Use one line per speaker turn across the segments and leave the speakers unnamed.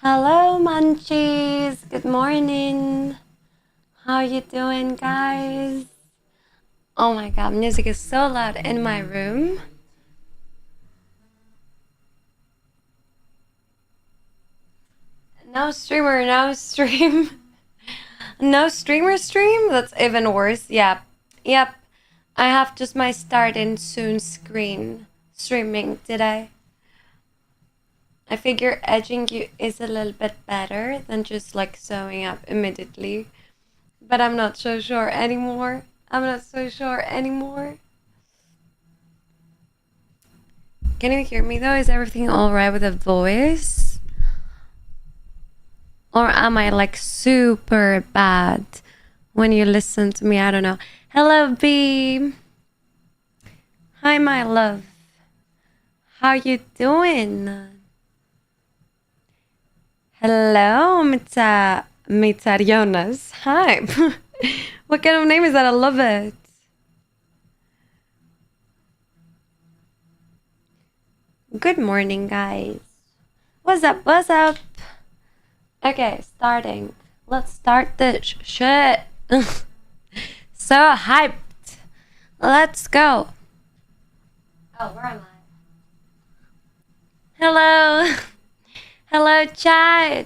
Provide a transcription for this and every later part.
Hello, munchies. Good morning. How you doing, guys? Oh my god, music is so loud in my room. No streamer, no stream. No streamer stream? That's even worse. Yep. Yep. I have just my start in soon screen streaming today. I figure edging you is a little bit better than just like sewing up immediately. But I'm not so sure anymore. I'm not so sure anymore. Can you hear me though? Is everything alright with the voice? Or am I like super bad when you listen to me? I don't know. Hello, B. Hi, my love. How you doing? Hello, Mita Jonas. Hi. What kind of name is that? I love it. Good morning, guys. What's up? What's up? Okay, starting. Let's start this shit. So hyped. Let's go. Oh, where am I? Hello. Hello, chat.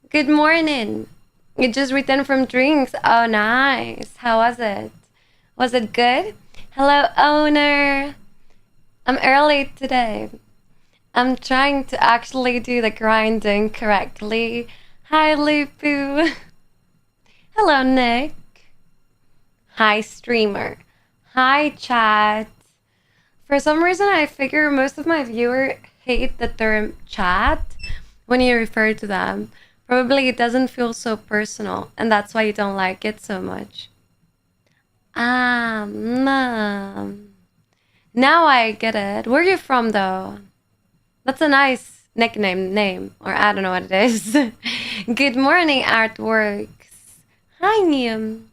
Good morning. You just returned from drinks. Oh, nice. How was it? Was it good? Hello, owner. I'm early today. I'm trying to actually do the grinding correctly. Hi, Lupu. Hello, Nick. Hi, streamer. Hi, chat. For some reason, I figure most of my viewers hate the term chat when you refer to them. Probably it doesn't feel so personal, and that's why you don't like it so much. Mom. Now I get it. Where are you from, though? That's a nice nickname name, or I don't know what it is. Good morning, Artworks. Hi, Niam.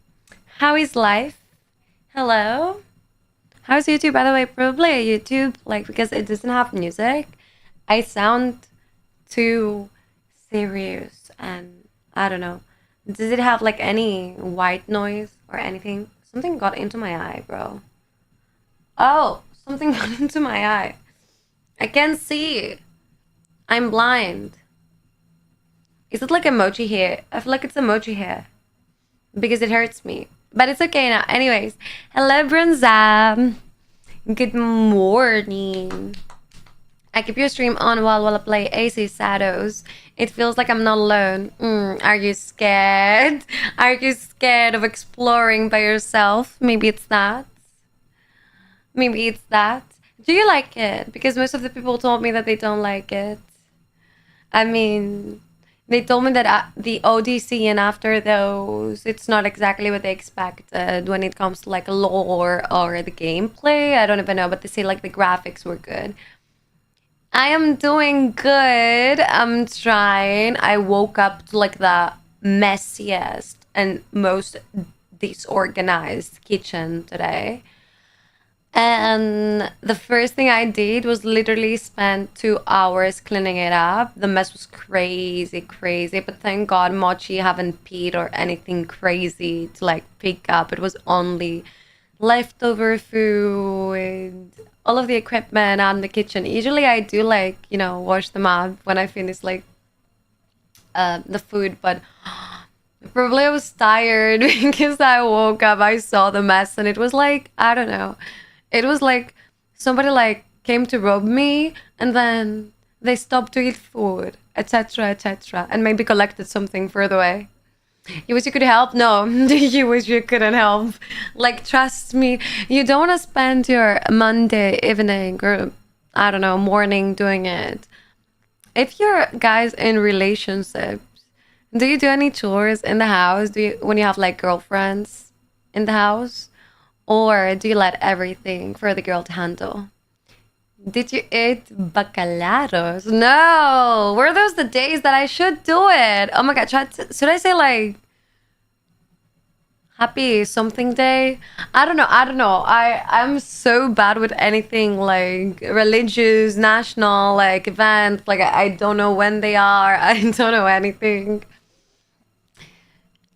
How is life? Hello? How's YouTube? By the way, probably a YouTube, like, because it doesn't have music, I sound too serious and I don't know. Does it have like any white noise or anything? Something got into my eye, bro. Oh, something got into my eye. I can't see. I'm blind. Is it like emoji hair? I feel like it's emoji hair because it hurts me. But it's okay now. Anyways, hello, Bronza. Good morning. I keep your stream on while I play AC Shadows. It feels like I'm not alone. Are you scared? Are you scared of exploring by yourself? Maybe it's that. Maybe it's that. Do you like it? Because most of the people told me that they don't like it. I mean, they told me that the ODC and after those, it's not exactly what they expected when it comes to like lore or the gameplay. I don't even know, but they say like the graphics were good. I am doing good. I'm trying. I woke up to like the messiest and most disorganized kitchen today. And the first thing I did was literally spend 2 hours cleaning it up. The mess was crazy, crazy. But thank God Mochi haven't peed or anything crazy to like pick up. It was only leftover food, all of the equipment out in the kitchen. Usually I do like, wash them up when I finish like the food, but probably I was tired because I woke up, I saw the mess and it was like, I don't know. It was like somebody like came to rob me and then they stopped to eat food, etc., etc., and maybe collected something further away. You wish you could help? No, you wish you couldn't help. Like, trust me, you don't want to spend your Monday evening or, I don't know, morning doing it. If you're guys in relationships, do you do any chores in the house? When you have like girlfriends in the house? Or do you let everything for the girl to handle? Did you eat bacalaros? No! Were those the days that I should do it? Oh my god, should I say like happy something day. I don't know. I'm so bad with anything like religious, national, like events. Like I don't know when they are. I don't know anything.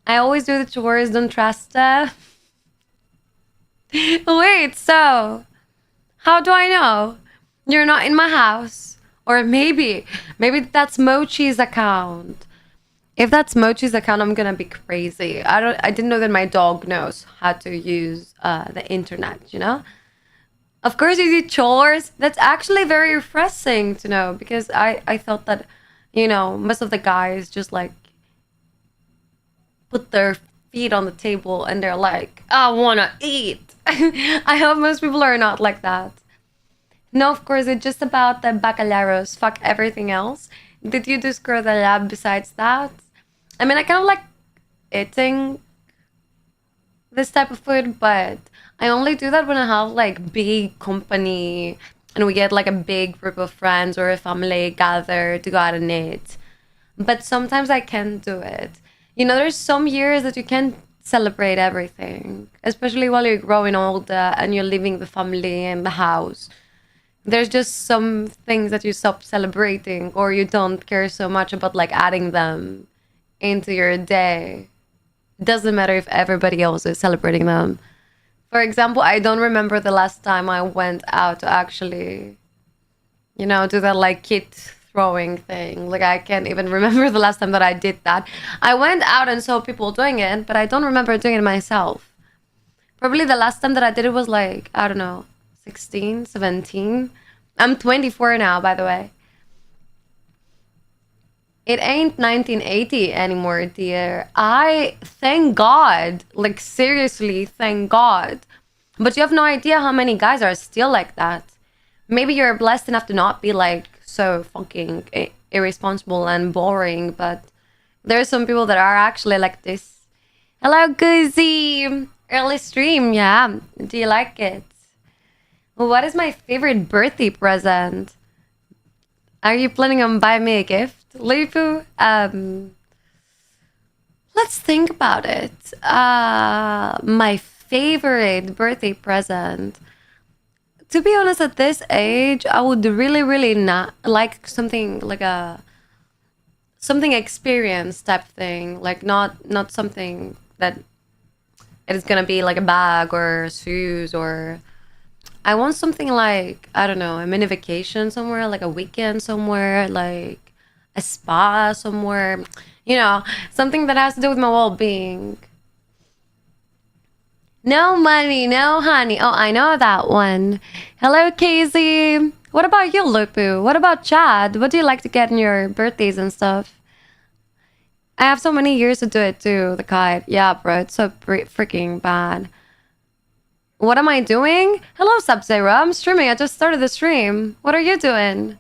I always do the chores, don't trust her. Wait, so how do I know you're not in my house? Or maybe that's Mochi's account. If that's Mochi's account, I'm gonna be crazy. I didn't know that my dog knows how to use the internet, you know? Of course you do chores. That's actually very refreshing to know because I thought that, most of the guys just like put their feet on the table and they're like, I wanna eat. I hope most people are not like that. No, of course, it's just about the bacalaros. Fuck everything else. Did you just grow the lab besides that? I mean, I kind of like eating this type of food, but I only do that when I have like big company and we get like a big group of friends or a family gather to go out and eat. But sometimes I can't do it. There's some years that you can't celebrate everything, especially while you're growing older and you're leaving the family and the house. There's just some things that you stop celebrating or you don't care so much about like adding them into your day. It doesn't matter if everybody else is celebrating them. For example, I don't remember the last time I went out to actually, do that like kid throwing thing. Like I can't even remember the last time that I did that. I went out and saw people doing it, but I don't remember doing it myself. Probably the last time that I did it was like, I don't know, 16, 17. I'm 24 now, by the way. It ain't 1980 anymore, dear. I thank God. Like, seriously, thank God. But you have no idea how many guys are still like that. Maybe you're blessed enough to not be like so fucking irresponsible and boring, but there's some people that are actually like this. Hello, Guzzy. Early stream, yeah. Do you like it? What is my favorite birthday present? Are you planning on buying me a gift, Lipu? Let's think about it. My favorite birthday present. To be honest, at this age, I would really, really not like something like something experience type thing. Like not something that it is gonna be like a bag or shoes or. I want something like, I don't know, a mini vacation somewhere, like a weekend somewhere, like a spa somewhere, something that has to do with my well-being. No money, no honey. Oh, I know that one. Hello, Casey. What about you, Lupu? What about Chad? What do you like to get in your birthdays and stuff? I have so many years to do it too, the kite. Yeah, bro, it's so freaking bad. What am I doing? Hello, Sub-Zero. I'm streaming. I just started the stream. What are you doing?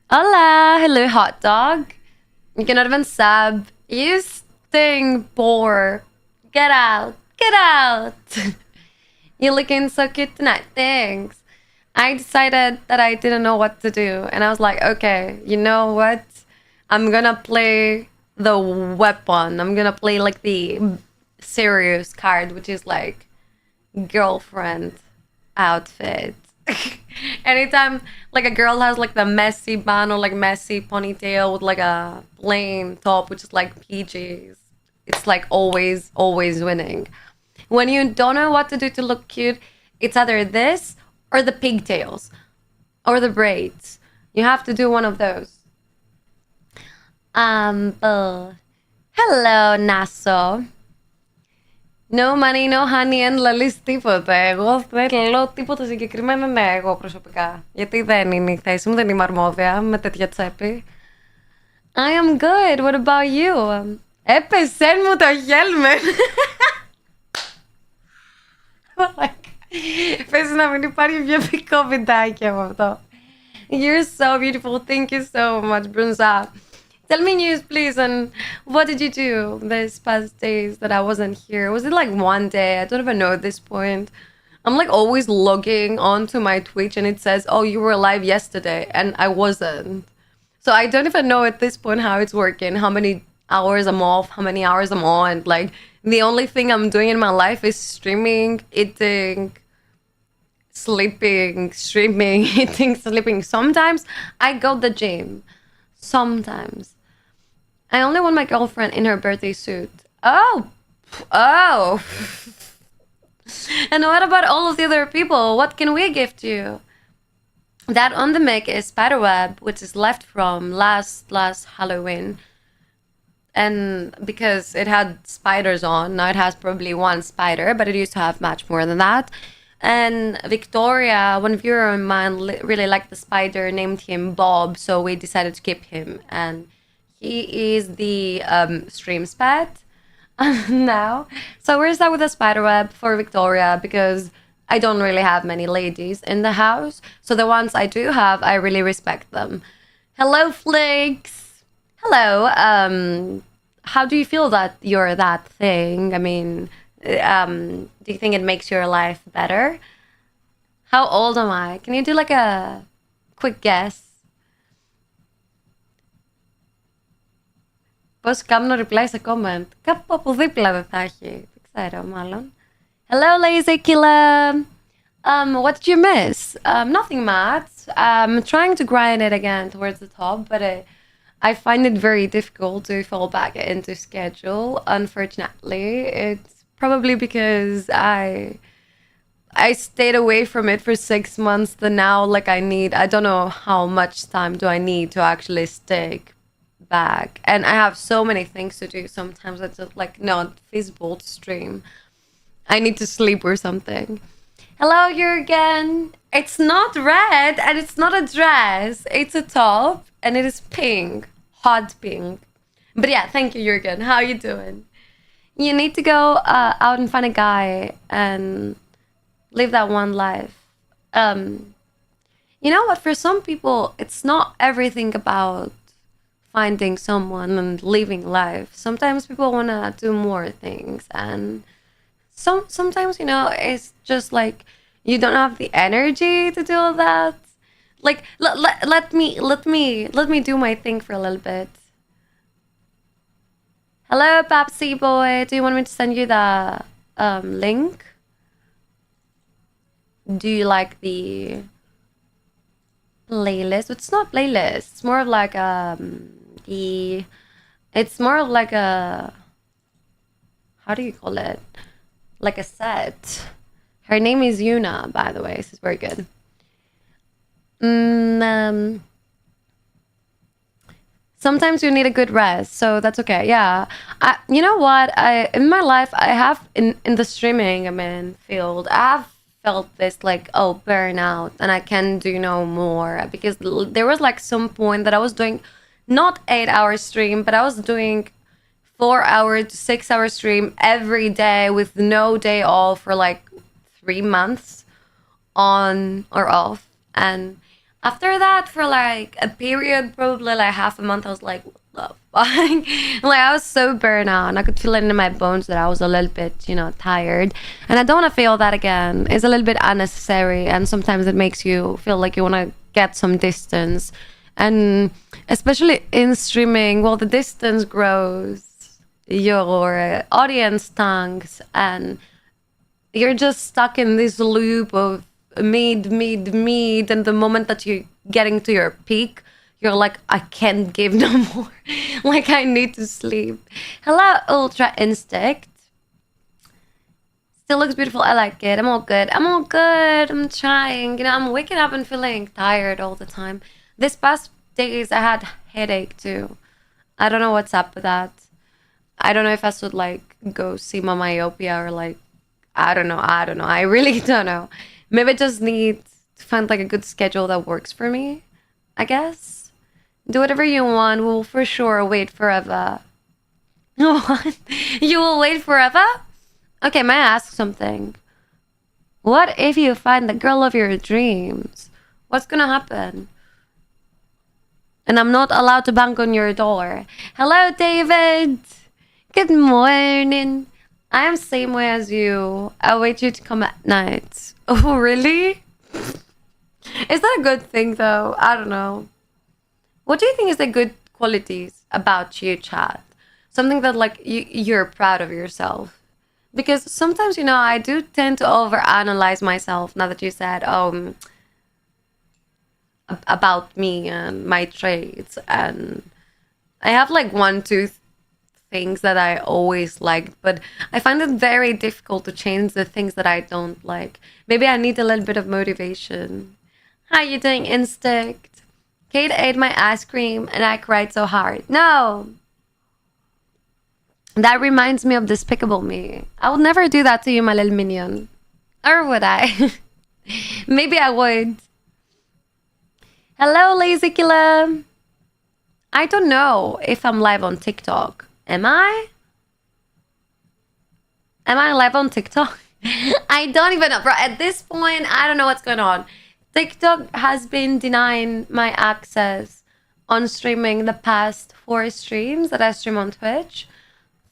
Hola. Hello, hot dog. You cannot even sub. You stink, bore. Get out. Get out. You're looking so cute tonight. Thanks. I decided that I didn't know what to do. And I was like, okay, you know what? I'm gonna play the weapon. I'm gonna play like the serious card, which is like girlfriend outfit. Anytime like a girl has like the messy bun or like messy ponytail with like a plain top which is like PJs, it's like always winning. When you don't know what to do to look cute, it's either this or the pigtails or the braids. You have to do one of those. Hello, Naso. No money, no honey, and λαλείς τίποτα. Εγώ θέλω τίποτα συγκεκριμένα, ναι, εγώ προσωπικά. Γιατί δεν είναι η θέση μου, δεν είμαι αρμόδια με τέτοια τσέπη. I am good. What about you? Έπεσε μου το χέλμετ. Πες να μην υπάρχει πιο επικό βιντεάκι από αυτό. You're so beautiful. Thank you so much, Brunza. Tell me news, please. And what did you do these past days that I wasn't here? Was it like one day? I don't even know at this point. I'm like always logging onto my Twitch and it says, oh, you were live yesterday. And I wasn't. So I don't even know at this point how it's working, how many hours I'm off, how many hours I'm on. Like, the only thing I'm doing in my life is streaming, eating, sleeping, streaming, eating, sleeping. Sometimes I go to the gym. Sometimes. I only want my girlfriend in her birthday suit. Oh! Oh! And what about all of the other people? What can we gift you? That on the mic is spiderweb, which is left from last Halloween. And because it had spiders on, now it has probably one spider, but it used to have much more than that. And Victoria, one viewer of mine, really liked the spider, named him Bob, so we decided to keep him. And he is the stream's pet now. So we're stuck with a spider web for Victoria because I don't really have many ladies in the house. So the ones I do have, I really respect them. Hello, Flix. Hello. How do you feel that you're that thing? I mean, do you think it makes your life better? How old am I? Can you do like a quick guess? Πώς κάνω reply σε comment? Κάπου από δίπλα δεν θα έχει. Δεν ξέρω μάλλον. Hello, Lazy Killer. What did you miss? Nothing much. I'm trying to grind it again towards the top, but I find it very difficult to fall back into schedule. Unfortunately, it's probably because I stayed away from it for 6 months. Then now, like I don't know how much time do I need to actually stick back, and I have so many things to do. Sometimes it's just like not feasible to stream. I need to sleep or something. Hello, Jurgen. It's not red and it's not a dress. It's a top and it is pink. Hot pink. But yeah, thank you, Jurgen. How you doing? You need to go out and find a guy and live that one life. You know what? For some people, it's not everything about finding someone and living life. Sometimes people want to do more things, and sometimes, you know, it's just like you don't have the energy to do all that. Like let me do my thing for a little bit. Hello, Papsy boy. Do you want me to send you the link? Do you like the playlist? It's not playlist. It's more of like it's more of like a, how do you call it? Like a set. Her name is Yuna, by the way. This is very good. Sometimes you need a good rest, so that's okay. Yeah, you know what? In my life, I have in the streaming, field, I have felt this like, oh, burnout, and I can do no more, because there was like some point that I was doing not 8-hour stream, but I was doing 4-hour to 6-hour stream every day with no day off for like 3 months on or off. And after that, for like a period, probably like half a month, I was like, what the fuck? Like, I was so burnt out, and I could feel it in my bones that I was a little bit, you know, tired. And I don't want to feel that again. It's a little bit unnecessary, and sometimes it makes you feel like you want to get some distance. And especially in streaming, well, the distance grows, your audience tanks, and you're just stuck in this loop of meet. And the moment that you're getting to your peak, you're like, I can't give no more. Like, I need to sleep. Hello, Ultra Instinct. Still looks beautiful. I like it. I'm all good. I'm trying. You know, I'm waking up and feeling tired all the time. This past days, I had headache too. I don't know what's up with that. I don't know if I should like go see my myopia or like, I don't know. I really don't know. Maybe I just need to find like a good schedule that works for me, I guess. Do whatever you want. We'll for sure wait forever. What? You will wait forever? Okay, may I ask something? What if you find the girl of your dreams? What's gonna happen? And I'm not allowed to bang on your door. Hello, David. Good morning. I am same way as you. I wait you to come at night. Oh, really? Is that a good thing, though? I don't know. What do you think is the good qualities about you, chat? something that like you're proud of yourself. Because sometimes, I do tend to overanalyze myself. Now that you said, about me and my traits, and I have like one, two things that I always liked, but I find it very difficult to change the things that I don't like. Maybe I need a little bit of motivation. How you doing, Instinct? Kate ate my ice cream and I cried so hard. No! That reminds me of Despicable Me. I would never do that to you, my little minion. Or would I? Maybe I would. Hello, Lazy Killer. I don't know if I'm live on TikTok. Am I? Am I live on TikTok? I don't even know. Bro, at this point, I don't know what's going on. TikTok has been denying my access on streaming the past 4 streams that I stream on Twitch.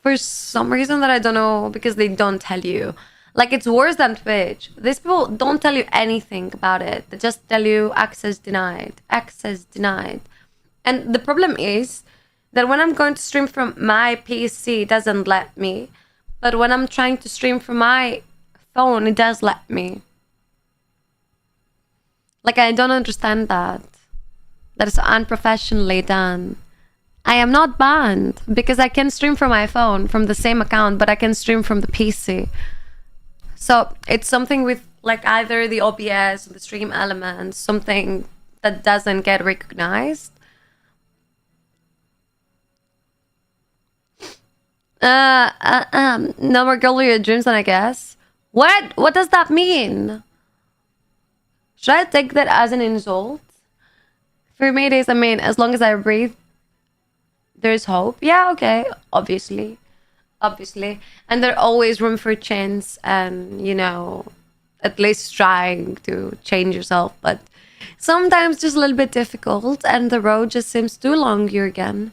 For some reason that I don't know, because they don't tell you. Like, it's worse than Twitch. These people don't tell you anything about it. They just tell you access denied. Access denied. And the problem is that when I'm going to stream from my PC, it doesn't let me. But when I'm trying to stream from my phone, it does let me. Like, I don't understand that. That is unprofessionally done. I am not banned because I can stream from my phone from the same account, but I can stream from the PC. So it's something with like either the OBS or the stream elements, something that doesn't get recognized. No more girl with your dreams, then I guess. What does that mean? Should I take that as an insult? For me, it is, I mean, as long as I breathe, there's hope. Yeah, okay, obviously. And there's always room for change and, at least trying to change yourself. But sometimes just a little bit difficult and the road just seems too long here again.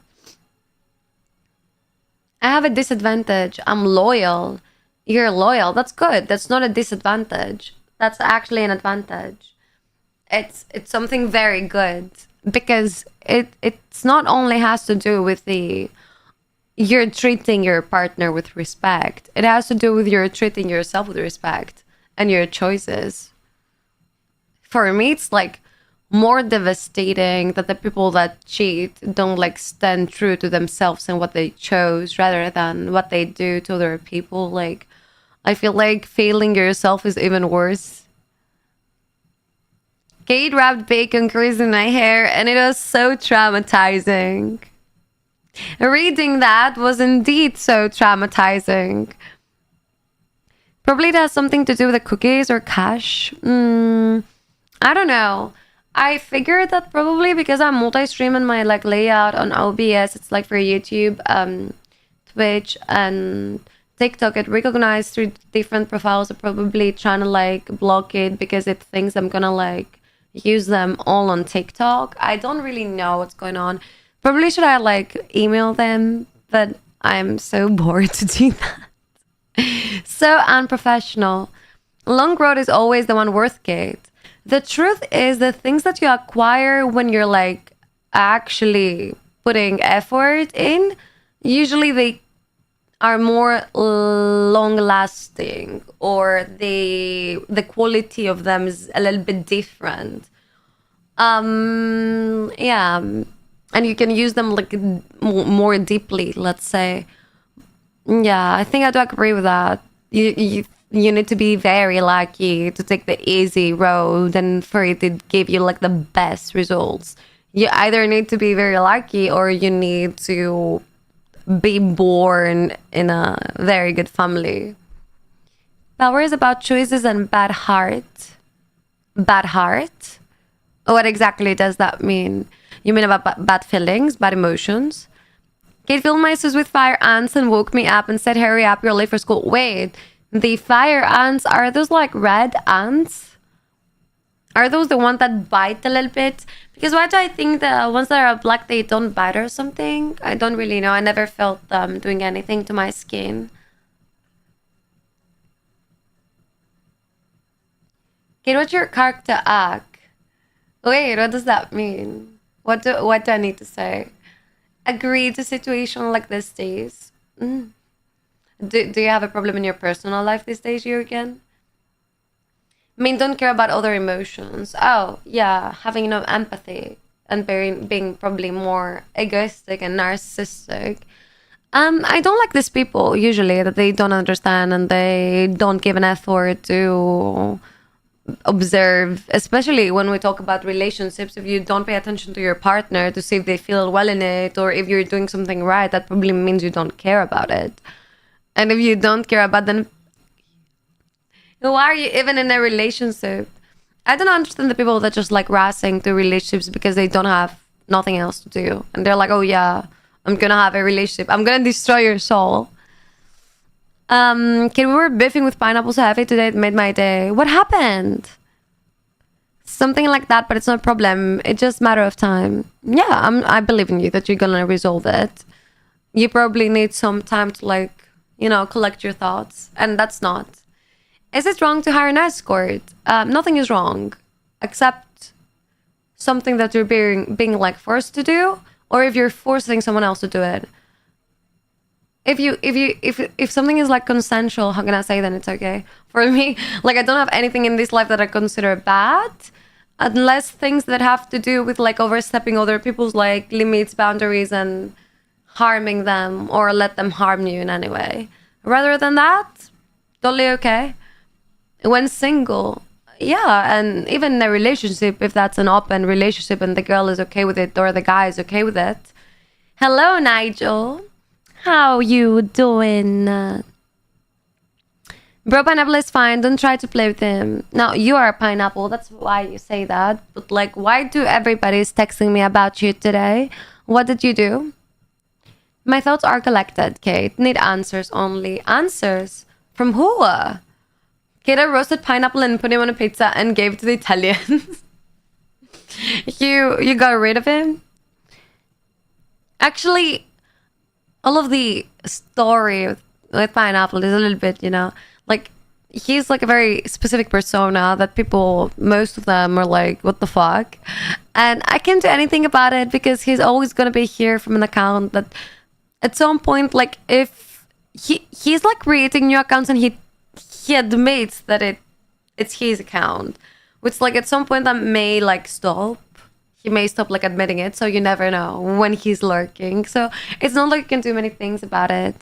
I have a disadvantage. I'm loyal. You're loyal. That's good. That's not a disadvantage. That's actually an advantage. It's something very good because it's not only has to do with you're treating your partner with respect. It has to do with you're treating yourself with respect and your choices. For me, it's like more devastating that the people that cheat don't like stand true to themselves and what they chose rather than what they do to other people. Like, I feel like failing yourself is even worse. Kate wrapped bacon grease in my hair and it was so traumatizing. Reading that was indeed so traumatizing. Probably it has something to do with the cookies or cash. I don't know. I figured that probably because I'm multi-stream and my like layout on OBS, it's like for YouTube, Twitch, and TikTok, it recognized 3 different profiles. I'm probably trying to like block it because it thinks I'm gonna like use them all on TikTok. I don't really know what's going on. Probably should I like email them, but I'm so bored to do that. So unprofessional. Long road is always the one worth Kate. The truth is the things that you acquire when you're like actually putting effort in, usually they are more long lasting or the quality of them is a little bit different. Yeah. And you can use them like more deeply, let's say. Yeah, I think I do agree with that. You need to be very lucky to take the easy road and for it to give you like the best results. You either need to be very lucky or you need to be born in a very good family. Power is about choices and bad heart. Bad heart? What exactly does that mean? You mean about bad feelings, bad emotions? Kate filled my sis with fire ants and woke me up and said, hurry up, you're late for school. Wait, the fire ants, are those like red ants? Are those the ones that bite a little bit? Because why do I think the ones that are black, they don't bite or something? I don't really know. I never felt them doing anything to my skin. Kate, what's your character act? Wait, what does that mean? What do I need to say? agree to situation like this days. Mm. Do you have a problem in your personal life these days, Jurgen? I mean, don't care about other emotions. Oh, yeah, having no empathy and being probably more egoistic and narcissistic. I don't like these people usually that they don't understand and they don't give an effort to observe, especially when we talk about relationships. If you don't pay attention to your partner to see if they feel well in it or if you're doing something right, that probably means you don't care about it. And if you don't care about them, why are you even in a relationship? I don't understand the people that just like rushing to relationships because they don't have nothing else to do. And they're like, oh yeah, I'm gonna have a relationship. I'm gonna destroy your soul. Kid, we were biffing with pineapple so heavy today it made my day. What happened? Something like that, but it's not a problem. It's just a matter of time. Yeah, I believe in you that you're gonna resolve it. You probably need some time to like, collect your thoughts. And that's not. Is it wrong to hire an escort? Nothing is wrong, except something that you're being like forced to do, or if you're forcing someone else to do it. If something is like consensual, how can I say then it's okay? For me, like I don't have anything in this life that I consider bad, unless things that have to do with like overstepping other people's like limits, boundaries, and harming them or let them harm you in any way. Rather than that, totally okay. When single, yeah, and even in a relationship, if that's an open relationship and the girl is okay with it or the guy is okay with it. Hello, Nigel. How you doing? Bro, pineapple is fine. Don't try to play with him. No, you are a pineapple. That's why you say that. But like, why do everybody's texting me about you today? What did you do? My thoughts are collected, Kate. Need answers only. Answers? From who? Kate, I roasted pineapple and put him on a pizza and gave it to the Italians. You got rid of him? Actually, all of the story with pineapple is a little bit, like he's like a very specific persona that people, most of them are like, what the fuck? And I can't do anything about it because he's always gonna be here from an account that at some point, like if he's like creating new accounts and he admits that it's his account, which like at some point that may like stop. He may stop like admitting it, so you never know when he's lurking. So it's not like you can do many things about it.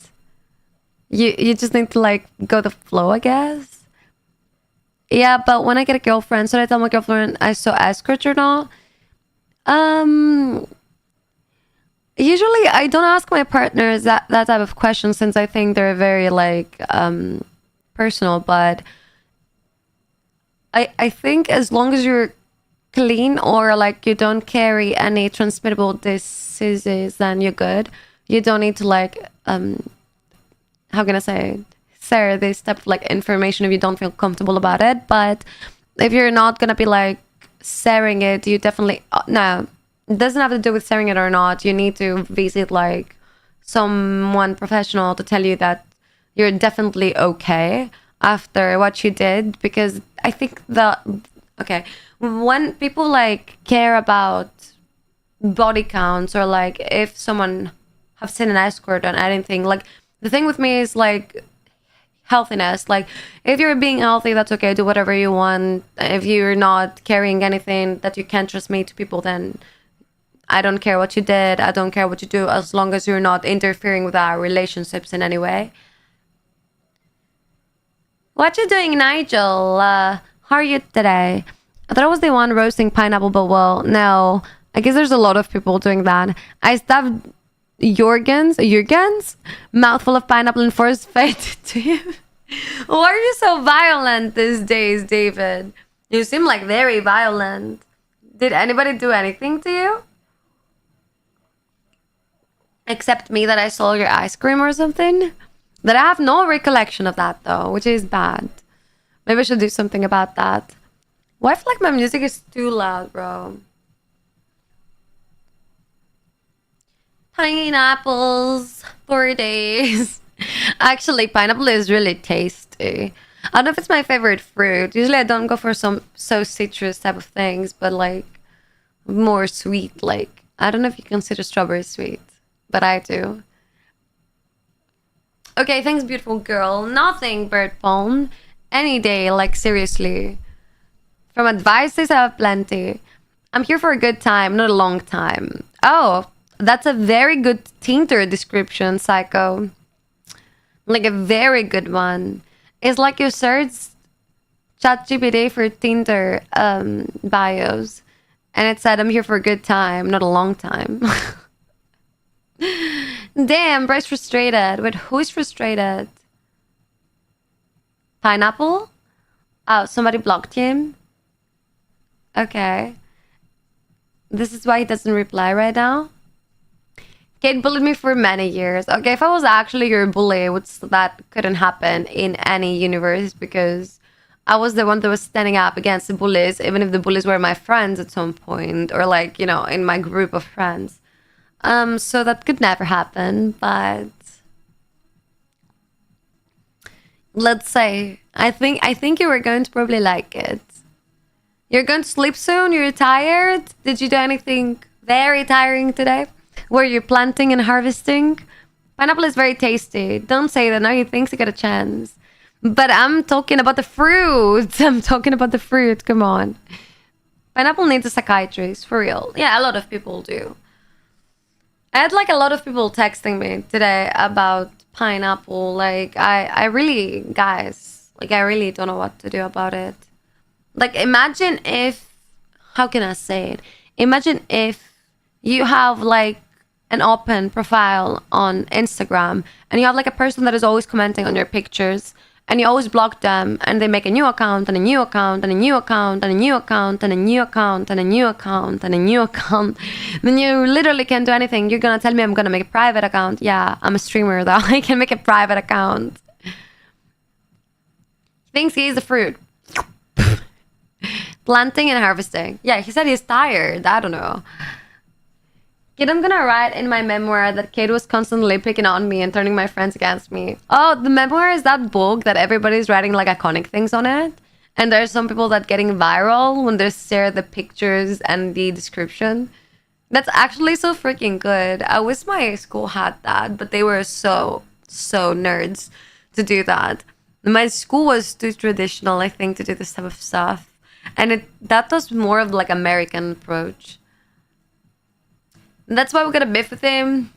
You just need to like go the flow, I guess. Yeah, but when I get a girlfriend, so I tell my girlfriend I saw escort or not. Usually I don't ask my partners that type of question since I think they're very like personal, but I think as long as you're clean or like you don't carry any transmittable diseases, then you're good. You don't need to like how can I say it? Share this type of like information if you don't feel comfortable about it. But if you're not gonna be like sharing it, you definitely no, it doesn't have to do with sharing it or not. You need to visit like someone professional to tell you that you're definitely okay after what you did, because I think okay, when people like care about body counts or like if someone have seen an escort or anything, like the thing with me is like healthiness. Like if you're being healthy, that's okay, do whatever you want. If you're not carrying anything that you can't transmit to people, then I don't care what you did, I don't care what you do, as long as you're not interfering with our relationships in any way. What you doing, Nigel? How are you today? I thought I was the one roasting pineapple, but well, no. I guess there's a lot of people doing that. I stabbed Jurgen's mouthful of pineapple and force fed it to him. Why are you so violent these days, David? You seem like very violent. Did anybody do anything to you? Except me, that I stole your ice cream or something? That I have no recollection of that though, which is bad. Maybe I should do something about that. Why I feel like my music is too loud, bro. Pineapples for days. Actually, pineapple is really tasty. I don't know if it's my favorite fruit. Usually I don't go for some so citrus type of things, but like more sweet. Like, I don't know if you consider strawberry sweet. but I do. Okay, thanks, beautiful girl. Nothing, bird phone. Any day, like seriously. From advices, I have plenty. I'm here for a good time, not a long time. Oh, that's a very good Tinder description, Psycho. Like a very good one. It's like you searched ChatGPT for Tinder bios, and it said, I'm here for a good time, not a long time. Damn, Bryce frustrated. Wait, who is frustrated? Pineapple? Oh, somebody blocked him? Okay. This is why he doesn't reply right now? Kate bullied me for many years. Okay, if I was actually your bully, that couldn't happen in any universe because I was the one that was standing up against the bullies, even if the bullies were my friends at some point, or like, you know, in my group of friends. So that could never happen, but let's say I think you were going to probably like it. You're going to sleep soon? You're tired? Did you do anything very tiring today? Were you planting and harvesting? Pineapple is very tasty. Don't say that. Now he thinks you got a chance. But I'm talking about the fruit. I'm talking about the fruit. Come on. Pineapple needs a psychiatrist, for real. Yeah, a lot of people do. I had like a lot of people texting me today about pineapple. Like, I really, guys, like, I really don't know what to do about it. Like, imagine if, how can I say it? Imagine if you have like an open profile on Instagram and you have like a person that is always commenting on your pictures and you always block them and they make a new account and a new account and a new account and a new account and a new account and a new account and a new account. Then you literally can't do anything. You're gonna tell me I'm gonna make a private account. Yeah, I'm a streamer though. I can make a private account. He thinks he's a fruit. Planting and harvesting. Yeah, he said he's tired. I don't know. Kid, I'm gonna write in my memoir that Kate was constantly picking on me and turning my friends against me. Oh, the memoir is that book that everybody's writing like iconic things on it. And there's some people that getting viral when they share the pictures and the description. That's actually so freaking good. I wish my school had that, but they were so nerds to do that. My school was too traditional, I think, to do this type of stuff. And that was more of like American approach. And that's why we got a beef with him.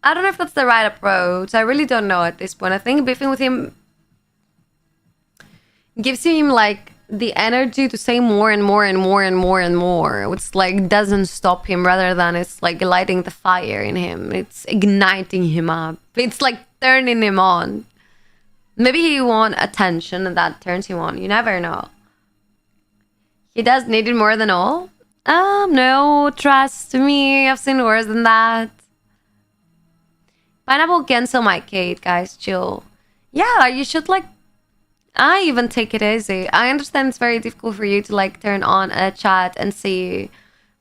I don't know if that's the right approach. I really don't know at this point. I think beefing with him gives him like the energy to say more and more and more and more and more, which like doesn't stop him, rather than it's like lighting the fire in him. It's igniting him up. It's like turning him on. Maybe he wants attention and that turns him on. You never know. He does need it more than all. No, trust me. I've seen worse than that. Pineapple cancel my Kate, guys. Chill. Yeah, you should like... I even take it easy. I understand it's very difficult for you to like turn on a chat and see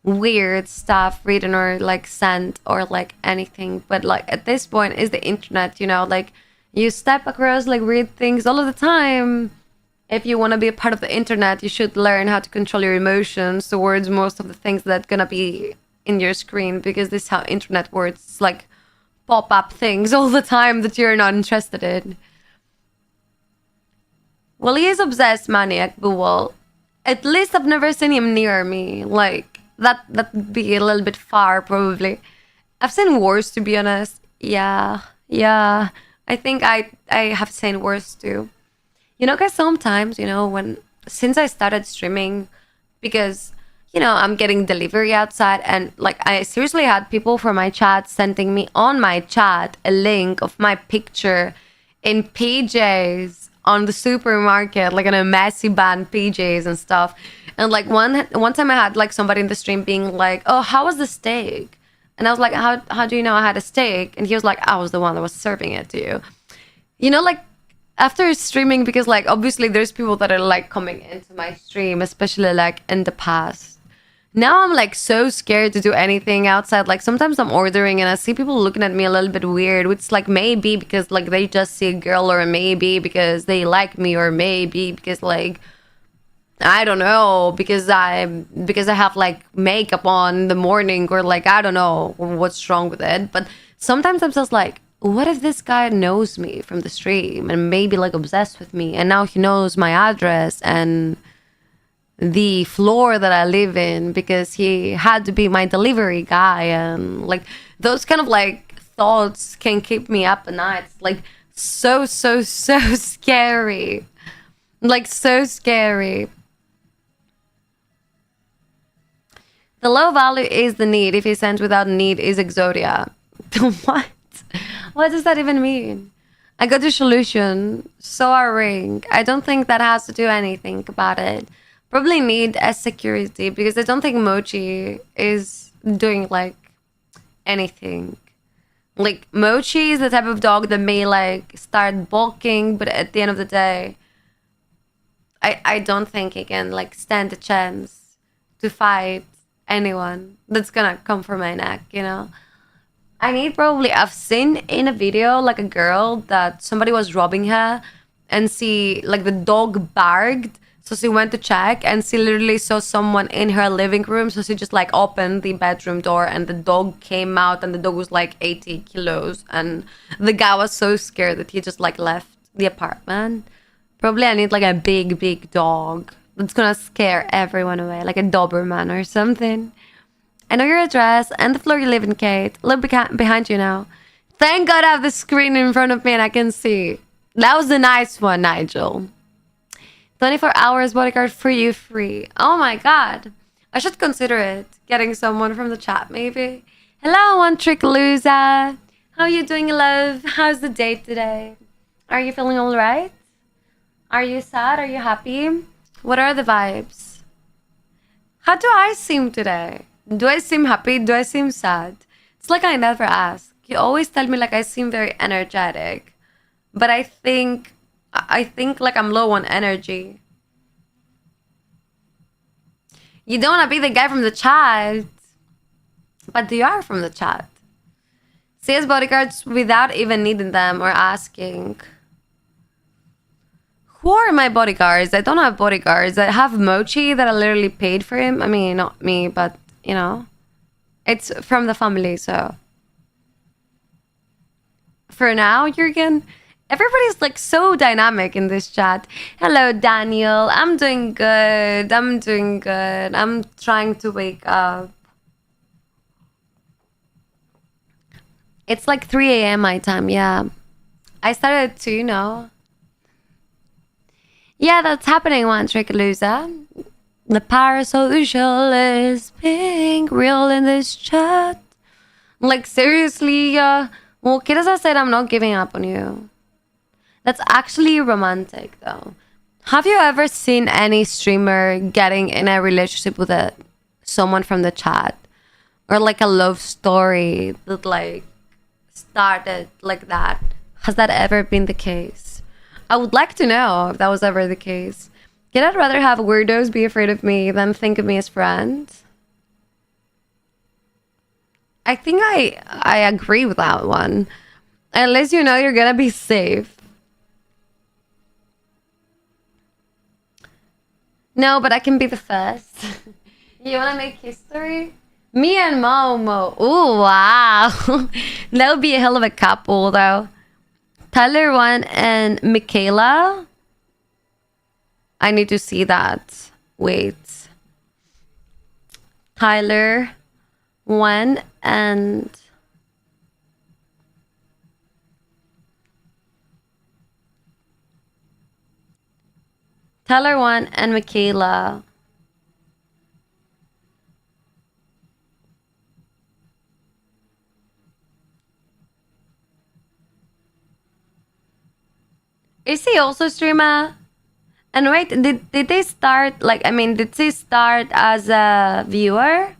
weird stuff written or like sent or like anything. But like at this point is the internet, you know? Like you step across like weird things all of the time. If you want to be a part of the internet, you should learn how to control your emotions towards most of the things that gonna be in your screen, because this is how internet works. It's like pop up things all the time that you're not interested in. Well, he is obsessed maniac, but well, at least I've never seen him near me. Like that'd be a little bit far probably. I've seen worse, to be honest. Yeah. I think I have seen worse too. You know, guys, sometimes, you know, since I started streaming, because, you know, I'm getting delivery outside, and like I seriously had people from my chat sending me on my chat a link of my picture in PJs on the supermarket, like in a messy band PJs and stuff. And like one time I had like somebody in the stream being like, oh, how was the steak? And I was like, how do you know I had a steak? And he was like, I was the one that was serving it to you. You know, like, after streaming, because like obviously there's people that are like coming into my stream, especially like in the past. Now I'm like so scared to do anything outside. Like sometimes I'm ordering and I see people looking at me a little bit weird, which like maybe because like they just see a girl, or maybe because they like me, or maybe because like I don't know, because I have like makeup on in the morning, or like I don't know what's wrong with it. But sometimes I'm just like, what if this guy knows me from the stream and maybe like obsessed with me, and now he knows my address and the floor that I live in because he had to be my delivery guy, and like those kind of like thoughts can keep me up at night. It's like so scary. Like so scary. The low value is the need. If he sends without need is Exodia. What? What does that even mean? I got the solution. So a ring. I don't think that has to do anything about it. Probably need a security because I don't think Mochi is doing like anything. Like Mochi is the type of dog that may like start balking, but at the end of the day, I don't think he can like stand a chance to fight anyone that's gonna come for my neck, you know? I need probably, I've seen in a video like a girl that somebody was robbing her and she, like the dog barked. So she went to check and she literally saw someone in her living room. So she just like opened the bedroom door and the dog came out, and the dog was like 80 kilos. And the guy was so scared that he just like left the apartment. Probably I need like a big dog that's gonna scare everyone away, like a Doberman or something. I know your address and the floor you live in, Kate. Look behind you now. Thank God I have the screen in front of me and I can see. That was a nice one, Nigel. 24 hours bodyguard for you free. Oh my God. I should consider it. Getting someone from the chat, maybe. Hello, One Trick Loser. How are you doing, love? How's the day today? Are you feeling all right? Are you sad? Are you happy? What are the vibes? How do I seem today? Do I seem happy? Do I seem sad? It's like I never ask. You always tell me like I seem very energetic. But I think like I'm low on energy. You don't want to be the guy from the chat. But you are from the chat. CS bodyguards without even needing them or asking. Who are my bodyguards? I don't have bodyguards. I have Mochi that I literally paid for him. I mean, not me, but, you know. It's from the family, so. For now, Jürgen, everybody's like so dynamic in this chat. Hello, Daniel. I'm doing good. I'm doing good. I'm trying to wake up. It's like 3 a.m. my time, yeah. I started to, you know. Yeah, that's happening, One Trick Loser. The parasocial is being real in this chat. Like, seriously, well, Kirasa said I'm not giving up on you. That's actually romantic, though. Have you ever seen any streamer getting in a relationship with someone from the chat? Or like a love story that like started like that? Has that ever been the case? I would like to know if that was ever the case. Yet I'd rather have weirdos be afraid of me than think of me as friends. I think I agree with that one. Unless you know you're gonna be safe. No, but I can be the first. You wanna make history? Me and Momo. Ooh, wow. That would be a hell of a couple, though. Tyler 1 and Michaela. I need to see that. Wait. Tyler 1 and... Tyler 1 and Michaela. Is he also a streamer? And wait, did they start, like, I mean, did they start as a viewer?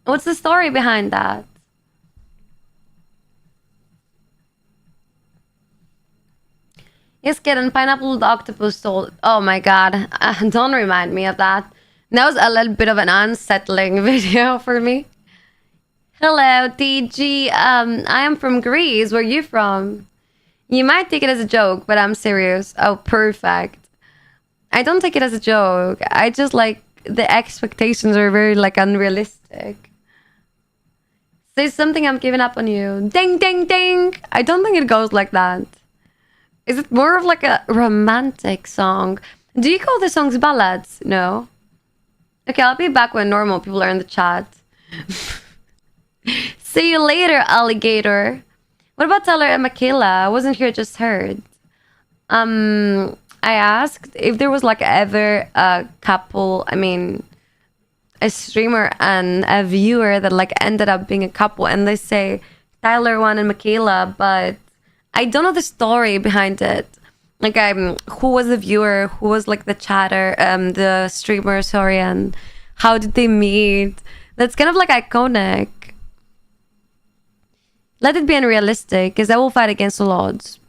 What's the story behind that? Yes, kid, and pineapple the octopus told. Oh my god, don't remind me of that. That was a little bit of an unsettling video for me. Hello, TG. I am from Greece. Where are you from? You might take it as a joke, but I'm serious. Oh, perfect. I don't take it as a joke. I just like the expectations are very like unrealistic. Say something, I'm giving up on you. Ding, ding, ding. I don't think it goes like that. Is it more of like a romantic song? Do you call the songs ballads? No. Okay, I'll be back when normal people are in the chat. See you later, alligator. What about Tyler and Michaela? I wasn't here, just heard. I asked if there was like ever a couple, I mean, a streamer and a viewer that like ended up being a couple, and they say Tyler one and Michaela, but I don't know the story behind it. Like, who was the viewer, who was like the chatter, the streamer, sorry, and how did they meet? That's kind of like iconic. Let it be unrealistic, because I will fight against the odds.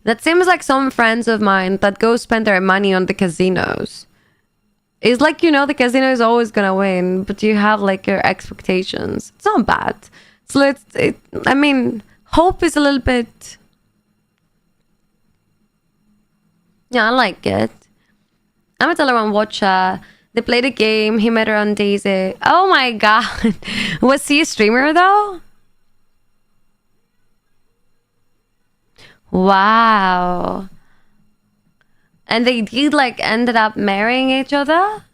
That seems like some friends of mine that go spend their money on the casinos. It's like, you know, the casino is always gonna win, but you have like your expectations. It's not bad. So I mean, hope is a little bit. Yeah, I like it. I'm gonna tell her on Watcha. They played a game. He met her on Daisy. Oh my god. Was he a streamer though? Wow. And they did like ended up marrying each other?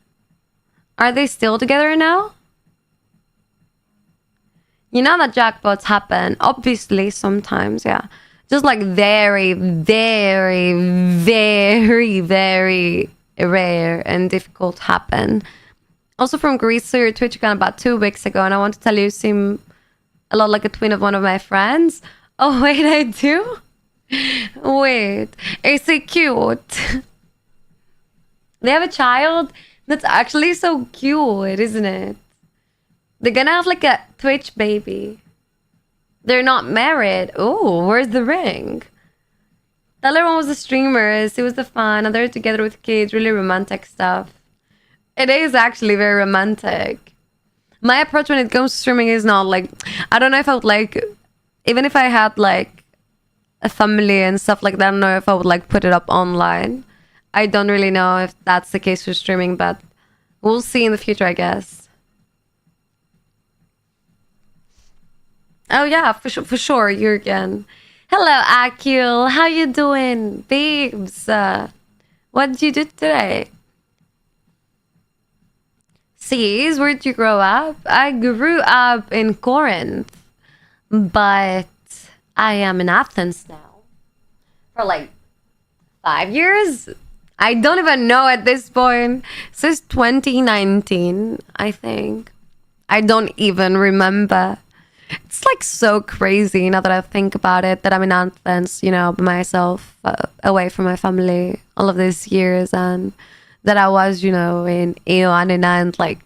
Are they still together now? You know that jackpots happen, obviously, sometimes, yeah. Just like very, very, very, very rare and difficult happen. Also from Greece, so your Twitch account about 2 weeks ago, and I want to tell you seem a lot like a twin of one of my friends. Oh wait, I do? Wait, is he cute? They have a child? That's actually so cute, isn't it? They're gonna have like a Twitch baby. They're not married. Oh, where's the ring? The other one was the streamers. It was the fun. And they're together with kids. Really romantic stuff. It is actually very romantic. My approach when it comes to streaming is not like... I don't know if I would like... Even if I had like a family and stuff like that, I don't know if I would like put it up online. I don't really know if that's the case for streaming, but we'll see in the future, I guess. Oh yeah, for sure, Jürgen. Hello, Akil. How you doing, babes? What did you do today? Sees, where did you grow up? I grew up in Corinth, but I am in Athens now for like 5 years. I don't even know at this point. Since 2019, I think. I don't even remember. It's like so crazy now that I think about it, that I'm in Athens, you know, by myself, away from my family all of these years, and that I was, you know, in Ioannina, and like,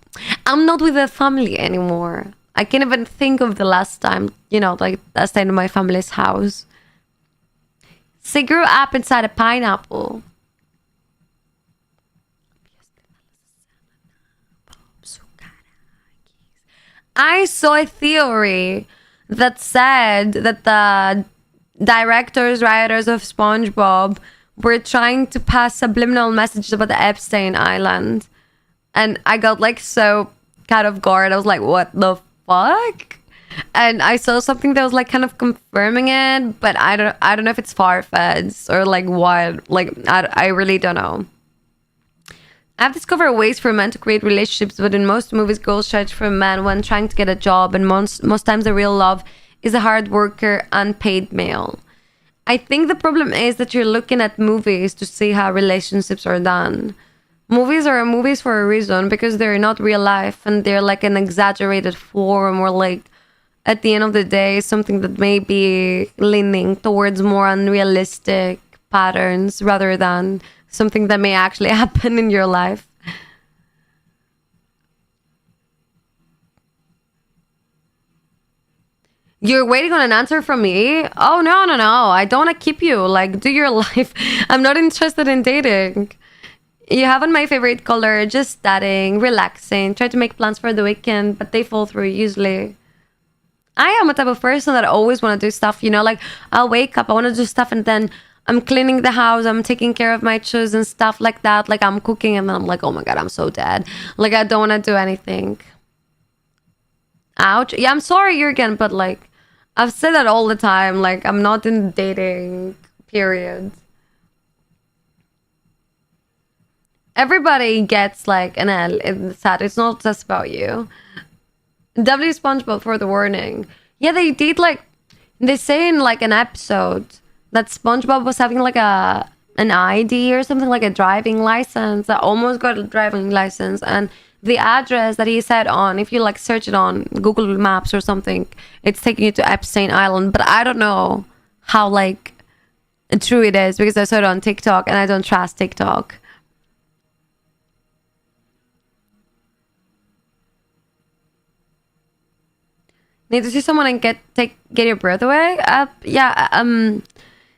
I'm not with the family anymore. I can't even think of the last time, you know, like I stayed in my family's house. So I grew up inside a pineapple. I saw a theory that said that the directors, writers of SpongeBob were trying to pass subliminal messages about the Epstein Island. And I got like so kind of guard. I was like, what the fuck? And I saw something that was like kind of confirming it, but I don't know if it's far-fetched or like what. Like I really don't know. I've discovered ways for men to create relationships, but in most movies, girls search for a man when trying to get a job, and most times the real love is a hard worker, unpaid male. I think the problem is that you're looking at movies to see how relationships are done. Movies are movies for a reason, because they're not real life, and they're like an exaggerated form, or like, at the end of the day, something that may be leaning towards more unrealistic patterns rather than something that may actually happen in your life. You're waiting on an answer from me? Oh, no. I don't want to keep you. Like, do your life. I'm not interested in dating. You haven't my favorite color. Just studying, relaxing. Try to make plans for the weekend, but they fall through usually. I am a type of person that always want to do stuff, you know, like I'll wake up, I want to do stuff, and then I'm cleaning the house, I'm taking care of my chores and stuff like that. Like I'm cooking, and then I'm like, oh my God, I'm so dead. Like I don't want to do anything. Ouch. Yeah, I'm sorry, Jurgen, but like I've said that all the time. Like I'm not in dating period. Everybody gets like an L in the chat. It's not just about you. W SpongeBob for the warning. Yeah, they did like they say in like an episode that SpongeBob was having like an ID or something, like a driving license. That almost got a driving license, and the address that he said on, if you like search it on Google Maps or something, it's taking you to Epstein Island. But I don't know how like true it is because I saw it on TikTok and I don't trust TikTok. Need to see someone and get your breath away? Yeah.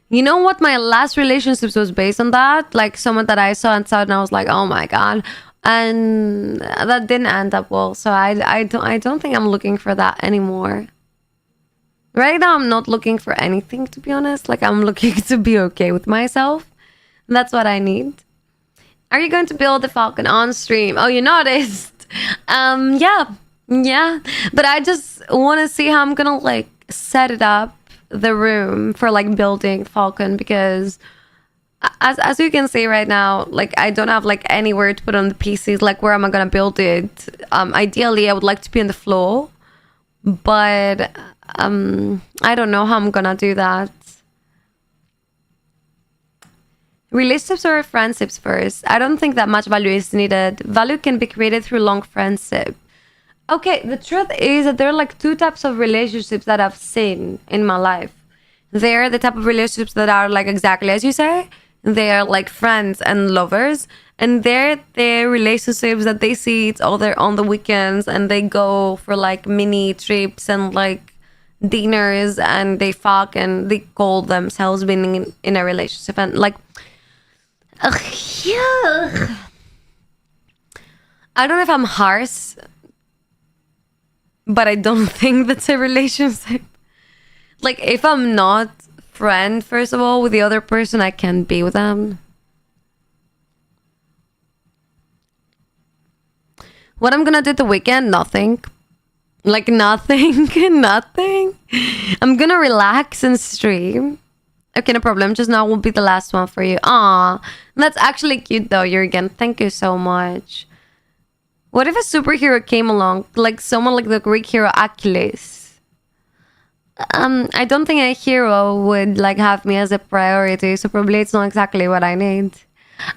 You know what? My last relationships was based on that. Like someone that I saw and saw, and I was like, oh my God. And that didn't end up well. So I don't think I'm looking for that anymore. Right now, I'm not looking for anything, to be honest. Like I'm looking to be okay with myself. That's what I need. Are you going to build the Falcon on stream? Oh, you noticed. Yeah, but I just want to see how I'm gonna like set it up, the room for like building Falcon, because as you can see right now, like I don't have like anywhere to put on the pieces. Like where am I gonna build it? Ideally I would like to be on the floor, but I don't know how I'm gonna do that. Relationships or friendships first? I don't think that much value is needed. Value can be created through long friendship. Okay, the truth is that there are like two types of relationships that I've seen in my life. They're the type of relationships that are like exactly as you say. They're like friends and lovers. And they're the relationships that they see each other on the weekends and they go for like mini trips and like dinners and they fuck and they call themselves being in a relationship. And like, ugh, yeah. I don't know if I'm harsh, but I don't think that's a relationship. Like, if I'm not friend, first of all, with the other person, I can't be with them. What I'm gonna do the weekend? Nothing. Like, nothing. Nothing. I'm gonna relax and stream. Okay, no problem. Just now will be the last one for you. Aw, that's actually cute though, Jurgen. Thank you so much. What if a superhero came along, like someone like the Greek hero Achilles? I don't think a hero would like have me as a priority, so probably it's not exactly what I need.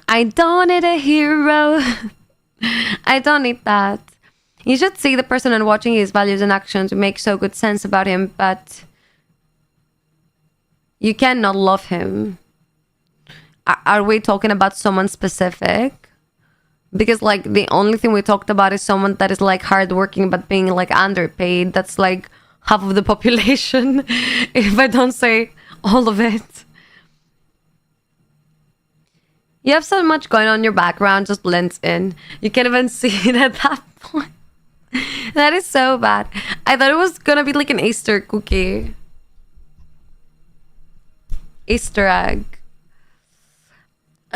I don't need a hero. I don't need that. You should see the person and watching his values and actions to make so good sense about him, but you cannot love him. Are we talking about someone specific? Because like the only thing we talked about is someone that is like hardworking but being like underpaid. That's like half of the population, if I don't say all of it. You have so much going on in your background, just blends in. You can't even see it at that point. That is so bad. I thought it was gonna be like an Easter cookie. Easter egg.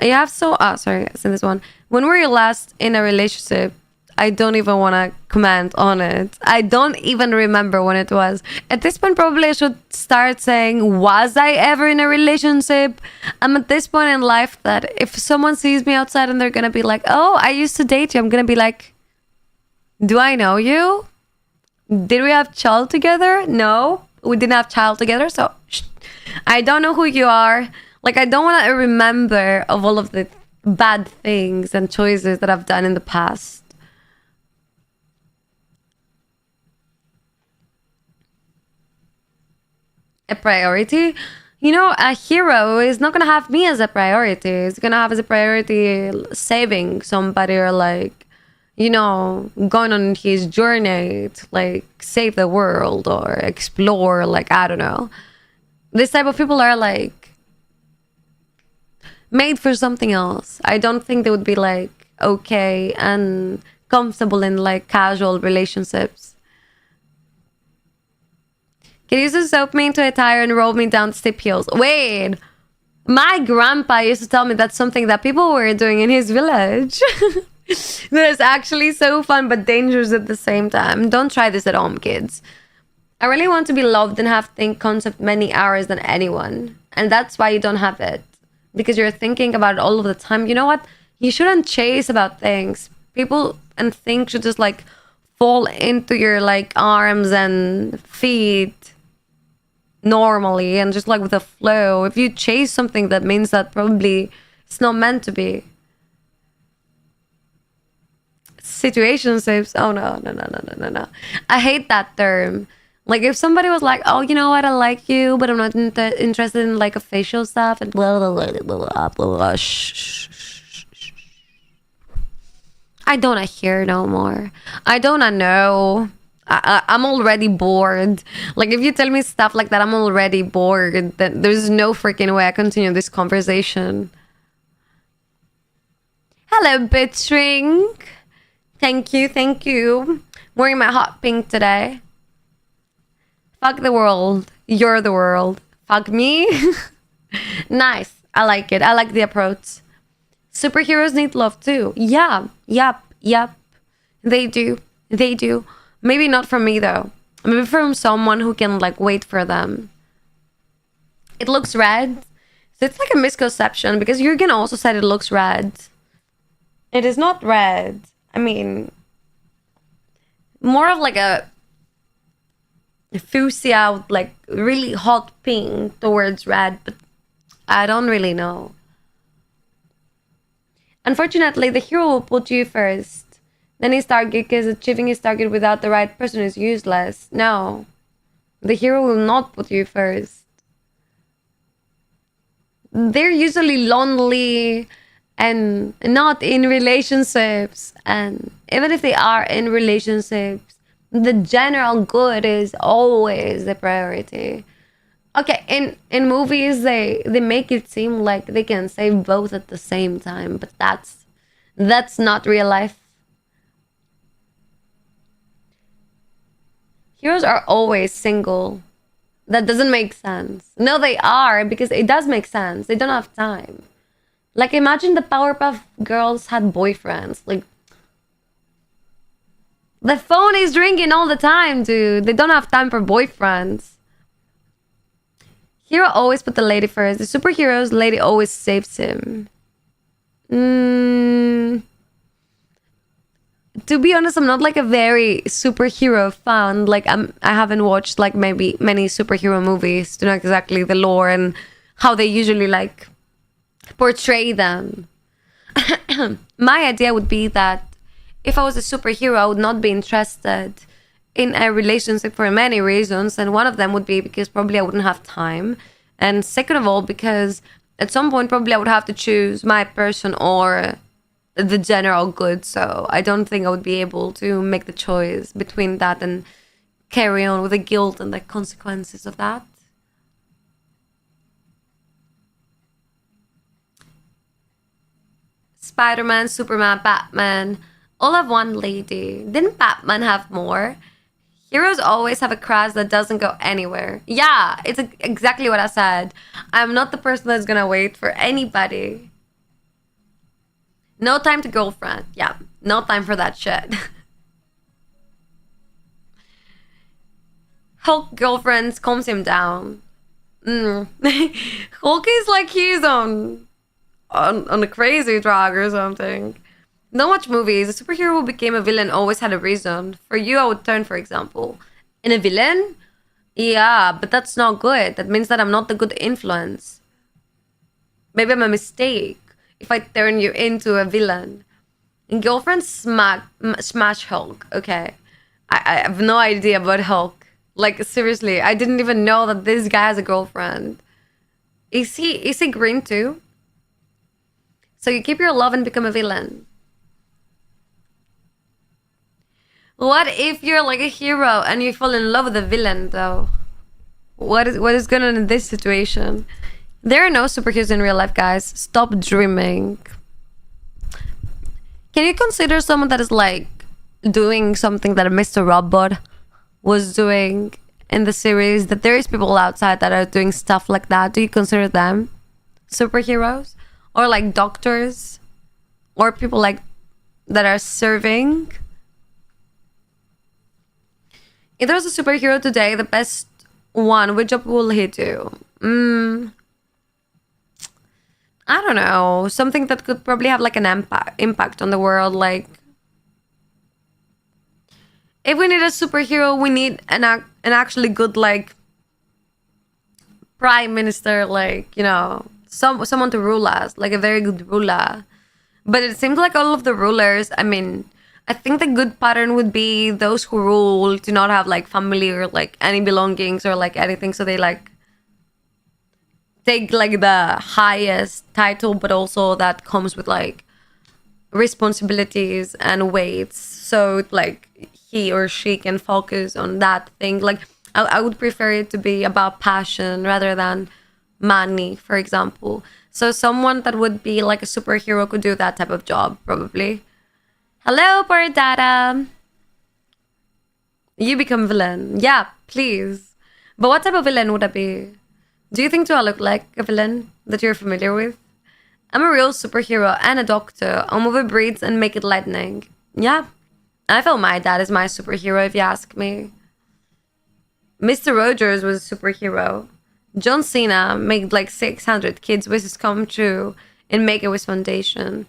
You have so... Oh, sorry, I sent this one. When were you last in a relationship? I don't even want to comment on it. I don't even remember when it was. At this point, probably I should start saying, was I ever in a relationship? I'm at this point in life that if someone sees me outside and they're going to be like, oh, I used to date you, I'm going to be like, do I know you? Did we have child together? No, we didn't have child together. So I don't know who you are. Like, I don't want to remember of all of the bad things and choices that I've done in the past. A priority? You know, a hero is not going to have me as a priority. It's going to have as a priority saving somebody or like, you know, going on his journey to like save the world or explore, like, I don't know. This type of people are like made for something else. I don't think they would be like okay and comfortable in like casual relationships. Can you used to soak me into a tire and roll me down steep hills. Wait, my grandpa used to tell me that's something that people were doing in his village. That is actually so fun but dangerous at the same time. Don't try this at home, kids. I really want to be loved and have think concept many hours than anyone. And that's why you don't have it. Because you're thinking about it all of the time. You know what? You shouldn't chase about things. People and things should just like fall into your like arms and feet normally and just like with a flow. If you chase something, that means that probably it's not meant to be. Situationships. Oh no. I hate that term. Like if somebody was like, oh, you know what, I like you, but I'm not interested in like a facial stuff and blah blah blah blah blah blah. I don't hear no more. I don't know. I'm already bored. Like if you tell me stuff like that, I'm already bored. Then there's no freaking way I continue this conversation. Hello, Bitchring. Thank you. Wearing my hot pink today. Fuck the world. You're the world. Fuck me. Nice. I like it. I like the approach. Superheroes need love too. Yeah. Yep. They do. Maybe not from me though. Maybe from someone who can like wait for them. It looks red. So it's like a misconception because Jürgen also said it looks red. It is not red. I mean, more of like a fuchsia, like really hot pink towards red, but I don't really know. Unfortunately, the hero will put you first. Then his target, because achieving his target without the right person is useless. No, the hero will not put you first. They're usually lonely and not in relationships. And even if they are in relationships, the general good is always the priority. Okay, in movies they make it seem like they can save both at the same time, but that's not real life. Heroes are always single. That doesn't make sense. No, they are, because it does make sense. They don't have time. Like imagine the Powerpuff Girls had boyfriends. Like the phone is ringing all the time, dude. They don't have time for boyfriends. Hero always put the lady first. The superhero's lady always saves him. To be honest, I'm not like a very superhero fan. Like I haven't watched like maybe many superhero movies to know exactly the lore and how they usually like portray them. My idea would be that if I was a superhero, I would not be interested in a relationship for many reasons, and one of them would be because probably I wouldn't have time, and second of all because at some point probably I would have to choose my person or the general good, so I don't think I would be able to make the choice between that and carry on with the guilt and the consequences of that. Spider-Man, Superman, Batman all have one lady. Didn't Batman have more? Heroes always have a crush that doesn't go anywhere. Yeah, it's exactly what I said. I'm not the person that's gonna wait for anybody. No time to girlfriend. Yeah, no time for that shit. Hulk girlfriends calms him down. Hulk is like he's on a crazy drug or something. Don't watch movies. A superhero who became a villain always had a reason. For you, I would turn, for example, in a villain? Yeah, but that's not good. That means that I'm not the good influence. Maybe I'm a mistake if I turn you into a villain. And girlfriends smash Hulk. Okay. I have no idea about Hulk. Like, seriously, I didn't even know that this guy has a girlfriend. Is he green too? So you keep your love and become a villain. What if you're like a hero and you fall in love with a villain though? What is going on in this situation? There are no superheroes in real life, guys. Stop dreaming. Can you consider someone that is like doing something that Mr. Robot was doing in the series that there is people outside that are doing stuff like that. Do you consider them superheroes? Or like doctors? Or people like that are serving? If there was a superhero today, the best one, which job will he do? I don't know. Something that could probably have like an impact on the world. Like, if we need a superhero, we need an actually good like prime minister, like, you know, someone to rule us, like a very good ruler. But it seems like all of the rulers, I mean, I think the good pattern would be those who rule do not have like family or like any belongings or like anything, so they like take like the highest title, but also that comes with like responsibilities and weights, so like he or she can focus on that thing. Like I would prefer it to be about passion rather than money, for example. So someone that would be like a superhero could do that type of job, probably. Hello, Pardata. You become villain. Yeah, please. But what type of villain would I be? Do you think do I look like a villain that you're familiar with? I'm a real superhero and a doctor. I'll move breeds and make it lightning. Yeah. I feel my dad is my superhero, if you ask me. Mr. Rogers was a superhero. John Cena made like 600 kids' wishes come true in Make-A-Wish Foundation.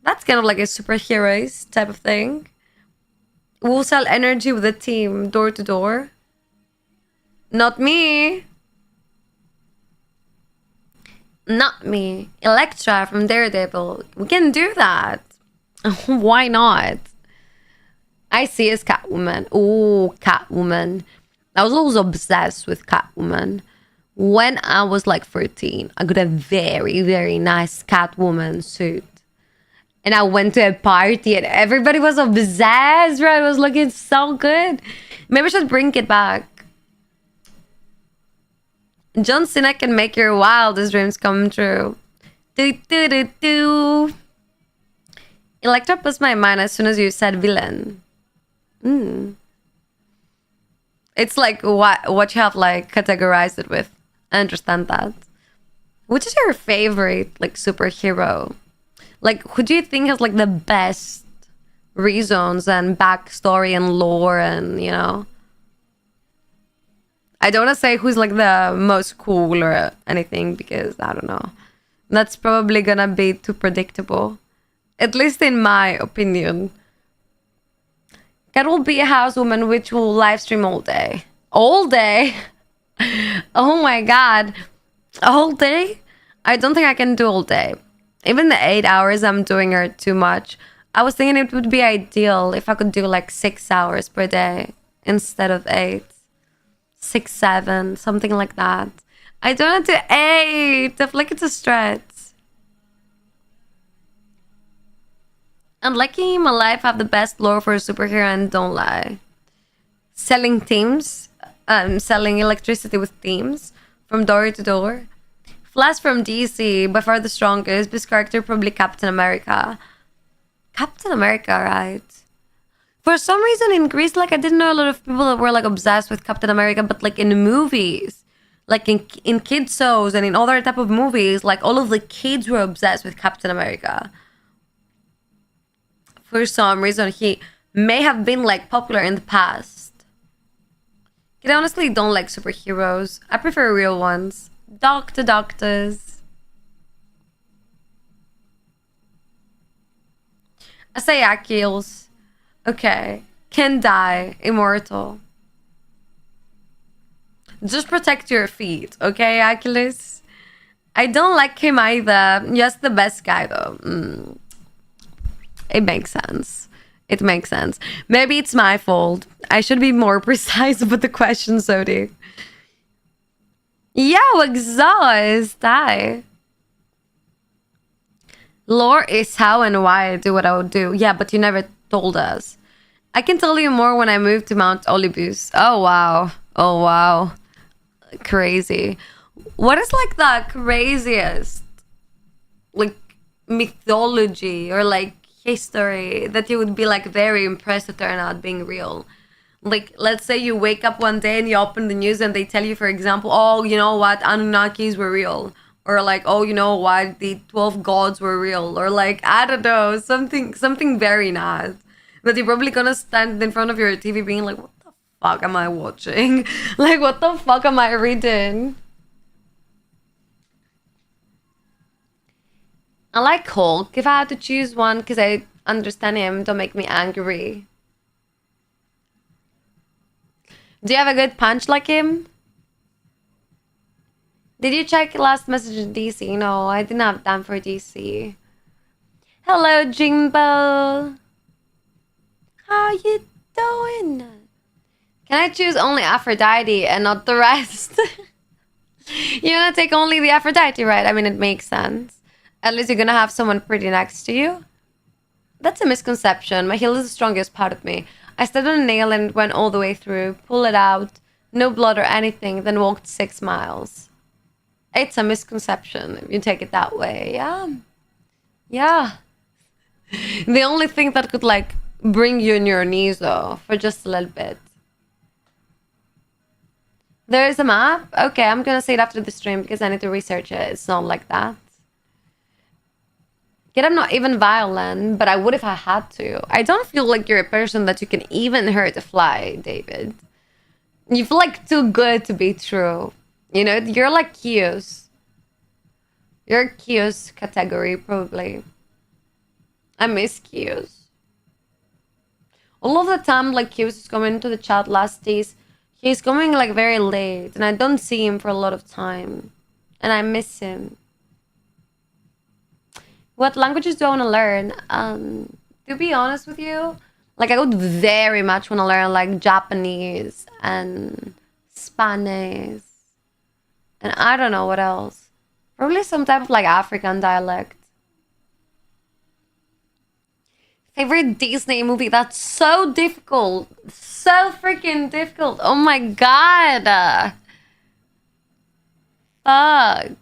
That's kind of like a superheroes type of thing. We'll sell energy with a team, door to door. Not me. Not me. Elektra from Daredevil. We can do that. Why not? I see as Catwoman. Ooh, Catwoman. I was always obsessed with Catwoman. When I was like 13, I got a very, very nice Catwoman suit. And I went to a party and everybody was obsessed, right? It was looking so good. Maybe I should bring it back. John Cena can make your wildest dreams come true. Do, do, do, do. Electra pushed my mind as soon as you said villain. It's like what you have like categorized it with. I understand that. Which is your favorite like superhero? Like, who do you think has like the best reasons and backstory and lore and, you know? I don't want to say who's like the most cool or anything because I don't know. That's probably gonna be too predictable. At least in my opinion. Cat will be a housewoman which will live stream all day. All day? Oh my god. All day? I don't think I can do all day. Even the 8 hours I'm doing are too much. I was thinking it would be ideal if I could do like 6 hours per day instead of 8. 6, 7, something like that. I don't want to do 8. I feel like it's a stretch. I'm lucky in my life I have the best lore for a superhero and don't lie. Selling teams. Selling electricity with teams. From door to door. Flash from DC, by far the strongest. Best character, probably Captain America. Captain America, right? For some reason in Greece, like I didn't know a lot of people that were like obsessed with Captain America, but like in the movies, like in kids shows and in other type of movies, like all of the kids were obsessed with Captain America. For some reason, he may have been like popular in the past. I honestly don't like superheroes. I prefer real ones. Doctors. I say Achilles. Okay. Can die. Immortal. Just protect your feet, okay, Achilles? I don't like him either. Just the best guy, though. It makes sense. It makes sense. Maybe it's my fault. I should be more precise about the question, Sodi. Yo, exhaust. Hi. Lore is how and why I do what I would do. Yeah, but you never told us. I can tell you more when I move to Mount Olympus. Oh, wow. Oh, wow. Crazy. What is like the craziest like mythology or like history that you would be like very impressed to turn out being real? Like, let's say you wake up one day and you open the news and they tell you, for example, oh, you know what, Anunnakis were real. Or like, oh, you know what, the 12 gods were real. Or like, I don't know, something very nice. But you're probably gonna stand in front of your TV being like, what the fuck am I watching? Like, what the fuck am I reading? I like Hulk. If I had to choose one, because I understand him, don't make me angry. Do you have a good punch like him? Did you check last message in DC? No, I didn't have time for DC. Hello, Jimbo. How you doing? Can I choose only Aphrodite and not the rest? You're gonna take only the Aphrodite, right? I mean, it makes sense. At least you're gonna have someone pretty next to you. That's a misconception. My heel is the strongest part of me. I stepped on a nail and went all the way through, pull it out, no blood or anything, then walked 6 miles. It's a misconception if you take it that way, yeah. Yeah. The only thing that could, like, bring you in your knees, though, for just a little bit. There is a map? Okay, I'm gonna say it after the stream because I need to research it. It's not like that. Yet I'm not even violent, but I would if I had to. I don't feel like you're a person that you can even hurt a fly, David. You feel like too good to be true. You know, you're like Q's. You're Q's category, probably. I miss Q's. All of the time, like, Q's is coming into the chat last days. He's coming, like, very late, and I don't see him for a lot of time. And I miss him. What languages do I want to learn? To be honest with you, like, I would very much want to learn, like, Japanese and Spanish. And I don't know what else. Probably some type of, like, African dialect. Favorite Disney movie? That's so difficult. So freaking difficult. Oh my god. Fuck.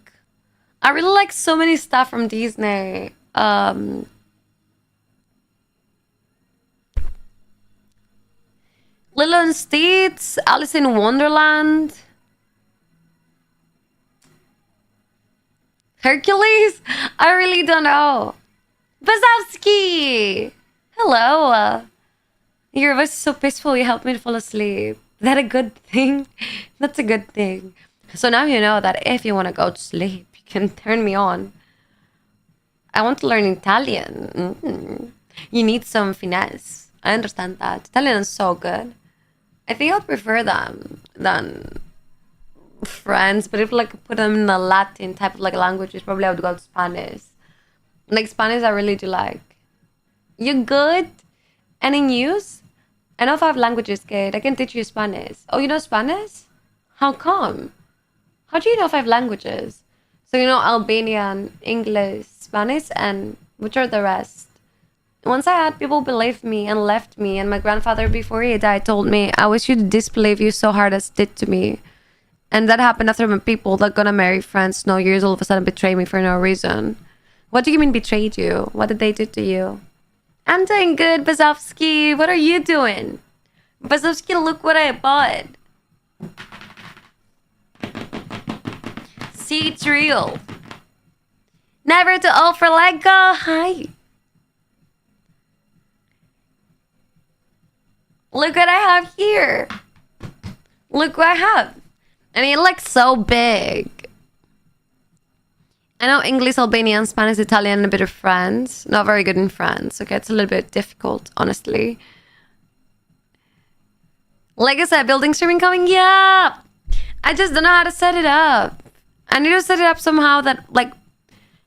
I really like so many stuff from Disney. Lilo and Stitch, Alice in Wonderland, Hercules? I really don't know. Bazowski! Hello. Your voice is so peaceful, you helped me to fall asleep. Is that a good thing? That's a good thing. So now you know that if you want to go to sleep, can turn me on. I want to learn Italian. You need some finesse. I understand that. Italian is so good. I think I'd prefer them than French, but if like put them in the Latin type of like languages, probably I would go to Spanish. Like Spanish, I really do like. You good? Any news? I know 5 languages, kid. I can teach you Spanish. Oh, you know Spanish? How come? How do you know 5 languages? So you know Albanian, English, Spanish, and which are the rest? Once I had people believe me and left me, and my grandfather before he died told me, I wish you to disbelieve you so hard as did to me. And that happened after my people that gonna marry friends, no years, all of a sudden betray me for no reason. What do you mean betrayed you? What did they do to you? I'm doing good, Bazowski. What are you doing? Bazowski, look what I bought. See, it's real. Never to all for Lego. Hi. Look what I have here. Look what I have. And it looks so big. I know English, Albanian, Spanish, Italian, and a bit of French. Not very good in French. Okay, it's a little bit difficult, honestly. Like I said, building streaming coming? Yeah. I just don't know how to set it up. I need to set it up somehow that, like,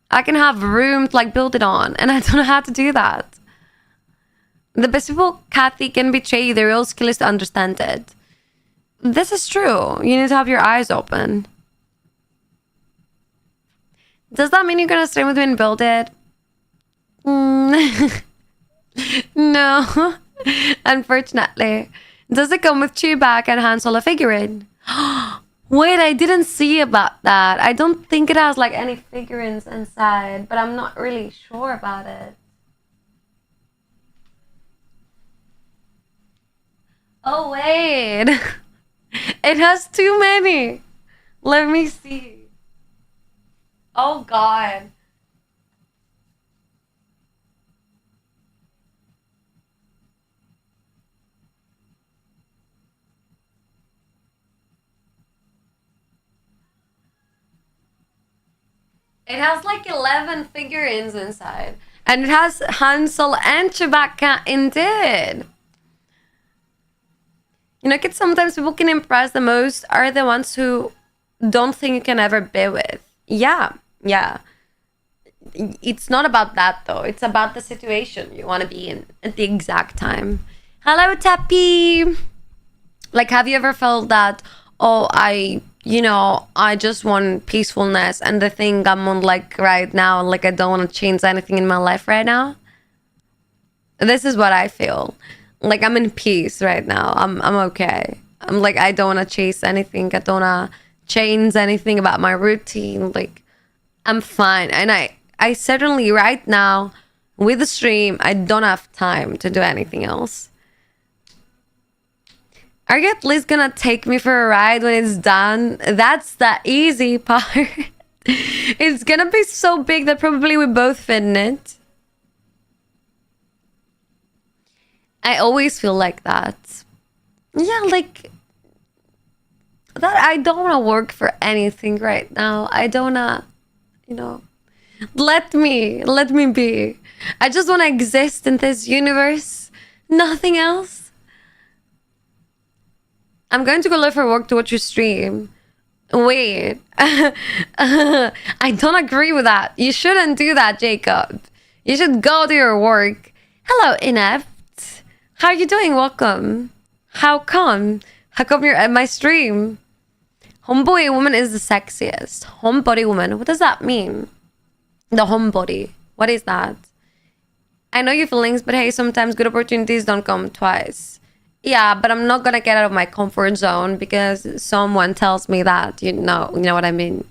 I can have room to, like, build it on. And I don't know how to do that. The best people, Kathy, can betray you. The real skill is to understand it. This is true. You need to have your eyes open. Does that mean you're gonna stream with me and build it? No. Unfortunately. Does it come with Chewbacca and Han Solo figurine? Wait, I didn't see about that. I don't think it has like any figurines inside, but I'm not really sure about it. Oh, wait. It has too many. Let me see. Oh, God. It has like 11 figurines inside. And it has Hansel and Chewbacca indeed. You know, kids, sometimes people can impress the most are the ones who don't think you can ever be with. Yeah, yeah. It's not about that though. It's about the situation you want to be in at the exact time. Hello, Tappy. Like, have you ever felt that, oh, I just want peacefulness and the thing I'm on, like, right now, like, I don't want to change anything in my life right now? This is what I feel. Like, I'm in peace right now. I'm okay. I'm like, I don't want to chase anything. I don't want to change anything about my routine. Like, I'm fine. And I certainly right now with the stream, I don't have time to do anything else. Are you at least gonna take me for a ride when it's done? That's the easy part. It's gonna be so big that probably we both fit in it. I always feel like that. Yeah, like that. I don't want to work for anything right now. I don't wanna, you know, let me be. I just want to exist in this universe. Nothing else. I'm going to go look for work to watch your stream. Wait. I don't agree with that. You shouldn't do that, Jacob. You should go to your work. Hello, Inept. How are you doing? Welcome. How come? How come you're at my stream? Homebody woman is the sexiest. Homebody woman. What does that mean? The homebody. What is that? I know your feelings, but hey, sometimes good opportunities don't come twice. Yeah, but I'm not gonna get out of my comfort zone because someone tells me that. You know what I mean.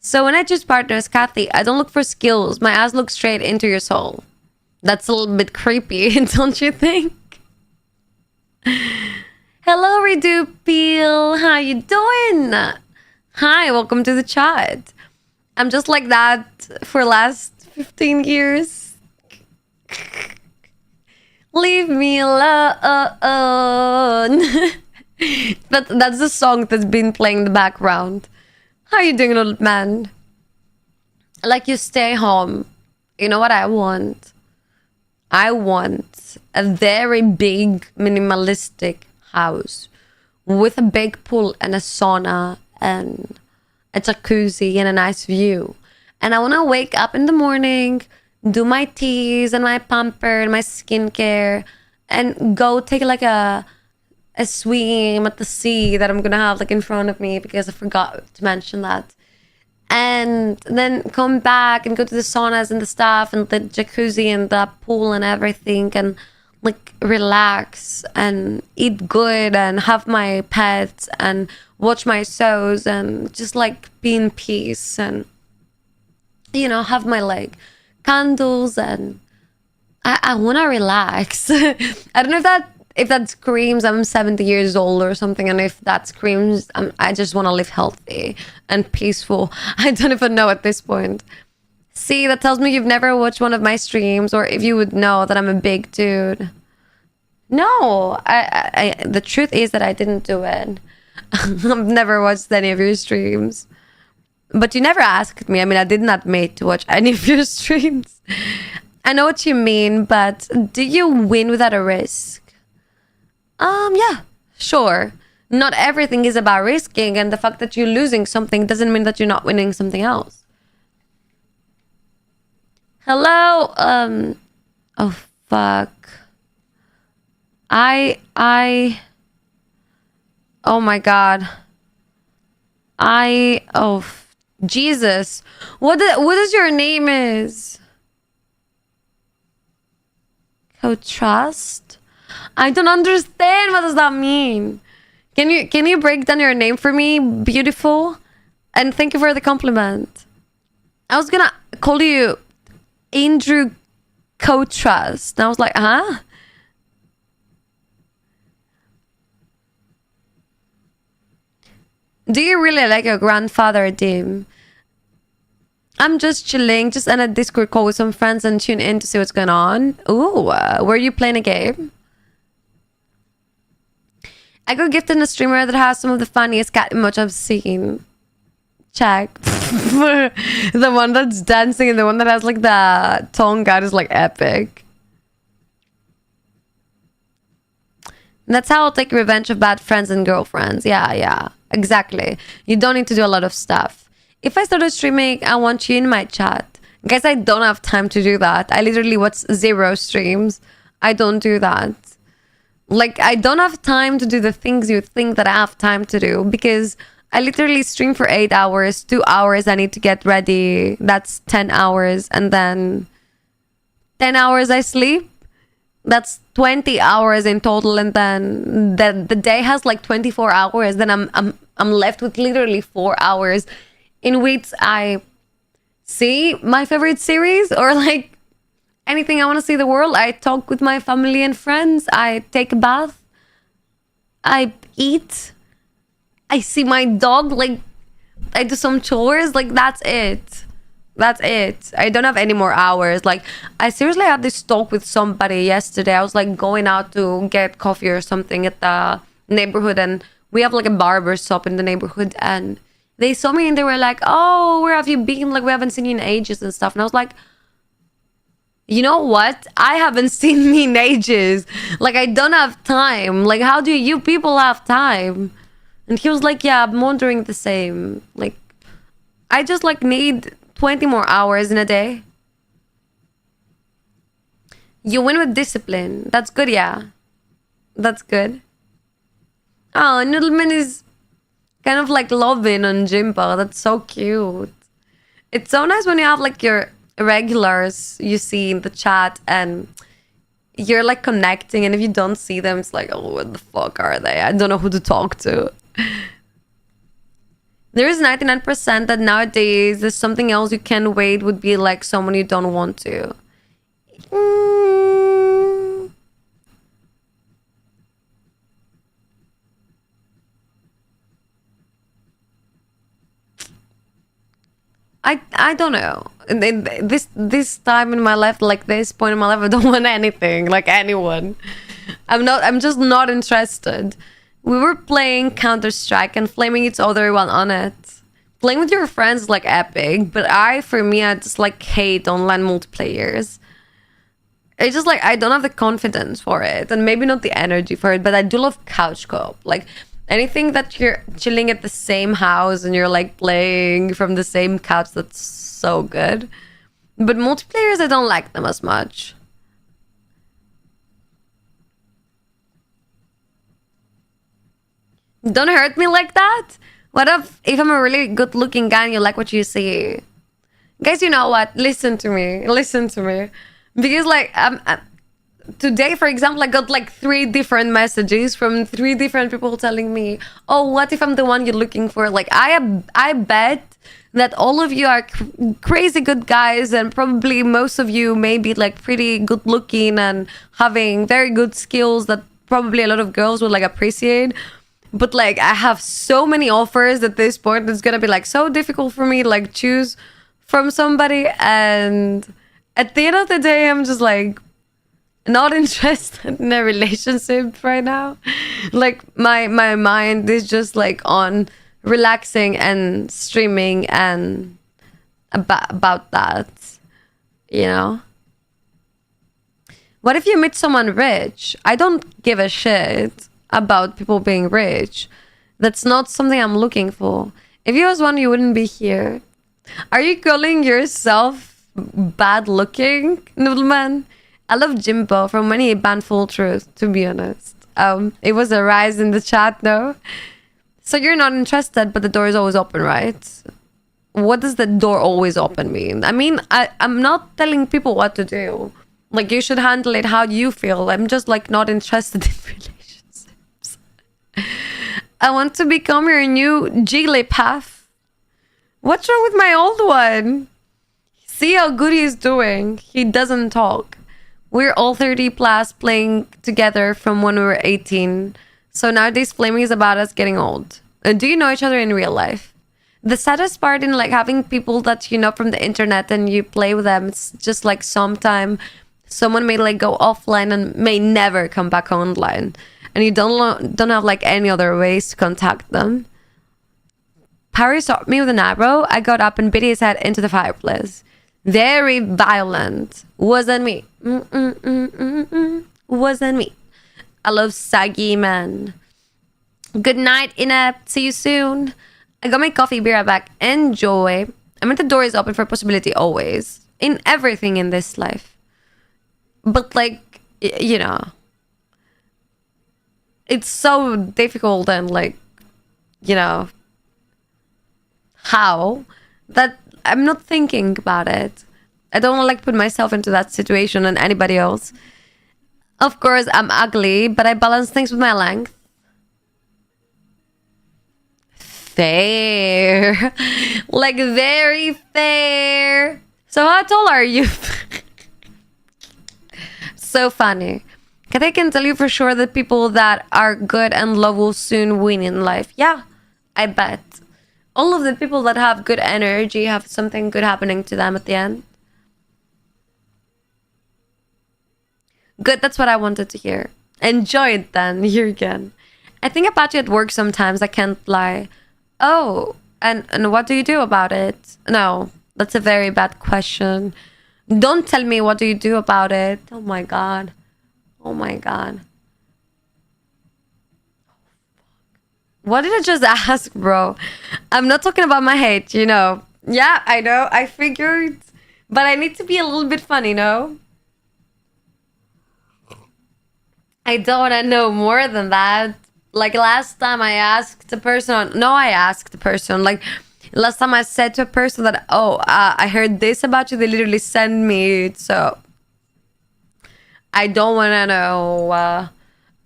So when I choose partners, Kathy, I don't look for skills. My eyes look straight into your soul. That's a little bit creepy, don't you think? Hello, Redo Peel. How you doing? Hi, welcome to the chat. I'm just like that for last 15 years. Leave me alone. That's the song that's been playing in the background. How you doing, little man? Like, you stay home. You know what I want? I want a very big minimalistic house with a big pool and a sauna and a jacuzzi and a nice view. And I want to wake up in the morning, do my teas and my pamper and my skincare, and go take like a swim at the sea that I'm gonna have like in front of me because I forgot to mention that. And then come back and go to the saunas and the stuff and the jacuzzi and the pool and everything, and like relax and eat good and have my pets and watch my shows and just like be in peace and, you know, have my like candles and I want to relax. I don't know if that screams I'm 70 years old or something, and if that screams I just want to live healthy and peaceful. I don't even know at this point. See, that tells me you've never watched one of my streams, or if you would know that I'm a big dude. No, I the truth is that I didn't do it. I've never watched any of your streams. But you never asked me. I mean, I didn't admit to watch any of your streams. I know what you mean, but do you win without a risk? Yeah, sure. Not everything is about risking, and the fact that you're losing something doesn't mean that you're not winning something else. Hello, oh fuck. Oh my god. Jesus. What is your name is? Co-trust? I don't understand. What does that mean? Can you break down your name for me, beautiful? And thank you for the compliment. I was gonna call you Andrew Co-trust. And I was like, huh? Do you really like your grandfather, Dim? I'm just chilling, just in a Discord call with some friends and tune in to see what's going on. Ooh, were you playing a game? I got gifted a streamer that has some of the funniest cat emoji I've seen. Check. The one that's dancing and the one that has like the tongue out is like epic. And that's how I'll take revenge of bad friends and girlfriends. Yeah, exactly. You don't need to do a lot of stuff. If I started streaming, I want you in my chat. Guys, I don't have time to do that. I literally watch 0 streams. I don't do that. Like, I don't have time to do the things you think that I have time to do because I literally stream for 8 hours, 2 hours I need to get ready. That's 10 hours. And then 10 hours I sleep. That's 20 hours in total. And then the day has like 24 hours. Then I'm left with literally 4 hours in which I see my favorite series or like anything I want to see the world. I talk with my family and friends. I take a bath. I eat. I see my dog. Like, I do some chores. Like, that's it. That's it. I don't have any more hours. Like, I seriously had this talk with somebody yesterday. I was like going out to get coffee or something at the neighborhood, and we have like a barber shop in the neighborhood, and they saw me and they were like, oh, where have you been? Like, we haven't seen you in ages and stuff. And I was like, you know what? I haven't seen me in ages. Like, I don't have time. Like, how do you people have time? And he was like, yeah, I'm wondering the same. Like, I just like need 20 more hours in a day. You win with discipline. That's good, yeah. That's good. Oh, Noodleman is kind of like loving on Jimbo. That's so cute. It's so nice when you have like your regulars you see in the chat and you're like connecting, and if you don't see them, it's like, oh, what the fuck are they? I don't know who to talk to. There is 99% that nowadays there's something else you can wait would be like someone you don't want to. I don't know. This time in my life, like this point in my life, I don't want anything, like anyone. I'm just not interested. We were playing Counter-Strike and flaming each other while on it. Playing with your friends is like epic, but for me, I just like hate online multiplayers. It's just like, I don't have the confidence for it, and maybe not the energy for it, but I do love couch co-op. Like, anything that you're chilling at the same house and you're like playing from the same couch, that's so good. But multiplayers, I don't like them as much. Don't hurt me like that. What if I'm a really good looking guy and you like what you see? Guys, you know what? Listen to me. Because like, today, for example, I got like 3 different messages from 3 different people telling me, oh, what if I'm the one you're looking for? Like, I bet that all of you are crazy good guys, and probably most of you may be like pretty good looking and having very good skills that probably a lot of girls would like appreciate. But like, I have so many offers at this point, it's gonna be like so difficult for me to like choose from somebody. And at the end of the day, I'm just like not interested in a relationship right now. Like, my mind is just like on relaxing and streaming and about that, you know. What if you meet someone rich? I don't give a shit about people being rich. That's not something I'm looking for. If you was one, you wouldn't be here. Are you calling yourself bad looking, Noodleman? I love Jimbo from when he banned Full Truth, to be honest. It was a rise in the chat, though. So you're not interested, but the door is always open, right? What does the door always open mean? I mean, I'm not telling people what to do. Like, you should handle it how you feel. I'm just, like, not interested in relationships. I want to become your new Jigglypuff. What's wrong with my old one? See how good he's doing. He doesn't talk. We're all 30 plus playing together from when we were 18. So nowadays flaming is about us getting old. Do you know each other in real life? The saddest part in like having people that you know from the internet and you play with them, it's just like sometime someone may like go offline and may never come back online, and you don't have like any other ways to contact them. Harry shot me with an arrow. I got up and beat his head into the fireplace. Very violent. Wasn't me. Wasn't me. I love saggy men. Good night, Inept. See you soon. I got my coffee, be right back. Enjoy. I mean, the door is open for possibility always. In everything in this life. But like, you know. It's so difficult and like, you know, how that I'm not thinking about it. I don't want to like put myself into that situation and anybody else. Of course, I'm ugly, but I balance things with my length. Fair. Like, very fair. So how tall are you? So funny. I can tell you for sure that people that are good and low will soon win in life. Yeah, I bet. All of the people that have good energy have something good happening to them at the end. Good, that's what I wanted to hear. Enjoy it then, here again. I think about you at work sometimes, I can't lie. Oh, and what do you do about it? No, that's a very bad question. Don't tell me what do you do about it. Oh my god. Oh my god. What did I just ask, bro? I'm not talking about my hate, you know. Yeah, I know, I figured. But I need to be a little bit funny, no? I don't want to know more than that. Like last time I asked the person... No, I asked the person. Like last time I said to a person that, oh, I heard this about you. They literally sent me it, so... I don't want to know.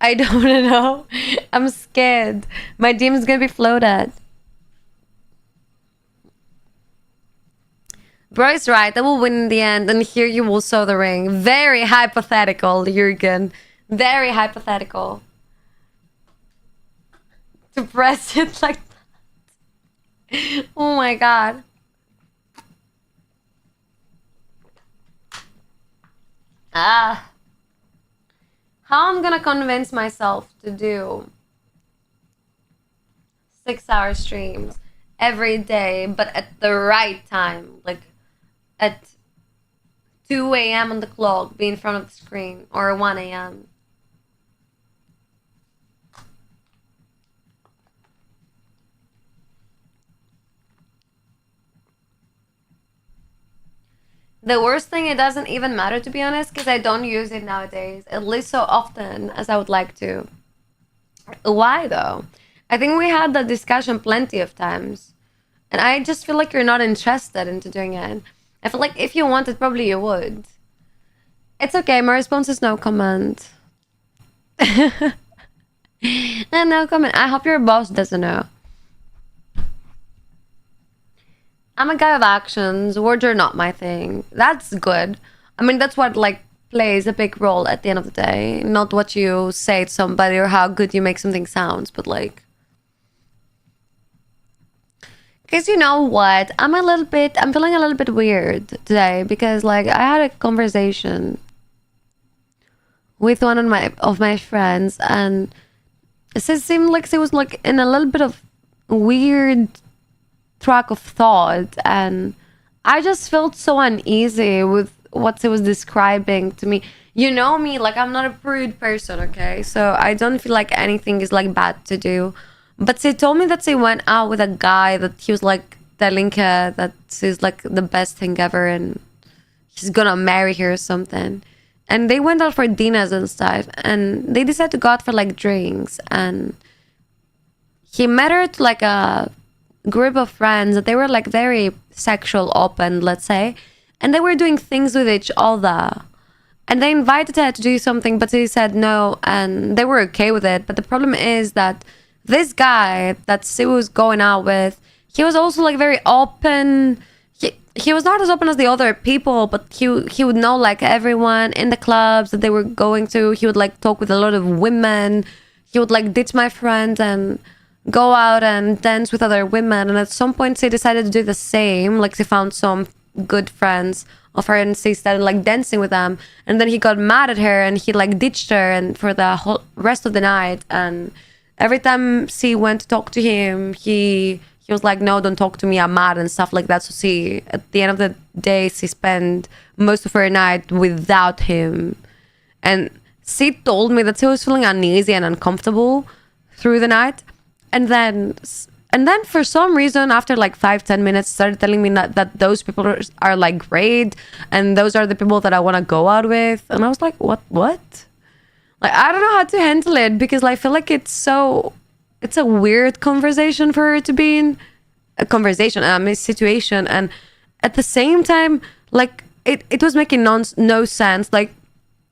I don't want to know. I'm scared. My DM is going to be floated. Bro is right. I will win in the end. And here you will sew the ring. Very hypothetical, Jürgen. Very hypothetical. To press it like that. Oh my god. Ah. How I'm gonna convince myself to do 6-hour streams every day, but at the right time, like at 2 a.m. on the clock, be in front of the screen, or 1 a.m. The worst thing, it doesn't even matter, to be honest, because I don't use it nowadays, at least so often as I would like to. Why, though? I think we had that discussion plenty of times. And I just feel like you're not interested into doing it. I feel like if you wanted, probably you would. It's okay, my response is no comment. No comment. I hope your boss doesn't know. I'm a guy of actions. Words are not my thing. That's good. I mean, that's what like plays a big role at the end of the day. Not what you say to somebody or how good you make something sounds, but like... Because you know what? I'm feeling a little bit weird today because like I had a conversation with one of my friends, and it seemed like she was like in a little bit of weird track of thought, and I just felt so uneasy with what she was describing to me. You know me, like I'm not a prude person, okay? So I don't feel like anything is like bad to do. But she told me that she went out with a guy that he was like telling her that she's like the best thing ever and he's gonna marry her or something. And they went out for dinners and stuff, and they decided to go out for like drinks, and he met her to like a group of friends that they were like very sexual open, let's say, and they were doing things with each other, and they invited her to do something, but she said no, and they were okay with it. But the problem is that this guy that she was going out with, he was also like very open. He was not as open as the other people, but he would know like everyone in the clubs that they were going to. He would like talk with a lot of women. He would like ditch my friend, and go out and dance with other women. And at some point, she decided to do the same. Like, she found some good friends of her and she started like dancing with them. And then he got mad at her and he like ditched her and for the whole rest of the night. And every time she went to talk to him, he was like, no, don't talk to me, I'm mad and stuff like that. So she, at the end of the day, she spent most of her night without him. And she told me that she was feeling uneasy and uncomfortable through the night. And then for some reason, after like 5-10 minutes, started telling me that those people are like great. And those are the people that I want to go out with. And I was like, what? Like, I don't know how to handle it because I feel like it's a weird conversation for her to be in. A conversation, a situation. And at the same time, like, it was making no sense. Like,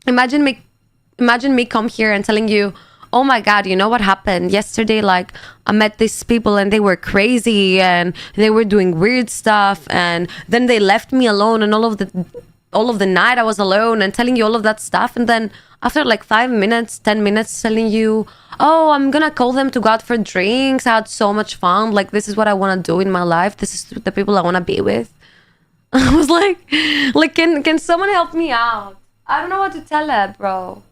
imagine me come here and telling you, oh my God, you know what happened yesterday? Like, I met these people and they were crazy and they were doing weird stuff. And then they left me alone and all of the night I was alone and telling you all of that stuff. And then after like 5 minutes, 10 minutes telling you, oh, I'm gonna call them to go out for drinks. I had so much fun. Like, this is what I want to do in my life. This is the people I want to be with. I was like, can someone help me out? I don't know what to tell her, bro.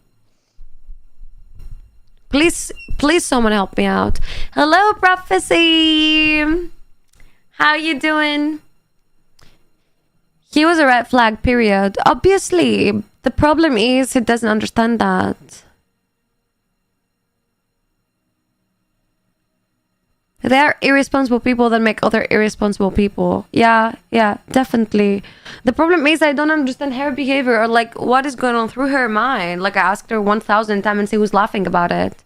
Please, someone help me out. Hello, Prophecy. How you doing? He was a red flag, period. Obviously, the problem is he doesn't understand that. There are irresponsible people that make other irresponsible people. Yeah, definitely. The problem is I don't understand her behavior or like what is going on through her mind. Like, I asked her 1,000 times and she was laughing about it.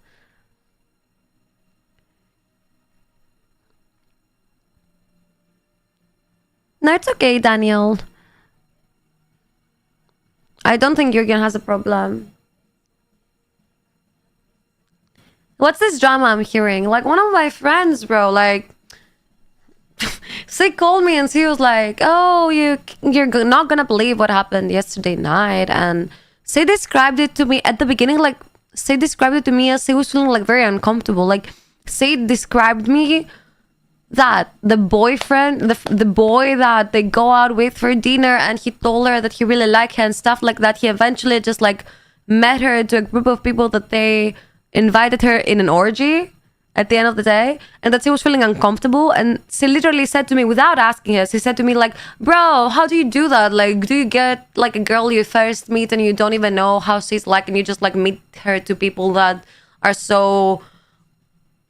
No, it's okay, Daniel. I don't think Jürgen has a problem. What's this drama I'm hearing? Like, one of my friends, bro, like, she called me and she was like, oh, you're not gonna believe what happened yesterday night. And she described it to me at the beginning, like, she described it to me as she was feeling like very uncomfortable. Like, she described me that the boyfriend, the boy that they go out with for dinner, and he told her that he really liked her and stuff like that. He eventually just like met her to a group of people that they invited her in an orgy at the end of the day, and that she was feeling uncomfortable. And she literally said to me, without asking her, she said to me like, bro, how do you do that? Like, do you get like a girl you first meet and you don't even know how she's like, and you just like meet her to people that are so,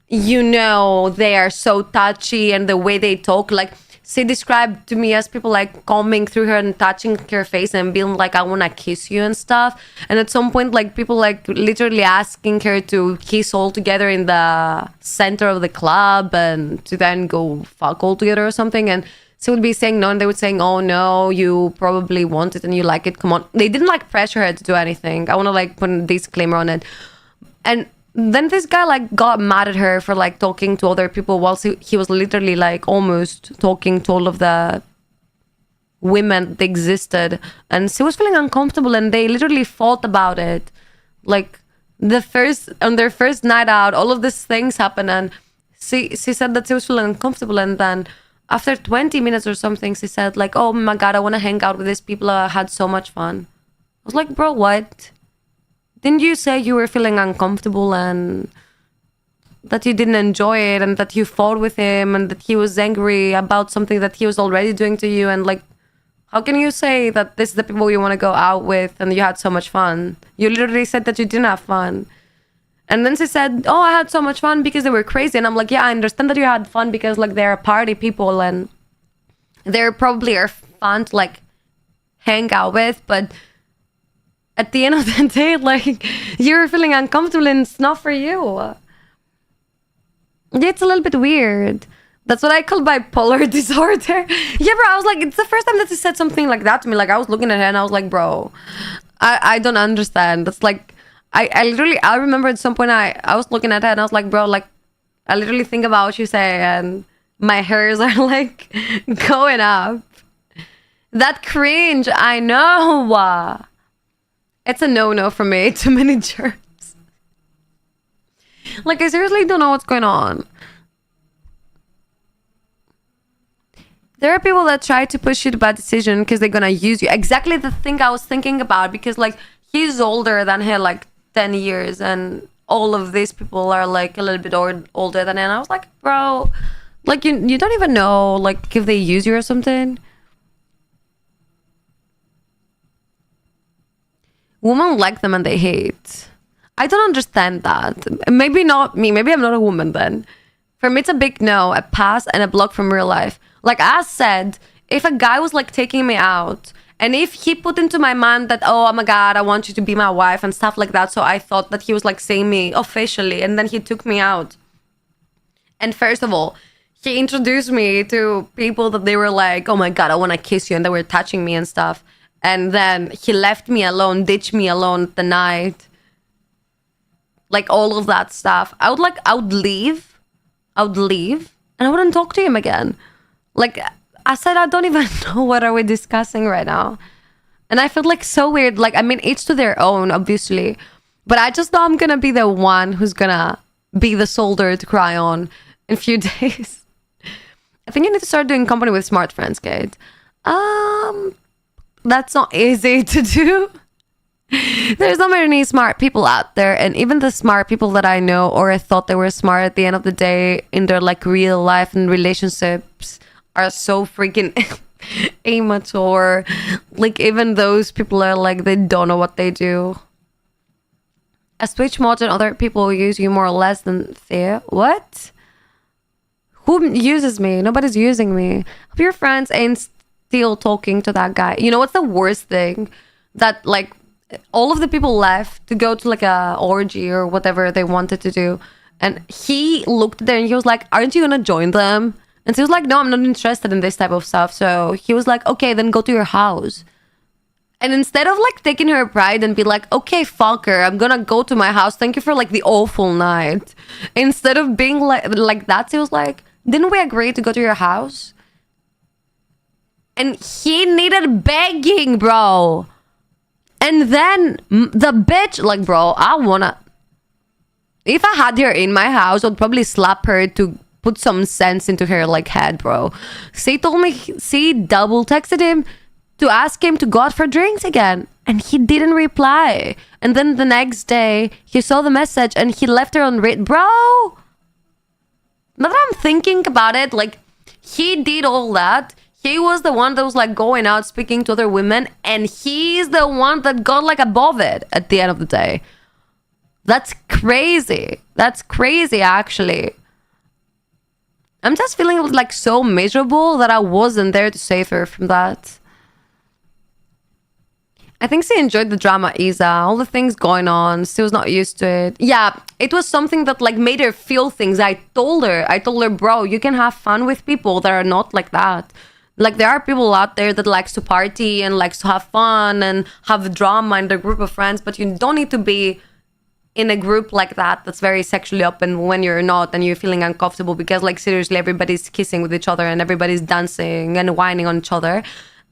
you know, they are so touchy, and the way they talk, like, she described to me as people like combing through her and touching her face and being like, I want to kiss you and stuff. And at some point, like, people like literally asking her to kiss all together in the center of the club and to then go fuck all together or something. And she would be saying no, and they would saying, oh no, you probably want it and you like it, come on. They didn't like pressure her to do anything. I want to like put a disclaimer on it. And then this guy like got mad at her for like talking to other people while he was literally like almost talking to all of the women that existed, and she was feeling uncomfortable, and they literally fought about it. Like, on their first night out, all of these things happened, and she said that she was feeling uncomfortable, and then after 20 minutes or something, she said like, oh my God, I want to hang out with these people, I had so much fun. I was like, bro, what? Didn't you say you were feeling uncomfortable and that you didn't enjoy it and that you fought with him and that he was angry about something that he was already doing to you? And like, how can you say that this is the people you want to go out with and you had so much fun? You literally said that you didn't have fun. And then she said, oh, I had so much fun because they were crazy. And I'm like, yeah, I understand that you had fun because like they're party people and they're probably are fun to like hang out with, but at the end of the day, like, you're feeling uncomfortable and it's not for you. It's a little bit weird. That's what I call bipolar disorder. Yeah, bro, I was like, it's the first time that she said something like that to me. Like, I was looking at her and I was like, bro, I don't understand. That's like, I remember at some point I was looking at her and I was like, bro, like, I literally think about what you say and my hairs are like going up. That cringe, I know. It's a no-no for me. Too many germs. Like, I seriously don't know what's going on. There are people that try to push you to bad decision because they're gonna use you. Exactly the thing I was thinking about, because like he's older than her, like 10 years, and all of these people are like a little bit older than him. And I was like, bro, like you don't even know like if they use you or something. Women like them and they hate. I don't understand that. Maybe not me. Maybe I'm not a woman then. For me, it's a big no, a pass, and a block from real life. Like I said, if a guy was like taking me out, and if he put into my mind that, oh my God, I want you to be my wife and stuff like that, so I thought that he was like saying me officially, and then he took me out. And first of all, he introduced me to people that they were like, oh my God, I want to kiss you, and they were touching me and stuff. And then he left me alone, ditched me alone the night. Like all of that stuff. I would leave, and I wouldn't talk to him again. Like I said, I don't even know what are we discussing right now. And I feel like so weird. Like, I mean, each to their own, obviously. But I just know I'm gonna be the one who's gonna be the shoulder to cry on in a few days. I think you need to start doing company with smart friends, Kate. That's not easy to do. There's not many smart people out there, and even the smart people that I know or I thought they were smart at the end of the day in their like real life and relationships are so freaking immature. Like even those people are like, they don't know what they do. A switch mod and other people use you more or less than fear. What? Who uses me? Nobody's using me. Hope your friends ain't still talking to that guy. You know what's the worst thing? That like all of the people left to go to like a orgy or whatever they wanted to do, and he looked there and he was like, aren't you gonna join them? And she was like, no, I'm not interested in this type of stuff. So he was like, okay, then go to your house. And instead of like taking her pride and be like, okay, fucker, I'm gonna go to my house, thank you for like the awful night, instead of being like that, she was like, didn't we agree to go to your house? And he needed begging, bro. And then the bitch, like, bro, if I had her in my house, I'd probably slap her to put some sense into her, like, head, bro. She told me, she double texted him to ask him to go out for drinks again. And he didn't reply. And then the next day, he saw the message and he left her on read. Bro! Now that I'm thinking about it, like, he did all that. He was the one that was like going out speaking to other women, and he's the one that got like above it at the end of the day. That's crazy. That's crazy, actually. I'm just feeling it was like so miserable that I wasn't there to save her from that. I think she enjoyed the drama, Isa. All the things going on. She was not used to it. Yeah, it was something that like made her feel things. I told her, bro, you can have fun with people that are not like that. Like, there are people out there that likes to party and likes to have fun and have drama in their group of friends, but you don't need to be in a group like that that's very sexually open when you're not and you're feeling uncomfortable, because, like, seriously, everybody's kissing with each other and everybody's dancing and whining on each other.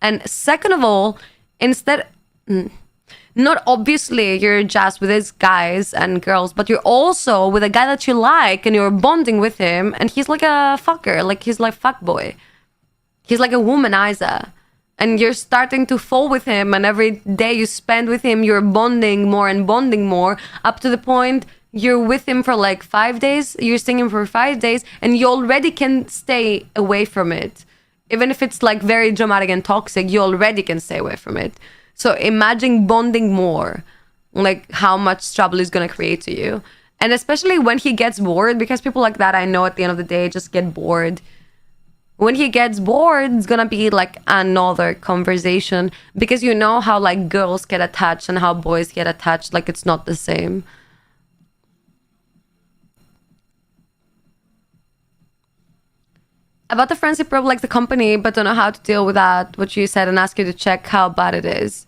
And second of all, not obviously you're just with these guys and girls, but you're also with a guy that you like and you're bonding with him, and he's like a fucker, like he's like fuckboy. He's like a womanizer, and you're starting to fall with him, and every day you spend with him, you're bonding more and bonding more, up to the point you're with him for like 5 days, you're seeing him for 5 days, and you already can stay away from it. Even if it's like very dramatic and toxic, you already can stay away from it. So imagine bonding more, like how much trouble is going to create to you. And especially when he gets bored, because people like that, I know at the end of the day, just get bored. When he gets bored, it's gonna be like another conversation, because you know how like girls get attached and how boys get attached, like it's not the same. About the friendship probe, like the company, but don't know how to deal with that, what you said, and ask you to check how bad it is.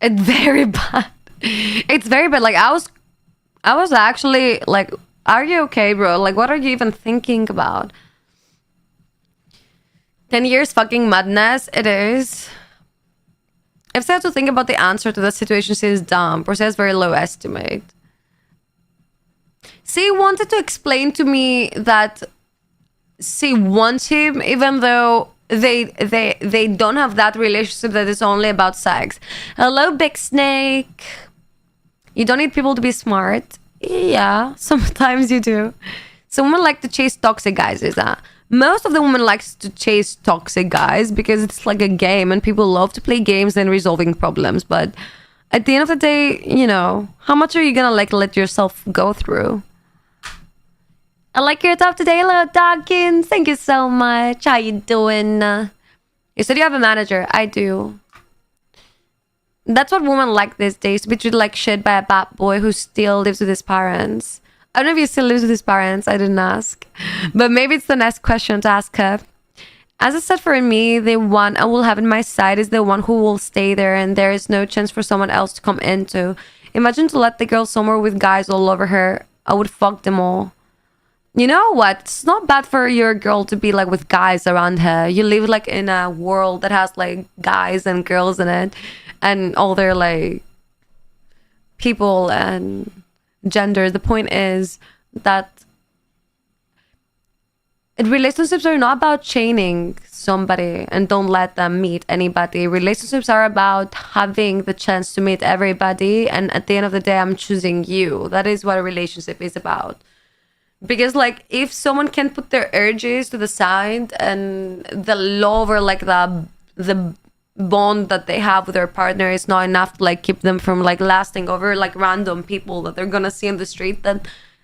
It's very bad. It's very bad. Like I was actually like, are you okay, bro? Like, what are you even thinking about? 10 years fucking madness, it is. If she had to think about the answer to that situation, she is dumb, or she has very low estimate. She wanted to explain to me that she wants him, even though they don't have that relationship that is only about sex. Hello, Big Snake. You don't need people to be smart. Yeah, sometimes you do. So women like to chase toxic guys, is that? Most of the women likes to chase toxic guys because it's like a game and people love to play games and resolving problems. But at the end of the day, you know, how much are you gonna like let yourself go through? I like your top today, hello Dawkins. Thank you so much. How you doing? You said you have a manager. I do. That's what women like these days, to be treated like shit by a bad boy who still lives with his parents. I don't know if he still lives with his parents. I didn't ask. But maybe it's the next question to ask her. As I said, for me, the one I will have in my side is the one who will stay there and there is no chance for someone else to come into. Imagine to let the girl somewhere with guys all over her. I would fuck them all. You know what? It's not bad for your girl to be like with guys around her. You live like in a world that has like guys and girls in it and all their like people and gender. The point is that relationships are not about chaining somebody and don't let them meet anybody. Relationships are about having the chance to meet everybody, and at the end of the day, I'm choosing you. That is what a relationship is about. Because like if someone can put their urges to the side and the love or like the bond that they have with their partner is not enough to like keep them from like lasting over like random people that they're gonna see in the street, then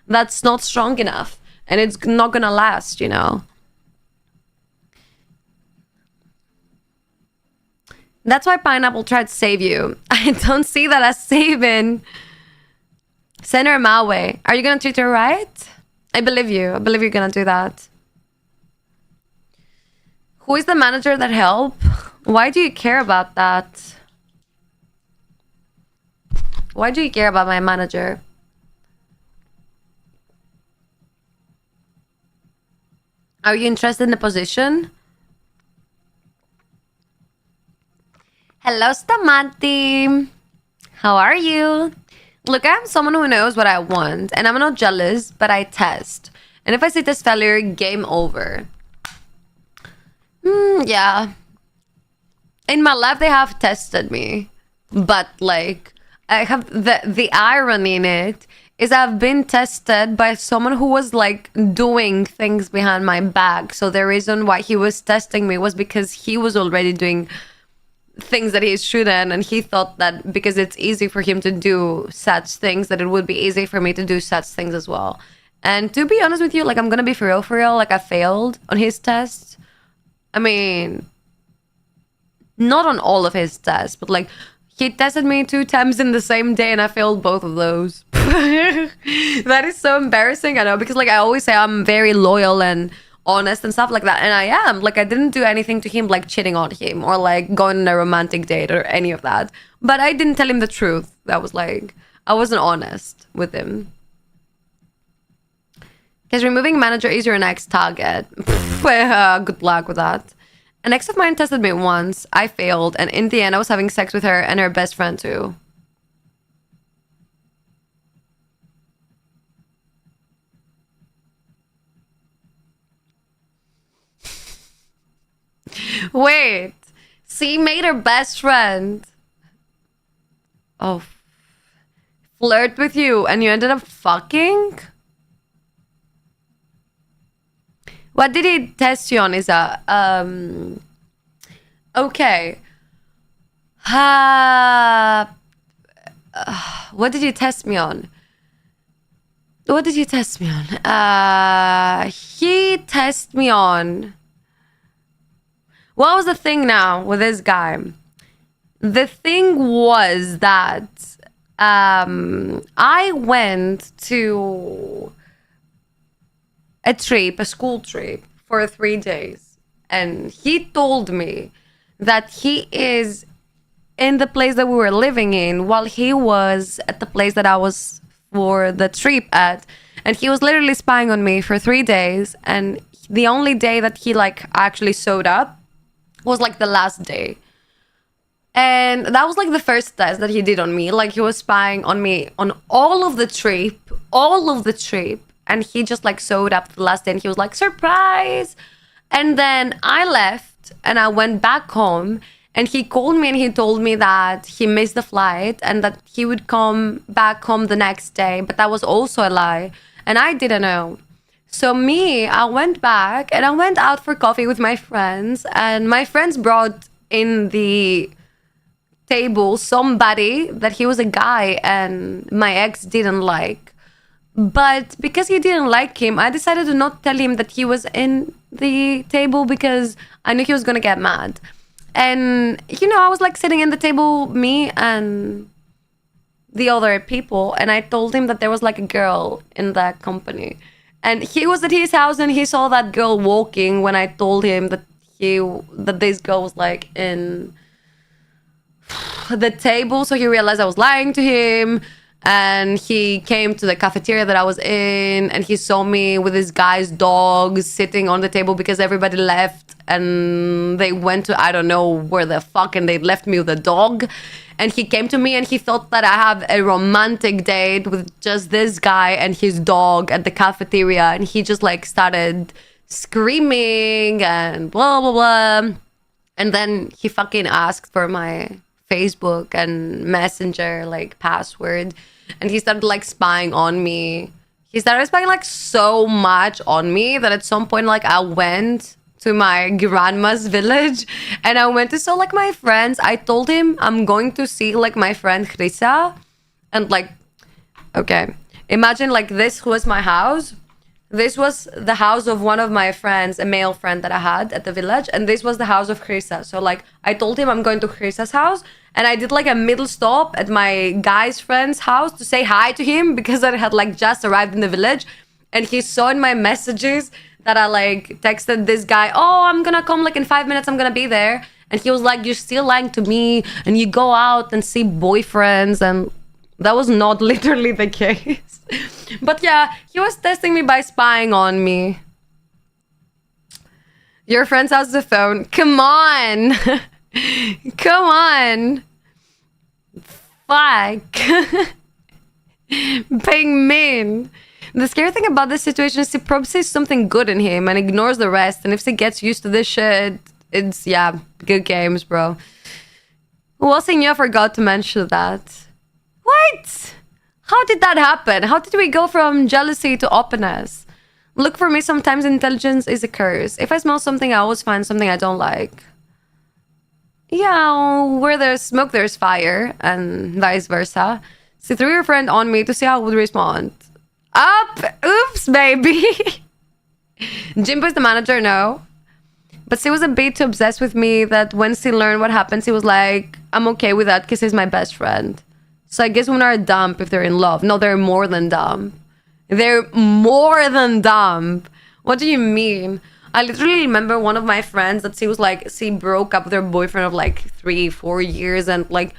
that's not strong enough and it's not gonna last, you know. That's why Pineapple tried to save you. I don't see that as saving. Send her my way. Are you gonna treat her right? I believe you. I believe you're gonna do that. Who is the manager that helped? Why do you care about that? Why do you care about my manager? Are you interested in the position? Hello, Stamati. How are you? Look, I'm someone who knows what I want, and I'm not jealous, but I test. And if I see this failure, game over. Yeah. In my life, they have tested me, but like, I have the irony in it is I've been tested by someone who was like doing things behind my back. So the reason why he was testing me was because he was already doing things that he shouldn't, and he thought that because it's easy for him to do such things that it would be easy for me to do such things as well. And to be honest with you, like I'm gonna be for real, like I failed on his tests. I mean, not on all of his tests, but like he tested me 2 times in the same day and I failed both of those. That is so embarrassing, I know, because like I always say I'm very loyal and honest and stuff like that, and I am. Like I didn't do anything to him like cheating on him or like going on a romantic date or any of that, but I didn't tell him the truth. That was like I wasn't honest with him. Because removing manager is your next target. Good luck with that. An ex of mine tested me once. I failed, and in the end I was having sex with her and her best friend too. Wait, she made her best friend flirt with you and you ended up fucking? What did he test you on? Is that okay. What did you test me on? What did you test me on? He tested me on. What was the thing now with this guy? The thing was that I went to a school trip for 3 days. And he told me that he is in the place that we were living in while he was at the place that I was for the trip at. And he was literally spying on me for 3 days. And the only day that he like actually showed up was like the last day. And that was like the first test that he did on me. Like he was spying on me on all of the trip. And he just like showed up the last day and he was like, surprise. And then I left and I went back home, and he called me and he told me that he missed the flight and that he would come back home the next day, but that was also a lie, and I didn't know. So I went back and I went out for coffee with my friends, and my friends brought in the table somebody that he was a guy and my ex didn't like. But because he didn't like him, I decided to not tell him that he was in the table because I knew he was gonna get mad. And I was like sitting in the table, me and the other people, and I told him that there was like a girl in that company. And he was at his house and he saw that girl walking when I told him that this girl was like in the table. So he realized I was lying to him, and he came to the cafeteria that I was in, and he saw me with this guy's dog sitting on the table because everybody left and they went to I don't know where the fuck, and they left me with a dog. And he came to me and he thought that I have a romantic date with just this guy and his dog at the cafeteria, and he just like started screaming and blah blah blah. And then he fucking asked for my Facebook and Messenger like password, and he started like spying on me. He started spying like so much on me that at some point like I went to my grandma's village and I went to see like my friends. I told him I'm going to see like my friend Chrisa, and like, okay, imagine like this was my house. This was the house of one of my friends, a male friend that I had at the village, and this was the house of Chrisa. So like I told him I'm going to Chrisa's house, and I did like a middle stop at my guy's friend's house to say hi to him because I had like just arrived in the village. And he saw in my messages that I like texted this guy, oh, I'm gonna come like in 5 minutes, I'm gonna be there. And he was like, you're still lying to me and you go out and see boyfriends. And that was not literally the case. But yeah, he was testing me by spying on me. Your friend's house the phone. Come on. Come on. Fuck. Being mean. The scary thing about this situation is he probably sees something good in him and ignores the rest. And if he gets used to this shit, it's, yeah, good games, bro. Walsing, I forgot to mention that. What? How did that happen? How did we go from jealousy to openness? Look, for me, sometimes intelligence is a curse. If I smell something, I always find something I don't like. Yeah, where there's smoke, there's fire, and vice versa. See through your friend on me to see how I would respond. Up! Oops, baby! Jimbo is the manager, no. But she was a bit too obsessed with me that when she learned what happened, she was like, I'm okay with that because he's my best friend. So I guess women are dumb if they're in love. No, they're more than dumb. They're more than dumb. What do you mean? I literally remember one of my friends that she was like, she broke up with her boyfriend of like 3-4 years, and like,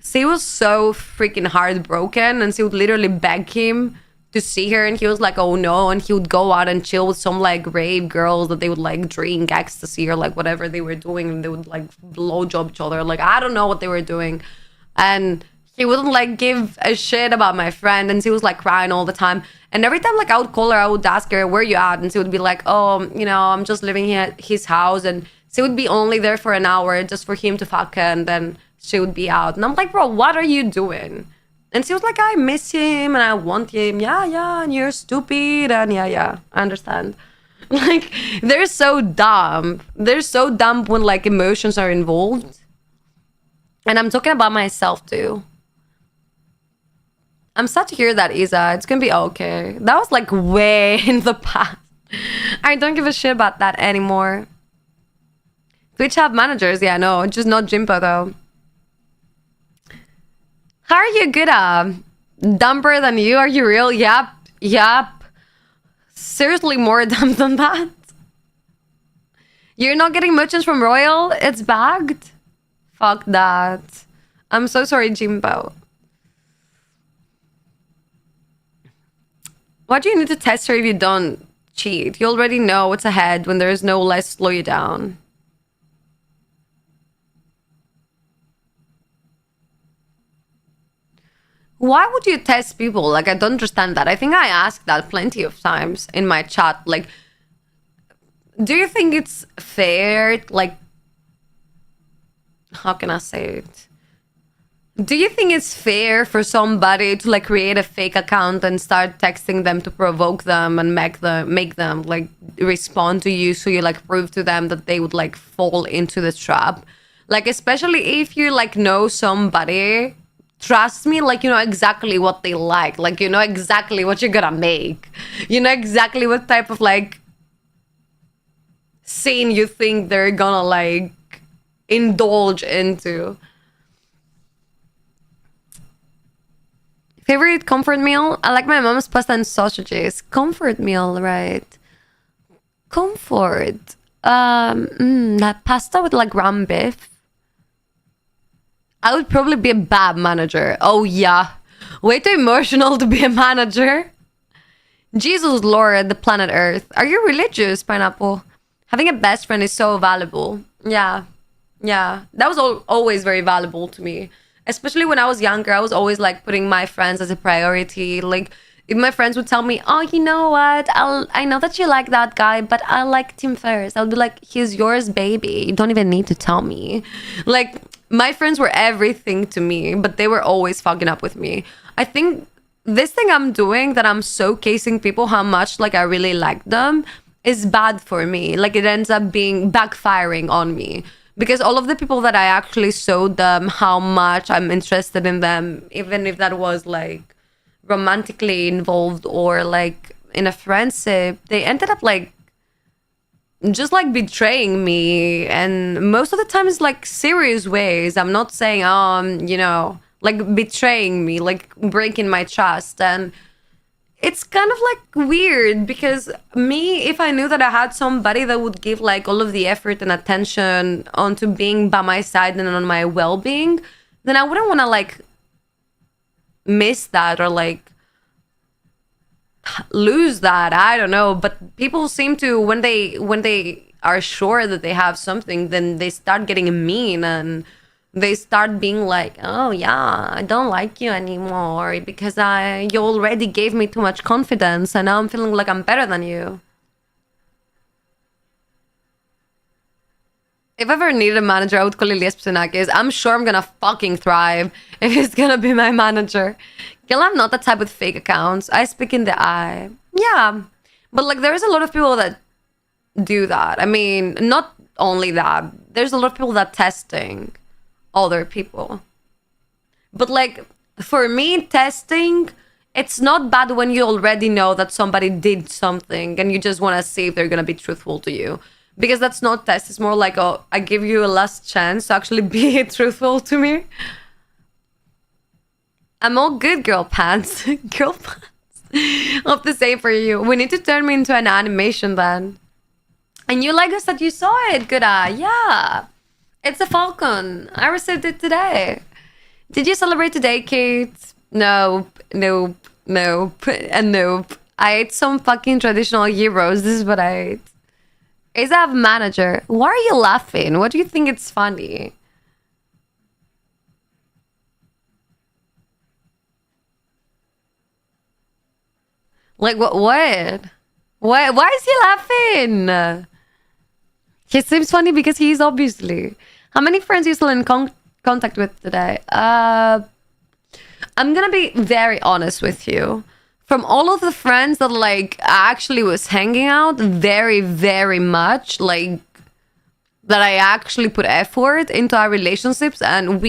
she was so freaking heartbroken, and she would literally beg him to see her, and he was like, oh no, and he would go out and chill with some like rave girls that they would like drink ecstasy or like whatever they were doing, and they would like blowjob each other. Like, I don't know what they were doing. And he wouldn't like give a shit about my friend, and she was like crying all the time. And every time like I would call her, I would ask her, where you at? And she would be like, oh, I'm just living here at his house. And she would be only there for an hour just for him to fuck her, and then she would be out. And I'm like, bro, what are you doing? And she was like, I miss him and I want him. Yeah, and you're stupid. And yeah, I understand. Like, they're so dumb. They're so dumb when like emotions are involved. And I'm talking about myself too. I'm sad to hear that, Isa. It's gonna be okay. That was like way in the past. I don't give a shit about that anymore. Twitch have managers. Yeah, no, just not Jimpo though. How are you good at? Dumber than you? Are you real? Yep. Seriously, more dumb than that? You're not getting merchants from Royal? It's bagged? Fuck that. I'm so sorry, Jimbo. Why do you need to test her if you don't cheat? You already know what's ahead when there is no less slow you down. Why would you test people? Like, I don't understand that. I think I asked that plenty of times in my chat. Like, Do you think it's fair, like, how can I say it? Do you think it's fair for somebody to like create a fake account and start texting them to provoke them and make them like respond to you, so you like prove to them that they would like fall into the trap? Like, especially if you like know somebody, trust me, like, you know exactly what they like, you know exactly what you're gonna make, you know exactly what type of like scene you think they're gonna like indulge into. Favorite comfort meal? I like my mom's pasta and sausages. Comfort meal, right? Comfort. That pasta with like ground beef. I would probably be a bad manager. Oh yeah, way too emotional to be a manager. Jesus Lord, the planet Earth. Are you religious, Pineapple? Having a best friend is so valuable. Yeah, yeah. That was always very valuable to me. Especially when I was younger, I was always like putting my friends as a priority. Like, if my friends would tell me, "Oh, you know what? I know that you like that guy, but I liked him first." I would be like, "He's yours, baby. You don't even need to tell me." Like, my friends were everything to me, but they were always fucking up with me. I think this thing I'm doing, that I'm showcasing people how much like I really like them, is bad for me. Like, it ends up being backfiring on me, because all of the people that I actually showed them how much I'm interested in them, even if that was like romantically involved or like in a friendship, they ended up like just like betraying me, and most of the time it's like serious ways. I'm not saying you know, like betraying me, like breaking my trust. And it's kind of like weird, because me, if I knew that I had somebody that would give like all of the effort and attention onto being by my side and on my well-being, then I wouldn't want to like miss that or like lose that. I don't know, but people seem to, when they are sure that they have something, then they start getting mean, and they start being like, "Oh yeah, I don't like you anymore because you already gave me too much confidence, and now I'm feeling like I'm better than you." If I ever needed a manager, I would call Elias Psanakis. I'm sure I'm gonna fucking thrive if he's gonna be my manager. Girl, I'm not the type with fake accounts. I speak in the eye. Yeah. But like, there's a lot of people that do that. I mean, not only that, there's a lot of people that testing other people. But like, for me, testing, it's not bad when you already know that somebody did something and you just want to see if they're gonna be truthful to you. Because that's not test. It's more like, oh, I give you a last chance to actually be truthful to me. I'm all good, girl pants. Girl pants. Hope the same for you. We need to turn me into an animation then. And you like us that you saw it, good eye. Yeah. It's a falcon. I received it today. Did you celebrate today, Kate? Nope. Nope. Nope. And nope. I ate some fucking traditional gyros. This is what I ate. Is that manager? Why are you laughing? What do you think it's funny? Like, what? What? Why is he laughing? He seems funny because he's obviously. How many friends are you still in contact with today? I'm gonna be very honest with you. From all of the friends that like actually was hanging out very, very much, like that I actually put effort into our relationships, and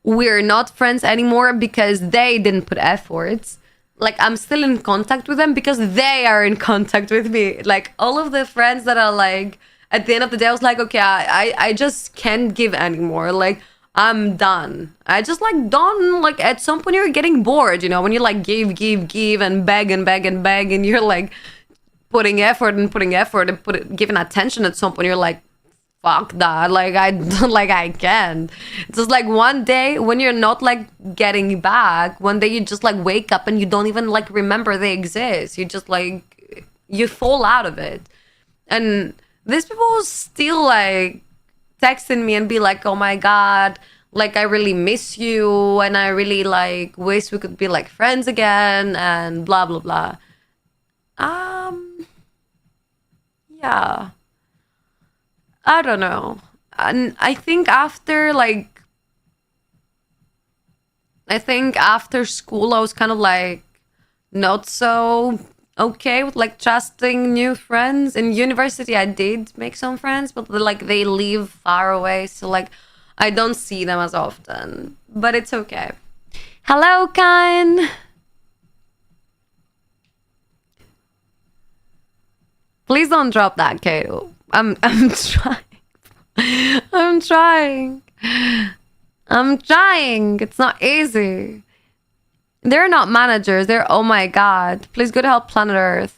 we're not friends anymore because they didn't put efforts. Like, I'm still in contact with them because they are in contact with me. Like, all of the friends that are like, at the end of the day, I was like, okay, I just can't give anymore. Like, I'm done. I just like done. Like, at some point you're getting bored, you know, when you like give and beg and beg and beg, and you're like putting effort and giving attention. At some point you're like, fuck that. Like, I can't. It's just like one day when you're not like getting back, one day you just like wake up and you don't even like remember they exist. You just like, you fall out of it. And these people still like texting me and be like, "Oh my god, like I really miss you, and I really like wish we could be like friends again," and blah blah blah. yeah, I don't know. And I think after school I was kind of like not so okay with like trusting new friends. In university I did make some friends, but like they live far away, so like I don't see them as often. But it's okay. Hello, Khan. Please don't drop that, Kato. I'm trying. I'm trying. I'm trying. It's not easy. They're not managers. They're, oh my god. Please go to help planet Earth.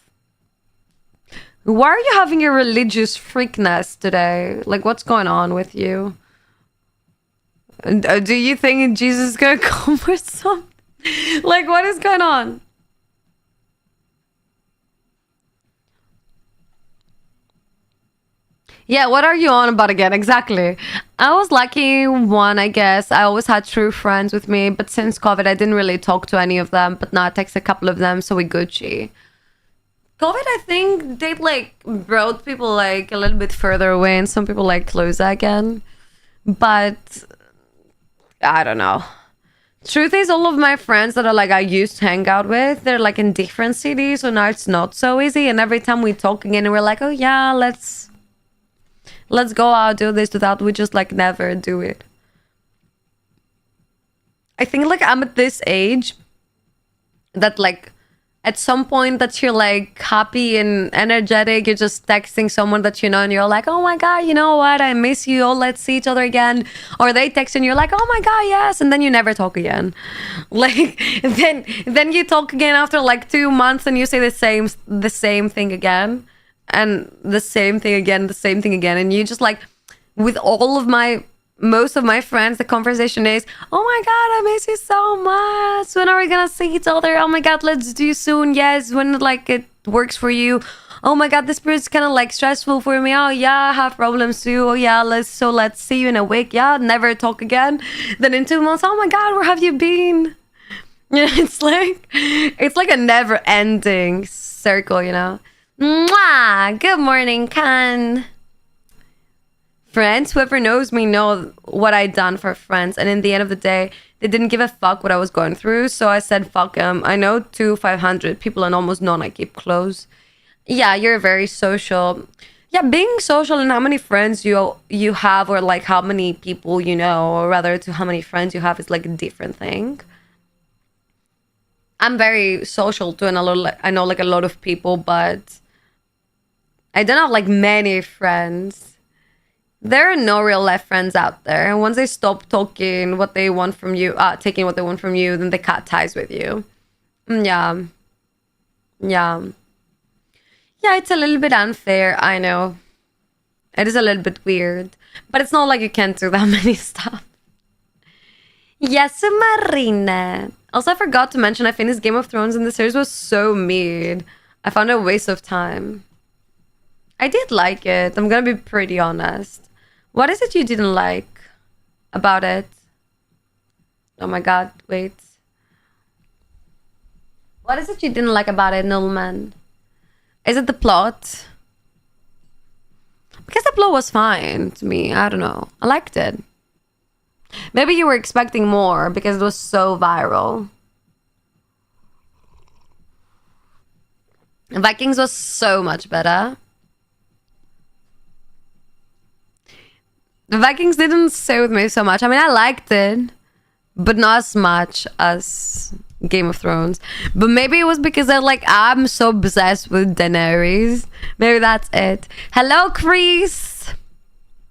Why are you having a religious freakness today? Like, what's going on with you? Do you think Jesus is gonna come or something? Like, what is going on? Yeah, what are you on about again? Exactly. I was lucky one, I guess. I always had true friends with me, but since COVID, I didn't really talk to any of them. But now I text a couple of them, so we Gucci. COVID, I think they like brought people like a little bit further away, and some people like closer again. But I don't know. Truth is, all of my friends that are like I used to hang out with, they're like in different cities, so now it's not so easy. And every time we talk again, we're like, oh yeah, let's go out, do this, do that. We just like never do it. I think like I'm at this age that like at some point that you're like happy and energetic, you're just texting someone that you know and you're like, oh my god, you know what, I miss you, oh let's see each other again. Or they text and you're like, oh my god, yes, and then you never talk again. Like then you talk again after like 2 months and you say the same thing again. And the same thing again, the same thing again. And you just like, with most of my friends, the conversation is, oh my god, I miss you so much. When are we gonna see each other? Oh my god, let's do soon. Yes, when like it works for you. Oh my god, this period's kind of like stressful for me. Oh yeah, I have problems too. Oh yeah, let's see you in a week. Yeah, never talk again. Then in 2 months, oh my god, where have you been? Yeah, it's like a never ending circle, you know. Mwah! Good morning, Khan. Friends, whoever knows me know what I done for friends. And in the end of the day, they didn't give a fuck what I was going through. So I said, fuck them. I know 500 people and almost none I keep close. Yeah, you're very social. Yeah, being social and how many friends you have, or like how many people you know, or rather to how many friends you have, is like a different thing. I'm very social too, and I know like a lot of people, but I don't have like many friends. There are no real life friends out there. And once they stop talking what they want from you, taking what they want from you, then they cut ties with you. Yeah. Yeah. Yeah, it's a little bit unfair, I know. It is a little bit weird. But it's not like you can't do that many stuff. Yes, Marina. Also, I forgot to mention I finished Game of Thrones and the series was so mid. I found it a waste of time. I did like it. I'm gonna be pretty honest. What is it you didn't like about it? Oh my god, wait. What is it you didn't like about it, Nullman? Is it the plot? Because the plot was fine to me. I don't know. I liked it. Maybe you were expecting more because it was so viral. Vikings was so much better. The Vikings didn't stay with me so much. I mean, I liked it, but not as much as Game of Thrones. But maybe it was because I'm so obsessed with Daenerys. Maybe that's it. Hello, Chris.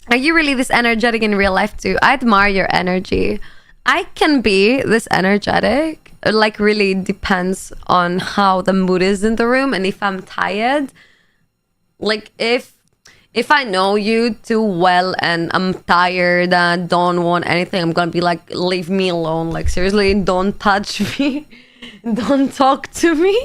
Are you really this energetic in real life too? I admire your energy. I can be this energetic. It like really depends on how the mood is in the room and if I'm tired. Like if I know you too well and I'm tired and don't want anything, I'm gonna be like, leave me alone. Like seriously, don't touch me. Don't talk to me.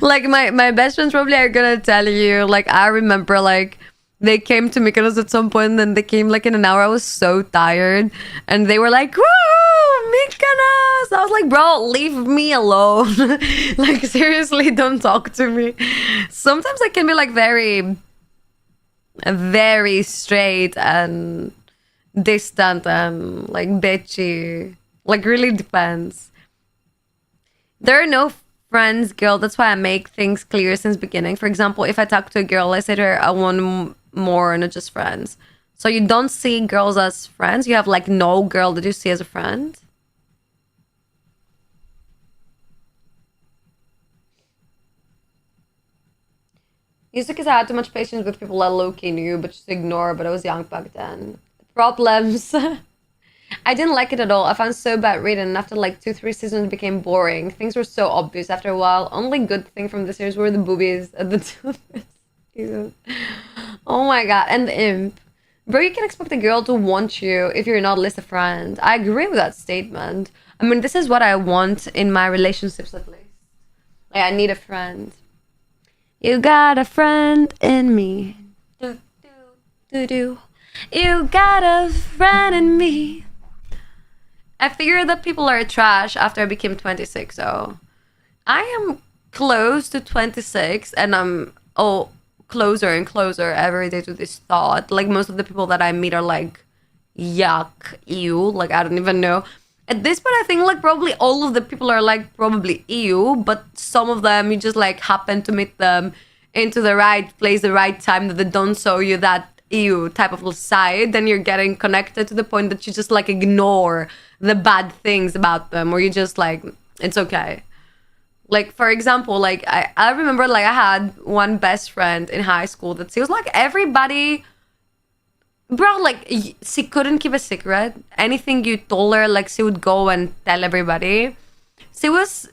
Like my best friends probably are gonna tell you, like I remember like they came to Mykonos at some point and then they came like in an hour. I was so tired and they were like, woo, Mykonos! I was like, bro, leave me alone. Like, seriously, don't talk to me. Sometimes I can be like very straight and distant and like bitchy. Like, really depends. There are no friends, girl. That's why I make things clear since beginning. For example, if I talk to a girl, I say to her, I want more, not just friends. So you don't see girls as friends? You have like no girl that you see as a friend? Used to because I had too much patience with people I low-key knew, but just ignore, but I was young back then. Problems. I didn't like it at all. I found so bad reading, and after like 2-3 seasons it became boring. Things were so obvious after a while. Only good thing from the series were the boobies and the toothpaste. Oh my god, and the imp. Bro, you can expect a girl to want you if you're not at least a friend. I agree with that statement. I mean, this is what I want in my relationships at least. Like, I need a friend. You got a friend in me. Do, do, do, do. You got a friend in me. I figured that people are trash after I became 26, so I am close to 26 and I'm closer and closer every day to this thought. Like, most of the people that I meet are like, yuck, ew, like, I don't even know. At this point, I think like probably all of the people are like probably ew, but some of them you just like happen to meet them into the right place, the right time, that they don't show you that ew type of side, then you're getting connected to the point that you just like ignore the bad things about them, or you just like, it's okay. Like, for example, like I remember like I had one best friend in high school that she was like everybody, bro, like she couldn't keep a secret. Anything you told her, like she would go and tell everybody. She was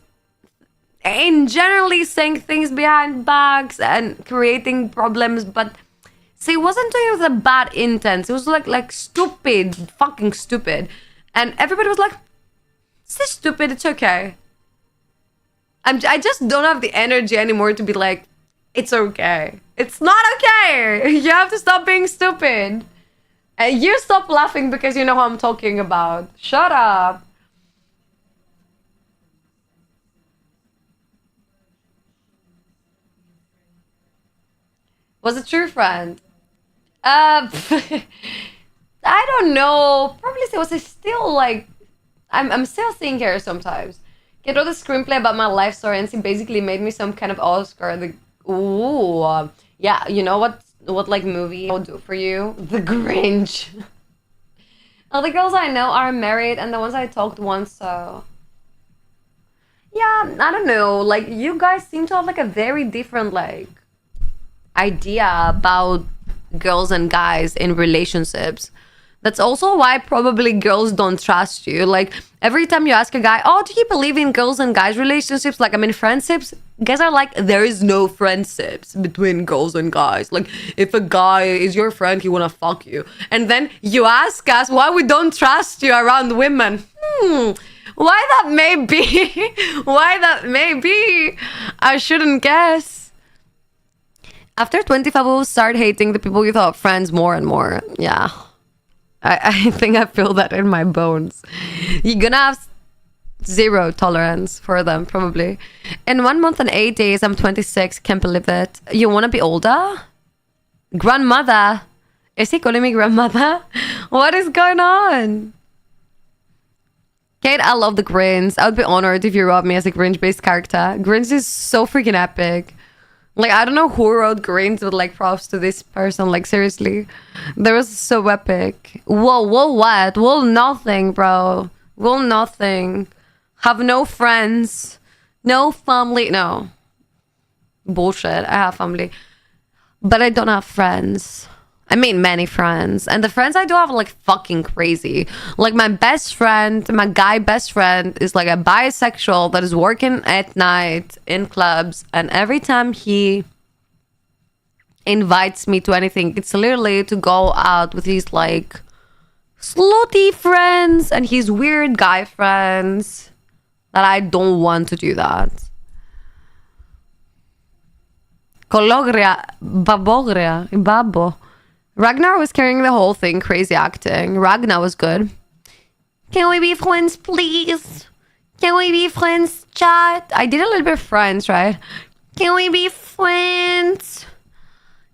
in generally saying things behind backs and creating problems, but she wasn't doing it with a bad intent. It was like stupid, fucking stupid. And everybody was like, she's stupid, it's okay. I just don't have the energy anymore to be like, it's okay. It's not okay. You have to stop being stupid. And you stop laughing because you know who I'm talking about. Shut up. Was a true friend. I don't know. Probably it was still like, I'm still seeing her sometimes. He wrote a screenplay about my life story, and she basically made me some kind of Oscar. Yeah, you know what like movie I would do for you? The Grinch. All the girls I know are married, and the ones I talked once, so yeah, I don't know. Like, you guys seem to have like a very different like idea about girls and guys in relationships. That's also why probably girls don't trust you. Like, every time you ask a guy, oh, do you believe in girls and guys relationships? Like, I mean, friendships? Guys are like, there is no friendships between girls and guys. Like, if a guy is your friend, he wanna fuck you. And then you ask us why we don't trust you around women. Why that may be? Why that may be? I shouldn't guess. After 25, we will start hating the people you thought friends more and more. Yeah. I think I feel that in my bones. You're gonna have zero tolerance for them, probably. In 1 month and 8 days, I'm 26. Can't believe it. You wanna be older? Grandmother? Is he calling me grandmother? What is going on? Kate, I love the Grinch. I would be honored if you wrote me as a Grinch-based character. Grinch is so freaking epic. Like, I don't know who wrote Grinch, but like, props to this person. Like, seriously, that was so epic. Whoa, what? Whoa, nothing, bro. Whoa, nothing. Have no friends, no family. No bullshit. I have family, but I don't have friends. I mean, many friends, and the friends I do have are like fucking crazy. Like, my best friend, my guy best friend, is like a bisexual that is working at night in clubs, and every time he invites me to anything, it's literally to go out with his like slutty friends and his weird guy friends, that I don't want to do that. Cologria, babogria, babo. Ragnar was carrying the whole thing, crazy acting. Ragnar was good. Can we be friends, please? Can we be friends, chat? I did a little bit of friends, right? Can we be friends?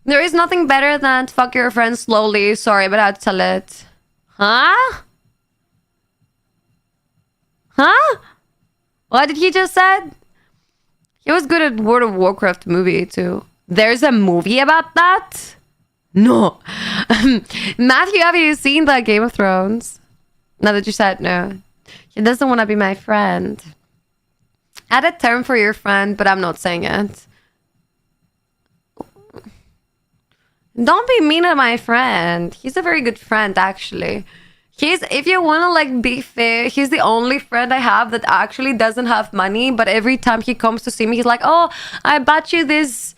There is nothing better than to fuck your friend slowly. Sorry, but I had to tell it. Huh? Huh? What did he just said? He was good at World of Warcraft movie too. There's a movie about that? No. Matthew, have you seen the Game of Thrones? Now that you said no. He doesn't want to be my friend. Add a term for your friend, but I'm not saying it. Don't be mean to my friend. He's a very good friend, actually. If you want to like be fair, he's the only friend I have that actually doesn't have money, but every time he comes to see me, he's like, oh, I bought you this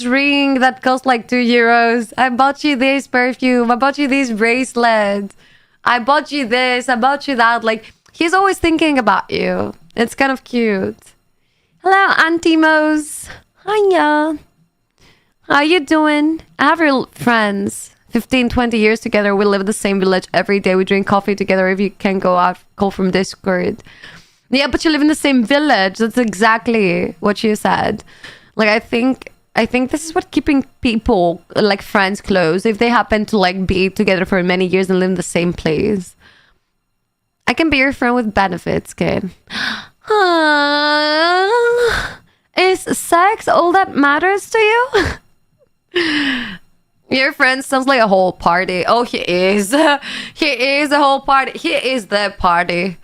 ring that cost like €2. I bought you this perfume. I bought you this bracelet. I bought you this. I bought you that. Like, he's always thinking about you. It's kind of cute. Hello, Auntie Mose. Hiya. How you doing? I have real friends. 15, 20 years together. We live in the same village every day. We drink coffee together. If you can go out, call from Discord. Yeah, but you live in the same village. That's exactly what you said. Like, I think this is what keeping people, like friends, close. If they happen to like be together for many years and live in the same place. I can be your friend with benefits, kid. Is sex all that matters to you? Your friend sounds like a whole party. Oh, he is. He is a whole party. He is the party.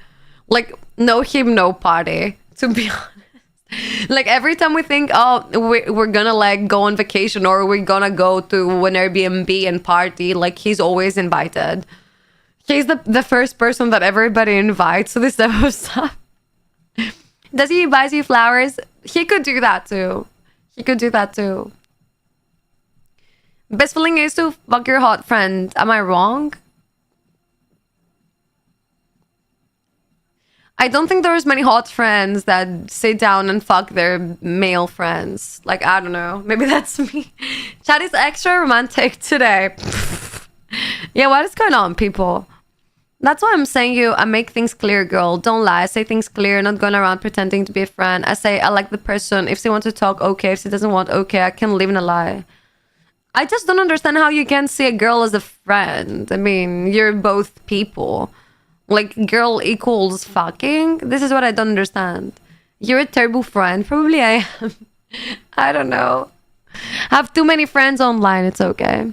Like, no him, no party, to be honest. Like, every time we think, oh, we're gonna, like, go on vacation or we're gonna go to an Airbnb and party, like, he's always invited. He's the first person that everybody invites to this type of stuff. Does he buy you flowers? He could do that, too. He could do that, too. Best feeling is to fuck your hot friend. Am I wrong? I don't think there's many hot friends that sit down and fuck their male friends. Like, I don't know. Maybe that's me. Chat is extra romantic today. Yeah, what is going on, people? That's why I'm saying I make things clear, girl. Don't lie. I say things clear, not going around pretending to be a friend. I say I like the person. If she wants to talk, okay. If she doesn't want, okay. I can live in a lie. I just don't understand how you can see a girl as a friend. I mean, you're both people. Like, girl equals fucking? This is what I don't understand. You're a terrible friend. Probably I am. I don't know. I have too many friends online. It's okay.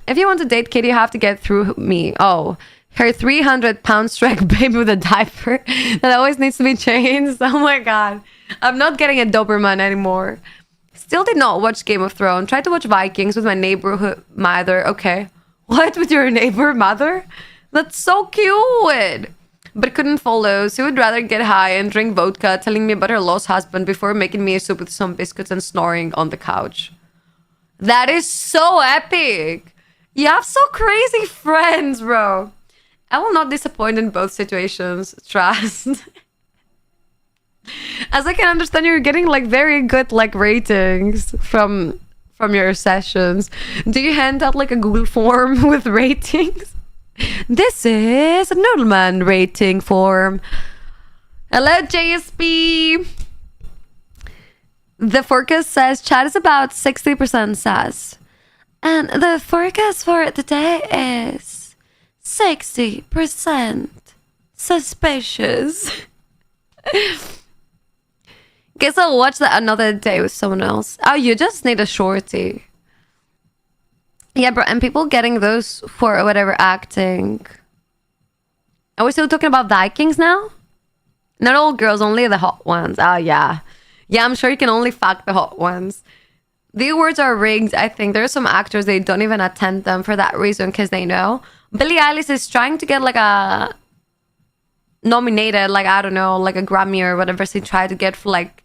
If you want to date Kitty, you have to get through me. Oh, her 300-pound strike baby with a diaper that always needs to be changed. Oh my god. I'm not getting a Doberman anymore. Still did not watch Game of Thrones. Tried to watch Vikings with my neighborhood mother. Okay. What? With your neighbor mother? That's so cute. But couldn't follow. She would rather get high and drink vodka, telling me about her lost husband before making me a soup with some biscuits and snoring on the couch. That is so epic. You have so crazy friends, bro. I will not disappoint in both situations. Trust. As I can understand, you're getting like very good like ratings from your sessions. Do you hand out like a Google form with ratings? This is a Noodleman rating form. Hello, JSP. The forecast says chat is about 60% sass. And the forecast for today is 60% suspicious. Guess I'll watch that another day with someone else. Oh, you just need a shorty. Yeah, bro, and people getting those for whatever acting. Are we still talking about Vikings now? Not all girls, only the hot ones. Oh, yeah. Yeah, I'm sure you can only fuck the hot ones. The awards are rigged, I think. There are some actors, they don't even attend them for that reason, because they know. Billie Eilish is trying to get like a... nominated, like, I don't know, like a Grammy or whatever she tried to get for like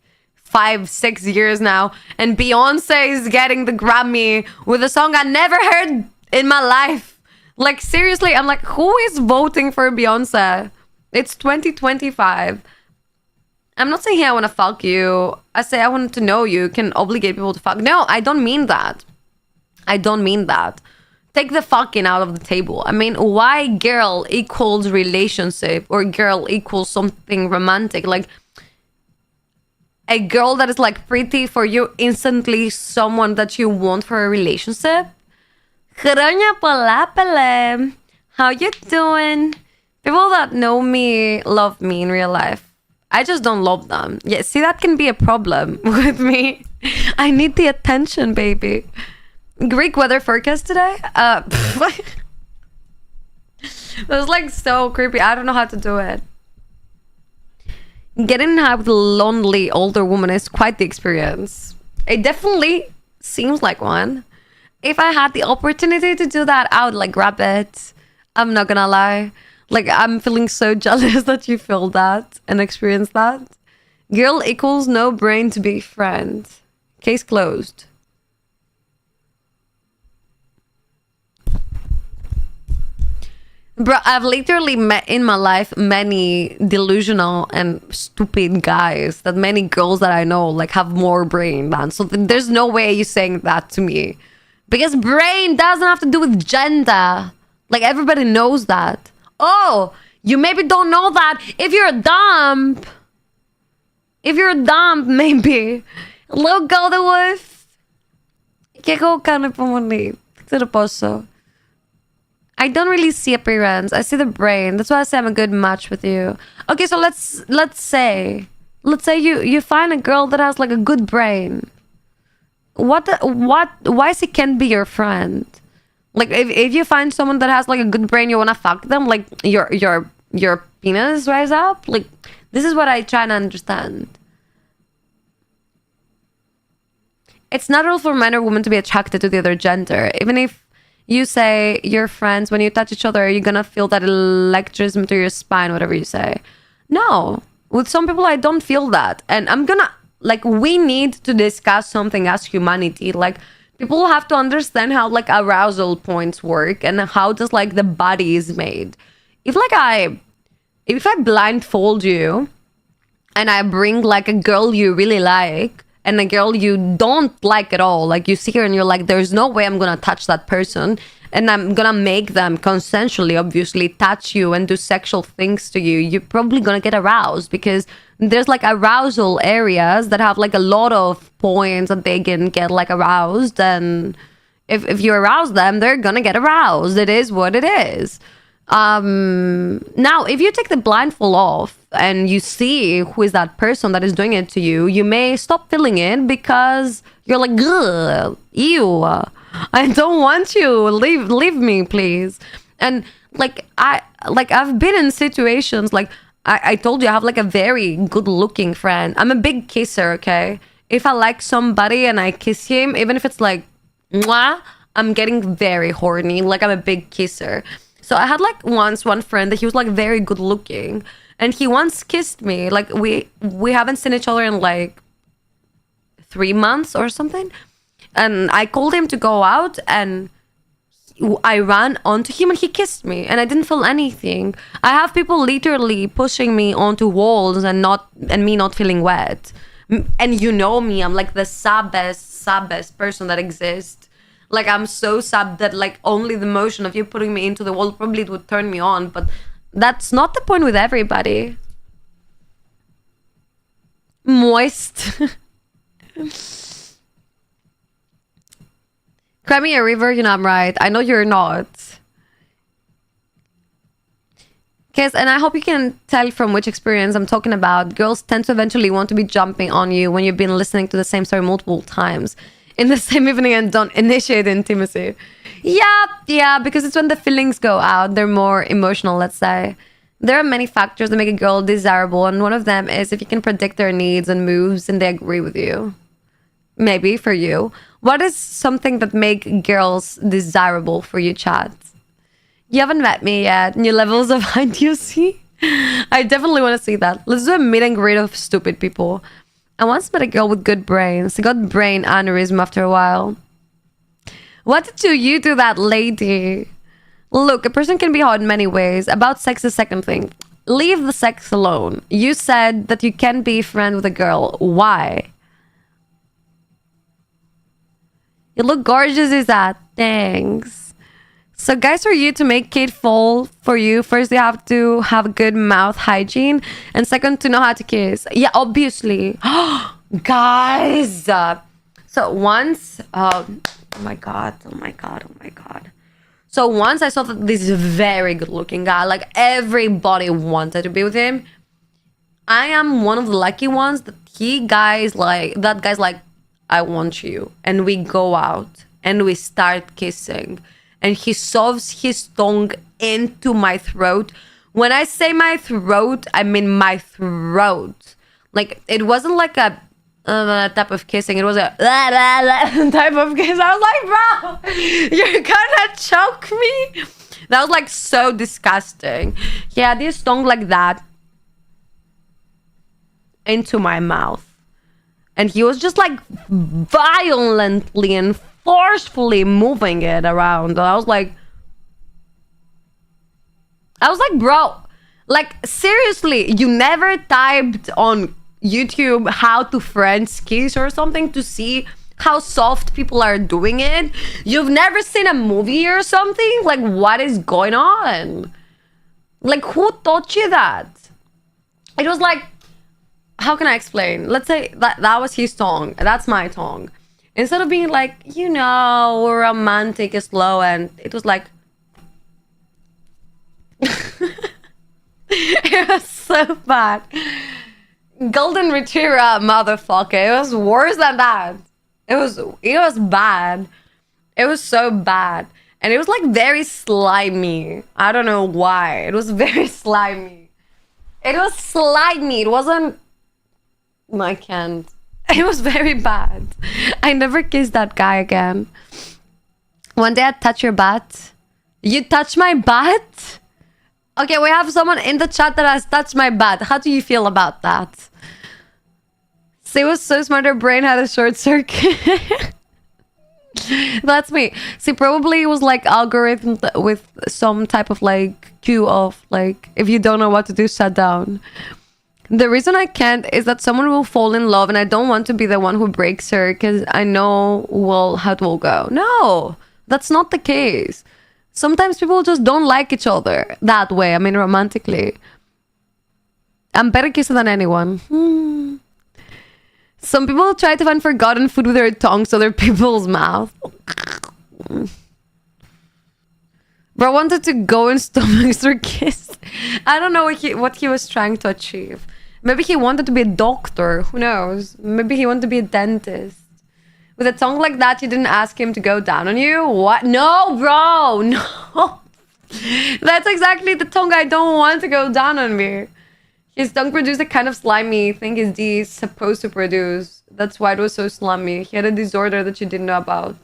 5-6 years now, and Beyonce is getting the Grammy with a song I never heard in my life. Like, seriously, I'm like, who is voting for Beyonce? It's 2025. I'm not saying, hey, I want to fuck you. I say I want to know you. Can obligate people to fuck. No, I don't mean that. I don't mean that. take the fucking out of the table. I mean, why girl equals relationship or girl equals something romantic? Like, a girl that is like pretty for you instantly someone that you want for a relationship? How you doing? People that know me love me in real life. I just don't love them. Yeah, see, that can be a problem with me. I need the attention, baby. Greek weather forecast today? That was like so creepy. I don't know how to do it. Getting high with a lonely older woman is quite the experience. It definitely seems like one. If I had the opportunity to do that, I would like grab it. I'm not gonna lie. Like, I'm feeling so jealous that you feel that and experience that. Girl equals no brain to be friend. Case closed. Bro, I've literally met in my life many delusional and stupid guys that many girls that I know like have more brain than. So there's no way you saying that to me. Because brain doesn't have to do with gender. Like, everybody knows that. Oh, you maybe don't know that if you're dumb. If you're dumb, maybe. Hello, Golden Wolf. Και εγώ κάνω υπομονή. Δεν posso. I don't really see appearance. I see the brain. That's why I say I'm a good match with you. Okay, so let's say you find a girl that has like a good brain. Why she can't be your friend? Like, if you find someone that has like a good brain, you wanna fuck them, like your penis rise up? Like, this is what I try to understand. It's natural for men or women to be attracted to the other gender. Even if you say you're friends, when you touch each other, you're gonna feel that electrism through your spine, whatever you say. No, with some people, I don't feel that. And I'm gonna, like, we need to discuss something as humanity. Like, people have to understand how, like, arousal points work and how just, like, the body is made. If I blindfold you and I bring, like, a girl you really like, and a girl you don't like at all, like, you see her and you're like, there's no way I'm gonna touch that person, and I'm gonna make them consensually, obviously, touch you and do sexual things to you, you're probably gonna get aroused, because there's like arousal areas that have like a lot of points that they can get like aroused, and if you arouse them, they're gonna get aroused. It is what it is. Now, if you take the blindfold off and you see who is that person that is doing it to you, you may stop feeling it because you're like, ugh, ew, I don't want you. Leave me, please. And I've been in situations like I told you, I have like a very good looking friend. I'm a big kisser, okay? If I like somebody and I kiss him, even if it's like, mwah, I'm getting very horny. Like, I'm a big kisser. So I had like once one friend that he was like very good looking, and he once kissed me. Like, we haven't seen each other in like 3 months or something, and I called him to go out, and I ran onto him and he kissed me, and I didn't feel anything. I have people literally pushing me onto walls and me not feeling wet. And you know me, I'm like the saddest person that exists. Like, I'm so sad that like only the motion of you putting me into the wall probably would turn me on, but that's not the point with everybody. Moist. Cry me a river, you know I'm right. I know you're not. Yes, and I hope you can tell from which experience I'm talking about. Girls tend to eventually want to be jumping on you when you've been listening to the same story multiple times in the same evening and don't initiate intimacy. Yeah, because it's when the feelings go out. They're more emotional, let's say. There are many factors that make a girl desirable, and one of them is if you can predict their needs and moves and they agree with you. Maybe for you. What is something that make girls desirable for you, Chad? You haven't met me yet. New levels of idiocy. I definitely want to see that. Let's do a meet and greet of stupid people. I once met a girl with good brains. She got brain aneurysm after a while. What did you do that lady? Look, a person can be hot in many ways. About sex is second thing. Leave the sex alone. You said that you can be a friend with a girl. Why? You look gorgeous, is that? Thanks. So, guys, for you to make it fall for you, first you have to have good mouth hygiene, and second, to know how to kiss. Yeah, obviously. Guys. So once, oh my god, oh my god, oh my god. So once I saw that this very good-looking guy, like everybody wanted to be with him. I am one of the lucky ones that that guy's like, I want you, and we go out and we start kissing. And he shoves his tongue into my throat. When I say my throat, I mean my throat. Like, it wasn't like a type of kissing. It was a type of kiss. I was like, bro, you're gonna choke me? That was like so disgusting. He had his tongue like that into my mouth. And he was just like violently and forcefully moving it around. I was like, bro, like, seriously, you never typed on YouTube how to French kiss or something to see how soft people are doing it? You've never seen a movie or something? Like, what is going on? Like, who taught you that? It was like, how can I explain? Let's say that was his tongue. That's my tongue. Instead of being like, you know, romantic and slow, and it was like... It was so bad. Golden Retriever, motherfucker. It was worse than that. It was bad. It was so bad. And it was like very slimy. I don't know why. It was very slimy. It was slimy. It wasn't... I can't. It was very bad. I never kissed that guy again. One day I'd touch your butt. You touch my butt? Okay, we have someone in the chat that has touched my butt. How do you feel about that? See, was so smart, her brain had a short circuit. That's me. See, probably it was like algorithm with some type of like cue of like, if you don't know what to do, shut down. The reason I can't is that someone will fall in love and I don't want to be the one who breaks her because I know, well, how it will go. No, that's not the case. Sometimes people just don't like each other that way. I mean, romantically. I'm better kisser than anyone. Some people try to find forgotten food with their tongue so they're people's mouth. Bro wanted to go in stomachs or kiss. I don't know what he was trying to achieve. Maybe he wanted to be a doctor. Who knows? Maybe he wanted to be a dentist. With a tongue like that, you didn't ask him to go down on you? What? No, bro. No. That's exactly the tongue I don't want to go down on me. His tongue produced the kind of slimy thing his D is supposed to produce. That's why it was so slimy. He had a disorder that you didn't know about.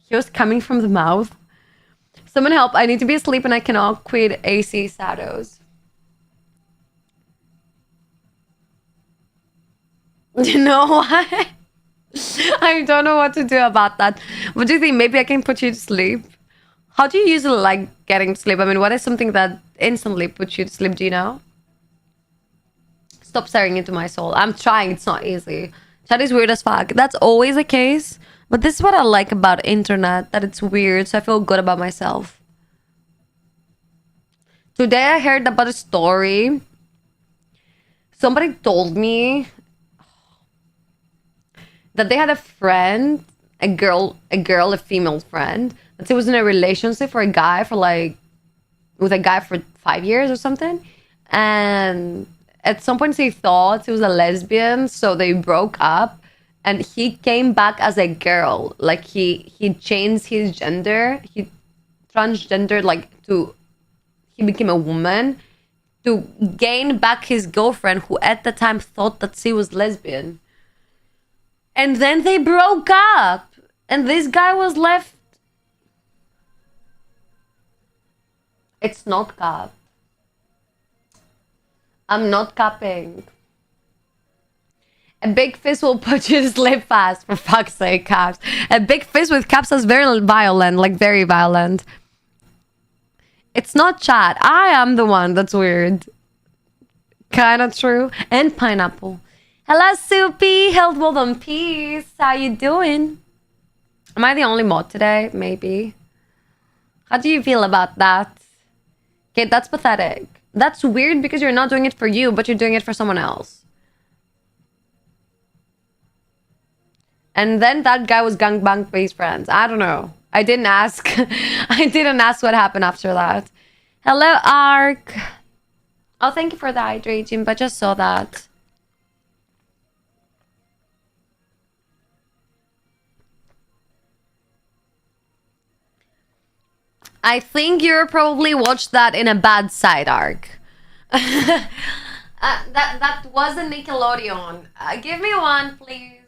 He was coming from the mouth. Someone help. I need to be asleep and I cannot quit AC shadows. You know what? I don't know what to do about that. What do you think? Maybe I can put you to sleep? How do you usually like getting to sleep? I mean, what is something that instantly puts you to sleep? Do you know? Stop staring into my soul. I'm trying. It's not easy. Chat is weird as fuck. That's always the case. But this is what I like about internet. That it's weird. So I feel good about myself. Today I heard about a story. Somebody told me that they had a friend, a female friend, that she was in a relationship with a guy for 5 years or something. And at some point she thought she was a lesbian, so they broke up. And he came back as a girl. Like he changed his gender. He transgendered he became a woman to gain back his girlfriend, who at the time thought that she was lesbian. And then they broke up. And this guy was left. It's not cap. I'm not capping. A big fist will put you to sleep fast. For fuck's sake, caps. A big fist with caps is very violent. Like, very violent. It's not chat. I am the one that's weird. Kinda true. And pineapple. Hello, Soupy. Health, wealth, and peace. How you doing? Am I the only mod today? Maybe. How do you feel about that? Okay, that's pathetic. That's weird because you're not doing it for you, but you're doing it for someone else. And then that guy was gangbang base friends. I don't know. I didn't ask. I didn't ask what happened after that. Hello, Ark. Oh, thank you for the hydration, but just saw that. I think you probably watched that in a bad side, Arc. That wasn't Nickelodeon. Give me one, please.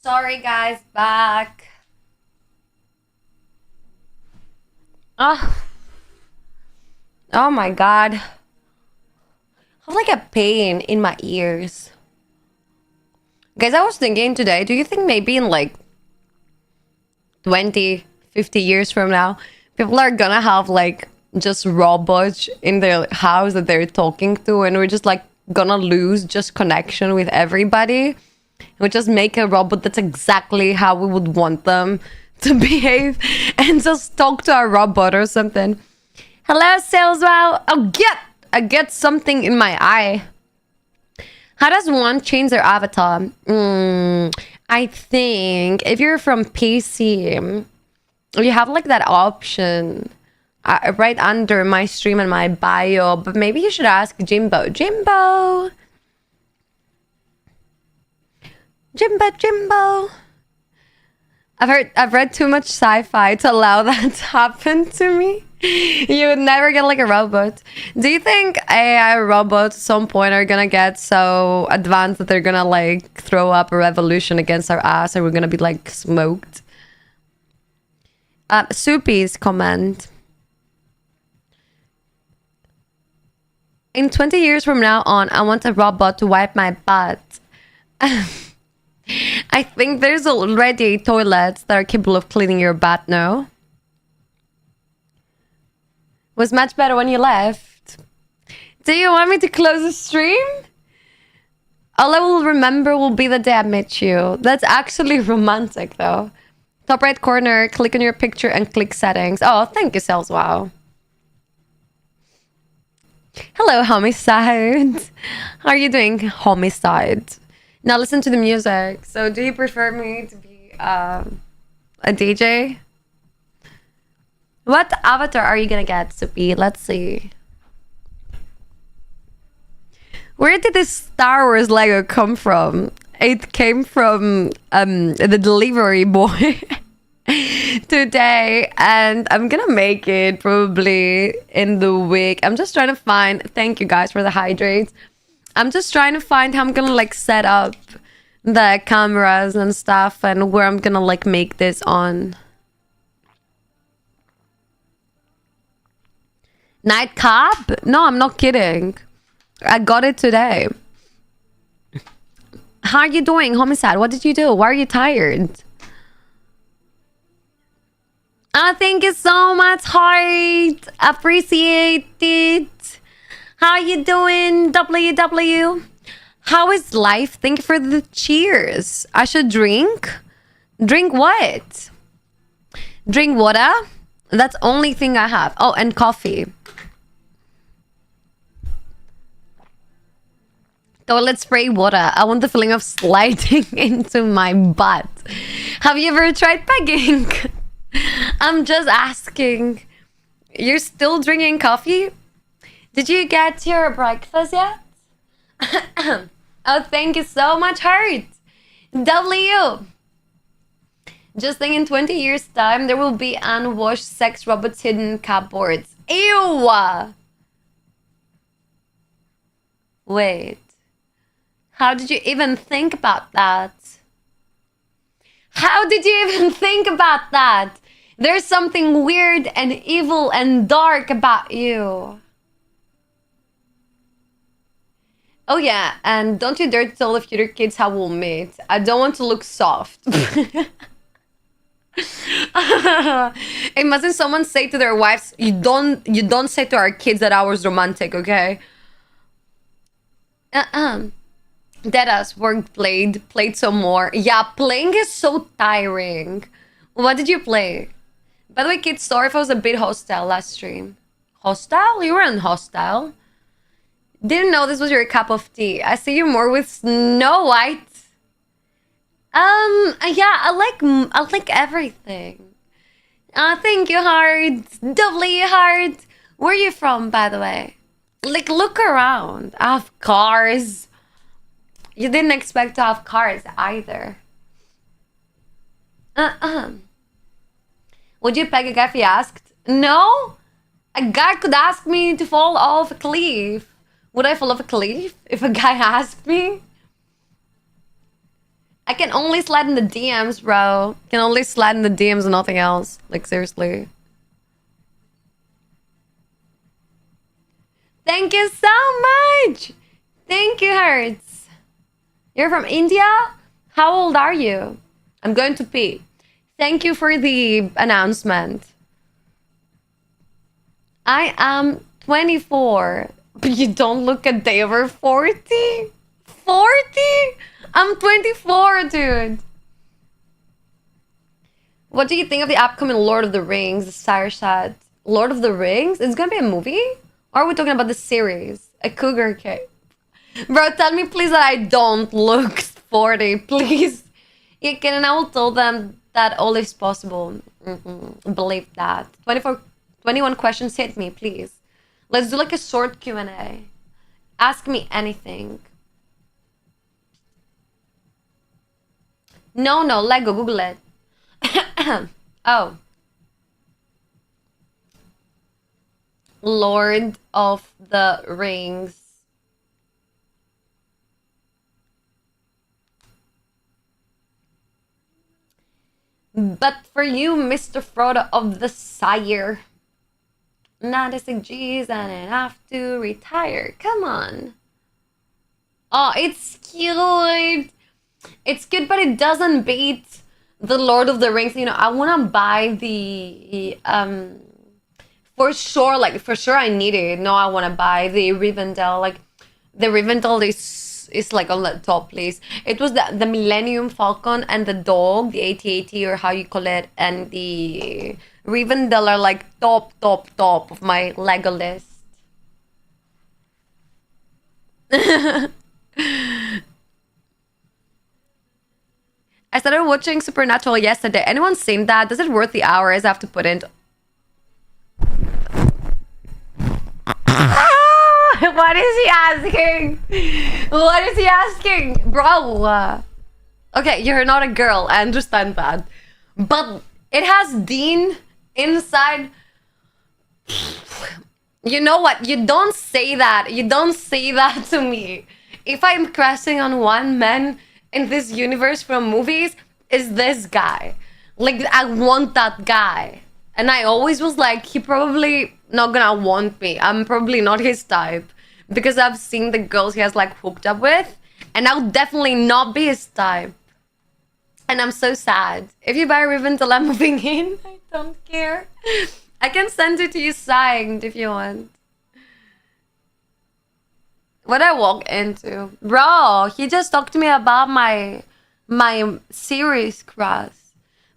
Sorry, guys, back. Oh, oh my god. I have like a pain in my ears. Guys, I was thinking today, do you think maybe in like 20, 50 years from now, people are gonna have like just robots in their house that they're talking to, and we're just like gonna lose just connection with everybody? We just make a robot that's exactly how we would want them to behave and just talk to our robot or something. Hello, Saleswow. Oh, get I get something in my eye. How does one change their avatar? I think if you're from PC, you have like that option right under my stream and my bio. But maybe you should ask Jimbo. Jimbo! Jimbo! I've read too much sci-fi to allow that to happen to me. You would never get like a robot. Do you think AI robots at some point are gonna get so advanced that they're gonna like throw up a revolution against our ass, or we're gonna be like smoked? Soupy's comment. In 20 years from now on, I want a robot to wipe my butt. I think there's already toilets that are capable of cleaning your butt now. Was much better when you left. Do you want me to close the stream? All I will remember will be the day I met you. That's actually romantic though. Top right corner, click on your picture and click settings. Oh, thank you, Cells. Wow. Hello, homicide. How are you doing, homicide? Now listen to the music. So do you prefer me to be a DJ? What avatar are you gonna get, Soupy? Let's see. Where did this Star Wars Lego come from? It came from the delivery boy today, and I'm gonna make it probably in the week. I'm just trying to find. Thank you guys for the hydrates. I'm just trying to find how I'm gonna like set up the cameras and stuff, and where I'm gonna like make this on. Nightcap? No, I'm not kidding. I got it today. How are you doing, homicide? What did you do? Why are you tired? Oh, thank you so much, heart. Appreciate it. How are you doing, WW? How is life? Thank you for the cheers. I should drink? Drink what? Drink water? That's the only thing I have. Oh, and coffee. Toilet spray water. I want the feeling of sliding into my butt. Have you ever tried pegging? I'm just asking. You're still drinking coffee? Did you get your breakfast yet? Oh, thank you so much, Heart. W. Just think in 20 years' time, there will be unwashed sex robots hidden in cupboards. Ew! Wait. How did you even think about that? How did you even think about that? There's something weird and evil and dark about you. Oh yeah, and don't you dare to tell the future kids how we'll meet. I don't want to look soft. Imagine someone say to their wives, you don't say to our kids that I was romantic, okay? Deadass work played some more. Yeah, playing is so tiring. What did you play? By the way, kids, sorry if I was a bit hostile last stream. Hostile? You weren't hostile. Didn't know this was your cup of tea. I see you more with Snow White. Yeah, I like everything. Thank you, Heart. Doubly Heart. Where are you from, by the way? Like, look around. I have cars. You didn't expect to have cars either. Would you peg a guy if he asked? No? A guy could ask me to fall off a cliff. Would I fall off a cliff if a guy asked me? I can only slide in the DMs, bro. Can only slide in the DMs and nothing else. Like, seriously. Thank you so much! Thank you, Hertz. You're from India? How old are you? I'm going to pee. Thank you for the announcement. I am 24. But you don't look a day over 40? 40? I'm 24, dude. What do you think of the upcoming Lord of the Rings, the Sire Shot? Lord of the Rings? It's gonna be a movie? Or are we talking about the series? A cougar cake. Bro, tell me please that I don't look 40, please. You can, and I will tell them that all is possible. Believe that. 21 questions hit me, please. Let's do like a short Q&A. Ask me anything. No, Lego, Google it. Oh. Lord of the Rings. But for you, Mr. Frodo of the Sire, not a G's and I have to retire. Come on. Oh, it's cute. It's cute, but it doesn't beat the Lord of the Rings. You know, I want to buy the for sure, I need it. No, I want to buy the Rivendell. Like, the Rivendell is like on the top place. It was the Millennium Falcon and the dog, the AT-AT or how you call it, and the Rivendell are like top of my Lego list. I started watching Supernatural yesterday. Anyone seen that? Does it worth the hours I have to put in? What is he asking? What is he asking? Bro. Okay, you're not a girl. I understand that. But it has Dean inside. You know what? You don't say that. You don't say that to me. If I'm crushing on one man in this universe from movies, is this guy. Like, I want that guy. And I always was like, he probably not gonna want me. I'm probably not his type. Because I've seen the girls he has like hooked up with. And I'll definitely not be his type. And I'm so sad. If you buy Rivendell, I'm moving in. I don't care. I can send it to you signed if you want. What I walk into? Bro, he just talked to me about my series crush.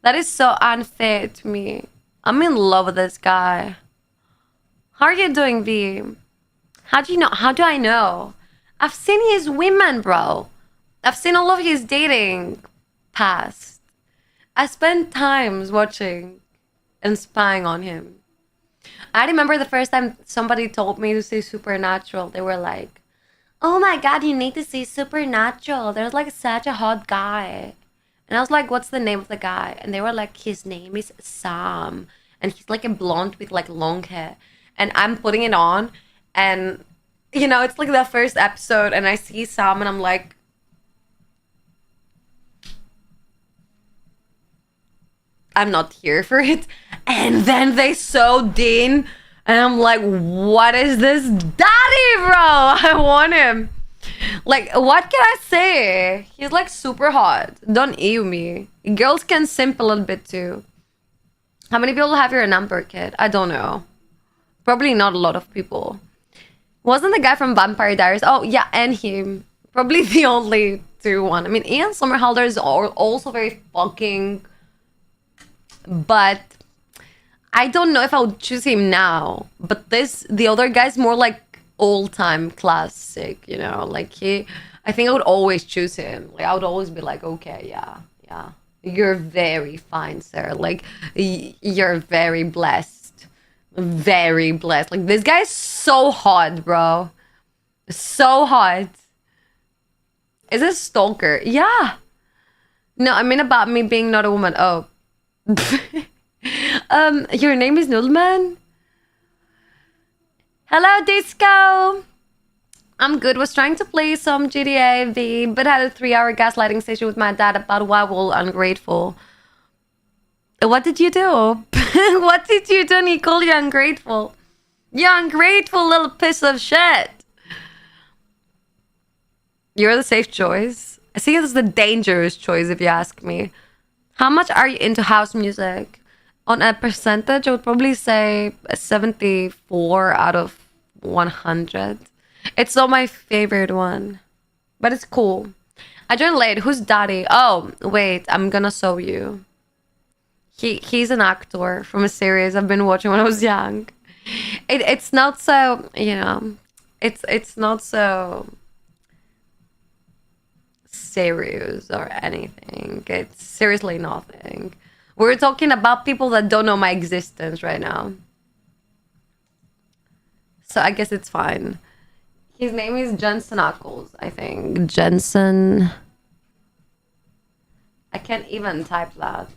That is so unfair to me. I'm in love with this guy. How are you doing, V? How do you know? How do I know? I've seen his women, bro. I've seen all of his dating past. I spent times watching and spying on him. I remember the first time somebody told me to see Supernatural. They were like, oh my god, you need to see Supernatural. There's like such a hot guy. And I was like, what's the name of the guy? And they were like, his name is Sam. And he's like a blonde with like long hair. And I'm putting it on. And, you know, it's like the first episode. And I see Sam and I'm like, I'm not here for it. And then they show Dean. And I'm like, what is this daddy, bro? I want him. Like, what can I say? He's like super hot. Don't ew me. Girls can simp a little bit too. How many people have your number, kid? I don't know. Probably not a lot of people. Wasn't the guy from Vampire Diaries? Oh, yeah, and him. Probably the only two one. I mean, Ian Somerhalder is also very fucking... But I don't know if I would choose him now. But the other guy's more like all-time classic, you know? Like, I think I would always choose him. Like, I would always be like, okay, yeah. You're very fine, sir. Like, you're very blessed. Very blessed. Like, this guy's so hot, bro. So hot. Is this stalker? Yeah. No, I mean about me being not a woman. Oh. Your name is Noodleman? Hello, Disco! I'm good. Was trying to play some GTA V, but had a 3-hour gaslighting session with my dad about why we're ungrateful. What did you do? What did you do? And he called you ungrateful. You ungrateful little piece of shit. You're the safe choice. I see this is the dangerous choice if you ask me. How much are you into house music? On a percentage, I would probably say 74 out of 100. It's not my favorite one, but it's cool. I joined late. Who's daddy? Oh, wait, I'm gonna show you. He's an actor from a series I've been watching when I was young. It's not so, it's not so serious or anything. It's seriously nothing. We're talking about people that don't know my existence right now. So I guess it's fine. His name is Jensen Ackles, I think. Jensen. I can't even type that.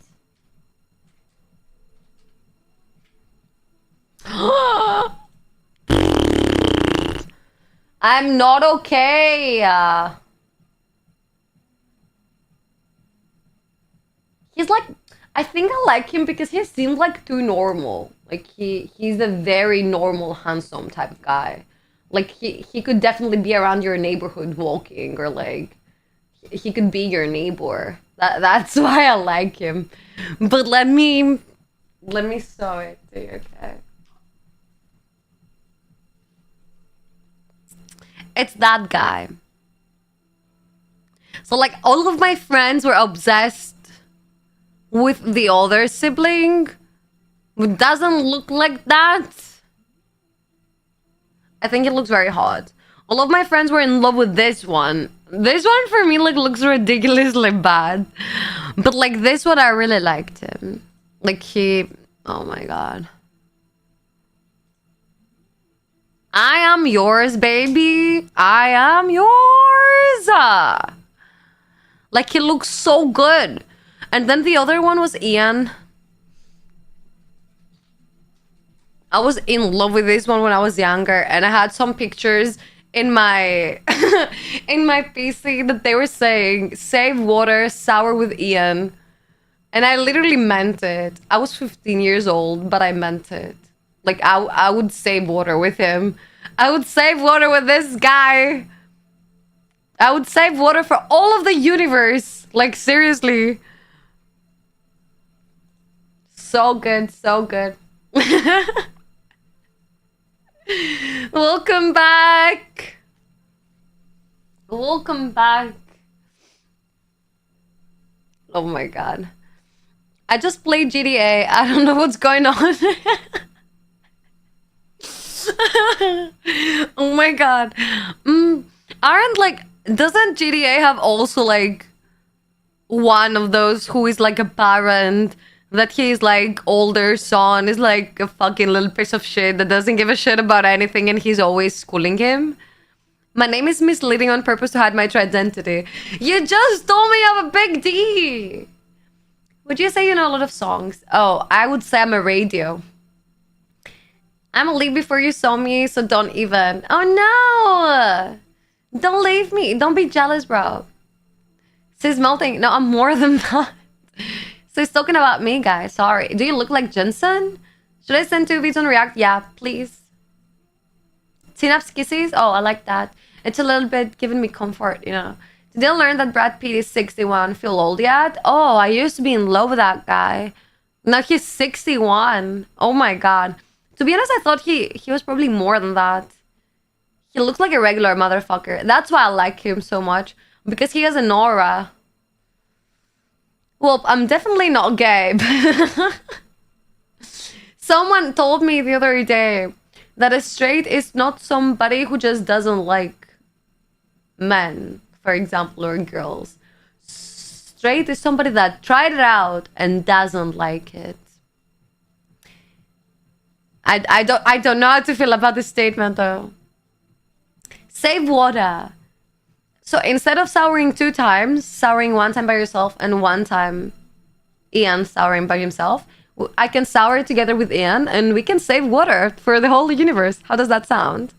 I'm not okay. He's like, I think I like him because he seems like too normal. Like he's a very normal, handsome type of guy. Like he could definitely be around your neighborhood walking, or like he could be your neighbor. That's why I like him. But let me show it to you, okay? It's that guy. So like all of my friends were obsessed with the other sibling who doesn't look like that. I think it looks very hot. All of my friends were in love with this one. This one for me like looks ridiculously bad. But like this one I really liked him. Like oh my god. I am yours, baby. I am yours. Like he looks so good. And then the other one was Ian. I was in love with this one when I was younger, and I had some pictures in my in my PC that they were saying save water, sour with Ian. And I literally meant it. I was 15 years old, but I meant it. Like I would save water with him. I would save water with this guy. I would save water for all of the universe. Like seriously. So good, so good. Welcome back. Welcome back. Oh my god. I just played GTA. I don't know what's going on. Oh my god. Aren't like, doesn't GTA have also like one of those who is like a parent, that his like older son is like a fucking little piece of shit that doesn't give a shit about anything and he's always schooling him? My name is misleading on purpose to hide my true identity. You just told me I'm a big D. Would you say you know a lot of songs? Oh, I would say I'm a radio. I'm a leave before you saw me, so don't even. Oh no! Don't leave me. Don't be jealous, bro. She's melting. No, I'm more than that. So he's talking about me, guys. Sorry. Do you look like Jensen? Should I send 2 beats on React? Yeah, please. Synapse kisses? Oh, I like that. It's a little bit giving me comfort, you know. Did they learn that Brad Pitt is 61? Feel old yet? Oh, I used to be in love with that guy. Now he's 61. Oh my god. To be honest, I thought he was probably more than that. He looks like a regular motherfucker. That's why I like him so much. Because he has an aura. Well, I'm definitely not gay. Someone told me the other day that a straight is not somebody who just doesn't like men, for example, or girls. Straight is somebody that tried it out and doesn't like it. I don't know how to feel about this statement though. Save water. So instead of souring 2 times, souring 1 time by yourself and 1 time Ian souring by himself, I can sour together with Ian and we can save water for the whole universe. How does that sound?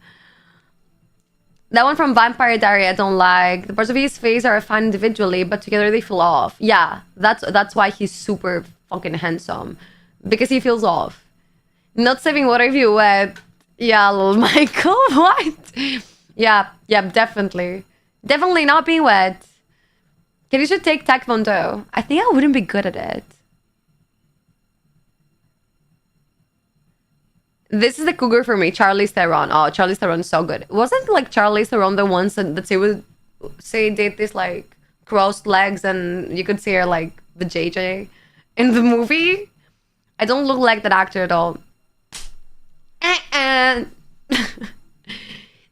That one from Vampire Diary I don't like. The parts of his face are fine individually, but together they feel off. Yeah, that's why he's super fucking handsome. Because he feels off. Not saving water if you wet. Yeah, little Michael, what? Yeah, definitely. Definitely not being wet. Okay, you should take Taekwondo. I think I wouldn't be good at it. This is the cougar for me, Charlize Theron. Oh, Charlize Theron is so good. Wasn't like Charlize Theron the ones that say did this like crossed legs and you could see her like the JJ in the movie? I don't look like that actor at all. And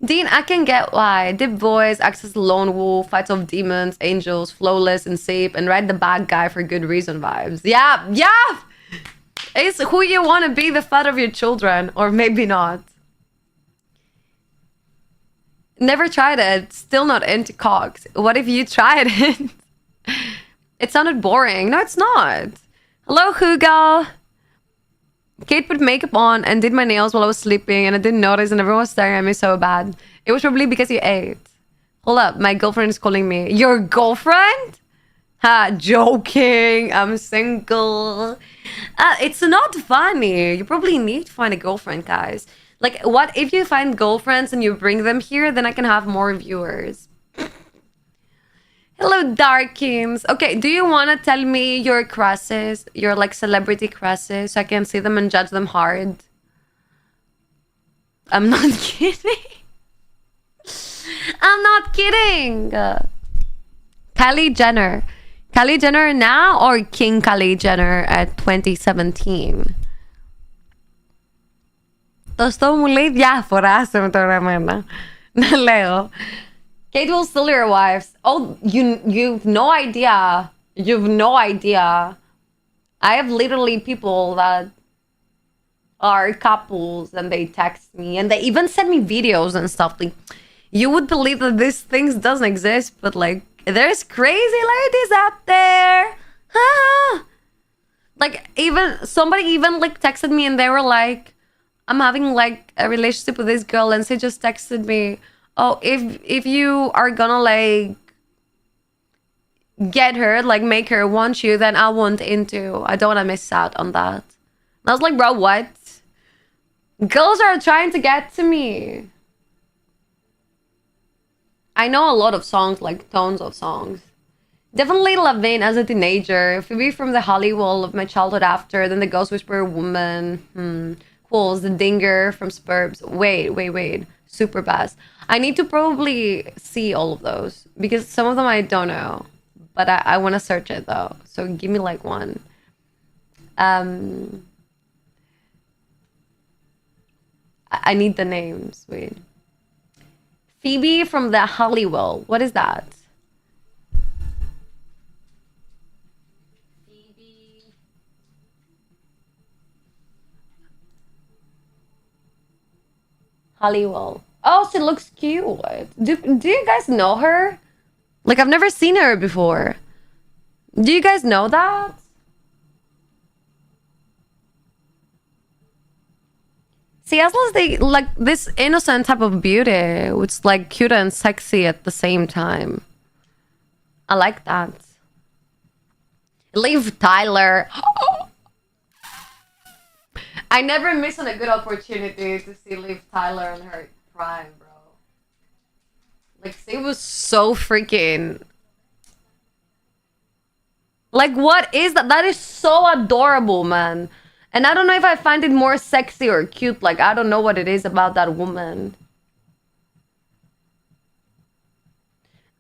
Dean, I can get why. Deep voice, acts as lone wolf, fights off demons, angels, flawless and safe, and ride the bad guy for good reason vibes. Yeah, yeah! It's who you want to be, the father of your children. Or maybe not. Never tried it. Still not into cocks. What if you tried it? It sounded boring. No, it's not. Hello, Hugo. Kate put makeup on and did my nails while I was sleeping, and I didn't notice, and everyone was staring at me so bad. It was probably because you ate. Hold up, my girlfriend is calling me. Your girlfriend? Ha, joking. I'm single. It's not funny. You probably need to find a girlfriend, guys. Like, what if you find girlfriends and you bring them here? Then I can have more viewers. Hello, Darkins. Okay, do you want to tell me your crushes, your like celebrity crushes, so I can see them and judge them hard? I'm not kidding. I'm not kidding. Kylie Jenner. Kylie Jenner now or King Kylie Jenner at 2017? Το αυτό μου λέει διάφορα. Άσε με τώρα εμένα. Να λέω. Kate will steal your wives. Oh, you've no idea. You've no idea. I have literally people that are couples and they text me and they even send me videos and stuff. Like, you would believe that these things doesn't exist, but like, there's crazy ladies out there. Like, even somebody even like texted me and they were like, I'm having like a relationship with this girl, and she just texted me, oh, if you are gonna like get her, like make her want you, then I want into. I don't want to miss out on that. And I was like, bro, what? Girls are trying to get to me. I know a lot of songs, like tons of songs. Definitely Lavigne as a teenager. Phoebe from the Hollywood of my childhood after. Then the Ghost Whisperer woman. Cool. The Dinger from Spurbs. Wait. Super Bass. I need to probably see all of those because some of them I don't know. But I want to search it though. So give me like one. I need the names. Wait. Phoebe from the Hollywood. What is that? Phoebe. Hollywood. Oh, she looks cute. Do you guys know her? Like, I've never seen her before. Do you guys know that? See, as long as they like this innocent type of beauty, which is like cute and sexy at the same time. I like that. Liv Tyler. I never miss on a good opportunity to see Liv Tyler in her prime, bro. Like, she was so freaking... Like, what is that? That is so adorable, man. And I don't know if I find it more sexy or cute. Like, I don't know what it is about that woman.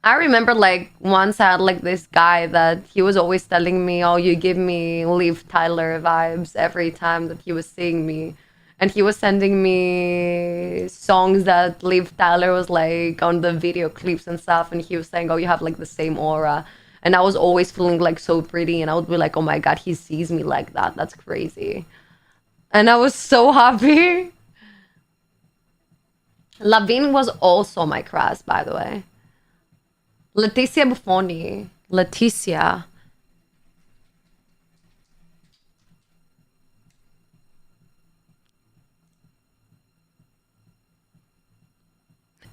I remember, like, once I had, like, this guy that he was always telling me, oh, you give me Liv Tyler vibes every time that he was seeing me. And he was sending me songs that Liv Tyler was, like, on the video clips and stuff. And he was saying, oh, you have, like, the same aura. And I was always feeling, like, so pretty. And I would be like, oh, my God, he sees me like that. That's crazy. And I was so happy. Lavigne was also my crush, by the way. Leticia Buffoni. Leticia.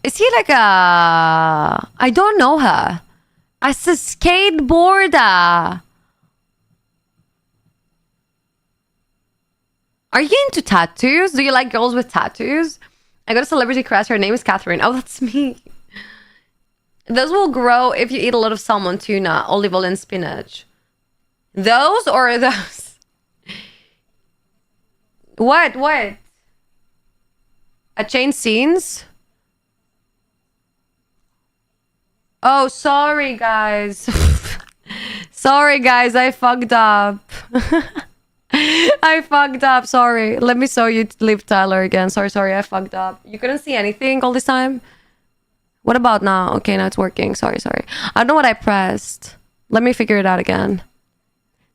Is he like a... I don't know her. As a skateboarder. Are you into tattoos? Do you like girls with tattoos? I got a celebrity crush. Her name is Catherine. Oh, that's me. Those will grow if you eat a lot of salmon, tuna, olive oil, and spinach. Those or those? What? A chain scenes? Oh, sorry, guys. Sorry, guys. I fucked up. I fucked up. Sorry. Let me show you Liv Tyler again. Sorry. I fucked up. You couldn't see anything all this time? What about now? Okay, now it's working. Sorry. I don't know what I pressed. Let me figure it out again.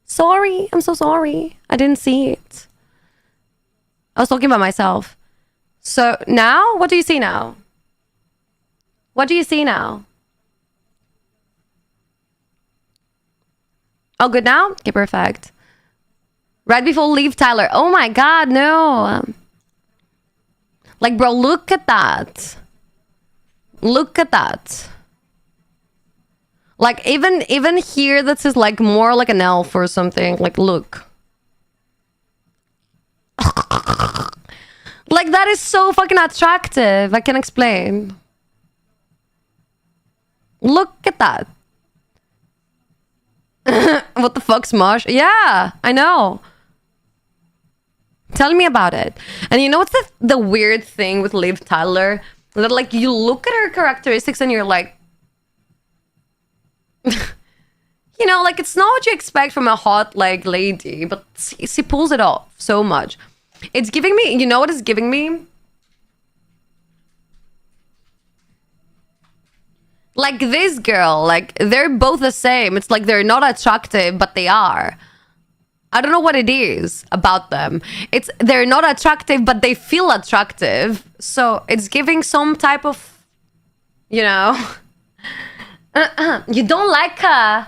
Sorry. I'm so sorry. I didn't see it. I was talking about myself. So now, what do you see now? What do you see now? Oh, good now? Okay, perfect. Right before Liv Tyler. Oh my god, no. Like, bro, look at that. Look at that. Like, even here, this is like more like an elf or something. Like, look. Like, that is so fucking attractive. I can explain. Look at that. What the fuck, Smosh? Yeah, I know. Tell me about it. And you know what's the weird thing with Liv Tyler? That, like, you look at her characteristics and you're like... you know, like, it's not what you expect from a hot, like, lady. But she pulls it off so much. It's giving me... You know what it's giving me? Like, this girl. Like, they're both the same. It's like they're not attractive, but they are. I don't know what it is about them. It's they're not attractive, but they feel attractive. So it's giving some type of, you know. You don't like her?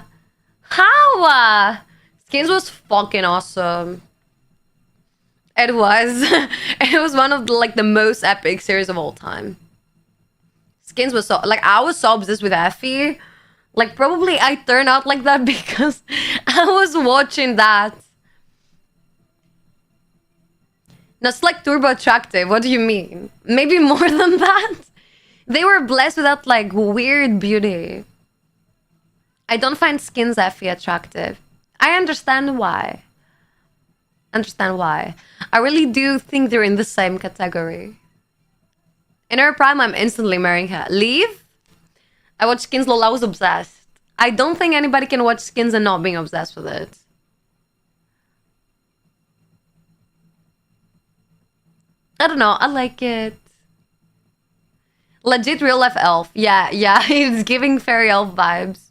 How? Skins was fucking awesome. It was. It was one of the most epic series of all time. Skins was so like I was so obsessed with Effie. Like probably I turned out like that because I was watching that. That's like turbo attractive. What do you mean? Maybe more than that? They were blessed with that like weird beauty. I don't find Skins Effie attractive. I understand why. I really do think they're in the same category. In her prime, I'm instantly marrying her. Leave? I watched Skins LOL, I was obsessed. I don't think anybody can watch Skins and not being obsessed with it. I don't know, I like it. Legit real life elf. Yeah, it's giving fairy elf vibes.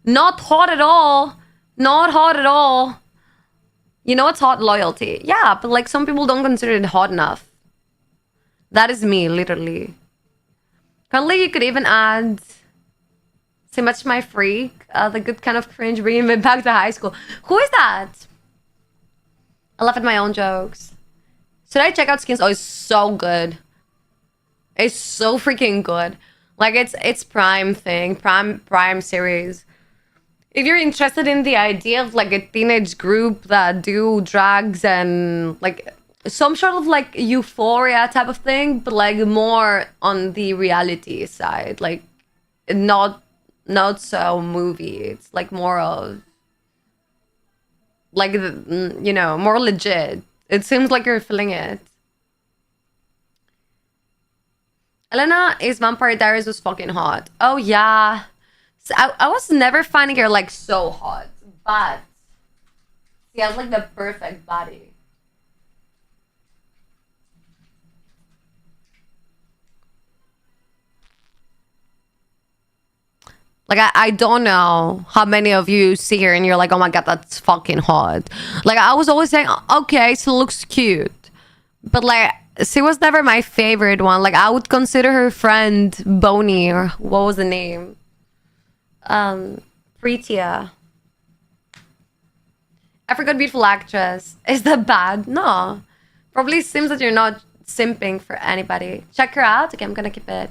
Not hot at all. Not hot at all. You know what's hot? Loyalty. Yeah, but like some people don't consider it hot enough. That is me, literally. Currently, you could even add... So much my freak. The good kind of cringe bringing me back to high school. Who is that? I laugh at my own jokes. Should I check out Skins? Oh, it's so good. It's so freaking good. Like, it's Prime thing. Prime series. If you're interested in the idea of, like, a teenage group that do drugs and, like, some sort of, like, euphoria type of thing, but, like, more on the reality side. Like, not so movie. It's, like, more of... like, you know, more legit. It seems like you're feeling it. Elena is Vampire Diaries was fucking hot. Oh, yeah. So I was never finding her, like, so hot. But she has, like, the perfect body. Like, I don't know how many of you see her and you're like, oh my god, that's fucking hot. Like, I was always saying, okay, she looks cute. But, like, she was never my favorite one. Like, I would consider her friend Bonnie, or what was the name? Pretia. I forgot beautiful actress. Is that bad? No. Probably seems that you're not simping for anybody. Check her out. Okay, I'm gonna keep it.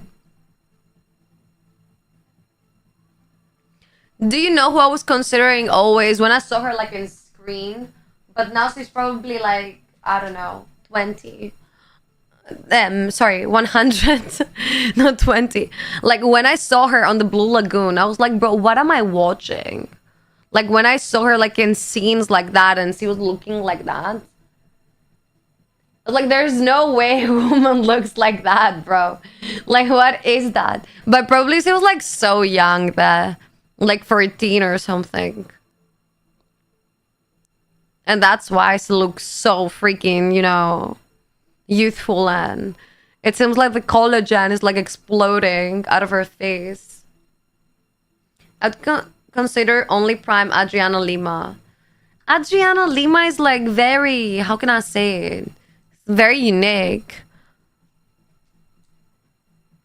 Do you know who I was considering always when I saw her like in screen? But now she's probably like, I don't know, 20. Sorry, 100, not 20. Like when I saw her on the Blue Lagoon, I was like, bro, what am I watching? Like when I saw her like in scenes like that and she was looking like that. I was like, there's no way a woman looks like that, bro. Like, what is that? But probably she was like so young that... like 14 or something. And that's why she looks so freaking, youthful, and it seems like the collagen is like exploding out of her face. I'd consider only prime Adriana Lima. Adriana Lima is like very, how can I say it? Very unique.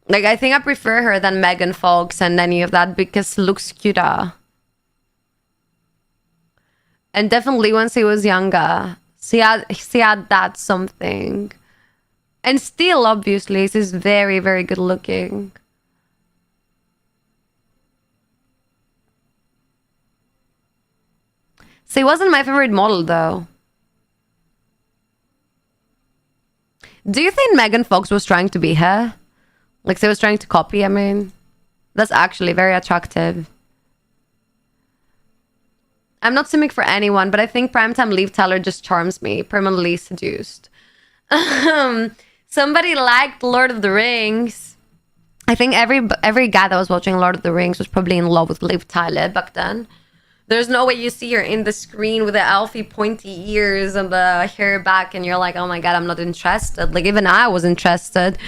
Like, I think I prefer her than Megan Fox and any of that because she looks cuter. And definitely when she was younger, she had that something. And still, obviously, she's very, very good looking. She wasn't my favorite model, though. Do you think Megan Fox was trying to be her? Like, she was trying to copy, I mean? That's actually very attractive. I'm not simming for anyone, but I think Primetime Liv Tyler just charms me. Permanently seduced. Somebody liked Lord of the Rings. I think every guy that was watching Lord of the Rings was probably in love with Liv Tyler back then. There's no way you see her in the screen with the elfy pointy ears and the hair back and you're like, oh my god, I'm not interested. Like, even I was interested.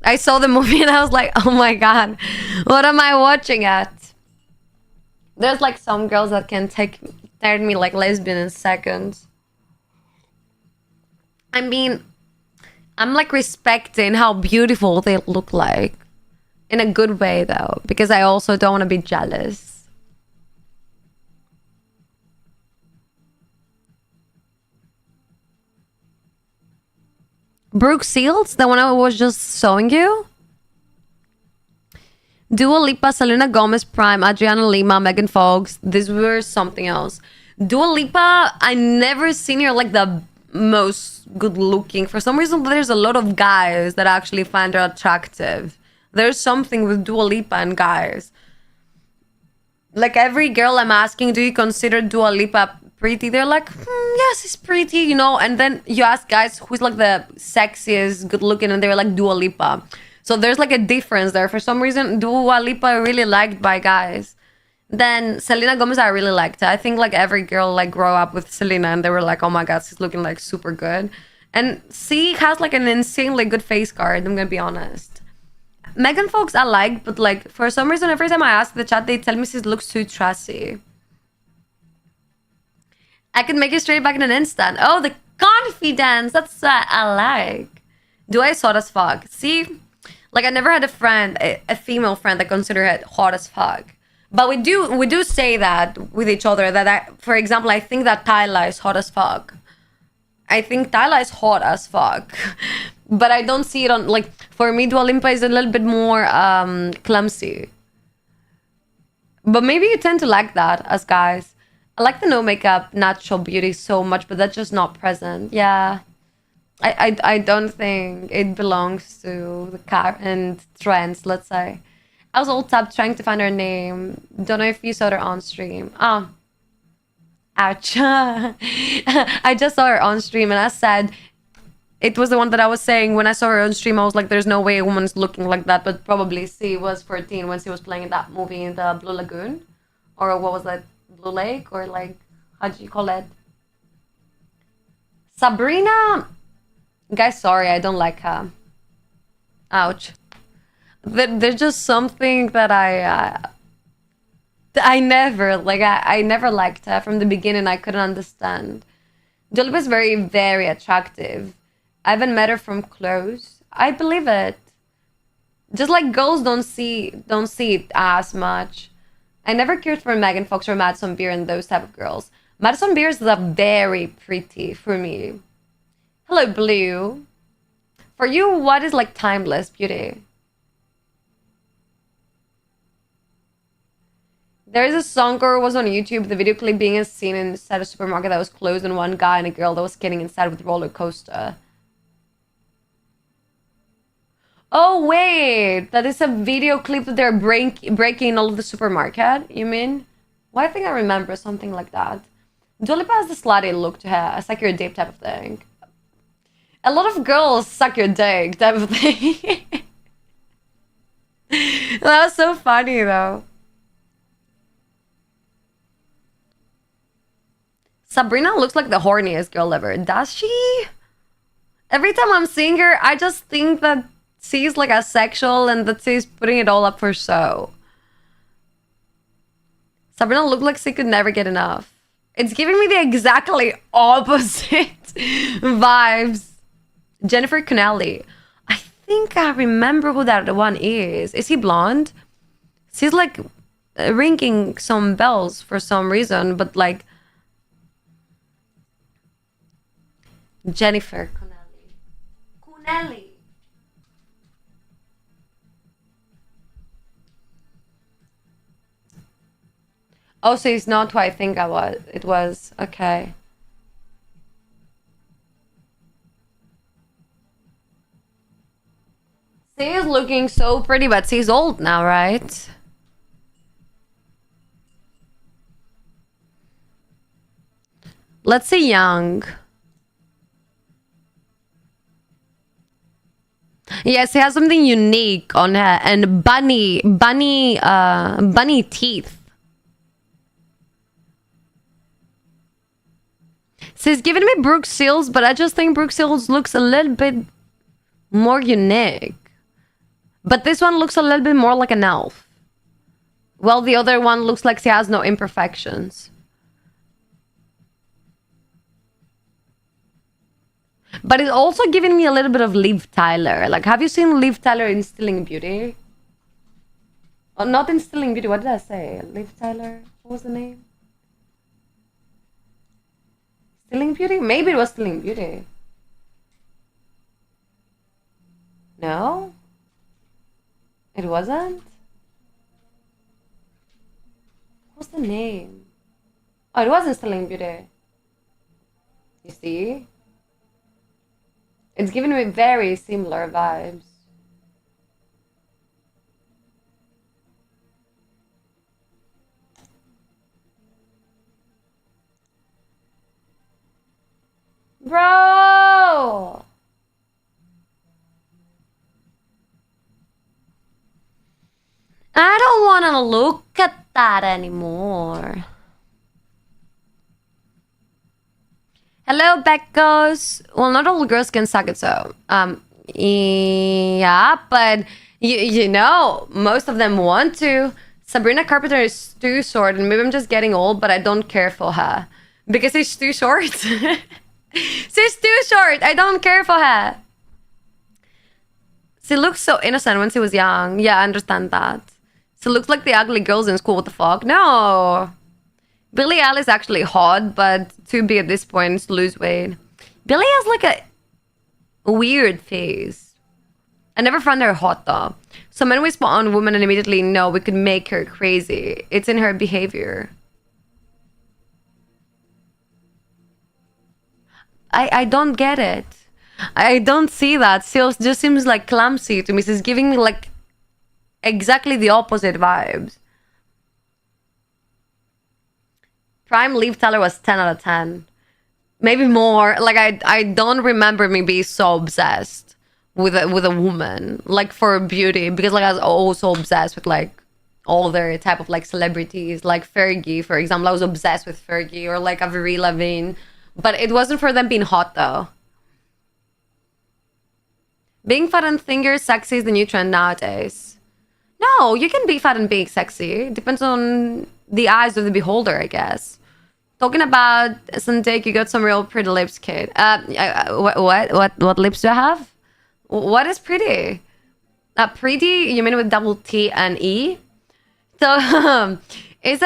I saw the movie and I was like, oh my god, what am I watching at? There's like some girls that can turn me like lesbian in seconds. I mean, I'm like respecting how beautiful they look like. In a good way though, because I also don't want to be jealous. Brooke Shields, the one I was just showing you? Dua Lipa, Selena Gomez, Prime, Adriana Lima, Megan Fox. These were something else. Dua Lipa, I never seen her like the most good looking. For some reason, there's a lot of guys that actually find her attractive. There's something with Dua Lipa and guys. Like, every girl I'm asking, do you consider Dua Lipa pretty? They're like, yes, it's pretty, and then you ask guys who's like the sexiest, good looking, and they're like Dua Lipa. So there's like a difference there. For some reason, Dua Lipa I really liked by guys. Then Selena Gomez, I really liked her. I think like every girl like grow up with Selena and they were like, oh my god, she's looking like super good. And she has like an insanely good face card, I'm gonna be honest. Megan Fox I like, but like for some reason every time I ask the chat, they tell me she looks too trashy. I can make you straight back in an instant. Oh, the confidence. That's what I like. Do I hot as fuck? See, like I never had a friend, a female friend that considered it hot as fuck. But we do say that with each other. That for example, I think that Tyla is hot as fuck. I think Tyla is hot as fuck. But I don't see it on, like, for me, Dua Lipa is a little bit more clumsy. But maybe you tend to like that as guys. I like the no makeup natural beauty so much, but that's just not present. Yeah. I don't think it belongs to the current trends, let's say. I was all tapped trying to find her name. Don't know if you saw her on stream. Oh. Ouch. I just saw her on stream and I said, it was the one that I was saying when I saw her on stream, I was like, there's no way a woman's looking like that, but probably she was 14 when she was playing in that movie in the Blue Lagoon. Or what was that? Blue Lake? Or like, how do you call it? Sabrina? Guys, sorry, I don't like her. Ouch. There's just something that I never liked her from the beginning. I couldn't understand. Dua is very, very attractive. I haven't met her from close. I believe it. Just like girls don't see it as much. I never cared for Megan Fox or Madison Beer and those type of girls. Madison Beer is very pretty for me. Hello, Blue. For you, what is like timeless beauty? There is a song girl was on YouTube, the video clip being a scene inside a supermarket that was closed and one guy and a girl that was skating inside with a roller coaster. Oh wait, that is a video clip that they're breaking all of the supermarket, you mean? Well, I think I remember something like that. Dua Lipa has the slutty look to her, a suck your dick type of thing. A lot of girls suck your dick type of thing. That was so funny though. Sabrina looks like the horniest girl ever. Does she? Every time I'm seeing her, I just think that she's like asexual and that she's putting it all up for show. Sabrina looked like she could never get enough. It's giving me the exactly opposite vibes. Jennifer Connelly. I think I remember who that one is. Is he blonde? She's like ringing some bells for some reason, but like Jennifer Connelly. Connelly. Oh, so it's not who I think it was. Okay. She is looking so pretty, but she's old now, right? Let's say young. Yes, she has something unique on her and bunny teeth. She's giving me Brooke Shields, but I just think Brooke Shields looks a little bit more unique. But this one looks a little bit more like an elf. Well, the other one looks like she has no imperfections. But it's also giving me a little bit of Liv Tyler. Like, have you seen Liv Tyler in Stealing Beauty? Oh, not in Stealing Beauty. What did I say? Liv Tyler? What was the name? Stealing Beauty? Maybe it was Stealing Beauty. No? It wasn't? What's the name? Oh, it wasn't Stealing Beauty. You see? It's giving me very similar vibes. Bro! I don't want to look at that anymore. Hello, Beckos. Well, not all girls can suck it, so yeah, but you know, most of them want to. Sabrina Carpenter is too short, and maybe I'm just getting old, but I don't care for her because she's too short. She's too short. I don't care for her. She looks so innocent when she was young. Yeah, I understand that. She looks like the ugly girls in school. What the fuck? No. Billie Eilish is actually hot, but too big at this point to lose weight. Billie has like a weird face. I never found her hot though. So when we spot on a woman and immediately know we could make her crazy, it's in her behavior. I don't get it. I don't see that. She just seems like clumsy to me. She's giving me like exactly the opposite vibes. Prime Liv Tyler was 10 out of 10. Maybe more. Like I don't remember me being so obsessed with a woman. Like for beauty. Because like I was also obsessed with like all their type of like celebrities. Like Fergie, for example. I was obsessed with Fergie or like Avril Lavigne. But it wasn't for them being hot though. Being fat and finger sexy is the new trend nowadays. No, you can be fat and be sexy. It depends on the eyes of the beholder, I guess. Talking about Santake, you got some real pretty lips, kid. What lips do I have? What is pretty? Pretty, you mean with double T and E? So, is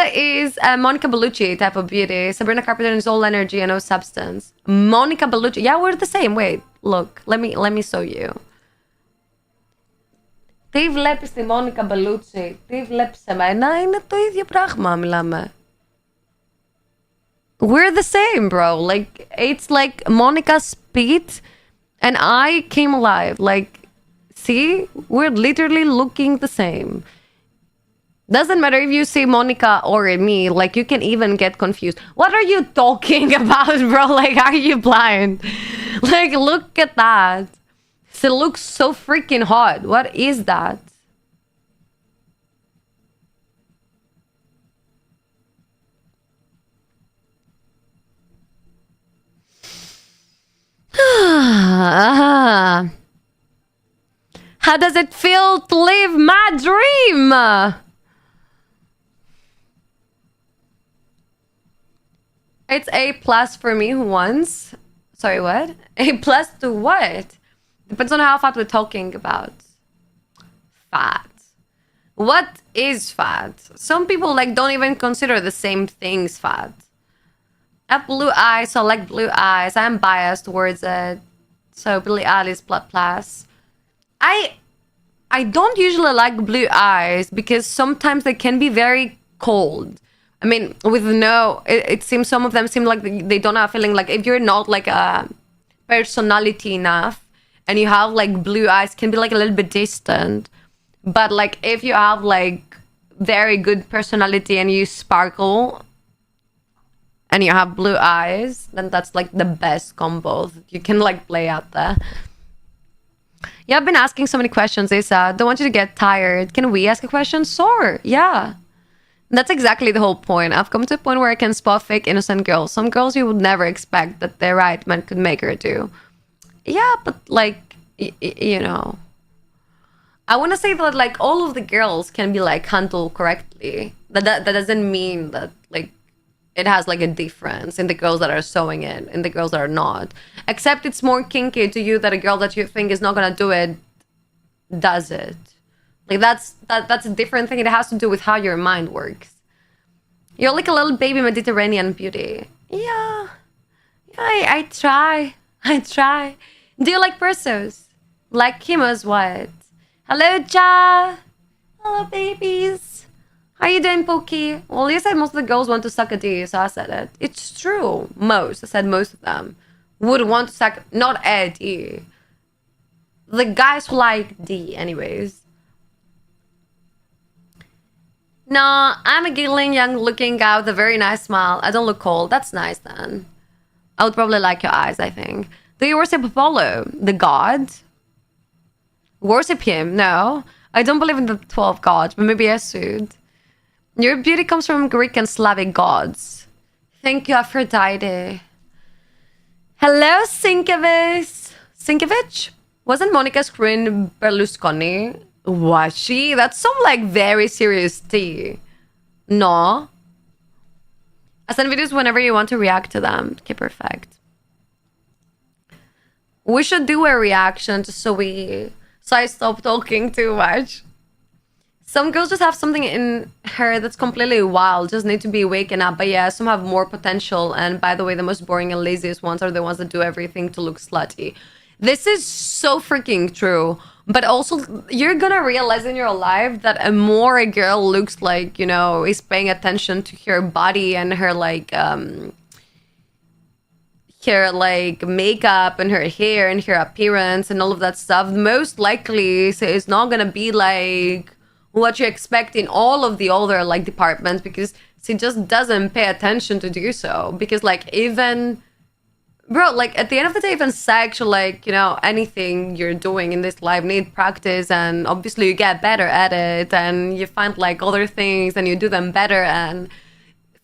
a Monica Bellucci type of beauty. Sabrina Carpenter is all energy and no substance. Monica Bellucci. Yeah, we're the same. Wait, look. Let me show you. Τι βλέπεις τη Μόνικα Μπελούτσι, τι βλέπεις εμένα, είναι το ίδιο πράγμα, μιλάμε. We're the same, bro. Like, it's like Monica spit and I came alive. Like, see? We're literally looking the same. Doesn't matter if you see Monica or me, like, you can even get confused. What are you talking about, bro? Like, are you blind? Like, look at that. She looks so freaking hot. What is that? How does it feel to live my dream? It's A plus for me once. Sorry, what? A plus to what? Depends on how fat we're talking about. Fat. What is fat? Some people like don't even consider the same things fat. I have blue eyes, so I like blue eyes. I'm biased towards it. So Billie Eilish plus. I don't usually like blue eyes because sometimes they can be very cold. I mean, with no, it seems some of them seem like they don't have a feeling. Like if you're not like a personality enough and you have like blue eyes, can be like a little bit distant. But like if you have like very good personality and you sparkle and you have blue eyes, then that's like the best combo you can like play out there. Yeah, I've been asking so many questions, Isa. Don't want you to get tired. Can we ask a question? Sure. Yeah. That's exactly the whole point. I've come to a point where I can spot fake innocent girls. Some girls you would never expect that the right man could make her do. Yeah, but like, you know. I want to say that like all of the girls can be like handled correctly. That doesn't mean that like it has like a difference in the girls that are sewing it and the girls that are not. Except it's more kinky to you that a girl that you think is not gonna do it does it. Like that's a different thing. It has to do with how your mind works. You're like a little baby Mediterranean beauty. Yeah. I try. I try. Do you like persos? Like Kima's what? Hello, Ja. Hello, babies. How you doing, Pokey? Well, you said most of the girls want to suck a D, so I said it. It's true. Most. I said most of them would want to suck, not a D. The guys who like D, anyways. No, I'm a giggling, young-looking guy with a very nice smile. I don't look cold. That's nice, then. I would probably like your eyes, I think. Do you worship Apollo, the god? Worship him? No. I don't believe in the 12 gods, but maybe I should. Your beauty comes from Greek and Slavic gods. Thank you, Aphrodite. Hello, Sinkevich. Sinkevich? Wasn't Monica screen Berlusconi? Was she? That's some like very serious tea. No. I send videos whenever you want to react to them. Okay, perfect. We should do a reaction just so I stop talking too much. Some girls just have something in her that's completely wild, just need to be waken up. But yeah, some have more potential. And by the way, the most boring and laziest ones are the ones that do everything to look slutty. This is so freaking true. But also, you're gonna realize in your life that a more a girl looks like, you know, is paying attention to her body and her like makeup and her hair and her appearance and all of that stuff, most likely it's not gonna be like what you expect in all of the other like departments, because she just doesn't pay attention to do so. Because like even bro, like at the end of the day, even sex or like, you know, anything you're doing in this life need practice, and obviously you get better at it and you find like other things and you do them better. And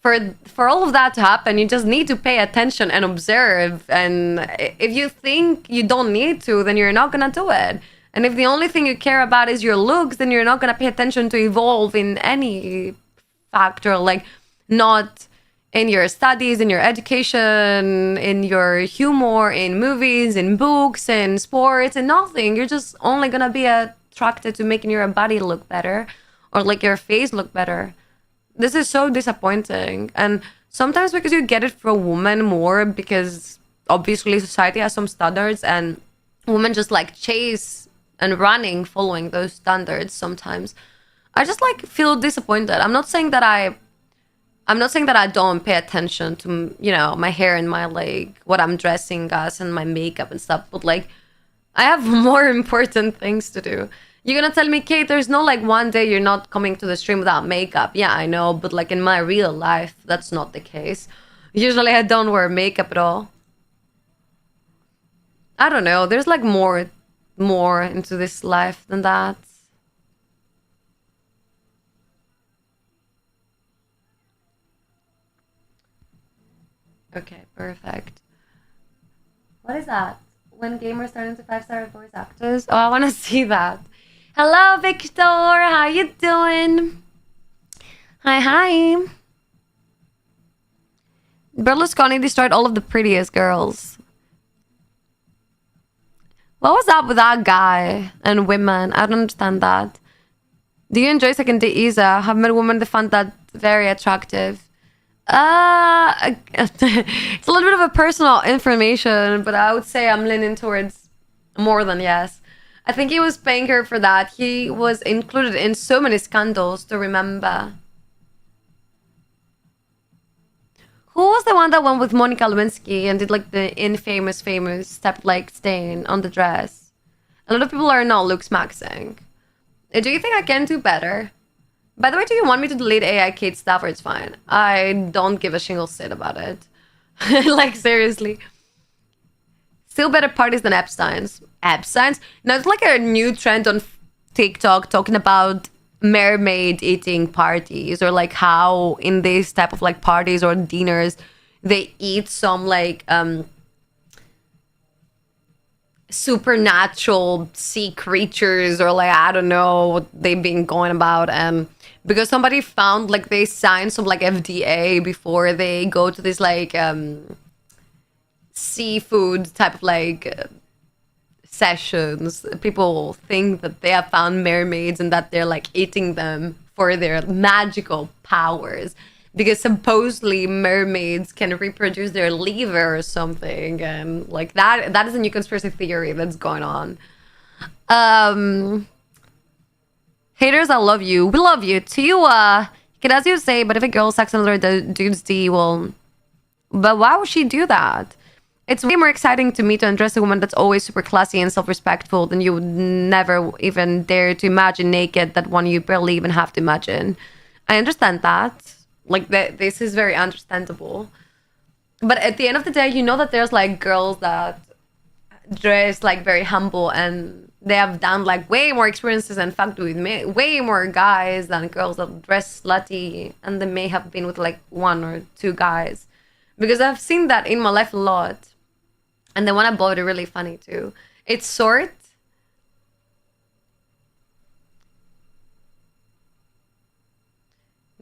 for all of that to happen, you just need to pay attention and observe. And if you think you don't need to, then you're not gonna do it. And if the only thing you care about is your looks, then you're not gonna pay attention to evolve in any factor, like not in your studies, in your education, in your humor, in movies, in books, in sports, and nothing. You're just only gonna be attracted to making your body look better or like your face look better. This is so disappointing. And sometimes because you get it for a woman more, because obviously society has some standards and women just like chase and running following those standards sometimes. I just like feel disappointed. I'm not saying that I don't pay attention to, you know, my hair and my like what I'm dressing as and my makeup and stuff, but like I have more important things to do. You're gonna tell me, Kate, there's no like one day you're not coming to the stream without makeup. Yeah, I know, but like in my real life, that's not the case. Usually I don't wear makeup at all. I don't know. There's like more into this life than that. Okay, perfect. What is that? When gamers turn into 5-star voice actors? Oh, I want to see that. Hello, Victor. How you doing? Hi, hi. Berlusconi destroyed all of the prettiest girls. What was up with that guy and women? I don't understand that. Do you enjoy second date, Isa? Have met women that found that very attractive. It's a little bit of a personal information, but I would say I'm leaning towards more than yes. I think he was paying her for that. He was included in so many scandals to remember. Who was the one that went with Monica Lewinsky and did like the infamous, famous step like stain on the dress? A lot of people are not looks maxing. Do you think I can do better? By the way, do you want me to delete AI Kate stuff or it's fine? I don't give a single shit about it. Like, seriously. Still better parties than Epstein's. Epstein's? Now, it's like a new trend on TikTok talking about mermaid eating parties, or like how in this type of like parties or dinners, they eat some like supernatural sea creatures, or like I don't know what they've been going about. And because somebody found like they signed some like FDA before they go to this like seafood type of like sessions, people think that they have found mermaids and that they're like eating them for their magical powers, because supposedly mermaids can reproduce their liver or something, and like that is a new conspiracy theory that's going on. Haters, I love you. We love you too. Can, as you say, but if a girl sucks another dude's D, well, but why would she do that? It's way more exciting to me to undress a woman that's always super classy and self-respectful than you would never even dare to imagine naked, that one you barely even have to imagine. I understand that. Like, this is very understandable. But at the end of the day, you know that there's, like, girls that dress, like, very humble, and they have done, like, way more experiences and fucked with way more guys than girls that dress slutty, and they may have been with, like, one or two guys. Because I've seen that in my life a lot. And the one I bought is really funny too. It's short.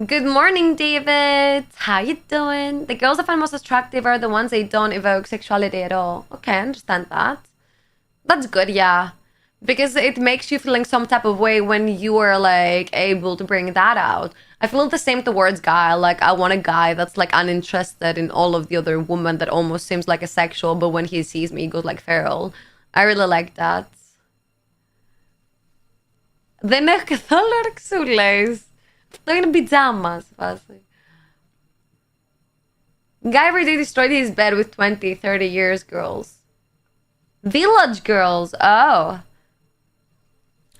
Good morning, David. How you doing? The girls I find most attractive are the ones that don't evoke sexuality at all. Okay, I understand that. That's good, yeah. Because it makes you feeling some type of way when you are like able to bring that out. I feel the same towards guy. Like, I want a guy that's like uninterested in all of the other women, that almost seems like a sexual, but when he sees me, he goes like feral. I really like that. Δεν έχω καθόλου ορεξούλες. Αυτό είναι πιτζάμα σε φάση. Guy every day destroyed his bed with 20, 30 years girls. Village girls. Oh.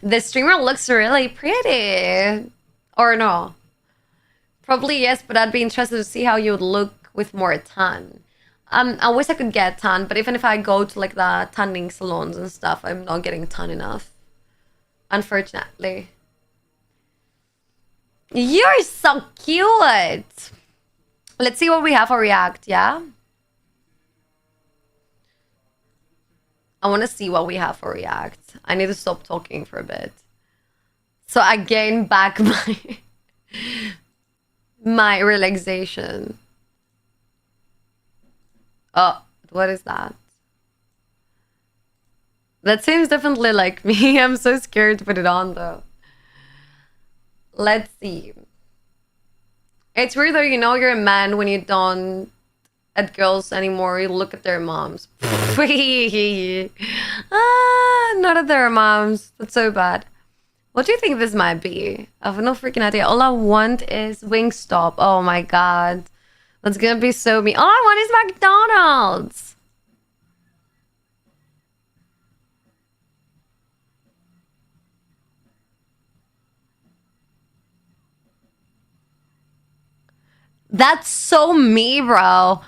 The streamer looks really pretty. Or no? Probably yes, but I'd be interested to see how you would look with more tan. I wish I could get tan, but even if I go to like the tanning salons and stuff, I'm not getting tan enough. Unfortunately. You're so cute! Let's see what we have for React, yeah? I want to see what we have for React. I need to stop talking for a bit, so I gain back my relaxation. Oh, what is that? That seems definitely like me. I'm so scared to put it on though. Let's see. It's weird though, you know you're a man when you don't at girls anymore. You look at their moms. Not at their moms. That's so bad. What do you think this might be? I have no freaking idea. All I want is Wingstop. Oh my god. That's gonna be so mean. All I want is McDonald's. That's so me, bro.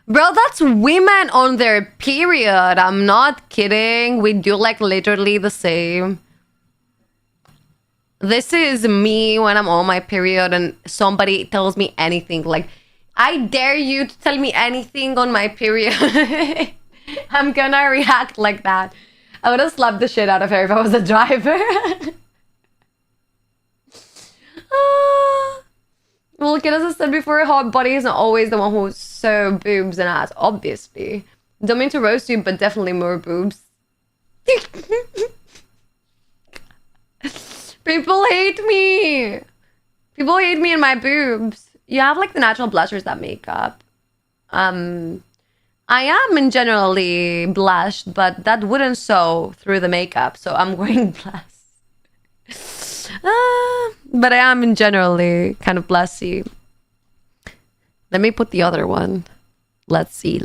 Bro, that's women on their period. I'm not kidding. We do like literally the same. This is me when I'm on my period and somebody tells me anything. Like, I dare you to tell me anything on my period. I'm gonna react like that. I would have slapped the shit out of her if I was a driver. Well, look, as I said before, hot body isn't always the one who's so boobs and ass, obviously. Don't mean to roast you, but definitely more boobs. People hate me. People hate me and my boobs. You have like the natural blushers that make up. I am in generally blushed, but that wouldn't show through the makeup, so I'm wearing blush. But I am in generally kind of blushy. Let me put the other one. Let's see.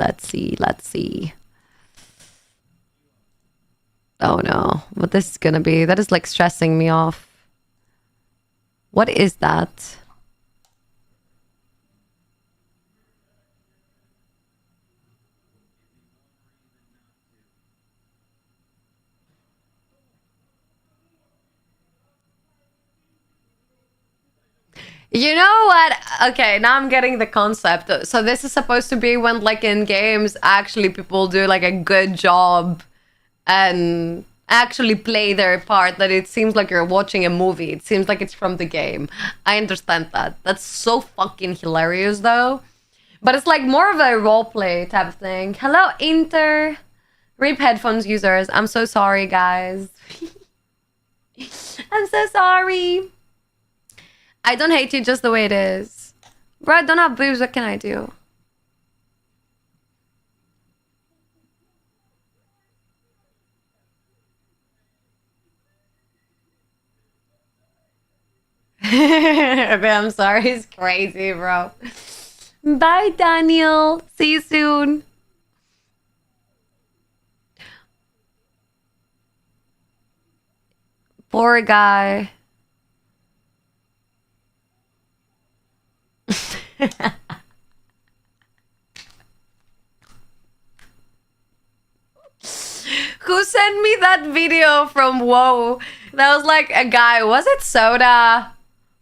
Oh no, what this is gonna be? That is like stressing me off. What is that? You know what? Okay, now I'm getting the concept. So this is supposed to be when, like, in games, actually people do like a good job and actually play their part. That it seems like you're watching a movie. It seems like it's from the game. I understand that. That's so fucking hilarious, though. But it's like more of a roleplay type of thing. Hello, Inter. RIP headphones users. I'm so sorry, guys. I'm so sorry. I don't hate you just the way it is. Bro, I don't have boobs. What can I do? I'm sorry. It's crazy, bro. Bye, Daniel. See you soon. Poor guy. Who sent me that video from Whoa? That was like a guy. Was it Soda?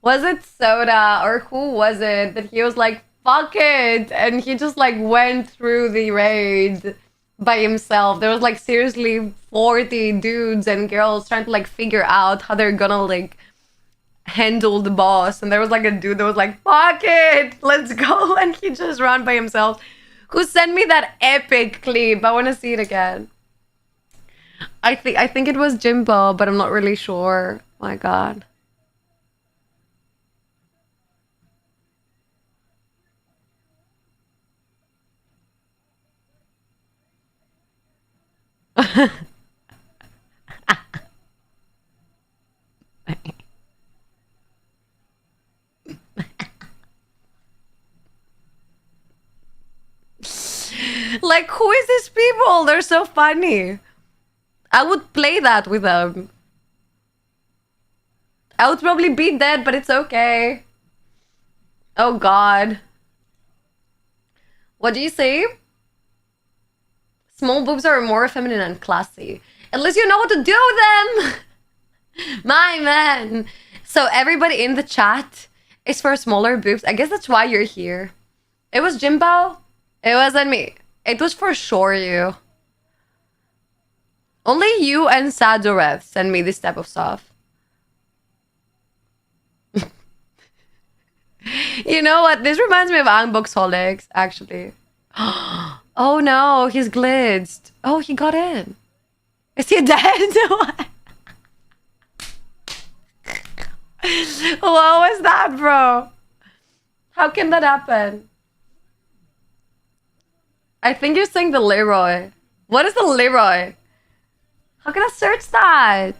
Was it Soda? Or who was it? That he was like, fuck it. And he just like went through the raid by himself. There was like seriously 40 dudes and girls trying to like figure out how they're gonna like handle the boss. And there was like a dude that was like, fuck it, let's go. And he just ran by himself. Who sent me that epic clip? I want to see it again. I think it was Jimbo, but I'm not really sure. My God. Like, who is these people? They're so funny. I would play that with them. I would probably be dead, but it's okay. Oh God. What do you say? Small boobs are more feminine and classy. At least you know what to do with them. My man. So everybody in the chat is for smaller boobs. I guess that's why you're here. It was Jimbo. It wasn't me. It was for sure you. Only you and Sadorev send me this type of stuff. You know what? This reminds me of Unboxholics, actually. Oh no, he's glitzed. Oh, he got in. Is he dead? What? What was that, bro? How can that happen? I think you're saying the Leroy. What is the Leroy? How can I search that?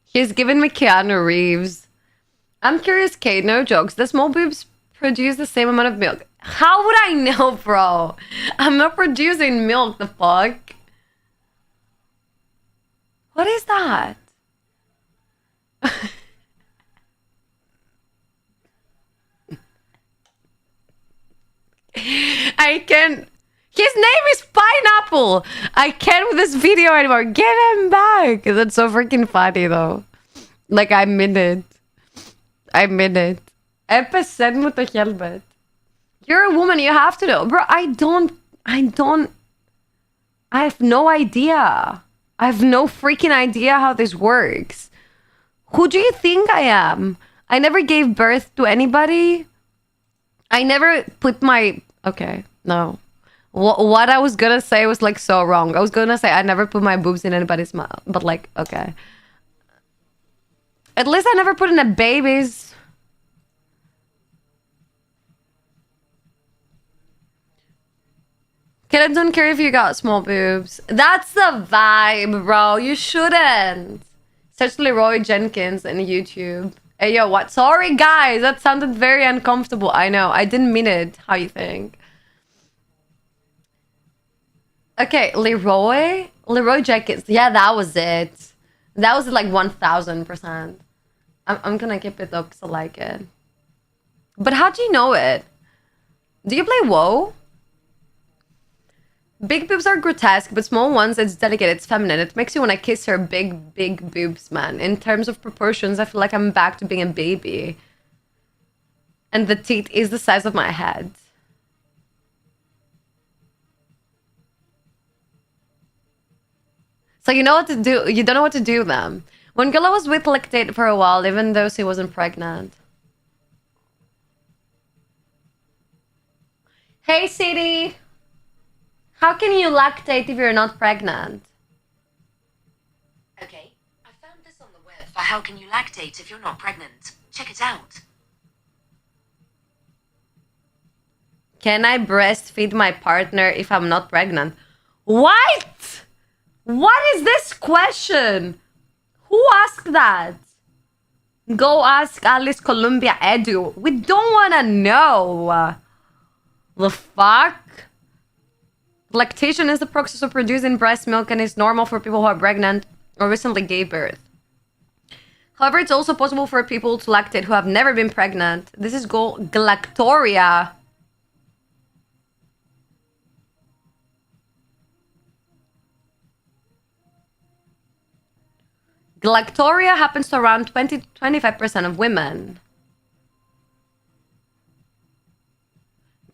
He's giving me Keanu Reeves. I'm curious, Kate, no jokes. The small boobs produce the same amount of milk. How would I know, bro? I'm not producing milk, the fuck? What is that? I can... His name is Pineapple. I can't with this video anymore. Get him back. That's so freaking funny though. Like I mean it. I mean it. 1% moet toch helpen. You're a woman, you have to know. Bro, I have no idea. I have no freaking idea how this works. Who do you think I am? I never gave birth to anybody. I never put my... Okay, no. What I was gonna say was like so wrong. I was gonna say I never put my boobs in anybody's mouth. But like, okay. At least I never put in a baby's. I don't care if you got small boobs. That's the vibe, bro. You shouldn't. Search Leroy Jenkins in YouTube. Hey, yo, what? Sorry, guys. That sounded very uncomfortable. I know. I didn't mean it. How you think? Okay, Leroy Jenkins. Yeah, that was it. That was like 1000%. I'm gonna keep it up because I like it. But how do you know it? Do you play WoW? Big boobs are grotesque, but small ones, it's delicate, it's feminine. It makes you want to kiss her big boobs, man. In terms of proportions, I feel like I'm back to being a baby. And the teeth is the size of my head. So you know what to do. You don't know what to do with them. One girl I was with lactated for a while, even though she wasn't pregnant. Hey, City! How can you lactate if you're not pregnant?
Okay, I found this on the web for how can you lactate if you're not pregnant. Check it out.
Can I breastfeed my partner if I'm not pregnant? What? What is this question? Who asked that? Go ask Alice Columbia Edu. We don't want to know. The fuck? Lactation is the process of producing breast milk and is normal for people who are pregnant or recently gave birth. However, it's also possible for people to lactate who have never been pregnant. This is called galactoria. Galactoria happens to around 20-25% of women.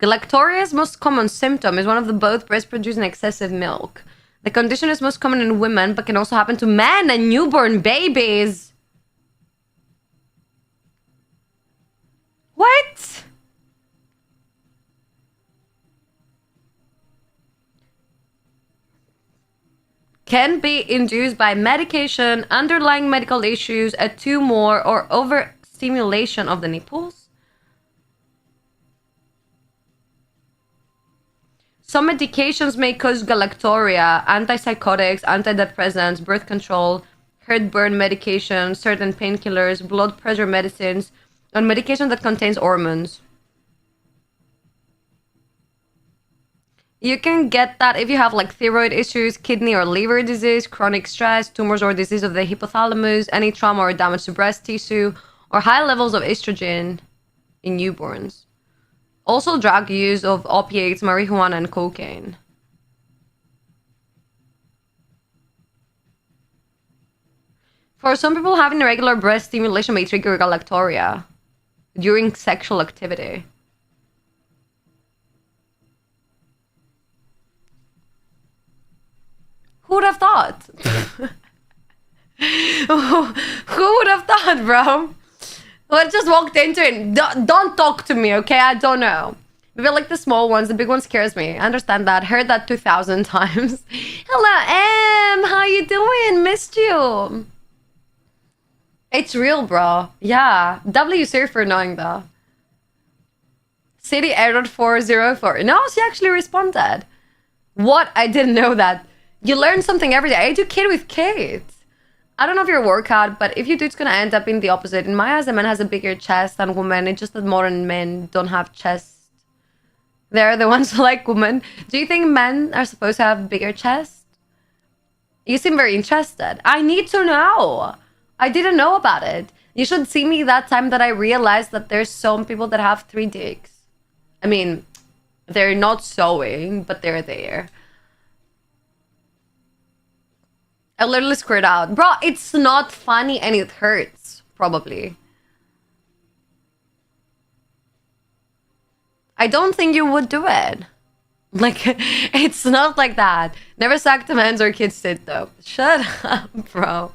Galactoria's most common symptom is one of the both breast producing excessive milk. The condition is most common in women, but can also happen to men and newborn babies. What? Can be induced by medication, underlying medical issues, a tumor, or overstimulation of the nipples. Some medications may cause galactoria: antipsychotics, antidepressants, birth control, heartburn medication, certain painkillers, blood pressure medicines, and medication that contains hormones. You can get that if you have like thyroid issues, kidney or liver disease, chronic stress, tumors or disease of the hypothalamus, any trauma or damage to breast tissue, or high levels of estrogen in newborns. Also drug use of opiates, marijuana, and cocaine. For some people, having irregular breast stimulation may trigger galactoria during sexual activity. Who would have thought? Who would have thought, bro? I just walked into it. Don't talk to me, okay? I don't know. Maybe like the small ones. The big one scares me. I understand that. Heard that 2,000 times. Hello, Em. How you doing? Missed you. It's real, bro. Yeah. W for knowing though. City error 404. No, she actually responded. What? I didn't know that. You learn something every day. I educate with kids. I don't know if you're a workout, but if you do, it's gonna end up in the opposite. In my eyes, a man has a bigger chest than women. It's just that modern men don't have chests. They're the ones who like women. Do you think men are supposed to have bigger chests? You seem very interested. I need to know. I didn't know about it. You should see me that time that I realized that there's some people that have 3 dicks. I mean, They're not sewing, but they're there. I literally squared out. Bro, it's not funny and it hurts, probably. I don't think you would do it. Like, it's not like that. Never sucked a man's or kid's tit, though. Shut up, bro.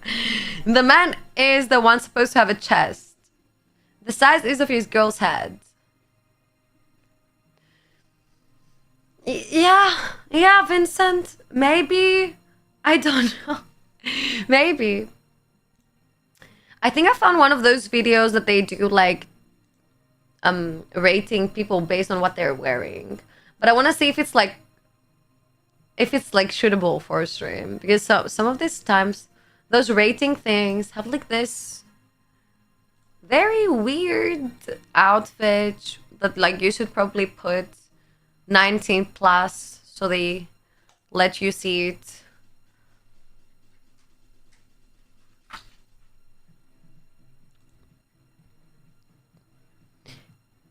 The man is the one supposed to have a chest. The size is of his girl's head. Yeah, Vincent. Maybe. I don't know. Maybe. I think I found one of those videos that they do, like, rating people based on what they're wearing. But I want to see if it's like shootable for a stream, because some of these times those rating things have like this very weird outfit that like you should probably put 19 plus so they let you see it.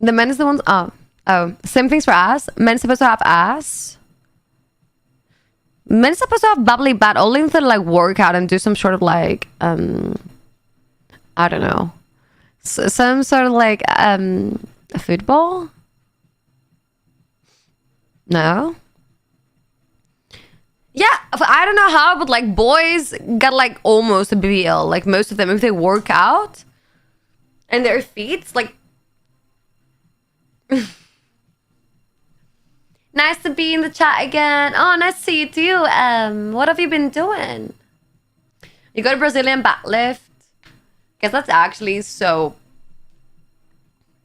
The men is the ones. Oh, same things for ass. Men's supposed to have ass. Men's supposed to have bubbly butt only if they like work out and do some sort of like I don't know, some sort of like football. No. Yeah, I don't know how, but like boys got like almost a BBL. Like most of them, if they work out, and their feet like. Nice to be in the chat again. Oh, nice to see you too. What have you been doing? You got a Brazilian back lift? Guess that's actually so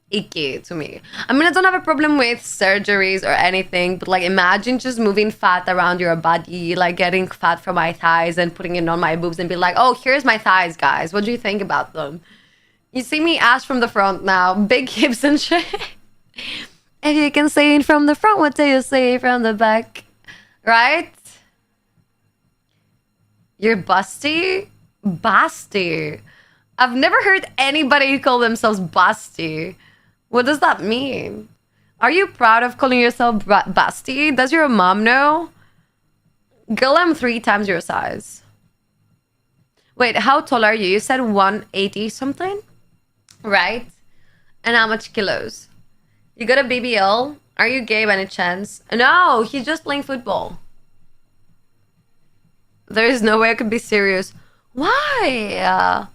icky to me. I mean, I don't have a problem with surgeries or anything, but like imagine just moving fat around your body, like getting fat from my thighs and putting it on my boobs and be like, oh, here's my thighs, guys. What do you think about them? You see me ass from the front now, big hips and shit. If you can see it from the front, what do you see from the back? Right? You're busty? Busty. I've never heard anybody call themselves busty. What does that mean? Are you proud of calling yourself busty? Does your mom know? Girl, I'm 3 times your size. Wait, how tall are you? You said 180 something? Right? And how much kilos? You got a BBL? Are you gay by any chance? No, he's just playing football. There is no way I could be serious. Why?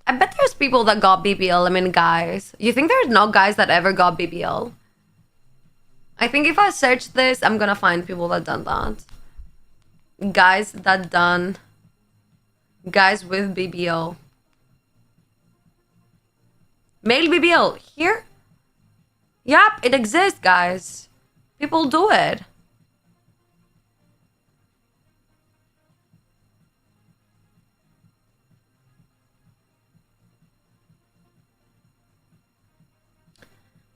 I bet there's people that got BBL. I mean, guys. You think there's no guys that ever got BBL? I think if I search this, I'm gonna find people that done that. Guys that done. Guys with BBL. Male BBL. Here? Yep, it exists, guys. People do it.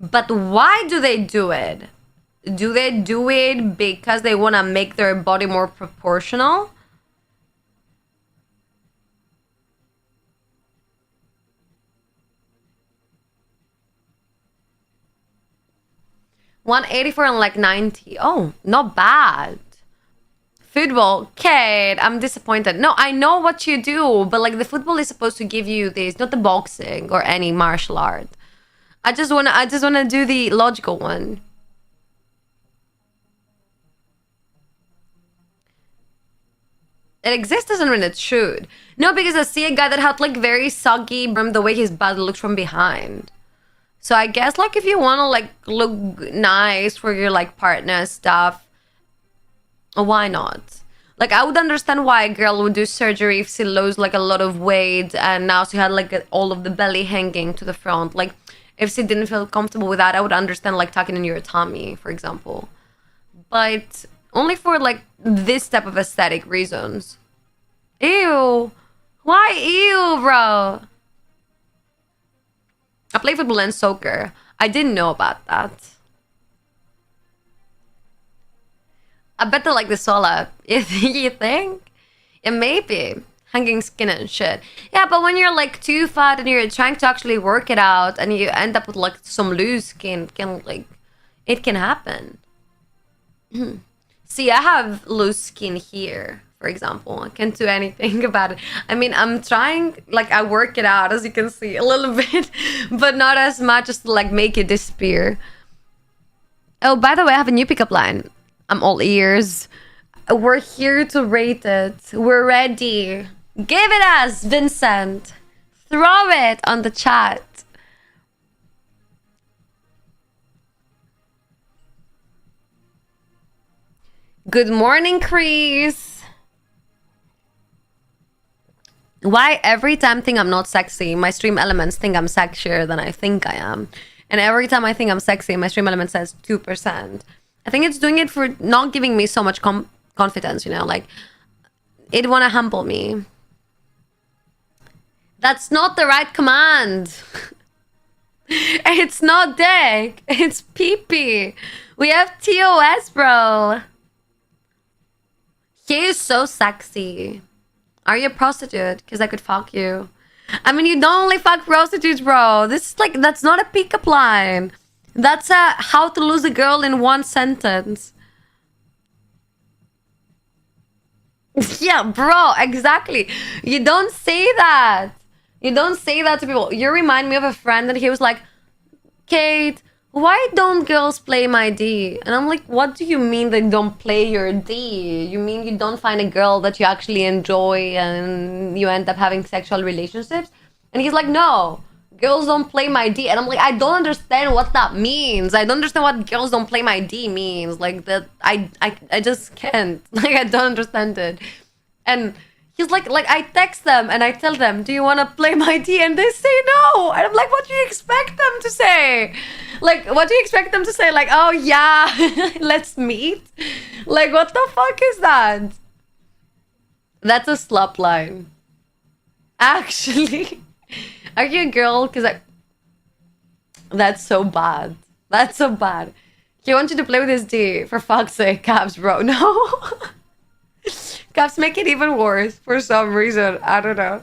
But why do they do it? Do they do it because they want to make their body more proportional? $184 and like 90. Oh, not bad. Football, Kate, I'm disappointed. No, I know what you do, but like the football is supposed to give you this, not the boxing or any martial art. I just wanna do the logical one. It exists doesn't mean it should. No, because I see a guy that had like very soggy from the way his body looks from behind. So I guess like if you want to like look nice for your like partner and stuff, why not? Like I would understand why a girl would do surgery if she lost like a lot of weight and now she had like all of the belly hanging to the front. Like if she didn't feel comfortable with that, I would understand like tucking in your tummy, for example. But only for like this type of aesthetic reasons. Ew. Why ew, bro? I play football and soccer. I didn't know about that. I bet they like the sola. You think? Yeah, maybe. Hanging skin and shit. Yeah, but when you're like too fat and you're trying to actually work it out and you end up with like some loose skin, it can happen. See, I have loose skin here, for example. I can't do anything about it. I mean, I'm trying, like, I work it out, as you can see, a little bit, but not as much as to, like, make it disappear. Oh, by the way, I have a new pickup line. I'm all ears. We're here to rate it. We're ready. Give it us, Vincent. Throw it on the chat. Good morning, Chris. Why every time I think I'm not sexy, my stream elements think I'm sexier than I think I am. And every time I think I'm sexy, my stream element says 2%. I think it's doing it for not giving me so much confidence, you know? Like, it want to humble me. That's not the right command. It's not dick. It's pee-pee. We have TOS, bro. He is so sexy. Are you a prostitute? Because I could fuck you. I mean, you don't only fuck prostitutes, bro. This is like, that's not a pickup line. That's a how to lose a girl in one sentence. Yeah, bro, exactly. You don't say that. You don't say that to people. You remind me of a friend that he was like, Kate, why don't girls play my D? And I'm like, what do you mean they don't play your D? You mean you don't find a girl that you actually enjoy and you end up having sexual relationships? And he's like, no, girls don't play my D. And I'm like, I don't understand what that means. I don't understand what girls don't play my D means. Like, that, I just can't. Like, I don't understand it. And he's like I text them and I tell them, do you want to play my D? And they say no. And I'm like, what do you expect them to say? Like, what do you expect them to say? Like, oh yeah, let's meet? Like, what the fuck is that? That's a slut line. Actually, are you a girl? Because that's so bad. That's so bad. He wants you to play with his D. For fuck's sake, Caps, bro. No. Caps make it even worse for some reason. I don't know.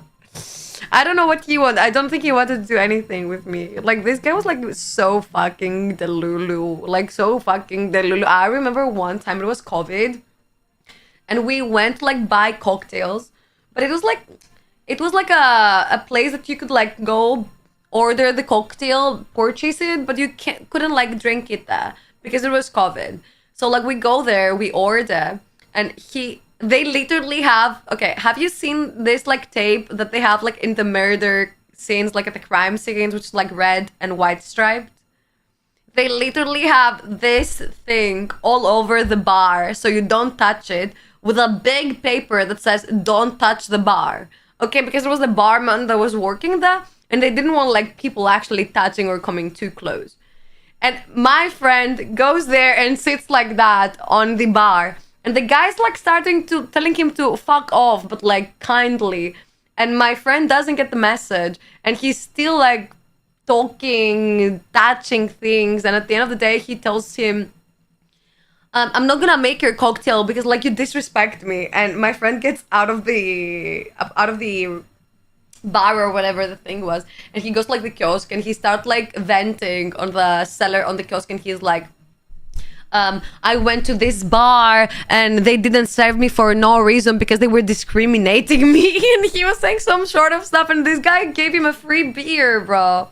I don't know what he wanted. I don't think he wanted to do anything with me. Like, this guy was like so fucking delulu. Like, so fucking delulu. I remember one time it was COVID and we went like buy cocktails, but it was like a place that you could like go order the cocktail, purchase it, but you couldn't like drink it there because it was COVID. So like we go there, we order, and they literally have, okay, have you seen this like tape that they have like in the murder scenes, like at the crime scenes, which is like red and white striped? They literally have this thing all over the bar so you don't touch it, with a big paper that says don't touch the bar. Okay, because it was the barman that was working there and they didn't want like people actually touching or coming too close. And my friend goes there and sits like that on the bar. And the guy's like telling him to fuck off, but like kindly. And my friend doesn't get the message. And he's still like talking, touching things. And at the end of the day, he tells him, I'm not gonna make your cocktail because like you disrespect me. And my friend gets out of the bar or whatever the thing was. And he goes like the kiosk and he starts like venting on the seller on the kiosk. And he's like, I went to this bar and they didn't serve me for no reason because they were discriminating me. And he was saying some sort of stuff and this guy gave him a free beer, bro.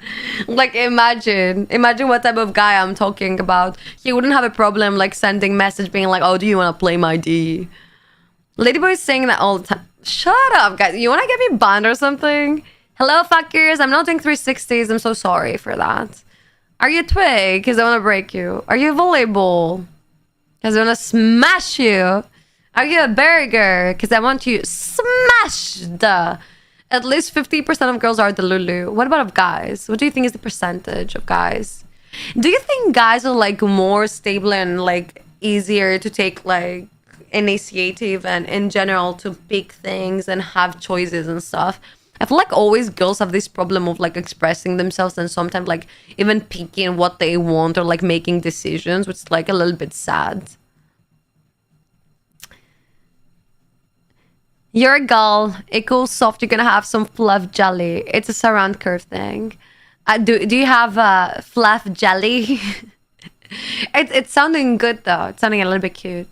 Like, imagine what type of guy I'm talking about. He wouldn't have a problem like sending message being like, oh, do you want to play my D? Ladyboy is saying that all the time. Shut up, guys. You want to get me banned or something? Hello, fuckers. I'm not doing 360s. I'm so sorry for that. Are you a twig? Because I want to break you. Are you a volleyball? Because I want to smash you. Are you a burger? Because I want you smashed. At least 50% of girls are the Lulu. What about of guys? What do you think is the percentage of guys? Do you think guys are like more stable and like easier to take like initiative and in general to pick things and have choices and stuff? I feel like always girls have this problem of like expressing themselves and sometimes like even picking what they want or like making decisions, which is like a little bit sad. You're a girl, equals soft, you're gonna have some fluff jelly. It's a surround curve thing. Do you have fluff jelly? It's sounding good though. It's sounding a little bit cute.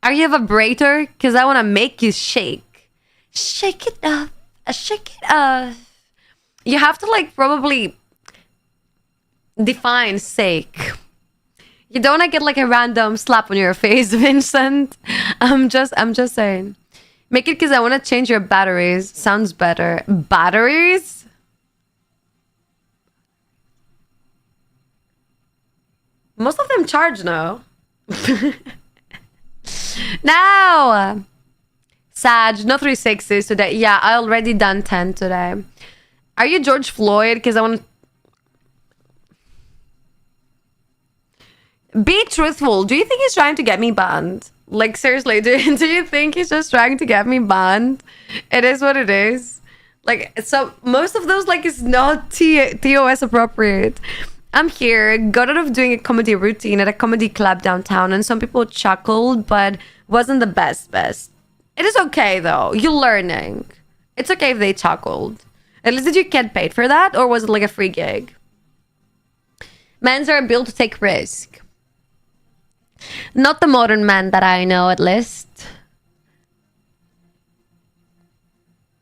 Are you a vibrator? Because I want to make you shake. Shake it up. Shake it up. You have to like probably define sake. You don't want to get like a random slap on your face, Vincent. I'm just saying. Make it because I want to change your batteries. Sounds better. Batteries? Most of them charge now. Now! Sag, no 360s today. Yeah, I already done 10 today. Are you George Floyd? Because I want to... Be truthful. Do you think he's trying to get me banned? Like, seriously, do you think he's just trying to get me banned? It is what it is. Like, so most of those, like, is not TOS appropriate. I'm here, got out of doing a comedy routine at a comedy club downtown, and some people chuckled, but wasn't the best. It is okay, though. You're learning. It's okay if they chuckled. At least did you get paid for that, or was it like a free gig? Men's are built to take risk. Not the modern man that I know, at least.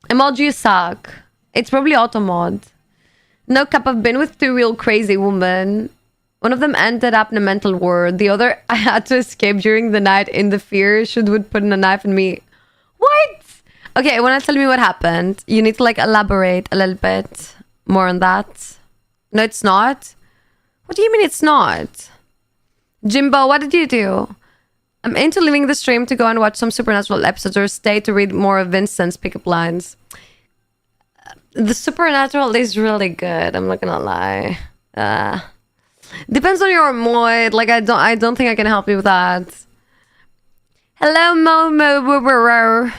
Emoji suck. It's probably auto mod. No cap, I've been with two real crazy women. One of them ended up in a mental ward. The other, I had to escape during the night in the fear she would put in a knife in me. What? Okay, wanna tell me what happened? You need to like elaborate a little bit more on that. No, it's not. What do you mean it's not? Jimbo, what did you do? I'm into leaving the stream to go and watch some Supernatural episodes or stay to read more of Vincent's pickup lines. The Supernatural is really good. I'm not gonna lie. Depends on your mood. Like I don't think I can help you with that. Hello, Momo.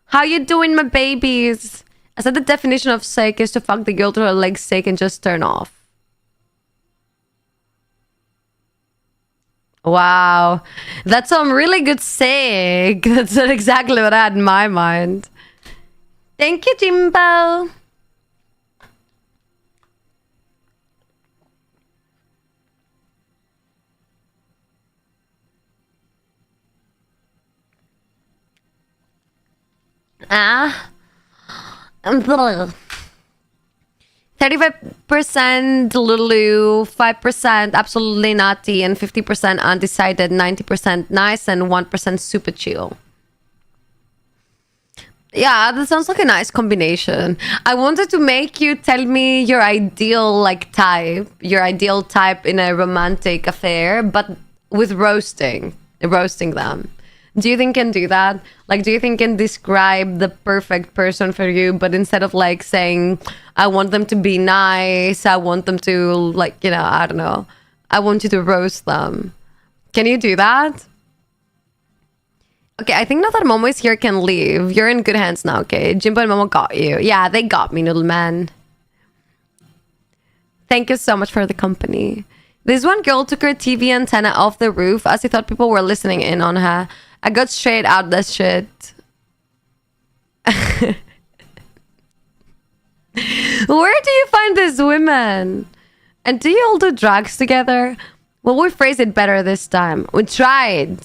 How you doing, my babies? I said the definition of sake is to fuck the girl to her leg's sake and just turn off. Wow, that's some really good sake. That's not exactly what I had in my mind. Thank you, Jimbo. Ah. 35% Lulu, 5% absolutely naughty, and 50% undecided, 90% nice, and 1% super chill. Yeah, that sounds like a nice combination. I wanted to make you tell me your ideal like type, your ideal type in a romantic affair, but with roasting them. Do you think you can do that? Like, do you think you can describe the perfect person for you, but instead of like saying, I want them to be nice, I want them to like, you know, I don't know, I want you to roast them. Can you do that? Okay, I think now that Momo is here can leave. You're in good hands now, okay? Jimbo and Momo got you. Yeah, they got me, Noodle Man. Thank you so much for the company. This one girl took her TV antenna off the roof as she thought people were listening in on her. I got straight out that shit. Where do you find these women? And do you all do drugs together? Well, we phrase it better this time. We tried.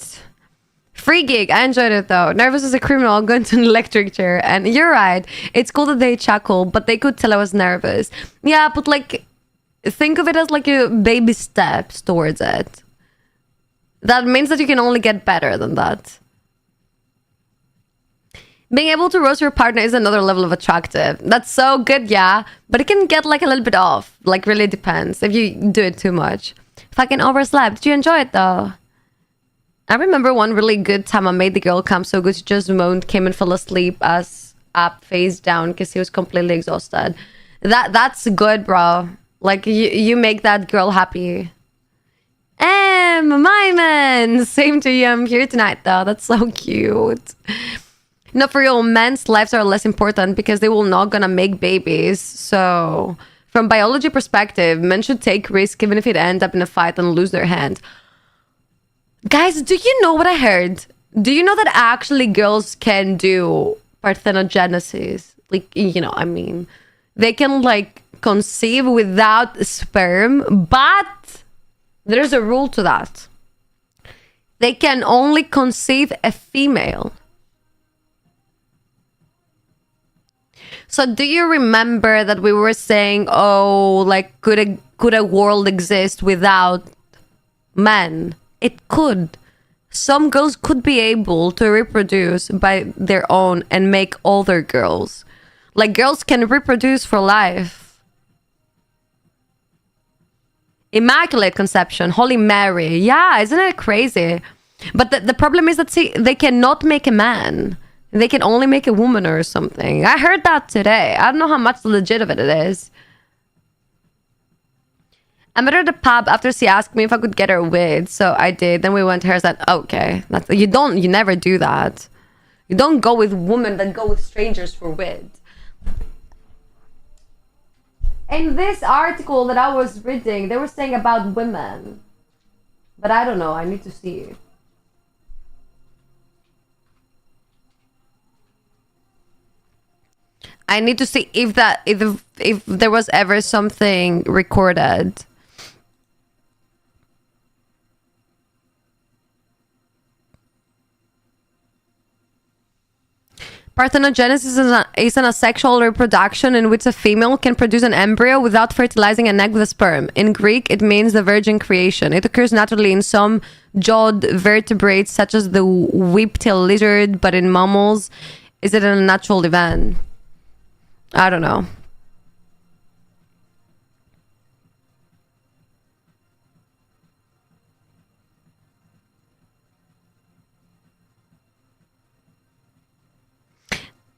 Free gig. I enjoyed it though. Nervous as a criminal going to an electric chair. And you're right. It's cool that they chuckle, but they could tell I was nervous. Yeah, but like, think of it as like a baby steps towards it. That means that you can only get better than that. Being able to roast your partner is another level of attractive. That's so good, yeah. But it can get like a little bit off. Like really depends if you do it too much. Fucking overslept. Did you enjoy it though? I remember one really good time I made the girl come so good she just moaned, came and fell asleep as up face down because he was completely exhausted. That's good, bro. Like you make that girl happy. My man, same to you. I'm here tonight though. That's so cute. No, for real, men's lives are less important because they will not gonna make babies. So from biology perspective, men should take risk even if it end up in a fight and lose their hand. Guys, do you know what I heard? Do you know that actually girls can do parthenogenesis? Like, you know, I mean, they can like conceive without sperm, but There's a rule to that. They can only conceive a female. So do you remember that we were saying, oh, like, could a world exist without men? It could. Some girls could be able to reproduce by their own and make older girls. Like, girls can reproduce for life. Immaculate Conception, Holy Mary. Yeah, isn't it crazy? But the problem is that, see, they cannot make a man. They can only make a woman or something. I heard that today. I don't know how much legit of it is. I met her at the pub after she asked me if I could get her weed. So I did. Then we went to her and said, okay. You never do that. You don't go with women that go with strangers for weed. In this article that I was reading, they were saying about women. But I don't know. I need to see. I need to see if there was ever something recorded. Parthenogenesis is an asexual reproduction in which a female can produce an embryo without fertilizing an egg with a sperm. In Greek, it means the virgin creation. It occurs naturally in some jawed vertebrates, such as the whiptail lizard, but in mammals, is it a natural event? I don't know.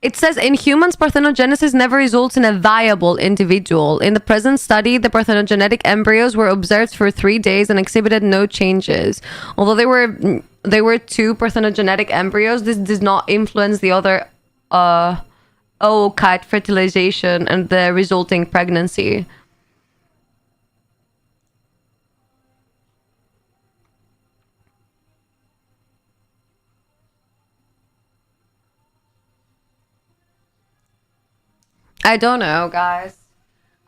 It says in humans, parthenogenesis never results in a viable individual. In the present study, the parthenogenetic embryos were observed for 3 days and exhibited no changes. Although they were two parthenogenetic embryos, this does not influence the other oocyte fertilization and the resulting pregnancy. I don't know, guys.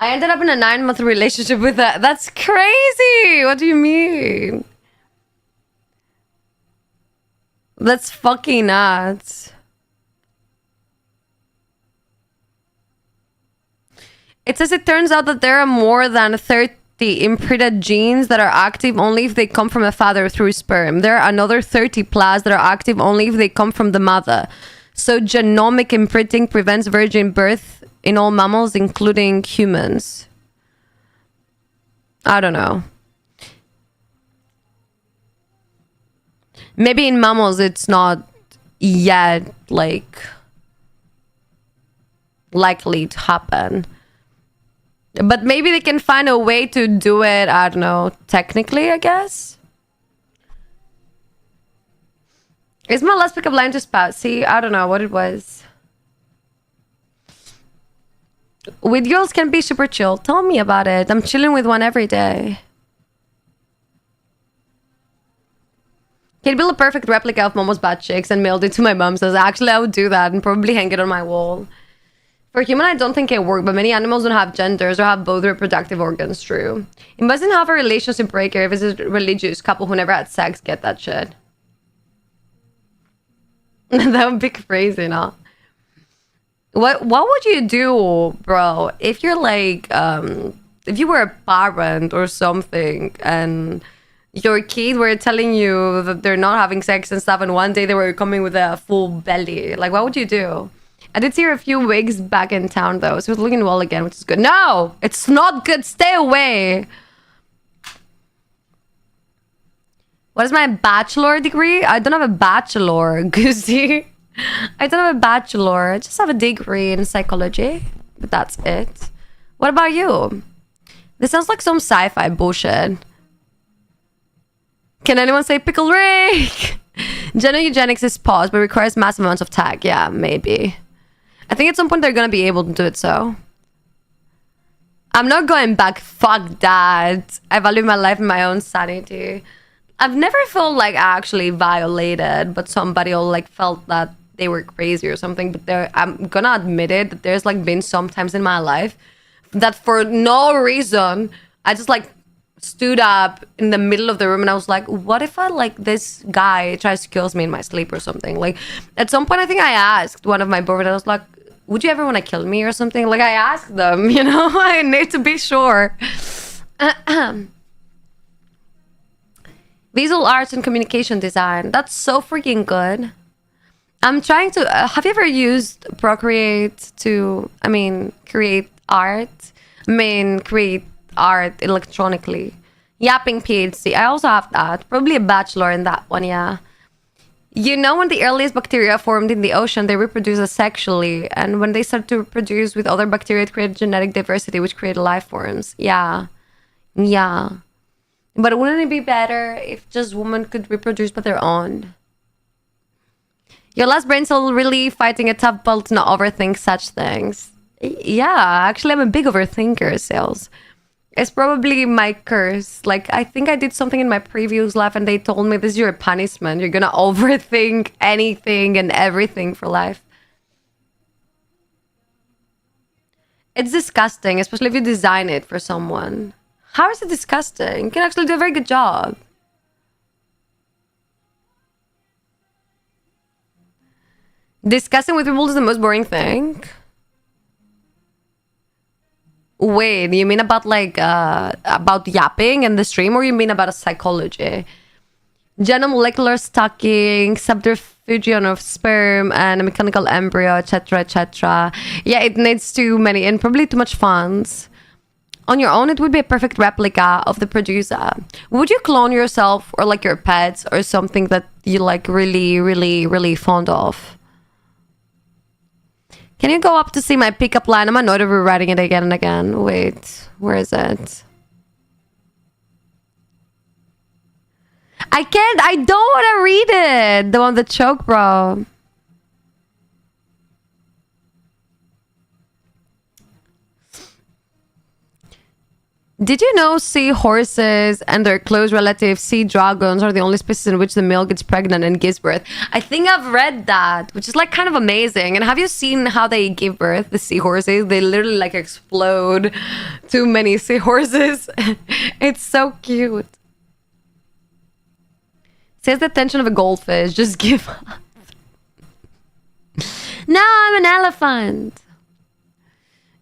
I ended up in a 9-month relationship with that. That's crazy. What do you mean? That's fucking nuts. It says it turns out that there are more than 30 imprinted genes that are active only if they come from a father through sperm. There are another 30 plus that are active only if they come from the mother. So genomic imprinting prevents virgin birth in all mammals, including humans. I don't know. Maybe in mammals it's not yet, like, likely to happen. But maybe they can find a way to do it, I don't know, technically, I guess. Is my last pickup line just spout? See, I don't know what it was. With girls can be super chill. Tell me about it. I'm chilling with one every day. Can build a perfect replica of Momo's butt cheeks and mailed it to my mom. Says, actually, I would do that and probably hang it on my wall. For human, I don't think it worked, but many animals don't have genders or have both reproductive organs, true. It mustn't have a relationship breaker if it's a religious couple who never had sex get that shit. That would be crazy, no? What would you do, bro, if you're like, if you were a parent or something and your kid were telling you that they're not having sex and stuff and one day they were coming with a full belly? Like, what would you do? I did see her a few weeks back in town, though. So it was looking well again, which is good. No! It's not good. Stay away. What is my bachelor degree? I don't have a bachelor, Goosey. I don't have a bachelor. I just have a degree in psychology. But that's it. What about you? This sounds like some sci-fi bullshit. Can anyone say pickle Rick? Gender eugenics is paused, but requires massive amounts of tag. Yeah, maybe. I think at some point they're gonna be able to do it, so. I'm not going back. Fuck that. I value my life and my own sanity. I've never felt like actually violated, but somebody all like felt that they were crazy or something. But I'm gonna admit it, that there's like been some times in my life that for no reason, I just like stood up in the middle of the room and I was like, what if I like this guy tries to kill me in my sleep or something? Like at some point I think I asked one of my boyfriends, I was like, would you ever want to kill me or something? Like I asked them, you know, I need to be sure. Visual arts and communication design. That's so freaking good. I'm trying to. Have you ever used Procreate to, create art? Create art electronically. Yapping PhD. I also have that. Probably a bachelor in that one, yeah. You know, when the earliest bacteria formed in the ocean, they reproduce asexually. And when they start to reproduce with other bacteria, it created genetic diversity, which created life forms. Yeah. Yeah. But wouldn't it be better if just women could reproduce by their own? Your last brain cell really fighting a tough battle to not overthink such things. Yeah, actually, I'm a big overthinker, Sales. It's probably my curse. Like, I think I did something in my previous life and they told me this is your punishment. You're gonna overthink anything and everything for life. It's disgusting, especially if you design it for someone. How is it disgusting? You can actually do a very good job. Discussing with people is the most boring thing. Wait, you mean about about yapping and the stream, or you mean about a psychology? Genomolecular stocking, subterfusion of sperm, and a mechanical embryo, etc., etc. Yeah, it needs too many and probably too much funds. On your own, it would be a perfect replica of the producer. Would you clone yourself or like your pets or something that you like really, really, really fond of? Can you go up to see my pickup line? I'm annoyed of rewriting it again and again. Wait, where is it? I can't. I don't want to read it. The one that choke, bro. Did you know seahorses and their close relatives, sea dragons, are the only species in which the male gets pregnant and gives birth? I think I've read that, which is like kind of amazing. And have you seen how they give birth, the seahorses? They literally like explode. Too many seahorses. It's so cute. Says the tension of a goldfish. Just give up. Now I'm an elephant.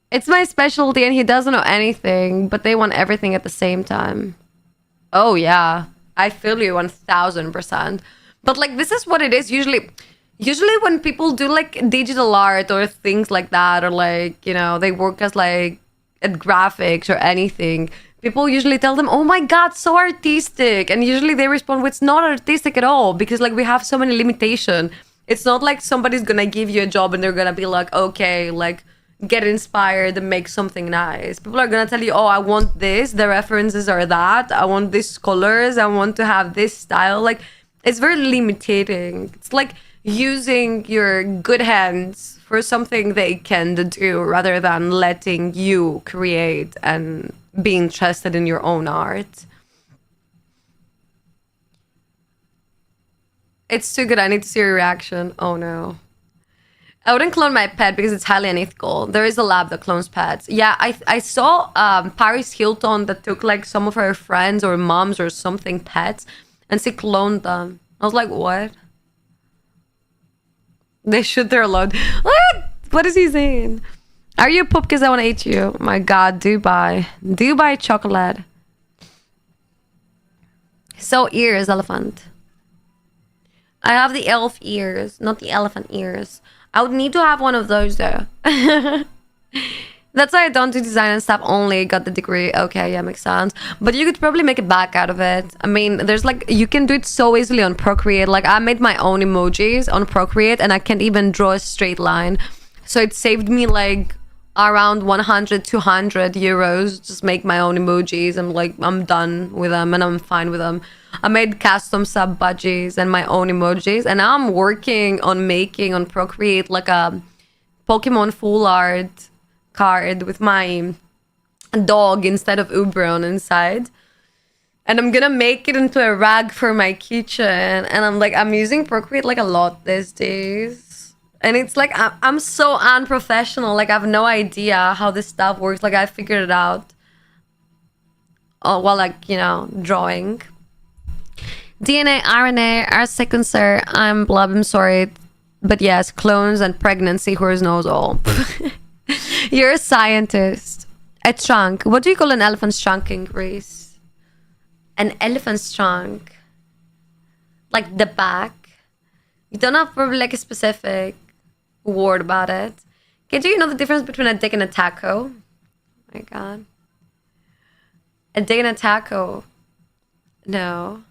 It's my specialty and he doesn't know anything, but they want everything at the same time. Oh, yeah. I feel you 1000%. But like, this is what it is. Usually when people do like digital art or things like that, or like, you know, they work as like at graphics or anything, people usually tell them, oh my God, so artistic. And usually they respond, well, it's not artistic at all, because like we have so many limitations. It's not like somebody's gonna give you a job and they're gonna be like, okay, like, get inspired and make something nice. People are gonna tell you, oh, I want this, the references are that, I want these colors, I want to have this style. Like, it's very limiting. It's like using your good hands for something they can do rather than letting you create and be interested in your own art. It's too good. I need to see your reaction. Oh no. I wouldn't clone my pet because it's highly unethical. There is a lab that clones pets. Yeah, I saw Paris Hilton that took like some of her friends or moms or something pets and she cloned them. I was like, what? They shoot their load. What? What is he saying? Are you a poop because I want to eat you? My God, Dubai. Dubai chocolate. So ears, elephant. I have the elf ears, not the elephant ears. I would need to have one of those though. That's why I don't do design and stuff, only got the degree. Okay, yeah, makes sense. But you could probably make a bag out of it. I mean, there's like, you can do it so easily on Procreate. Like I made my own emojis on Procreate and I can't even draw a straight line. So it saved me like around 100, 200 euros. Just make my own emojis. I'm done with them and I'm fine with them. I made custom sub budgies and my own emojis, and now I'm working on making on Procreate like a Pokemon full art card with my dog instead of Uberon inside. And I'm gonna make it into a rag for my kitchen. And I'm using Procreate like a lot these days. And it's like I'm so unprofessional. Like I have no idea how this stuff works. Like I figured it out. while like, you know, drawing. DNA, RNA, our sequencer, I'm blob, I'm sorry. But yes, clones and pregnancy, who knows all. You're a scientist. A trunk. What do you call an elephant's trunk in Greece? An elephant's trunk. Like the back. You don't have probably like a specific word about it. Okay, do you know the difference between a dick and a taco? Oh my god. A dick and a taco. No.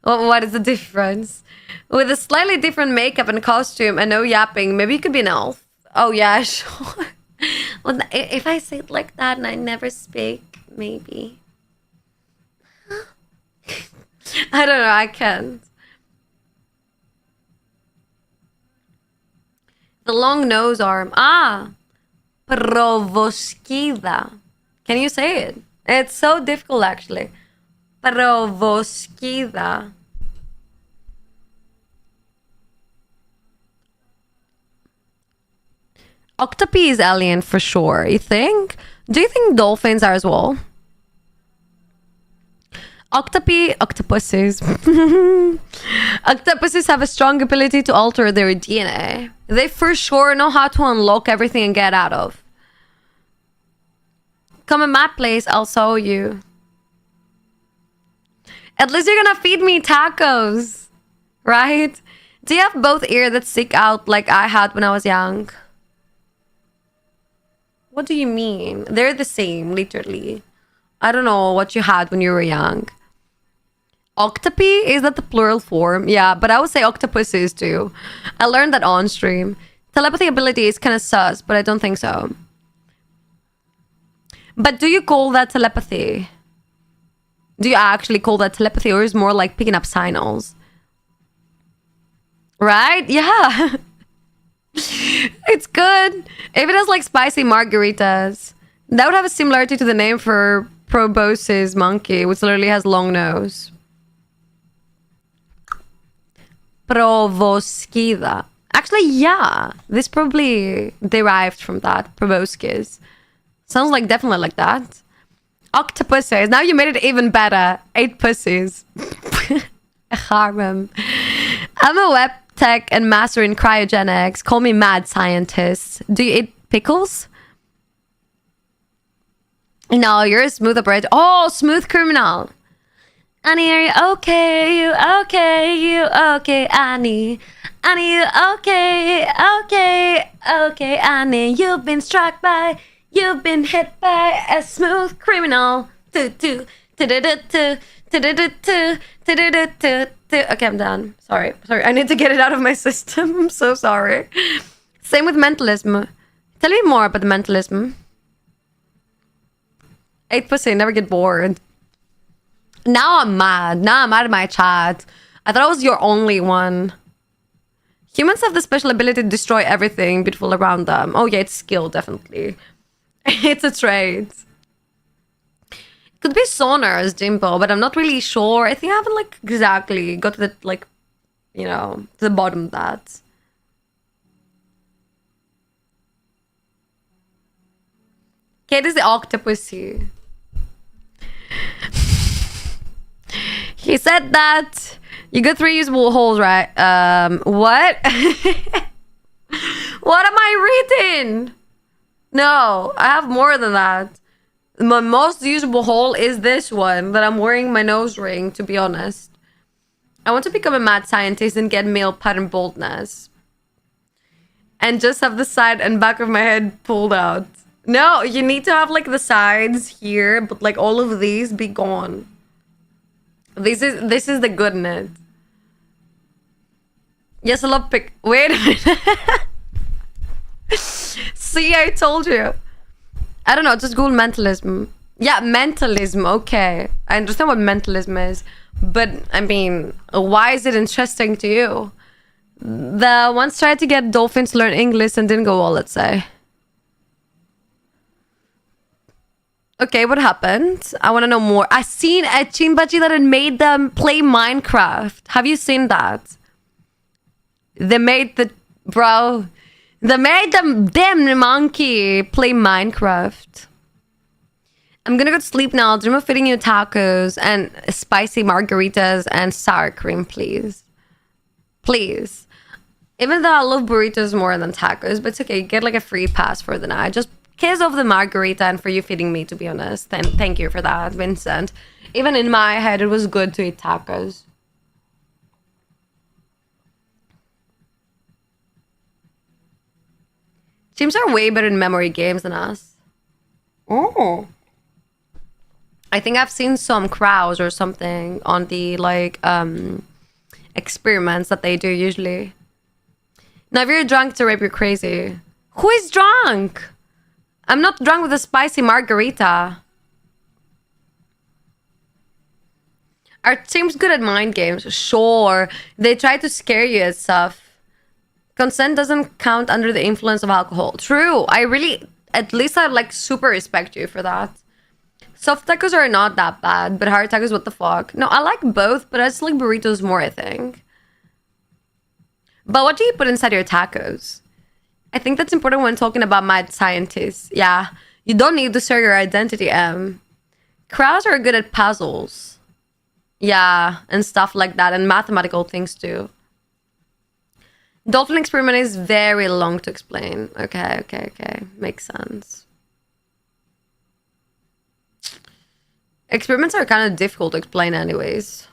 Well, what is the difference? With a slightly different makeup and costume and no yapping, maybe you could be an elf. Oh yeah, sure. Well, if I say it like that and I never speak, maybe. I don't know, I can't. The long nose arm. Ah! Provoskida. Can you say it? It's so difficult, actually. Provoskida. Octopi is alien for sure, you think? Do you think dolphins are as well? Octopuses. Octopuses have a strong ability to alter their DNA. They for sure know how to unlock everything and get out of. Come in my place, I'll show you. At least you're gonna feed me tacos, right? Do you have both ears that stick out like I had when I was young? What do you mean? They're the same, literally. I don't know what you had when you were young. Octopi? Is that the plural form? Yeah, but I would say octopuses too. I learned that on stream. Telepathy ability is kind of sus, but I don't think so. But do you call that telepathy? Do you actually call that telepathy, or is it more like picking up signals? Right? Yeah. It's good. If it has like spicy margaritas, that would have a similarity to the name for proboscis monkey, which literally has long nose. Provoskida. Actually, yeah. This probably derived from that. Proboscis. Sounds like definitely like that. Octopuses. Now you made it even better. 8 pussies. A harem. I'm a web tech and master in cryogenics. Call me mad scientist. Do you eat pickles? No, you're a smooth operator. Oh, smooth criminal. Annie, are you okay? You okay? You okay, Annie? Annie, you okay? Okay, okay, Annie. You've been struck by, you've been hit by a smooth criminal. Okay, I'm done. Sorry, I need to get it out of my system. I'm so sorry. Same with mentalism. Tell me more about the mentalism. 8 pussy, never get bored. Now I'm mad. Now I'm out of my chat. I thought I was your only one. Humans have the special ability to destroy everything beautiful around them. Oh yeah, it's skill, definitely. It's a trait. Could be sonars, Jimbo, but I'm not really sure. I think I haven't like exactly got to the like, you know, to the bottom of that. Okay, this is the octopusy. He said that you got 3 usable holes, right? What? What am I reading? No, I have more than that. My most usable hole is this one that I'm wearing my nose ring, to be honest. I want to become a mad scientist and get male pattern baldness. And just have the side and back of my head pulled out. No, you need to have like the sides here, but like all of these be gone. This is the goodness. Yes, I love pick. Wait a minute. See, I told you. I don't know, just Google mentalism. Yeah, mentalism, okay. I understand what mentalism is. But, I mean, why is it interesting to you? The ones tried to get dolphins to learn English and didn't go well, let's say. Okay, what happened? I want to know more. I seen a Chimbachi that had made them play Minecraft. Have you seen that? They made the... Bro... They made them damn monkey play Minecraft. I'm gonna go to sleep now. I'll dream of feeding you tacos and spicy margaritas and sour cream, please. Please. Even though I love burritos more than tacos, but it's okay. Get like a free pass for the night. Just kiss off the margarita and for you feeding me, to be honest. Thank you for that, Vincent. Even in my head, it was good to eat tacos. Teams are way better in memory games than us. Oh. I think I've seen some crowds or something on the like experiments that they do usually. Now, if you're drunk to rape, you're crazy. Who is drunk? I'm not drunk with a spicy margarita. Are teams good at mind games? Sure. They try to scare you and stuff. Consent doesn't count under the influence of alcohol. True. I really, at least I like super respect you for that. Soft tacos are not that bad, but hard tacos, what the fuck? No, I like both, but I just like burritos more, I think. But what do you put inside your tacos? I think that's important when talking about mad scientists. Yeah, you don't need to share your identity, Crowds are good at puzzles. Yeah, and stuff like that, and mathematical things too. Dolphin experiment is very long to explain. Okay. Makes sense. Experiments are kind of difficult to explain anyways.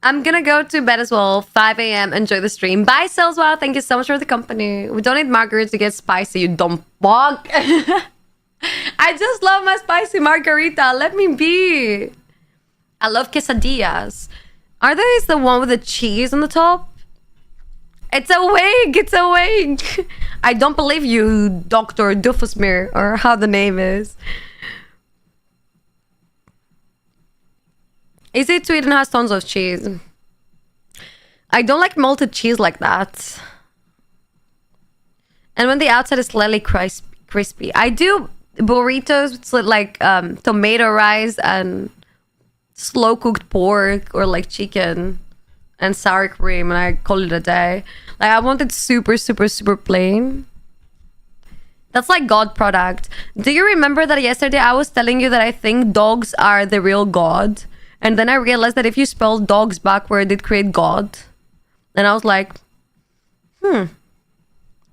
I'm gonna go to bed as well. 5 a.m. Enjoy the stream. Bye, Saleswell. Thank you so much for the company. We don't need margaritas to get spicy, you dumb fuck. I just love my spicy margarita. Let me be. I love quesadillas. Are those the one with the cheese on the top? It's a wig. It's a wig. I don't believe you, Dr. Doofusmir, or how the name is. Is it sweet and has tons of cheese? I don't like melted cheese like that. And when the outside is slightly crispy. I do burritos with like tomato rice and slow cooked pork or like chicken and sour cream, and I call it a day. Like I want it super plain. That's like God product. Do you remember that yesterday I was telling you that I think dogs are the real God? And then I realized that if you spell dogs backward, it create God. And I was like,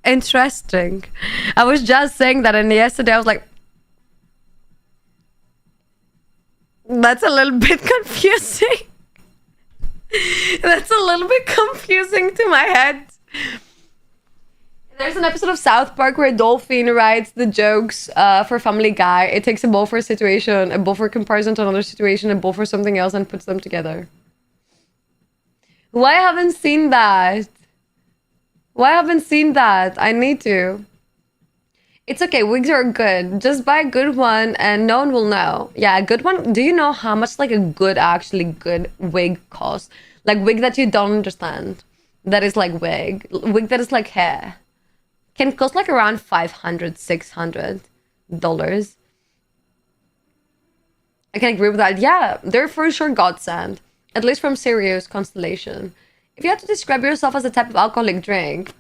interesting. I was just saying that, and yesterday I was like, that's a little bit confusing. That's a little bit confusing to my head. There's an episode of South Park where Dolphin writes the jokes for Family Guy. It takes a ball for a situation, a ball for comparison to another situation, a ball for something else, and puts them together. Why haven't seen that? Why haven't seen that? I need to. It's okay, wigs are good. Just buy a good one and no one will know. Yeah, a good one. Do you know how much like a good, actually good wig costs? Like wig that you don't understand. That is like wig. Wig that is like hair. Can cost like around $500, $600. I can agree with that. Yeah, they're for sure godsend. At least from Sirius Constellation. If you had to describe yourself as a type of alcoholic drink,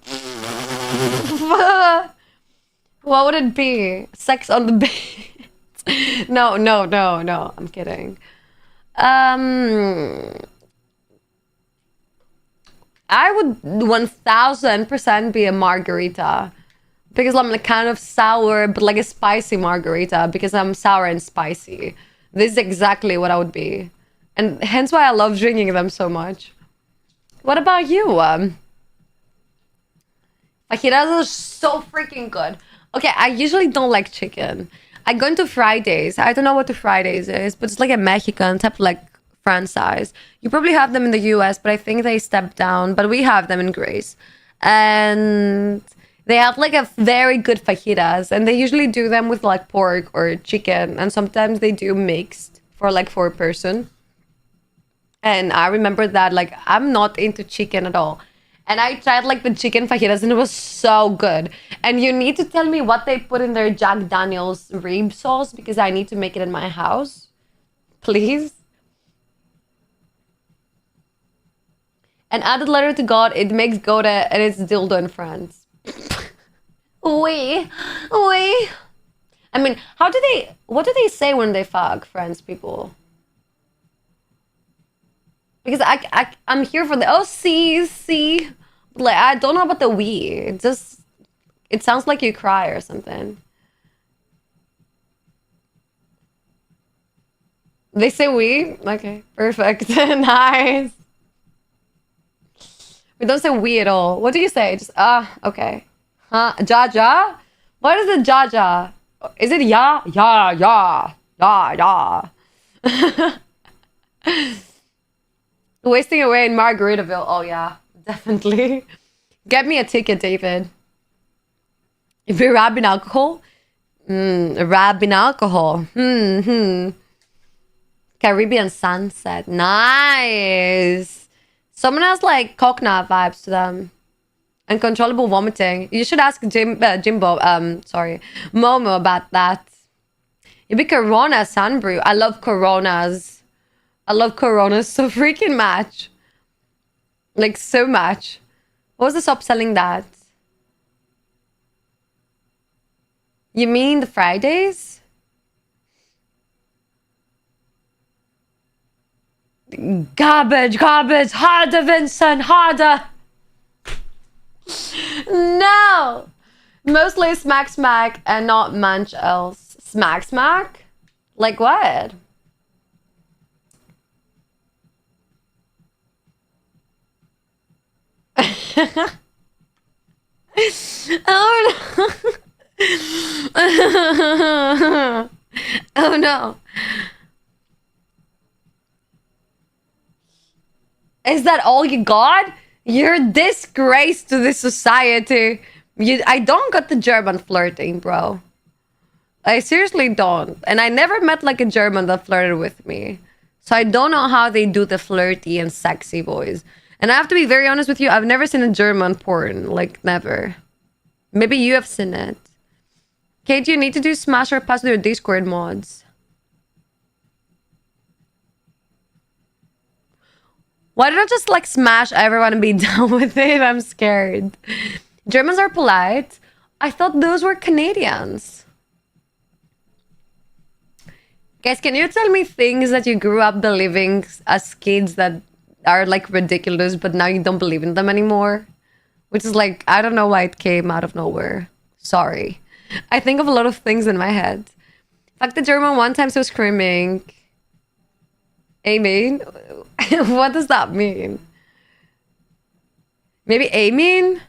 what would it be? Sex on the bed? No. I'm kidding. I would 1000% be a margarita because I'm like kind of sour, but like a spicy margarita because I'm sour and spicy. This is exactly what I would be, and hence why I love drinking them so much. What about you? Fajitas are so freaking good. Okay, I usually don't like chicken. I go into Fridays. I don't know what the Fridays is, but it's like a Mexican type of like franchise. You probably have them in the US, but I think they stepped down. But we have them in Greece. And they have like a very good fajitas. And they usually do them with like pork or chicken. And sometimes they do mixed for like 4-person. And I remember that like I'm not into chicken at all. And I tried like the chicken fajitas and it was so good. And you need to tell me what they put in their Jack Daniel's rib sauce because I need to make it in my house. Please. And added letter to God, it makes Gouda and it's dildo in France. Oui. I mean, what do they say when they fuck, friends, people? Because I'm here for the, oh, see. Like, I don't know about the we. It sounds like you cry or something. They say we? Okay, perfect. Nice. We don't say we at all. What do you say? Just, okay. Huh? Ja? What is it, ja? Is it ya? Ya. Wasting away in Margaritaville. Oh, yeah, definitely. Get me a ticket, David. If you're rapping alcohol, rapping alcohol. Caribbean sunset. Nice. Someone has like coconut vibes to them. Uncontrollable vomiting. You should ask Momo about that. It'd be Corona Sunbrew. I love Coronas. I love Coronas so freaking much. Like, so much. What was the stop selling that? You mean the Fridays? Garbage, harder, Vincent, harder. No, mostly smack, and not much else. Smack? Like what? Oh no. Oh no. Is that all you got? You're a disgrace to this society. I don't got the German flirting, bro. I seriously don't. And I never met like a German that flirted with me. So I don't know how they do the flirty and sexy voice. And I have to be very honest with you, I've never seen a German porn. Like, never. Maybe you have seen it. Kate, you need to do Smash or Pass with your Discord mods. Why don't I just like smash everyone and be done with it? I'm scared. Germans are polite. I thought those were Canadians. Guys, can you tell me things that you grew up believing as kids that are like ridiculous, but now you don't believe in them anymore? Which is like, I don't know why it came out of nowhere. Sorry. I think of a lot of things in my head. Fuck the German one time so screaming. Amen? What does that mean? Maybe amen?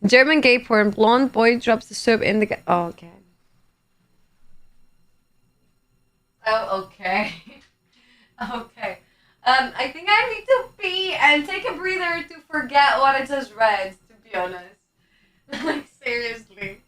German gay porn. Blonde boy drops the soap in the... Oh, okay. Oh, okay. Okay. I think I need to pee and take a breather to forget what I just read, to be honest. Like, seriously.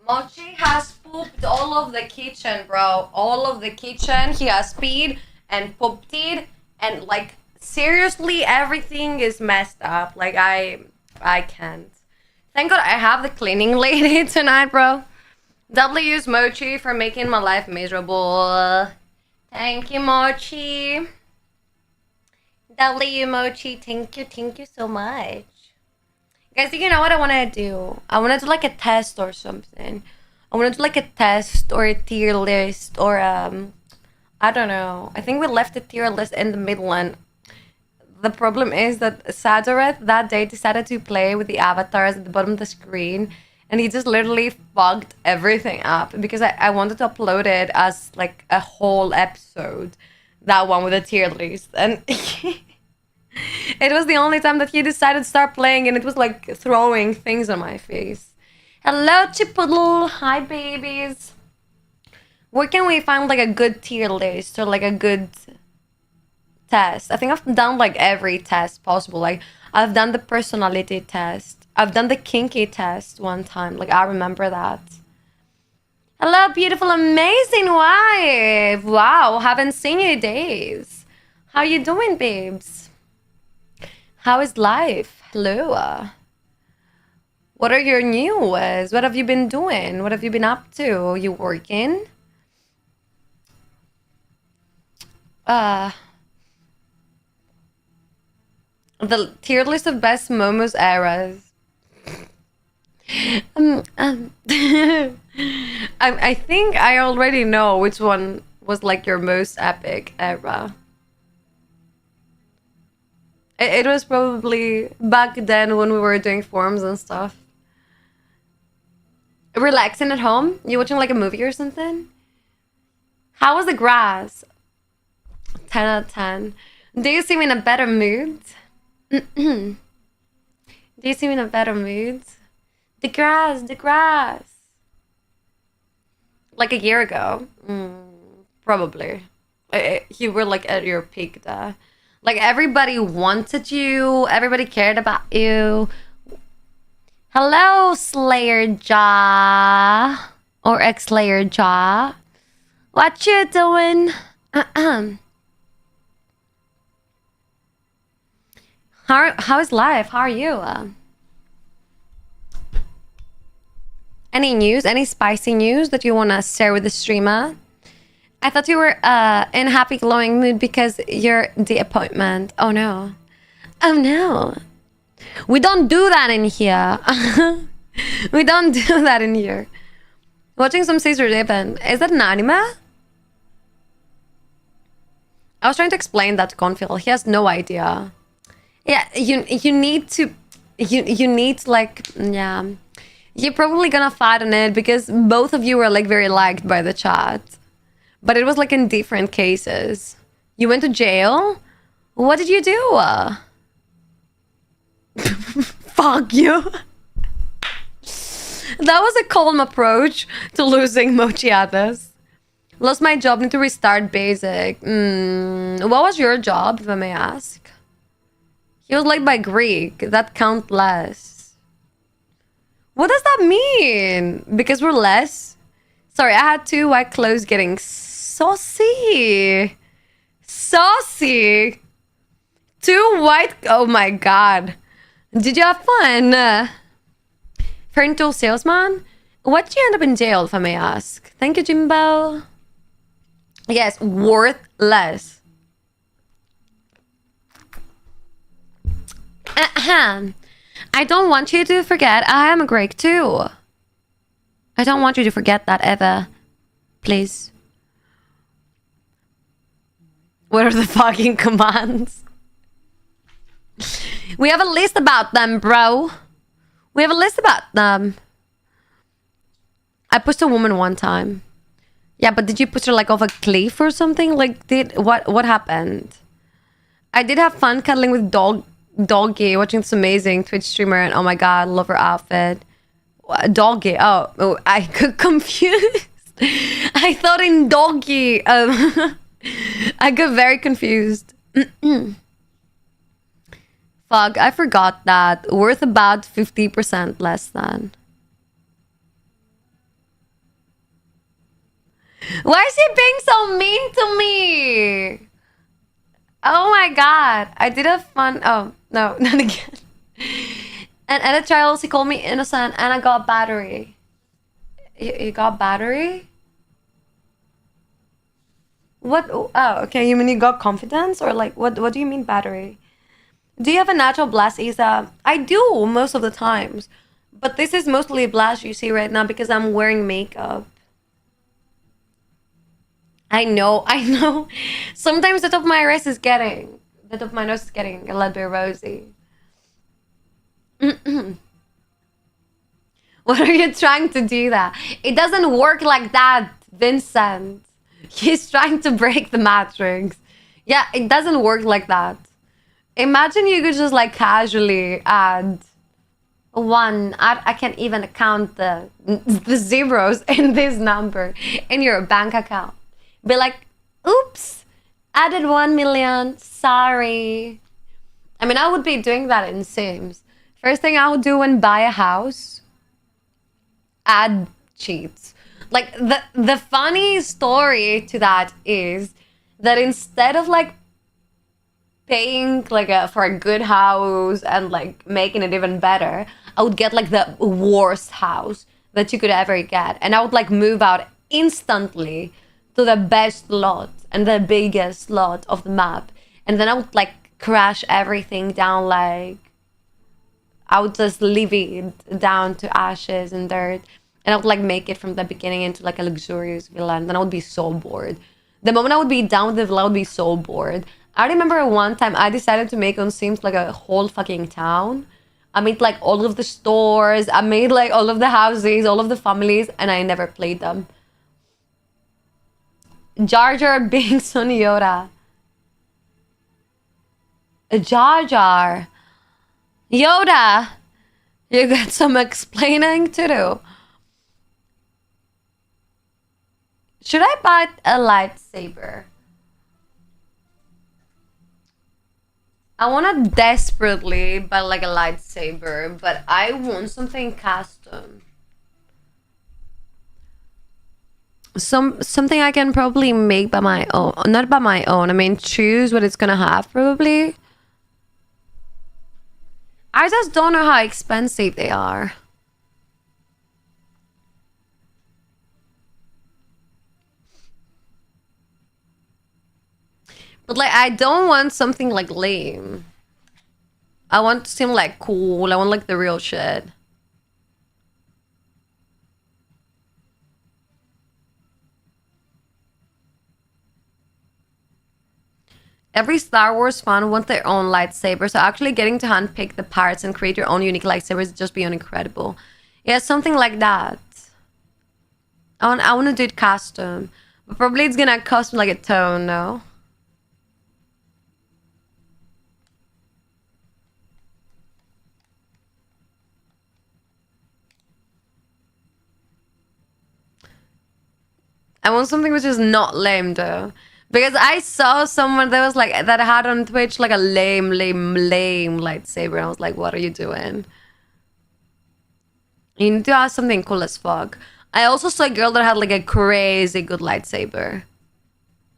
Mochi has pooped all of the kitchen, bro. All of the kitchen. He has peed and pooped it, and like seriously, everything is messed up. Like I can't. Thank God I have the cleaning lady tonight, bro. W's Mochi for making my life miserable. Thank you, Mochi. W Mochi, thank you so much. Guys, you know what I want to do? I want to do like a test or something. I want to do like a test or a tier list or I don't know. I think we left the tier list in the middle, and the problem is that Sadoret that day decided to play with the avatars at the bottom of the screen, and he just literally fucked everything up because I wanted to upload it as like a whole episode, that one with a tier list, and it was the only time that he decided to start playing, and it was like throwing things on my face. Hello, Chipoodle. Hi, babies. Where can we find like a good tier list or like a good test? I think I've done like every test possible. Like I've done the personality test. I've done the kinky test one time. Like I remember that. Hello, beautiful, amazing wife. Wow, haven't seen you in days. How you doing, babes? How is life? Hello. What are your news? What have you been doing? What have you been up to? You working? The tier list of best Momos eras. I think I already know which one was like your most epic era. It was probably back then when we were doing forums and stuff. Relaxing at home? You watching like a movie or something? How was the grass? 10 out of 10. Do you see me in a better mood? Do you see me in a better mood? The grass. Like a year ago. Probably. You were like at your peak there. Like everybody wanted you. Everybody cared about you. Hello, Slayer Jaw. Or ex-Slayer Jaw. What you doing? How is life? How are you? Any news? Any spicy news that you want to share with the streamer? I thought you were in happy glowing mood because you're the appointment. Oh no. Oh no. We don't do that in here. We don't do that in here. Watching some Caesar Raven. Is that an anime? I was trying to explain that to Confil. He has no idea. Yeah, you need to you need like yeah. You're probably gonna fight on it because both of you were like very liked by the chat. But it was like in different cases. You went to jail? What did you do? Fuck you. That was a calm approach to losing Mochiatas. Lost my job, need to restart basic. What was your job, if I may ask? He was like by Greek. That count less. What does that mean? Because we're less? Sorry, I had two white clothes getting saucy. Saucy. Two white... Oh my god. Did you have fun? Furniture salesman? What did you end up in jail, if I may ask? Thank you, Jimbo. Yes, worth less. I don't want you to forget I am a Greek too. I don't want you to forget that ever. Please. What are the fucking commands? We have a list about them, bro. We have a list about them. I pushed a woman one time. Yeah, but did you push her like off a cliff or something? Like, what happened? I did have fun cuddling with Doggy, watching this amazing Twitch streamer, and oh my god, love her outfit. Doggy, oh, I got confused. I thought in Doggy. I got very confused. Fuck, I forgot that. Worth about 50% less than. Why is he being so mean to me? Oh my god. I did a fun. Oh, no, not again. And at the trials, he called me innocent and I got battery. You got battery? What? Oh, okay. You mean you got confidence? Or like, what do you mean battery? Do you have a natural blush, Isa? I do most of the times. But this is mostly a blush you see right now because I'm wearing makeup. I know, I know. Sometimes the top of my nose is getting a little bit rosy. What are you trying to do that? It doesn't work like that, Vincent. He's trying to break the matrix. Yeah, it doesn't work like that. Imagine you could just like casually add one. I can't even count the zeros in this number in your bank account. Be like, oops, added 1 million. Sorry. I mean, I would be doing that in Sims. First thing I would do when buy a house, add cheats. Like the funny story to that is that instead of like paying like for a good house and like making it even better, I would get like the worst house that you could ever get, and I would like move out instantly to the best lot and the biggest lot of the map, and then I would like crash everything down. Like I would just leave it down to ashes and dirt, and I would like make it from the beginning into like a luxurious villa, and then I would be so bored. The moment I would be down with the villa, I would be so bored. I remember one time I decided to make on Sims like a whole fucking town. I made like all of the stores, I made like all of the houses, all of the families, and I never played them. Jar Jar being Son Yoda. Jar Jar. Yoda. You got some explaining to do. Should I buy a lightsaber? I want to desperately buy like a lightsaber, but I want something custom. Something I can probably make by my own. Not by my own. I mean, choose what it's gonna have probably. I just don't know how expensive they are. But like, I don't want something like lame. I want to seem like cool. I want like the real shit. Every Star Wars fan wants their own lightsaber, so actually getting to handpick the parts and create your own unique lightsaber is just beyond incredible. Yeah, something like that. I want to do it custom, but probably it's gonna cost me like a ton, no? I want something which is not lame though. Because I saw someone that was like that had on Twitch like a lame lightsaber. And I was like, what are you doing? You need to have something cool as fuck. I also saw a girl that had like a crazy good lightsaber.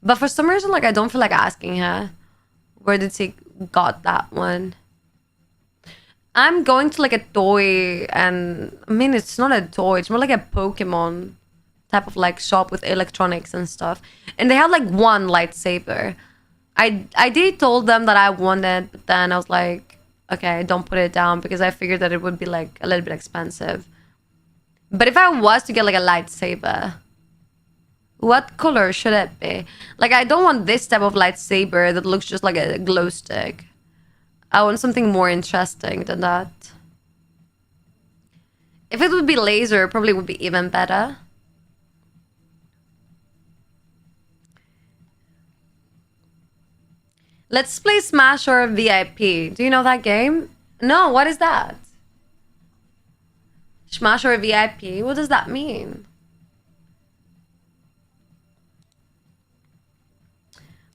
But for some reason, like I don't feel like asking her. Where did she got that one? I'm going to like a toy, and I mean it's not a toy, it's more like a Pokemon type of like shop with electronics and stuff, and they had like one lightsaber. I did told them that I wanted, but then I was like, okay, don't put it down because I figured that it would be like a little bit expensive. But if I was to get like a lightsaber, what color should it be? Like I don't want this type of lightsaber that looks just like a glow stick. I want something more interesting than that. If it would be laser, it probably would be even better. Let's play Smash or VIP. Do you know that game? No, what is that? Smash or VIP? What does that mean?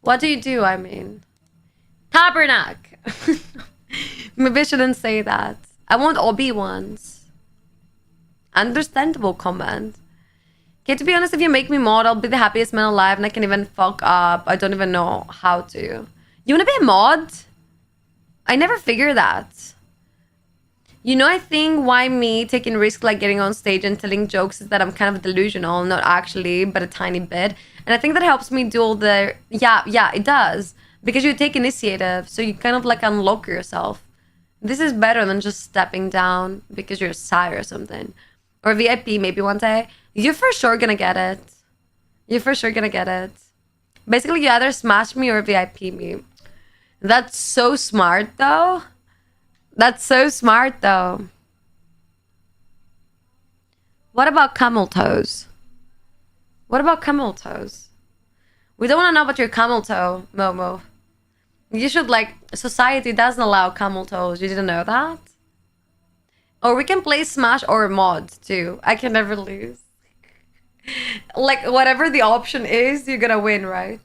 What do you do, I mean? Tabernacle. Maybe I shouldn't say that. I want Obi ones. Understandable comment. Okay, to be honest, if you make me mod, I'll be the happiest man alive and I can even fuck up. I don't even know how to. You wanna be a mod? I never figured that. You know, I think why me taking risks like getting on stage and telling jokes is that I'm kind of delusional. Not actually, but a tiny bit. And I think that helps me do all the... Yeah, it does. Because you take initiative, so you kind of like unlock yourself. This is better than just stepping down because you're a sire or something. Or VIP maybe one day. You're for sure gonna get it. You're for sure gonna get it. Basically, you either smash me or VIP me. That's so smart, though. That's so smart, though. What about camel toes? What about camel toes? We don't want to know about your camel toe, Momo. You should, like, society doesn't allow camel toes. You didn't know that? Or we can play Smash or mod, too. I can never lose. Like, whatever the option is, you're gonna win, right?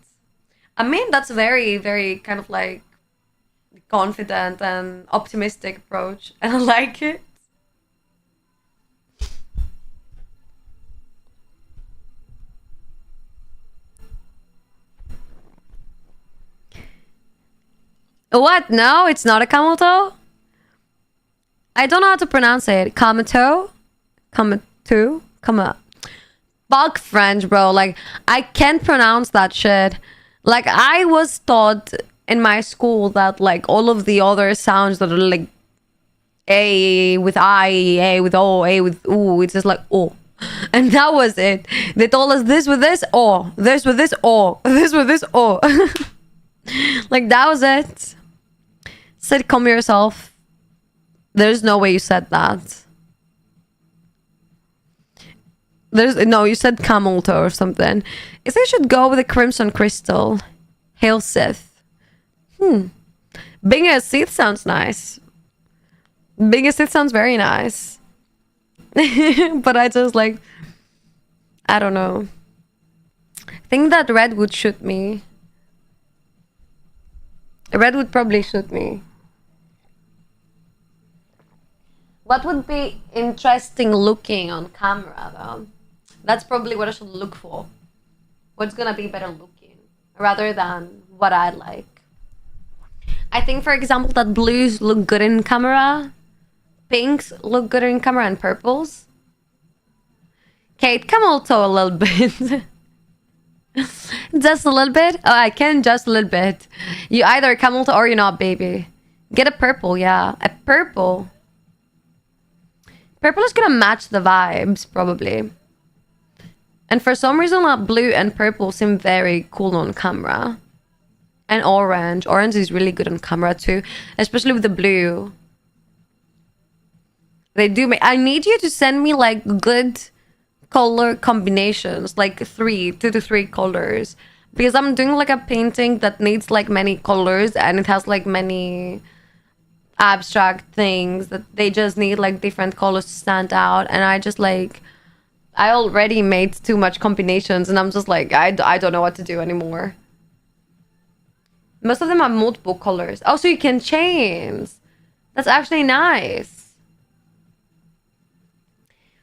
I mean, that's very, very kind of, like, confident and optimistic approach. And I like it. What? No, it's not a camel toe? I don't know how to pronounce it. Camel toe? Camel toe? Come on. Fuck French, bro. Like, I can't pronounce that shit. Like, I was taught in my school that, like, all of the other sounds that are, like, A with I, A with O, A with ooh, it's just like, oh. And that was it. They told us this with this, oh. This with this, oh. This with this, oh. Like, that was it. Said, come yourself. There's no way you said that. No, you said camel toe or something. I think I should go with a crimson crystal. Hail Sith. Being a Sith sounds nice. Being a Sith sounds very nice. But I just like... I don't know. I think that red would shoot me. Red would probably shoot me. What would be interesting looking on camera, though? That's probably what I should look for. What's gonna be better looking, rather than what I like. I think, for example, that blues look good in camera. Pinks look good in camera, and purples. Kate, camel toe a little bit. Just a little bit? Oh, I can just a little bit. You either camel toe or you're not, baby. Get a purple, yeah. A purple. Purple is gonna match the vibes, probably. And for some reason, like, blue and purple seem very cool on camera. And orange. Orange is really good on camera, too. Especially with the blue. They do make... I need you to send me, like, good color combinations. Like, 2 to 3 colors. Because I'm doing, like, a painting that needs, like, many colors. And it has, like, many... abstract things that they just need like different colors to stand out, and I just like I already made too much combinations and I'm just like I don't know what to do anymore. Most of them have multiple colors. Oh, so you can change. That's actually nice.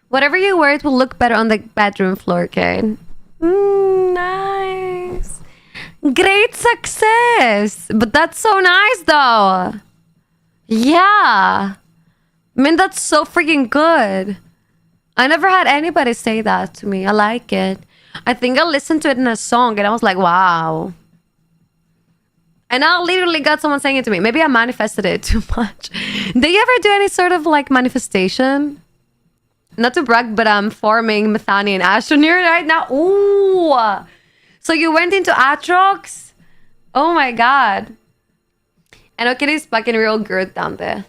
Whatever you wear, it will look better on the bedroom floor, Kate. Nice. Great success. But that's so nice though. Yeah. I mean, that's so freaking good. I never had anybody say that to me. I like it. I think I listened to it in a song and I was like, wow. And I literally got someone saying it to me. Maybe I manifested it too much. Do you ever do any sort of like manifestation? Not to brag, but I'm forming Methani and Astroneer right now. Ooh. So you went into Atrox? Oh my god. And okay, it's fucking real good down there.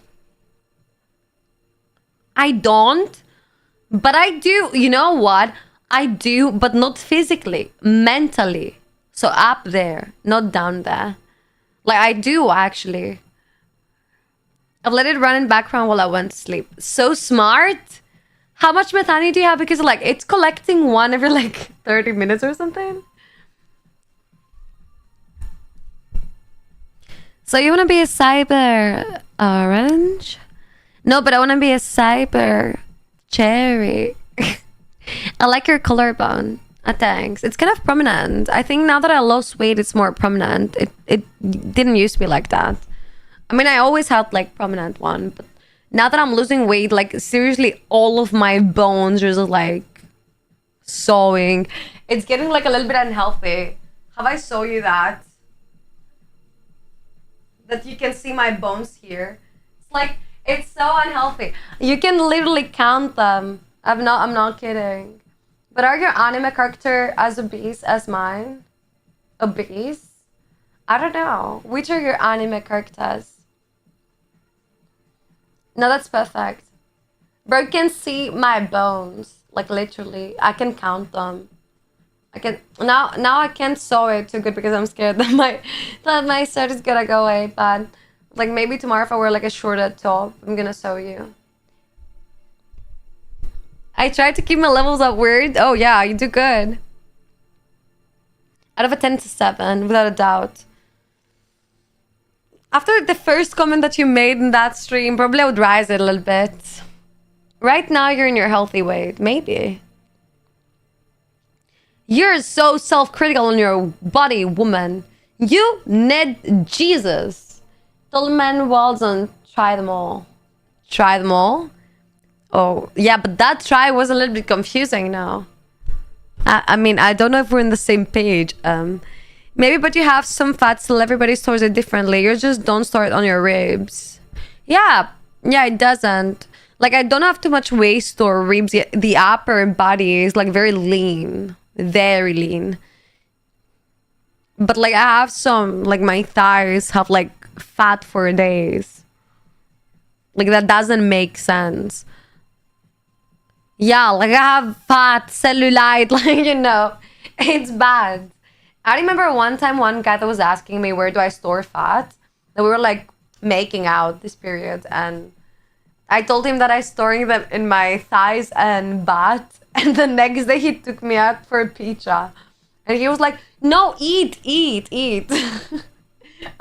I don't, but I do. You know what? I do, but not physically, mentally. So up there, not down there. Like I do actually. I've let it run in background while I went to sleep. So smart. How much methane do you have? Because like it's collecting one every like 30 minutes or something. So you want to be a cyber orange? No, but I want to be a cyber cherry. I like your collarbone. Thanks. It's kind of prominent. I think now that I lost weight, it's more prominent. It didn't used to be like that. I mean, I always had like prominent one, but now that I'm losing weight, like seriously, all of my bones are just like sewing. It's getting like a little bit unhealthy. Have I shown you that? That you can see my bones here. It's like it's so unhealthy. You can literally count them. I'm not kidding. But are your anime character as obese as mine? Obese? I don't know. Which are your anime characters? No, that's perfect. Bro, you can see my bones. Like literally. I can count them. I can now I can't sew it too good because I'm scared that my shirt is gonna go away, but like maybe tomorrow if I wear like a shorter top, I'm gonna sew you. I tried to keep my levels up weird. Oh yeah, you do good. Out of a 10 to 7, without a doubt. After the first comment that you made in that stream, probably I would rise it a little bit. Right now you're in your healthy weight, maybe. You're so self-critical on your body, woman. You need Jesus. Tell men well done. Try them all. Try them all? Oh, yeah, but that try was a little bit confusing now. I mean, I don't know if we're on the same page. Maybe, but you have some fat still. Everybody stores it differently. You just don't store it on your ribs. Yeah, it doesn't. Like, I don't have too much waist or ribs yet. The upper body is like very lean. Very lean. But like I have some, like my thighs have like fat for days. Like that doesn't make sense. Yeah, like I have fat, cellulite, like, you know, it's bad. I remember one time one guy that was asking me where do I store fat? And we were like making out this period, and I told him that I storing them in my thighs and butt. And the next day he took me out for a pizza. And he was like, no, eat. I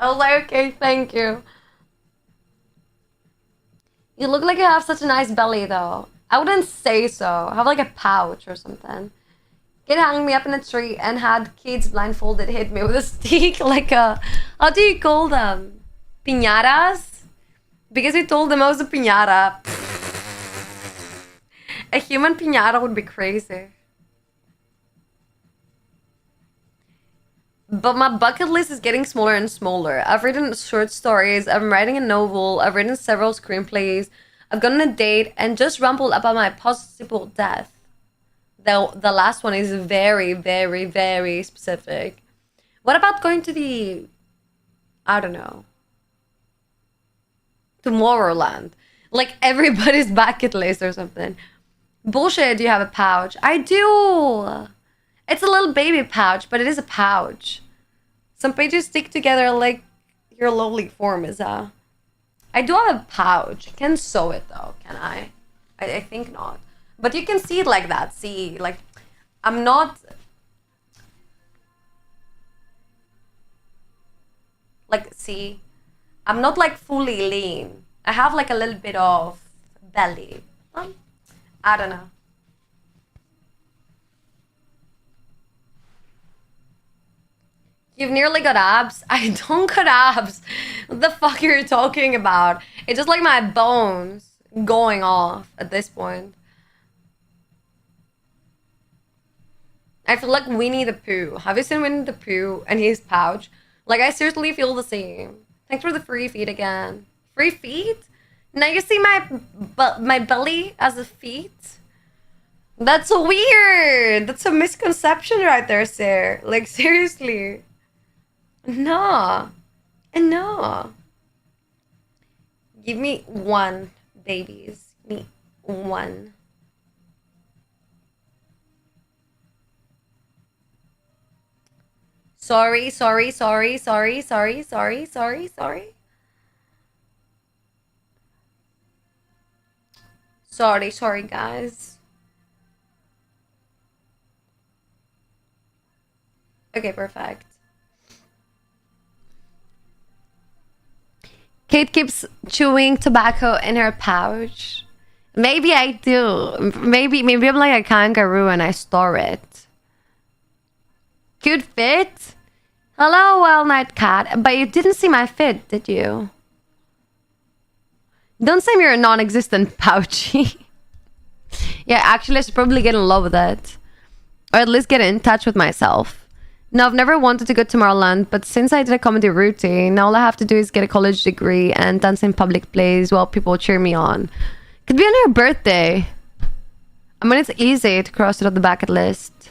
was like, okay, thank you. You look like you have such a nice belly though. I wouldn't say so. Have like a pouch or something. Kid hung me up in a tree and had kids blindfolded hit me with a stick like a, how do you call them? Piñatas? Because he told them I was a piñata. A human piñata would be crazy. But my bucket list is getting smaller and smaller. I've written short stories, I'm writing a novel, I've written several screenplays, I've gone on a date, and just rambled about my possible death. The last one is very, very, very specific. What about going to the, I don't know, Tomorrowland? Like everybody's bucket list or something. Bullshit, do you have a pouch? I do! It's a little baby pouch, but it is a pouch. Some pages stick together like your lovely form is a... I do have a pouch. I can sew it though, can I? I think not. But you can see it like that. See, like, I'm not... Like, see? I'm not like fully lean. I have like a little bit of belly. I don't know. You've nearly got abs? I don't got abs. What the fuck are you talking about? It's just like my bones going off at this point. I feel like Winnie the Pooh. Have you seen Winnie the Pooh and his pouch? Like, I seriously feel the same. Thanks for the free feet again. Free feet? Now you see my belly as a feet? That's weird. That's a misconception right there, sir. Like, seriously. No. No. Give me one, babies. Give me one. Sorry. Sorry, guys. Okay, perfect. Kate keeps chewing tobacco in her pouch. Maybe I do. Maybe I'm like a kangaroo and I store it. Cute fit. Hello, well night cat. But you didn't see my fit, did you? Don't say you're a non-existent pouchy. Yeah, actually, I should probably get in love with it. Or at least get in touch with myself. No, I've never wanted to go to Tomorrowland, but since I did a comedy routine, now all I have to do is get a college degree and dance in public plays while people cheer me on. Could be on your birthday. I mean, it's easy to cross it off the bucket list.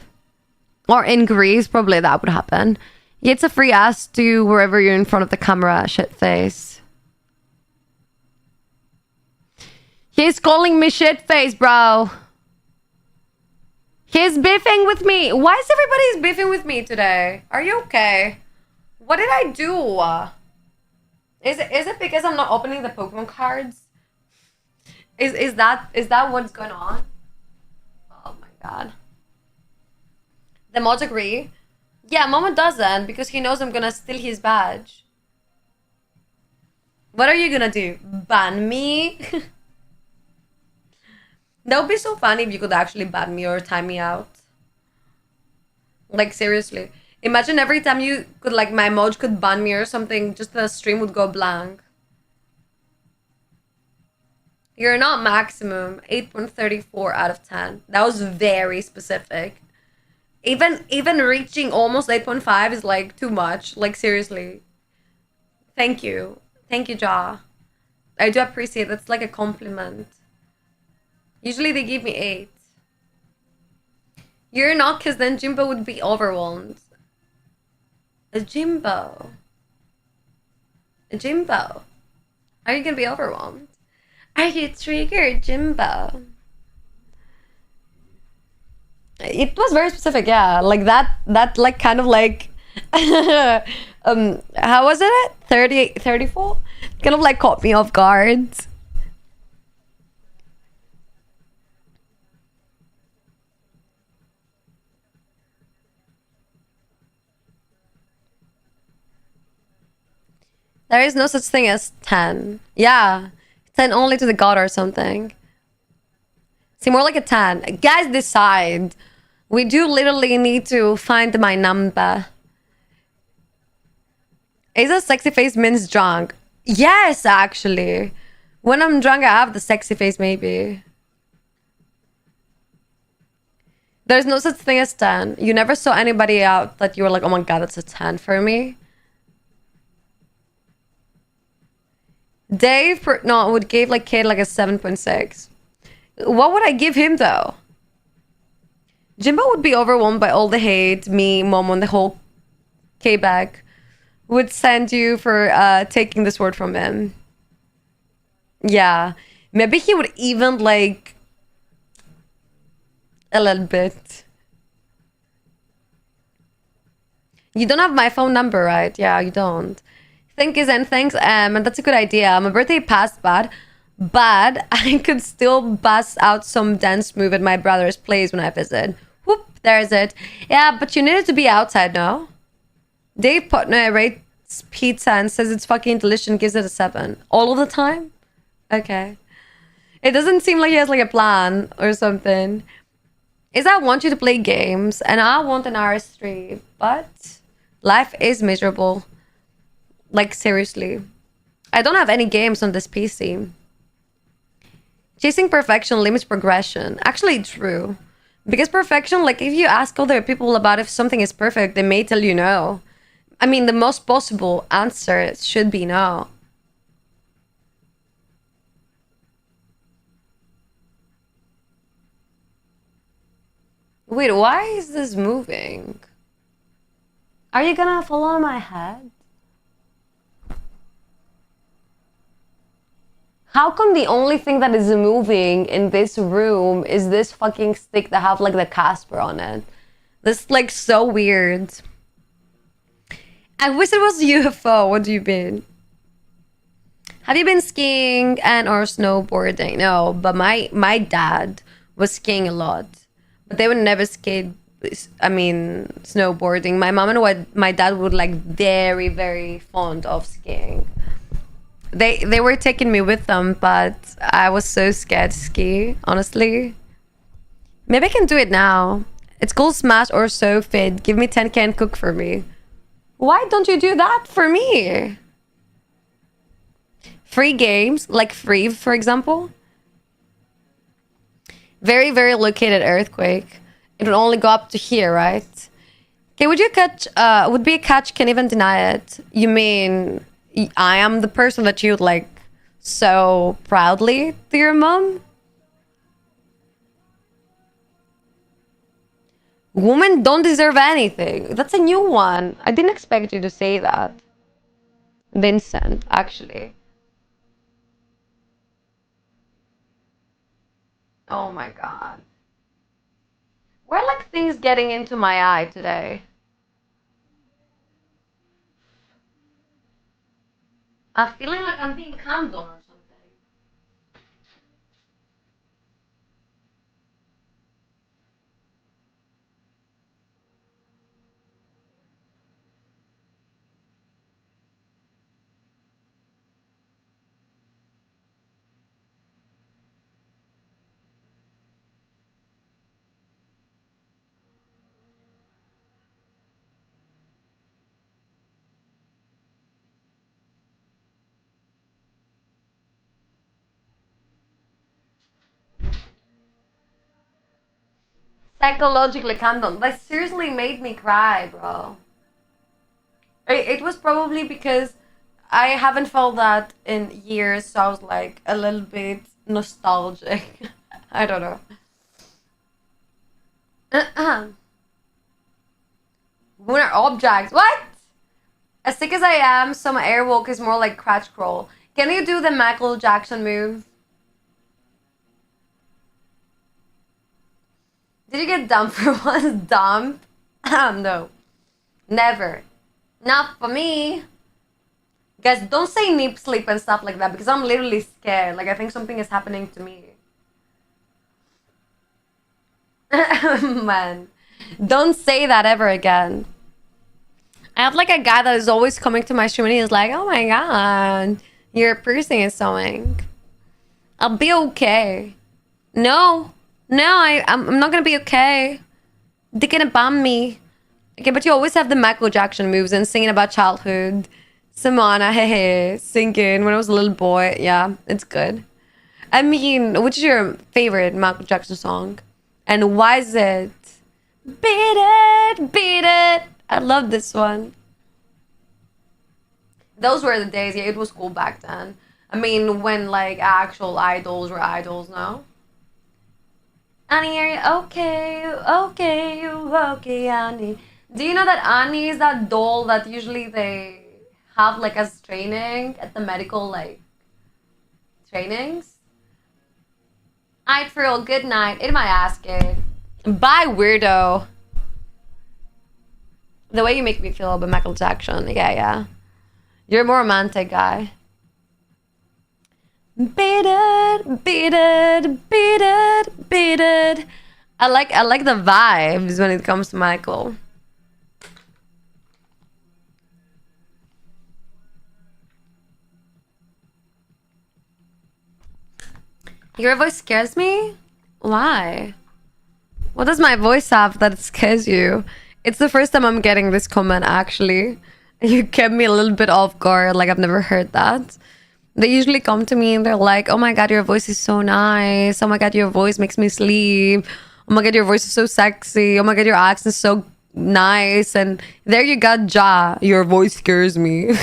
Or in Greece, probably that would happen. Yeah, it's a free ass to wherever you're in front of the camera, shit face. He's calling me shit face, bro. He's beefing with me. Why is everybody beefing with me today? Are you okay? What did I do? Is it because I'm not opening the Pokemon cards? Is that what's going on? Oh my god. The mods agree. Yeah, Momo doesn't because he knows I'm gonna steal his badge. What are you gonna do? Ban me? That would be so funny if you could actually ban me or time me out. Like, seriously. Imagine every time you could, like, my emoji could ban me or something, just the stream would go blank. You're not maximum. 8.34 out of 10. That was very specific. Even reaching almost 8.5 is, like, too much. Like, seriously. Thank you. Thank you, Ja. I do appreciate it. That's like a compliment. Usually they give me 8. You're not, because then Jimbo would be overwhelmed. A Jimbo. A Jimbo. Are you gonna be overwhelmed? Are you triggered, Jimbo? It was very specific, yeah. Like that like kind of like how was it at 38, 34? Kind of like caught me off guard. There is no such thing as 10. Yeah. 10 only to the god or something. See, more like a 10. Guys, decide. We do literally need to find my number. Is a sexy face means drunk? Yes, actually. When I'm drunk, I have the sexy face, maybe. There's no such thing as 10. You never saw anybody out that you were like, oh my god, that's a 10 for me. Dave, no, would give like Kate like a 7.6. What would I give him though? Jimbo would be overwhelmed by all the hate me, Momo, and the whole K-bag would send you for taking this word from him. Yeah. Maybe he would even like a little bit. You don't have my phone number, right? Yeah, you don't. Thank you, and thanks, and that's a good idea. My birthday passed but I could still bust out some dance move at my brother's place when I visit. Whoop, there's it. Yeah, but you needed to be outside, no? Dave Putner rates pizza and says it's fucking delicious and gives it a 7. All of the time? Okay. It doesn't seem like he has like a plan or something. Is I want you to play games and I want an RS3, but life is miserable. Like, seriously. I don't have any games on this PC. Chasing perfection limits progression. Actually, true. Because perfection, like, if you ask other people about if something is perfect, they may tell you no. I mean, the most possible answer should be no. Wait, why is this moving? Are you gonna fall on my head? How come the only thing that is moving in this room is this fucking stick that have like the Casper on it? This like so weird. I wish it was UFO. What do you mean? Have you been skiing and or snowboarding? No, but my dad was skiing a lot. But they would never skate, I mean, snowboarding. My mom and my dad would like very, very fond of skiing. They were taking me with them, but I was so scared to ski, honestly. Maybe I can do it now. It's called Smash or So Fit. Give me 10k and cook for me. Why don't you do that for me? Free games, like Free, for example. Very, very located earthquake. It would only go up to here, right? Okay, would you catch, would be a catch, can even deny it. You mean I am the person that you would like so proudly to your mom? Women don't deserve anything. That's a new one. I didn't expect you to say that. Vincent, actually. Oh my god. Where are like things getting into my eye today? I'm feeling like I'm being cummed on or something. Psychologically cummed on. That seriously made me cry, bro. It was probably because I haven't felt that in years, so I was like a little bit nostalgic. I don't know. Lunar objects. What? As sick as I am, some airwalk is more like crash crawl. Can you do the Michael Jackson move? Did you get dumped for once? Dumped? No. Never. Not for me. Guys, don't say nip sleep and stuff like that because I'm literally scared. Like, I think something is happening to me. Man. Don't say that ever again. I have like a guy that is always coming to my stream and he's like, oh my god, your piercing is sewing. I'll be okay. No. I'm not gonna be okay. They're gonna bomb me. Okay, but you always have the Michael Jackson moves and singing about childhood. Samana, hey, singing when I was a little boy. Yeah, it's good. I mean, which is your favorite Michael Jackson song? And why is it? Beat it, beat it. I love this one. Those were the days. Yeah, it was cool back then. I mean, when like actual idols were idols now. Annie, are you okay? Okay, Annie. Do you know that Annie is that doll that usually they have like as training at the medical like trainings? I'd feel good night. In my ass, kid. Bye, weirdo. The way you make me feel about Michael Jackson. Yeah. You're a more romantic guy. Beat it, beat it, beat it, beat it. I like the vibes when it comes to Michael. Your voice scares me? Why? What does my voice have that it scares you? It's the first time I'm getting this comment, actually. You kept me a little bit off guard, like I've never heard that. They usually come to me and they're like, oh my god, your voice is so nice. Oh my god, your voice makes me sleep. Oh my god, your voice is so sexy. Oh my god, your accent is so nice. And there you got Ja. Your voice scares me.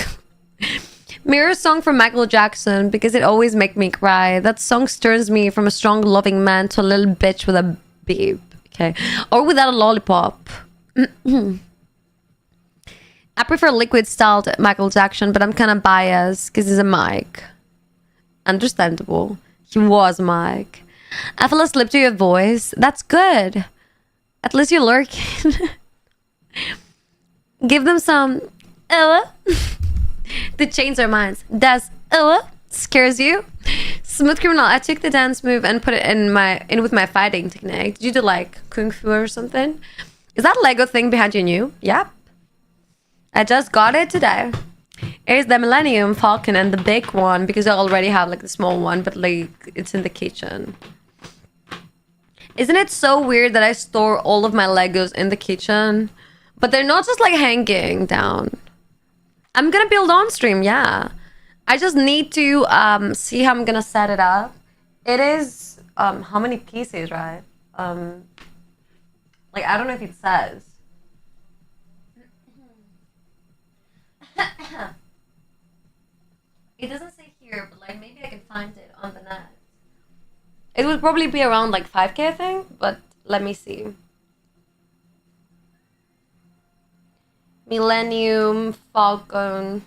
Mirror song from Michael Jackson because it always make me cry. That song turns me from a strong, loving man to a little bitch with a babe. Okay. Or without a lollipop. I prefer liquid styled Michael Jackson, but I'm kind of biased because he's a Mike. Understandable. He was Mike. I fell asleep to your voice. That's good. At least you're lurking. Give them some to change their minds. Does scares you? Smooth criminal. I took the dance move and put it in with my fighting technique. Did you do like kung fu or something? Is that Lego thing behind you new? Yep. I just got it today. Here's the Millennium Falcon and the big one because I already have like the small one, but like it's in the kitchen. Isn't it so weird that I store all of my Legos in the kitchen? But they're not just like hanging down. I'm gonna build on stream, yeah. I just need to see how I'm gonna set it up. It is how many pieces, right? Like I don't know if it says. It doesn't say here, but like maybe I can find it on the net. It would probably be around like 5K, I think, but let me see. Millennium Falcon.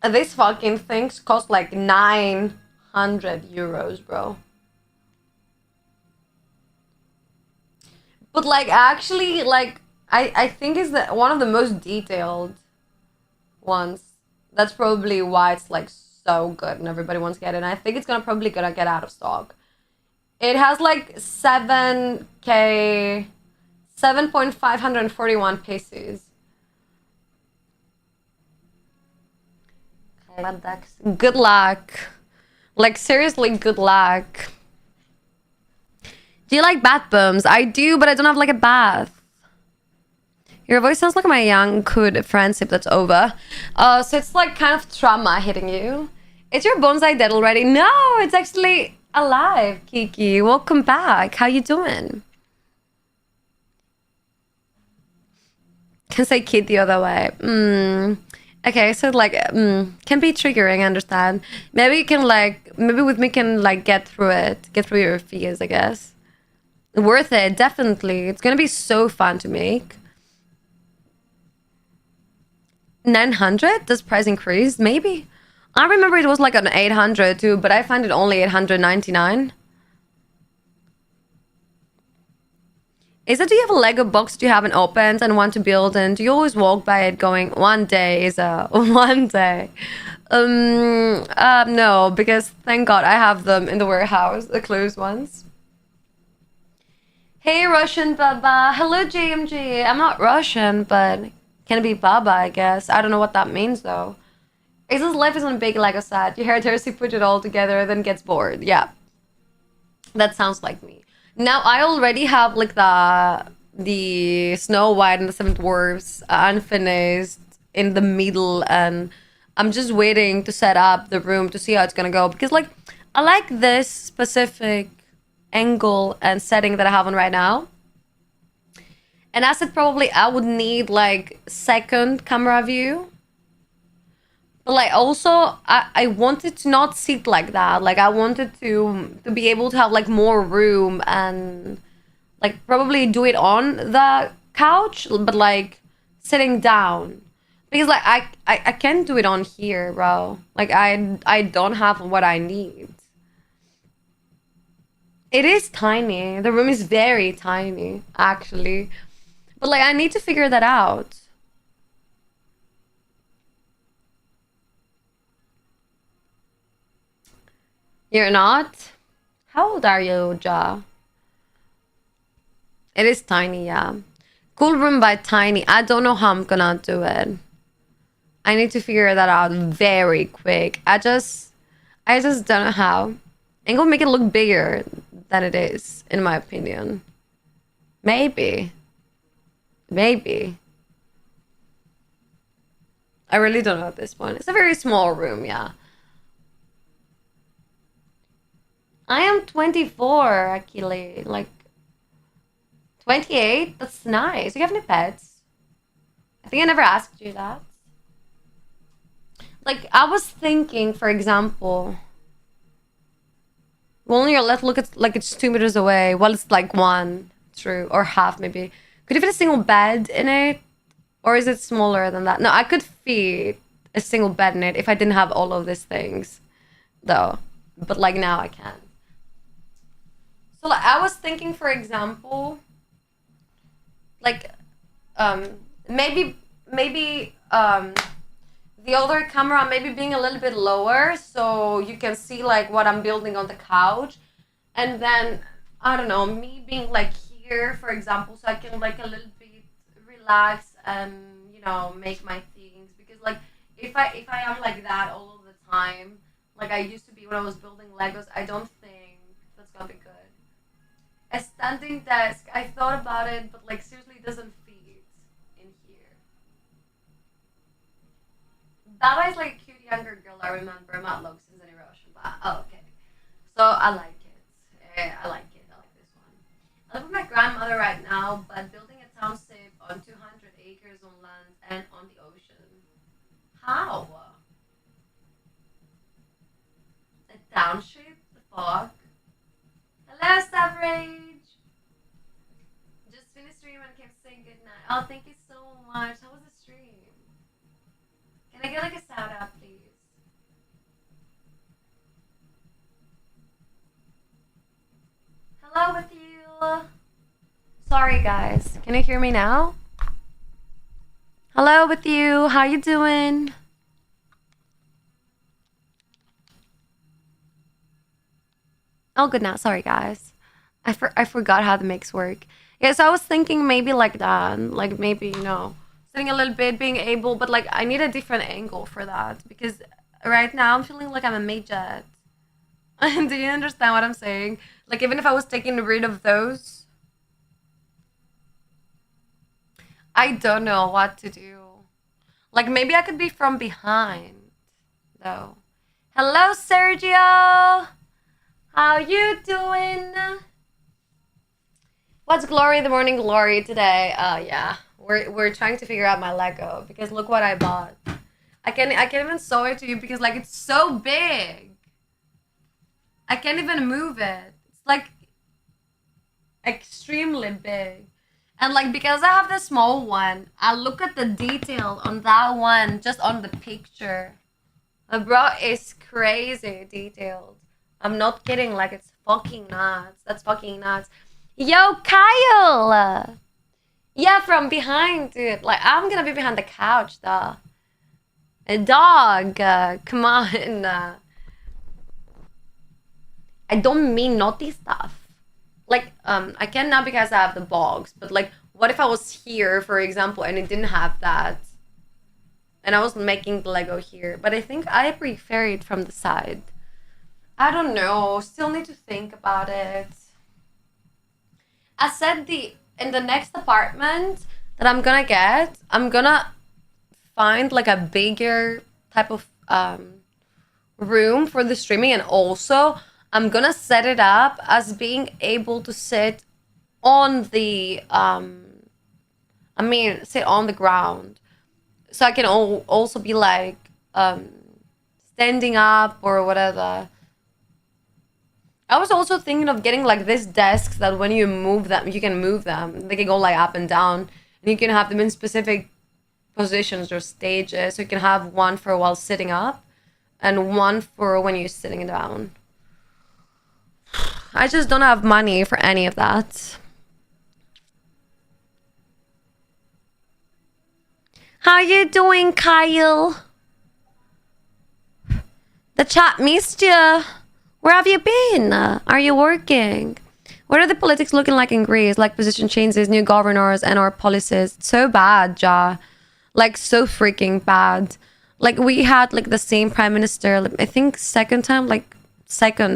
These fucking things cost like 900 euros, bro. But like actually, like I think is one of the most detailed ones. That's probably why it's like so good and everybody wants to get it. And I think it's probably gonna get out of stock. It has like 7K, 7.541 pieces. Good luck. Like seriously, good luck. Do you like bath bombs? I do, but I don't have like a bath. Your voice sounds like my young good friendship that's over. So it's like kind of trauma hitting you. Is your bonsai dead already? No, it's actually alive, Kiki. Welcome back. How you doing? Can say kid the other way. Okay, so like can be triggering, I understand. Maybe you can like maybe with me can like get through it. Get through your fears, I guess. Worth it, definitely. It's gonna be so fun to make. 900? Does price increase? Maybe. I remember it was like an 800 too, but I find it only 899. Is it, do you have a Lego box you haven't opened and want to build, and do you always walk by it going, one day is a one day? No, because thank God I have them in the warehouse, the closed ones. Hey, Russian Baba. Hello, JMG. I'm not Russian, but can it be Baba, I guess. I don't know what that means, though. Is this life is on a big Lego set? You hear Tercy put it all together, then gets bored. Yeah. That sounds like me. Now, I already have, like, the Snow White and the Seven Dwarfs unfinished in the middle, and I'm just waiting to set up the room to see how it's gonna go. Because, like, I like this specific angle and setting that I have on right now. And I said probably I would need like second camera view. But like also I wanted to not sit like that. Like I wanted to be able to have like more room and like probably do it on the couch, but like sitting down. Because like I can't do it on here, bro. Like I don't have what I need. It is tiny. The room is very tiny, actually. But, like, I need to figure that out. You're not? How old are you, Ja? It is tiny, yeah. Cool room by tiny. I don't know how I'm gonna do it. I need to figure that out very quick. I just don't know how. I'm gonna make it look bigger than it is, in my opinion. Maybe. Maybe. I really don't know at this point. It's a very small room, yeah. I am 24, Akili. Like, 28? That's nice. Do you have any pets? I think I never asked you that. Like, I was thinking, for example... Well, only let's look at like it's 2 meters away. Well, it's like one, true, or half maybe. Could you fit a single bed in it, or is it smaller than that? No, I could fit a single bed in it if I didn't have all of these things, though. But like now I can. So like I was thinking, for example, like maybe the other camera maybe being a little bit lower so you can see like what I'm building on the couch, and then I don't know, me being like here, for example, so I can like a little bit relax and make my things, because like if I am like that all of the time, like I used to be when I was building Legos, I don't think that's gonna be good. A standing desk, I thought about it, but like seriously, it doesn't fit in here. Baba is like a cute younger girl, I remember. Matt looks in any Russian, but oh, okay. So I like it. I like it. I like this one. I live with my grandmother right now, but building a township on 200 acres on land and on the ocean. How? A township? The fuck? Hello, Stavrage! Just finished stream and kept saying goodnight. Oh, thank you so much. How was the stream? Can I get like a shout out, please? Hello with you. Sorry, guys. Can you hear me now? Hello with you. How you doing? Oh, good now. Sorry, guys. I forgot how the mix work. Yeah, so I was thinking maybe like that. Like maybe, sitting a little bit, being able, but like I need a different angle for that, because right now I'm feeling like I'm a midget. Do you understand what I'm saying? Like even if I was taking rid of those, I don't know what to do. Like maybe I could be from behind, though. Hello, Sergio. How you doing? What's Glory the Morning Glory today? Oh yeah, we're trying to figure out my Lego, because look what I bought. I can't even show it to you because like it's so big. I can't even move it. It's like extremely big. And like because I have the small one, I look at the detail on that one just on the picture. The bro is crazy detailed. I'm not kidding, like it's fucking nuts. That's fucking nuts. Yo, Kyle! Yeah, from behind, dude. Like I'm gonna be behind the couch, though. A dog, come on. I don't mean naughty stuff. Like, I can now because I have the box, but like, what if I was here, for example, and it didn't have that? And I was making the Lego here, but I think I prefer it from the side. I don't know, still need to think about it. I said in the next apartment that I'm gonna get, I'm gonna find like a bigger type of room for the streaming, and also I'm gonna set it up as being able to sit on the sit on the ground, so I can also be like standing up or whatever. I was also thinking of getting like these desks that when you move them, you can move them. They can go like up and down, and you can have them in specific positions or stages. So you can have one for while sitting up and one for when you're sitting down. I just don't have money for any of that. How you doing, Kyle? The chat missed you. Where have you been? Are you working? What are the politics looking like in Greece? Like position changes, new governors, and our policies. It's so bad, Ja. Like so freaking bad. Like we had like the same prime minister, I think second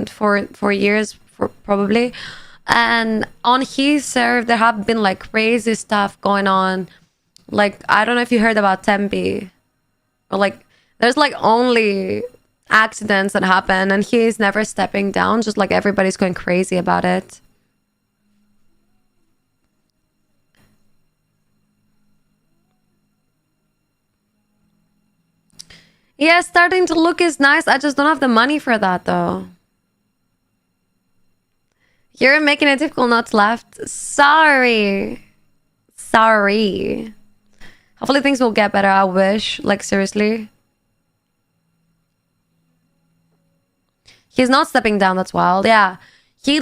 for years, for probably. And on his serve, there have been like crazy stuff going on. Like, I don't know if you heard about Tempe. Or like, there's like only accidents that happen, and he's never stepping down, just like everybody's going crazy about it. Yeah, starting to look is nice. I just don't have the money for that though. You're making it difficult not to laugh. Sorry. Hopefully things will get better. I wish. Like seriously. He's not stepping down. That's wild. Yeah. They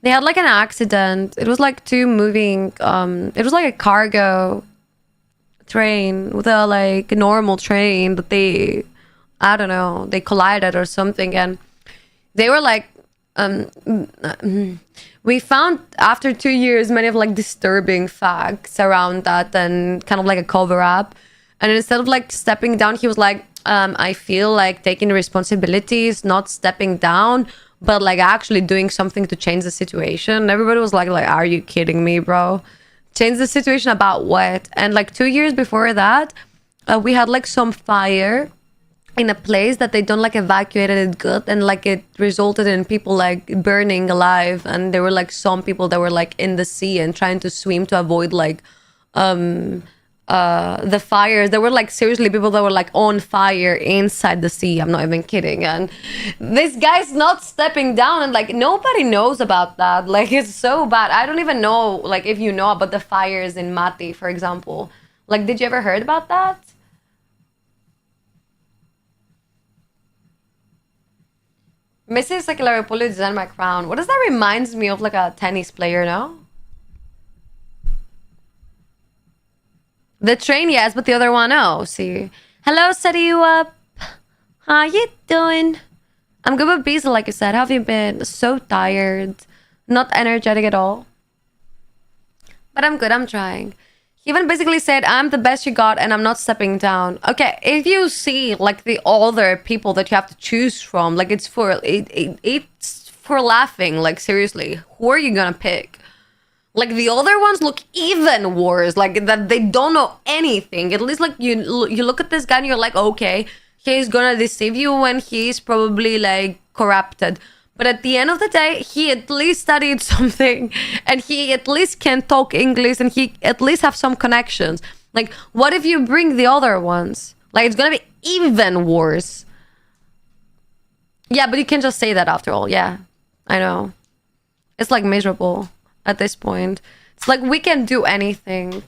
had like an accident. It was like two moving, it was like a cargo train, with a like normal train that they, I don't know, they collided or something, and they were like, we found after 2 years many of like disturbing facts around that and kind of like a cover up. And instead of like stepping down, he was like, I feel like taking responsibilities, not stepping down, but like actually doing something to change the situation. Everybody was like, are you kidding me, bro? Change the situation about what? And like 2 years before that, we had like some fire in a place that they don't like evacuated it good, and like it resulted in people like burning alive, and there were like some people that were like in the sea and trying to swim to avoid like the fires. There were like seriously people that were like on fire inside the sea. I'm not even kidding. And this guy's not stepping down, and like nobody knows about that. Like it's so bad. I don't even know like if you know about the fires in Mati, for example. Like, did you ever heard about that? Mrs. Secular Polo design my crown. What does that reminds me of? Like a tennis player, no? The train, yes, but the other one, no. See. Hello, set you up. How you doing? I'm good with Beasley, like you said. How have you been? So tired. Not energetic at all. But I'm good, I'm trying. He even basically said, I'm the best you got and I'm not stepping down. Okay, if you see like the other people that you have to choose from, like it's for laughing, like seriously, who are you gonna pick? Like the other ones look even worse, like that they don't know anything. At least like you look at this guy and you're like, okay, he's gonna deceive you when he's probably like corrupted. But at the end of the day, he at least studied something, and he at least can talk English, and he at least have some connections. Like, what if you bring the other ones? Like, it's gonna be even worse. Yeah, but you can just say that after all. Yeah, I know. It's like miserable at this point. It's like we can do anything.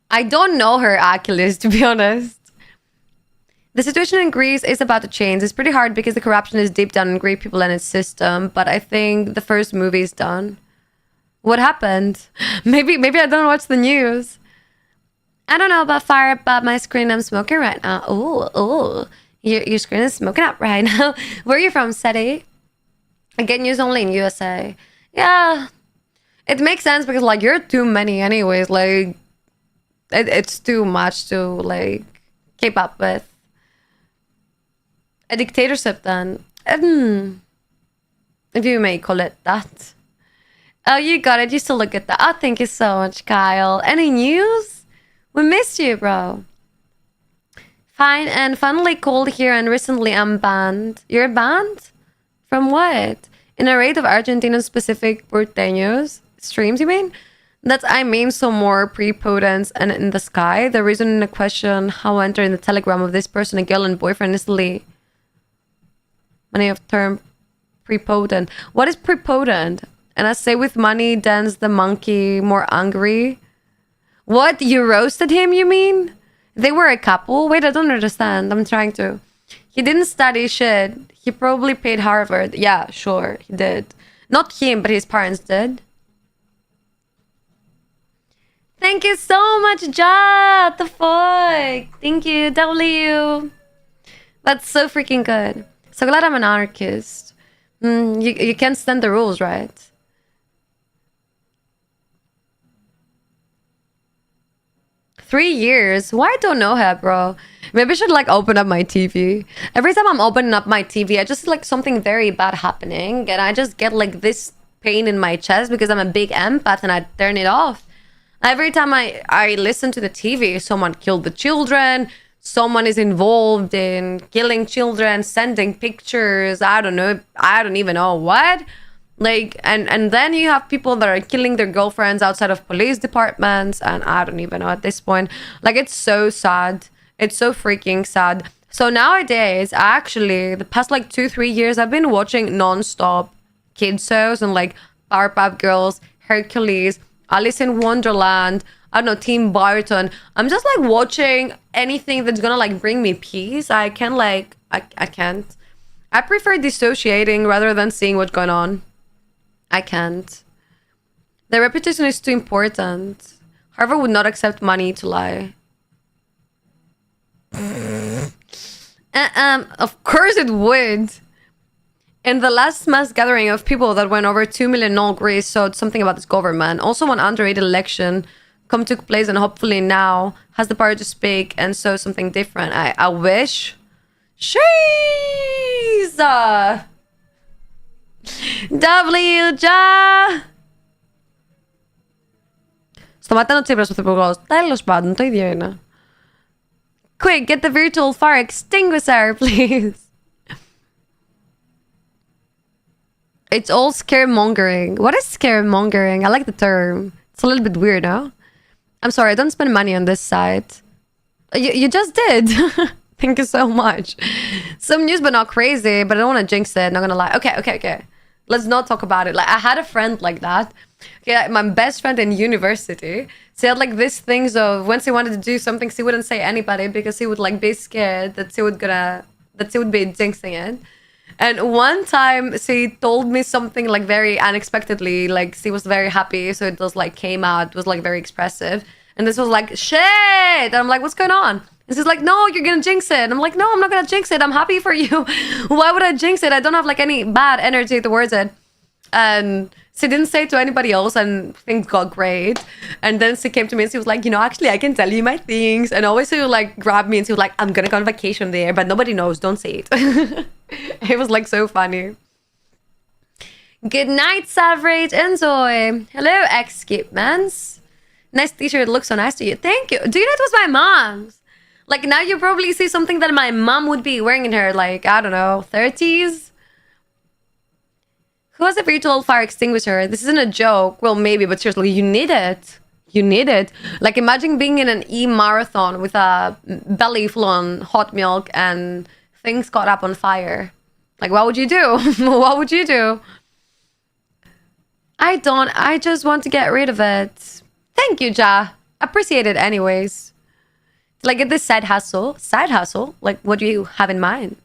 I don't know her, Achilles, to be honest. The situation in Greece is about to change. It's pretty hard because the corruption is deep down in Greek people and its system. But I think the first movie is done. What happened? Maybe I don't watch the news. I don't know about fire, but my screen I'm smoking right now. Oh, your screen is smoking up right now. Where are you from, Seti? I get news only in USA. Yeah, it makes sense because like you're too many anyways. Like it's too much to like keep up with. A dictatorship, then. If you may call it that. Oh, you got it. You still look at that. Oh, thank you so much, Kyle. Any news? We missed you, bro. Fine, and finally called here, and recently I'm banned. You're banned? From what? In a raid of Argentinian-specific porteños? Streams, you mean? That I mean some more prepotence and in the sky. The reason in the question how I enter in the telegram of this person, a girl and boyfriend, is Lee. Money of term prepotent. What is prepotent? And I say with money dance the monkey more angry. What? You roasted him, you mean? They were a couple? Wait, I don't understand. I'm trying to. He didn't study shit. He probably paid Harvard. Yeah, sure, he did. Not him, but his parents did. Thank you so much, Ja! The fuck? Thank you, W. That's so freaking good. So glad I'm an anarchist. You can't stand the rules, right? Three years? Why I don't know her, bro? Maybe I should like open up my TV. Every time I'm opening up my TV, I just like something very bad happening, and I just get like this pain in my chest because I'm a big empath and I turn it off. Every time I listen to the TV, someone killed the children. Someone is involved in killing children, sending pictures. I don't know. I don't even know what. Like, and then you have people that are killing their girlfriends outside of police departments. And I don't even know at this point. Like, it's so sad. It's so freaking sad. So nowadays, actually, the past like 2-3 years, I've been watching non-stop kids shows and like Powerpuff Girls, Hercules, Alice in Wonderland, I don't know, Tim Burton. I'm just like watching anything that's gonna like bring me peace. I can't like, I can't. I prefer dissociating rather than seeing what's going on. I can't. The reputation is too important. Harvard would not accept money to lie. Of course it would. In the last mass gathering of people that went over 2 million, all Greece showed something about this government. Also, one underrated election took place and hopefully now has the power to speak and show something different. I wish. Sheesh! W, ja! Σταμάτα ο Τσίπρας ο Πρωθυπουργός. Τέλος πάντων, το ίδιο είναι. Quick, get the virtual fire extinguisher, please. It's all scaremongering. What is scaremongering? I like the term. It's a little bit weird, no? I'm sorry, I don't spend money on this site. You just did. Thank you so much. Some news, but not crazy. But I don't want to jinx it. Not gonna lie. Okay. Let's not talk about it. Like, I had a friend like that. Okay, like, my best friend in university. She had like these things of when she wanted to do something, she wouldn't say anybody because she would like be scared that she would be jinxing it. And one time she told me something like very unexpectedly, like she was very happy, so it was like came out, it was like very expressive. And this was like, shit! And I'm like, what's going on? And she's like, no, you're gonna jinx it. And I'm like, no, I'm not gonna jinx it. I'm happy for you. Why would I jinx it? I don't have like any bad energy towards it. And she didn't say it to anybody else and things got great. And then she came to me and she was like, actually I can tell you my things. And always she would like grab me and she was like, I'm gonna go on vacation there, but nobody knows, don't say it. It was like so funny. Good night, Savrate. Enjoy. Hello, Escapemans. Nice t-shirt, looks so nice to you. Thank you. Do you know it was my mom's? Like now you probably see something that my mom would be wearing in her, like, I don't know, 30s. Who has a virtual fire extinguisher? This isn't a joke. Well, maybe, but seriously, you need it. You need it. Like, imagine being in an e-marathon with a belly full on hot milk and things caught up on fire. Like, what would you do? What would you do? I just want to get rid of it. Thank you, Ja. Appreciate it anyways. Like, get this side hustle. Side hustle? Like, what do you have in mind?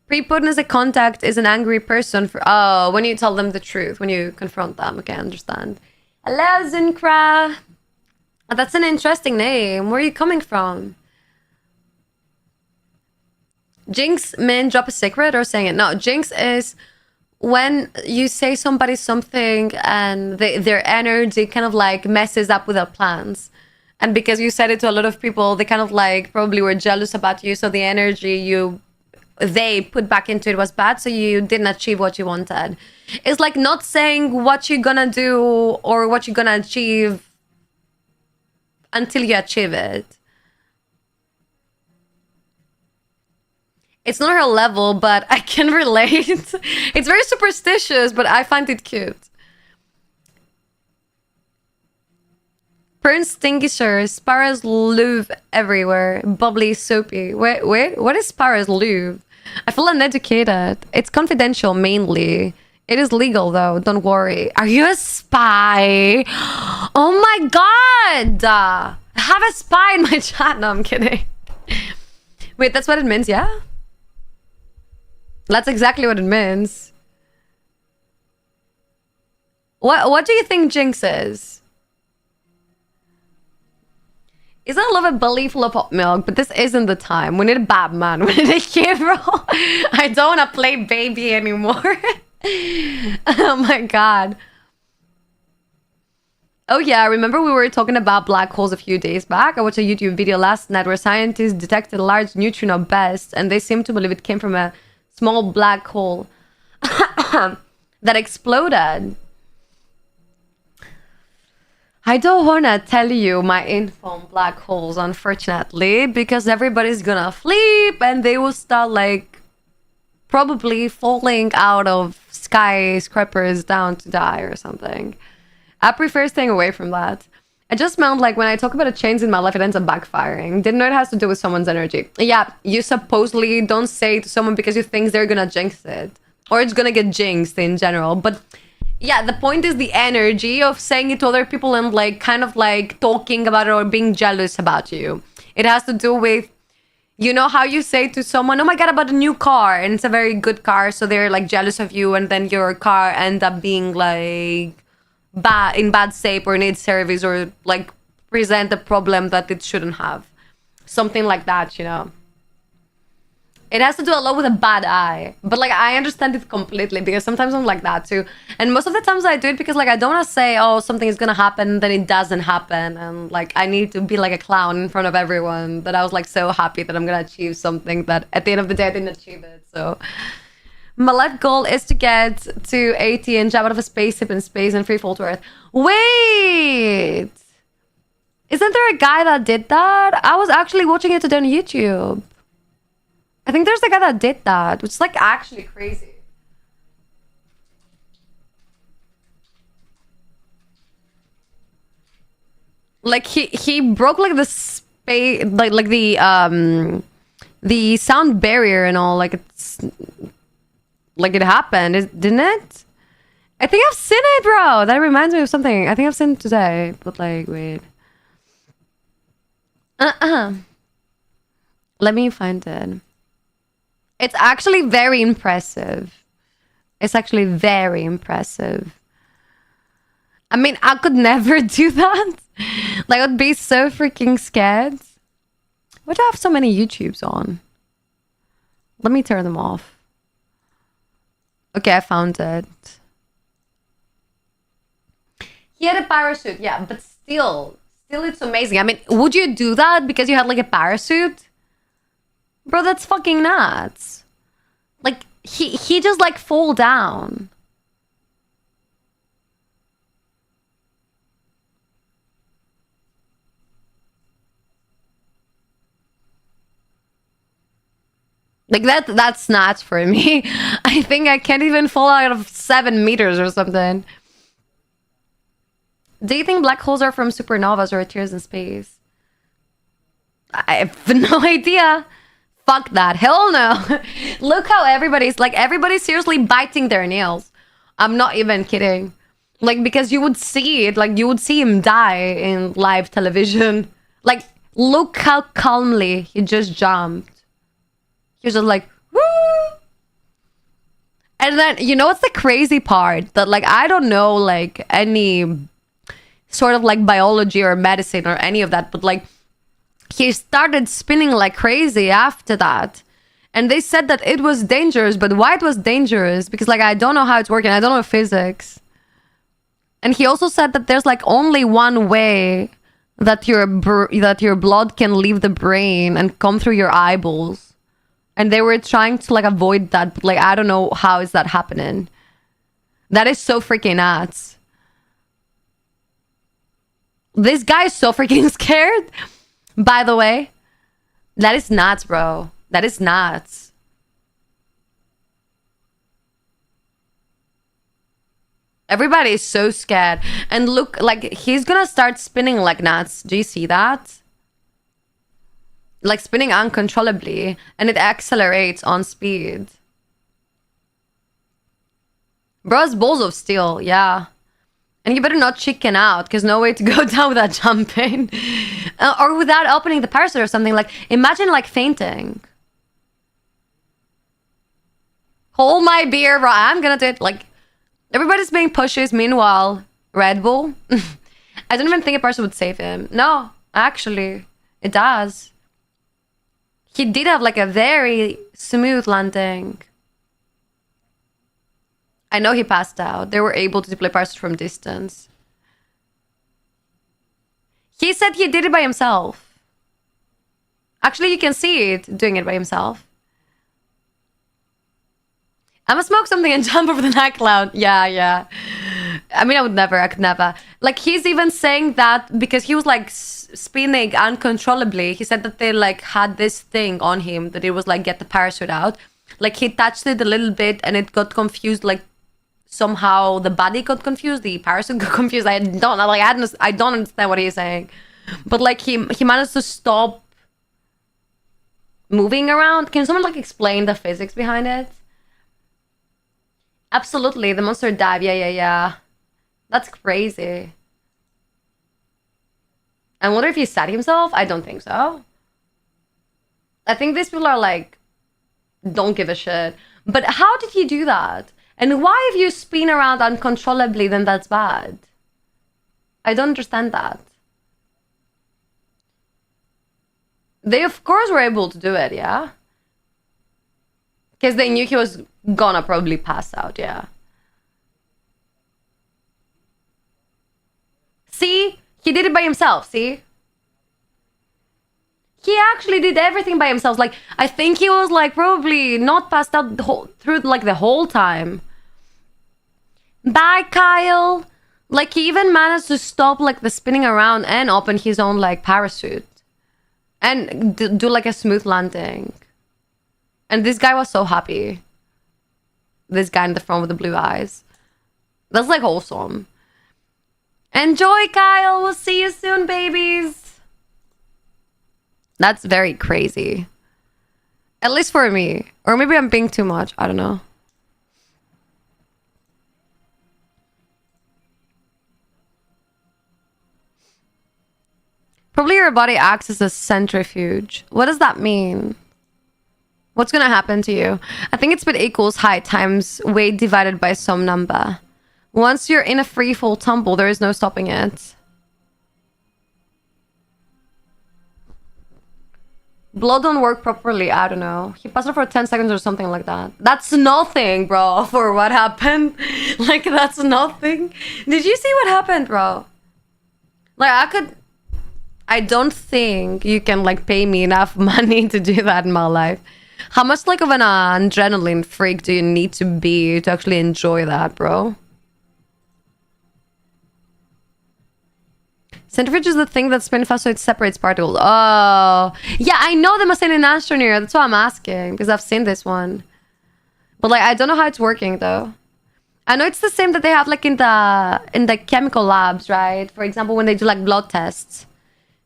Pre-Putin as a contact is an angry person for... Oh, when you tell them the truth, when you confront them. Okay, I understand. Hello, Zinkra. Oh, that's an interesting name. Where are you coming from? Jinx mean drop a secret or saying it? No, jinx is when you say somebody something and their energy kind of like messes up with their plans. And because you said it to a lot of people, they kind of like probably were jealous about you. So the energy they put back into it was bad, so you didn't achieve what you wanted. It's like not saying what you're gonna do or what you're gonna achieve until you achieve it. It's not her level, but I can relate. It's very superstitious, but I find it cute. Burn extinguisher, Sparrow's lube everywhere, bubbly, soapy. Wait, what is Sparrow's lube? I feel uneducated. It's confidential mainly. It is legal though, don't worry. Are you a spy? Oh my god! I have a spy in my chat. No, I'm kidding. Wait, that's what it means, yeah? That's exactly what it means. What do you think Jinx is? Is I love a belly full of hot milk, but this isn't the time. We need a Batman. We need a hero. I don't want to play baby anymore. Oh my god. Oh yeah, remember we were talking about black holes a few days back? I watched a YouTube video last night where scientists detected a large neutrino burst, and they seem to believe it came from a small black hole that exploded. I don't want to tell you my info on black holes, unfortunately, because everybody's gonna flip and they will start like probably falling out of skyscrapers down to die or something. I prefer staying away from that. I just meant like when I talk about a change in my life, it ends up backfiring. Didn't know it has to do with someone's energy. Yeah, you supposedly don't say it to someone because you think they're gonna jinx it. Or it's gonna get jinxed in general. But yeah, the point is the energy of saying it to other people and like kind of like talking about it or being jealous about you. It has to do with, you know how you say to someone, oh my god, I bought a new car and it's a very good car, so they're like jealous of you, and then your car end up being like bad shape or needs service or like present a problem that it shouldn't have. Something like that, you know. It has to do a lot with a bad eye. But like I understand it completely because sometimes I'm like that too. And most of the times I do it because like I don't want to say, oh, something is gonna happen, then it doesn't happen. And like I need to be like a clown in front of everyone. That I was like so happy that I'm gonna achieve something that at the end of the day I didn't achieve it. So my life goal is to get to 80 and jump out of a spaceship in space and free fall to Earth. Wait! Isn't there a guy that did that? I was actually watching it today on YouTube. I think there's a guy that did that, which is like actually crazy. Like he broke like the space, like the sound barrier and all. Like it's like it happened, didn't it? I think I've seen it, bro. That reminds me of something. I think I've seen it today, but like wait. Let me find it. It's actually very impressive. It's actually very impressive. I mean, I could never do that. Like, I'd be so freaking scared. Why do I have so many YouTubes on? Let me turn them off. Okay, I found it. He had a parachute, yeah, but still it's amazing. I mean, would you do that because you had like a parachute? Bro, that's fucking nuts. Like, he just like fall down. Like that's nuts for me. I think I can't even fall out of 7 meters or something. Do you think black holes are from supernovas or tears in space? I have no idea. Fuck that. Hell no. Look how everybody's seriously biting their nails. I'm not even kidding. Like, because you would see it, like you would see him die in live television. Like, look how calmly he just jumped. He was just like, woo! And then, you know what's the crazy part? That like, I don't know like any sort of like biology or medicine or any of that, but like, he started spinning like crazy after that. And they said that it was dangerous, but why it was dangerous? Because like, I don't know how it's working. I don't know physics. And he also said that there's like only one way that your blood can leave the brain and come through your eyeballs. And they were trying to like avoid that. But like, I don't know how is that happening. That is so freaking nuts. This guy is so freaking scared. By the way, that is nuts, bro. That is nuts. Everybody is so scared. And look, like, he's gonna start spinning like nuts. Do you see that? Like, spinning uncontrollably. And it accelerates on speed. Bro's balls of steel, yeah. And you better not chicken out, because no way to go down without jumping. Or without opening the parachute or something. Like, imagine, like, fainting. Hold my beer, bro. I'm gonna do it. Like, everybody's being pushes. Meanwhile, Red Bull. I don't even think a person would save him. No, actually, it does. He did have, like, a very smooth landing. I know he passed out. They were able to deploy parachutes from distance. He said he did it by himself. Actually, you can see it doing it by himself. I'ma smoke something and jump over the night cloud. Yeah. I mean, I could never. Like, he's even saying that because he was like spinning uncontrollably. He said that they like had this thing on him that it was like get the parachute out. Like, he touched it a little bit and it got confused. Like, somehow the body got confused, the parachute got confused. I don't understand what he's saying. But like, he managed to stop moving around. Can someone like explain the physics behind it? Absolutely, the monster dive. Yeah. That's crazy. I wonder if he sat himself. I don't think so. I think these people are like, don't give a shit. But how did he do that? And why if you spin around uncontrollably, then that's bad? I don't understand that. They, of course, were able to do it, yeah? Because they knew he was gonna probably pass out, yeah. See? He did it by himself, see? He actually did everything by himself. Like, I think he was, like, probably not passed out through, like, the whole time. Bye, Kyle! Like, he even managed to stop, like, the spinning around and open his own, like, parachute. And do, like, a smooth landing. And this guy was so happy. This guy in the front with the blue eyes. That's, like, awesome. Enjoy, Kyle! We'll see you soon, babies! That's very crazy. At least for me. Or maybe I'm being too much. I don't know. Probably your body acts as a centrifuge. What does that mean? What's gonna happen to you? I think it's speed equals height times weight divided by some number. Once you're in a free fall tumble, there is no stopping it. Blood don't work properly. I don't know. He passed it for 10 seconds or something like that. That's nothing, bro, for what happened. Like, that's nothing. Did you see what happened, bro? Like, I don't think you can, like, pay me enough money to do that in my life. How much, like, of an adrenaline freak do you need to be to actually enjoy that, bro? Centrifuge is the thing that spins fast so it separates particles. Oh. Yeah, I know they must say an answer near. That's why I'm asking. Because I've seen this one. But, like, I don't know how it's working, though. I know it's the same that they have, like, in the chemical labs, right? For example, when they do, like, blood tests.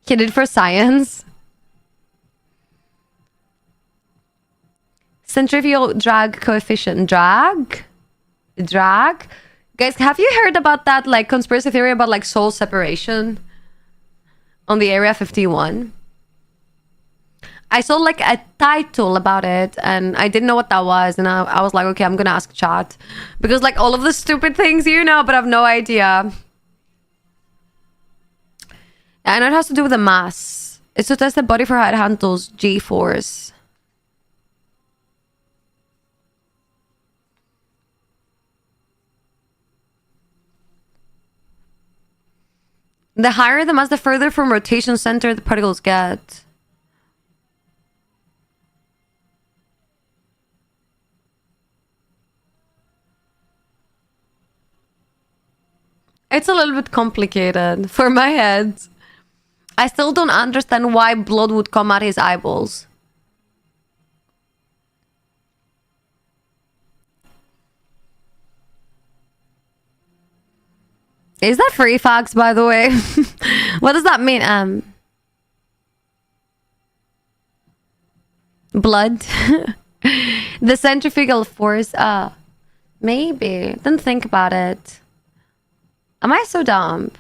He did for science. Centrifugal drag coefficient. Drag? Guys, have you heard about that, like, conspiracy theory about, like, soul separation? On the Area 51? I saw, like, a title about it, and I didn't know what that was, and I was like, okay, I'm gonna ask chat. Because, like, all of the stupid things you know, but I have no idea. I know it has to do with the mass. It's to test the body for how it handles G-force. The higher the mass, the further from rotation center the particles get. It's a little bit complicated for my head. I still don't understand why blood would come out his eyeballs. Is that free facts, by the way? What does that mean? Blood? The centrifugal force? Maybe. Didn't think about it. Am I so dumb?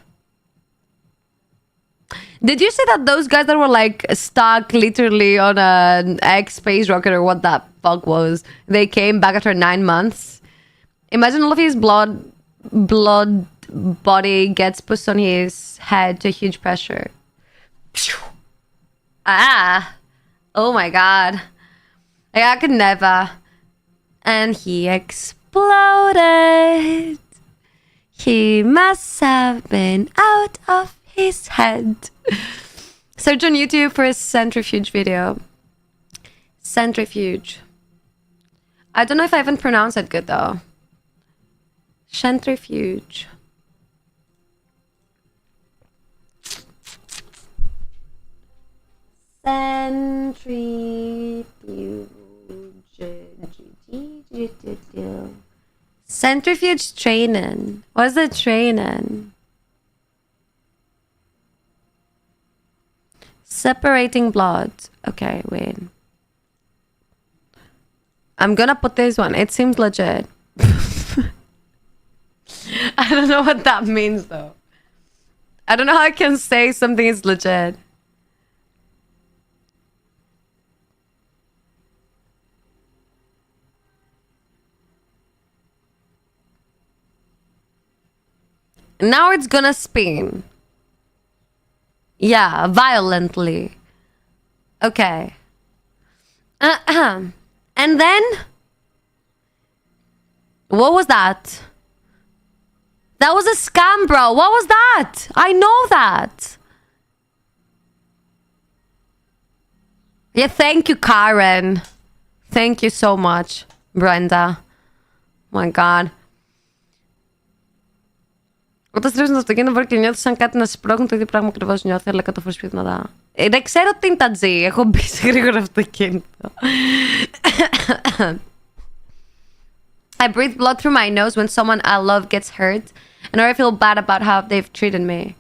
Did you see that those guys that were like stuck literally on an X space rocket or what that fuck was, they came back after 9 months? Imagine all of his blood body gets pushed on his head to huge pressure. Ah, oh my god, like, I could never. And he exploded. He must have been out of his head. Search on YouTube for a centrifuge video. Centrifuge. I don't know if I even pronounced it good though. Centrifuge. Centrifuge. Centrifuge training. What's the training? Separating blood. Okay, wait. I'm gonna put this one. It seems legit. I don't know what that means though. I don't know how I can say something is legit. Now it's gonna spin. Yeah, violently. Okay. And then, what was that? That was a scam, bro. What was that? I know that. Yeah, thank you, Karen. Thank you so much, Brenda. My God. Όταν στρέφεις στο αυτοκίνητο μπορεί και νιώθεις σαν κάτι να σπρώχνει το ίδιο πράγμα ακριβώς νιώθει, αλλά κάτω φορές πιθανότατα. Δεν ξέρω τι είναι τα G. Έχω μπει σε γρήγορο αυτοκίνητο. I breathe blood through my nose when someone I love gets hurt, and I feel bad about how they've treated me.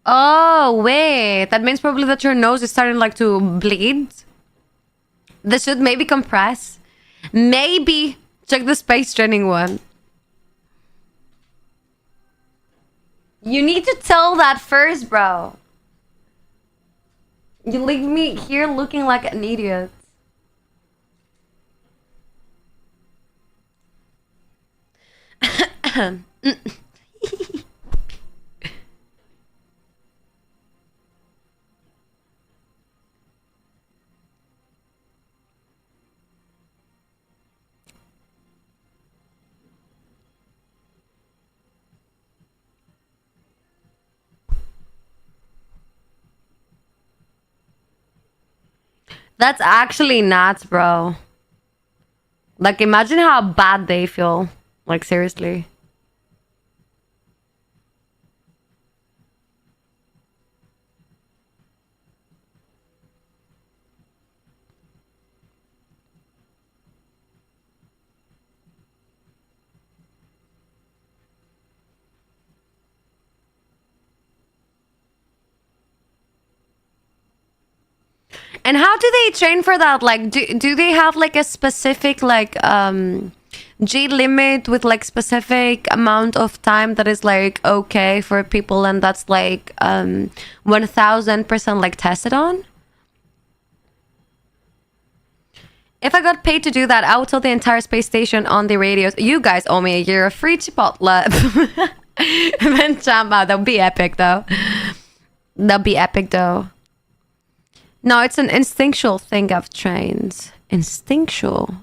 Oh, wait. That means probably that your nose is starting like to bleed. This should maybe compress. Maybe check the space training one. You need to tell that first, bro. You leave me here looking like an idiot. That's actually nuts, bro. Like, imagine how bad they feel. Like, seriously. And how do they train for that? Like, do they have like a specific like G limit with like specific amount of time that is like okay for people, and that's like 1000% like tested on? If I got paid to do that, I would tell the entire space station on the radios, you guys owe me a year of free Chipotle. Then Chamba, that would be epic though. That'd be epic though. No, it's an instinctual thing I've trained. Instinctual.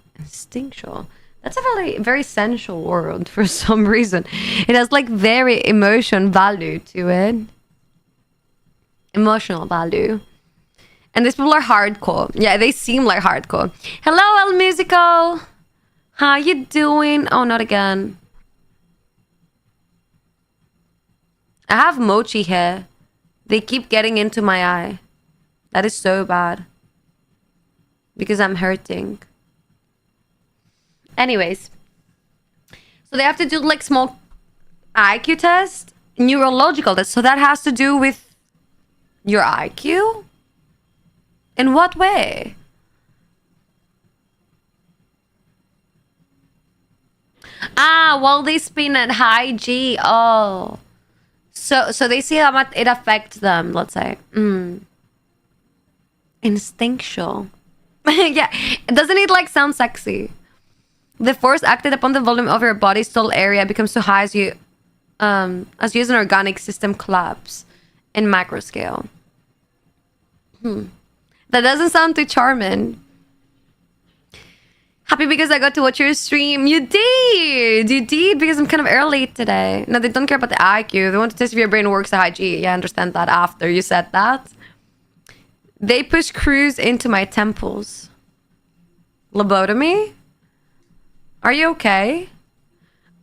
That's a very, very sensual word for some reason. It has like very emotion value to it. Emotional value. And these people are hardcore. Yeah, they seem like hardcore. Hello, El Musico. How you doing? Oh, not again. I have mochi here. They keep getting into my eye. That is so bad. Because I'm hurting. Anyways. So they have to do like small IQ test. Neurological test. So that has to do with your IQ? In what way? Ah, while they spin at high G. Oh. So they see how much it affects them, let's say. Instinctual. Yeah, doesn't it like sound sexy? The force acted upon the volume of your body's total area becomes so high as you use an organic system collapse in macro scale. That doesn't sound too charming. Happy because I got to watch your stream. You did because I'm kind of early today. No, they don't care about the IQ. They want to test if your brain works at high G. Yeah, I understand that after you said that. They push screws into my temples. Lobotomy? Are you okay?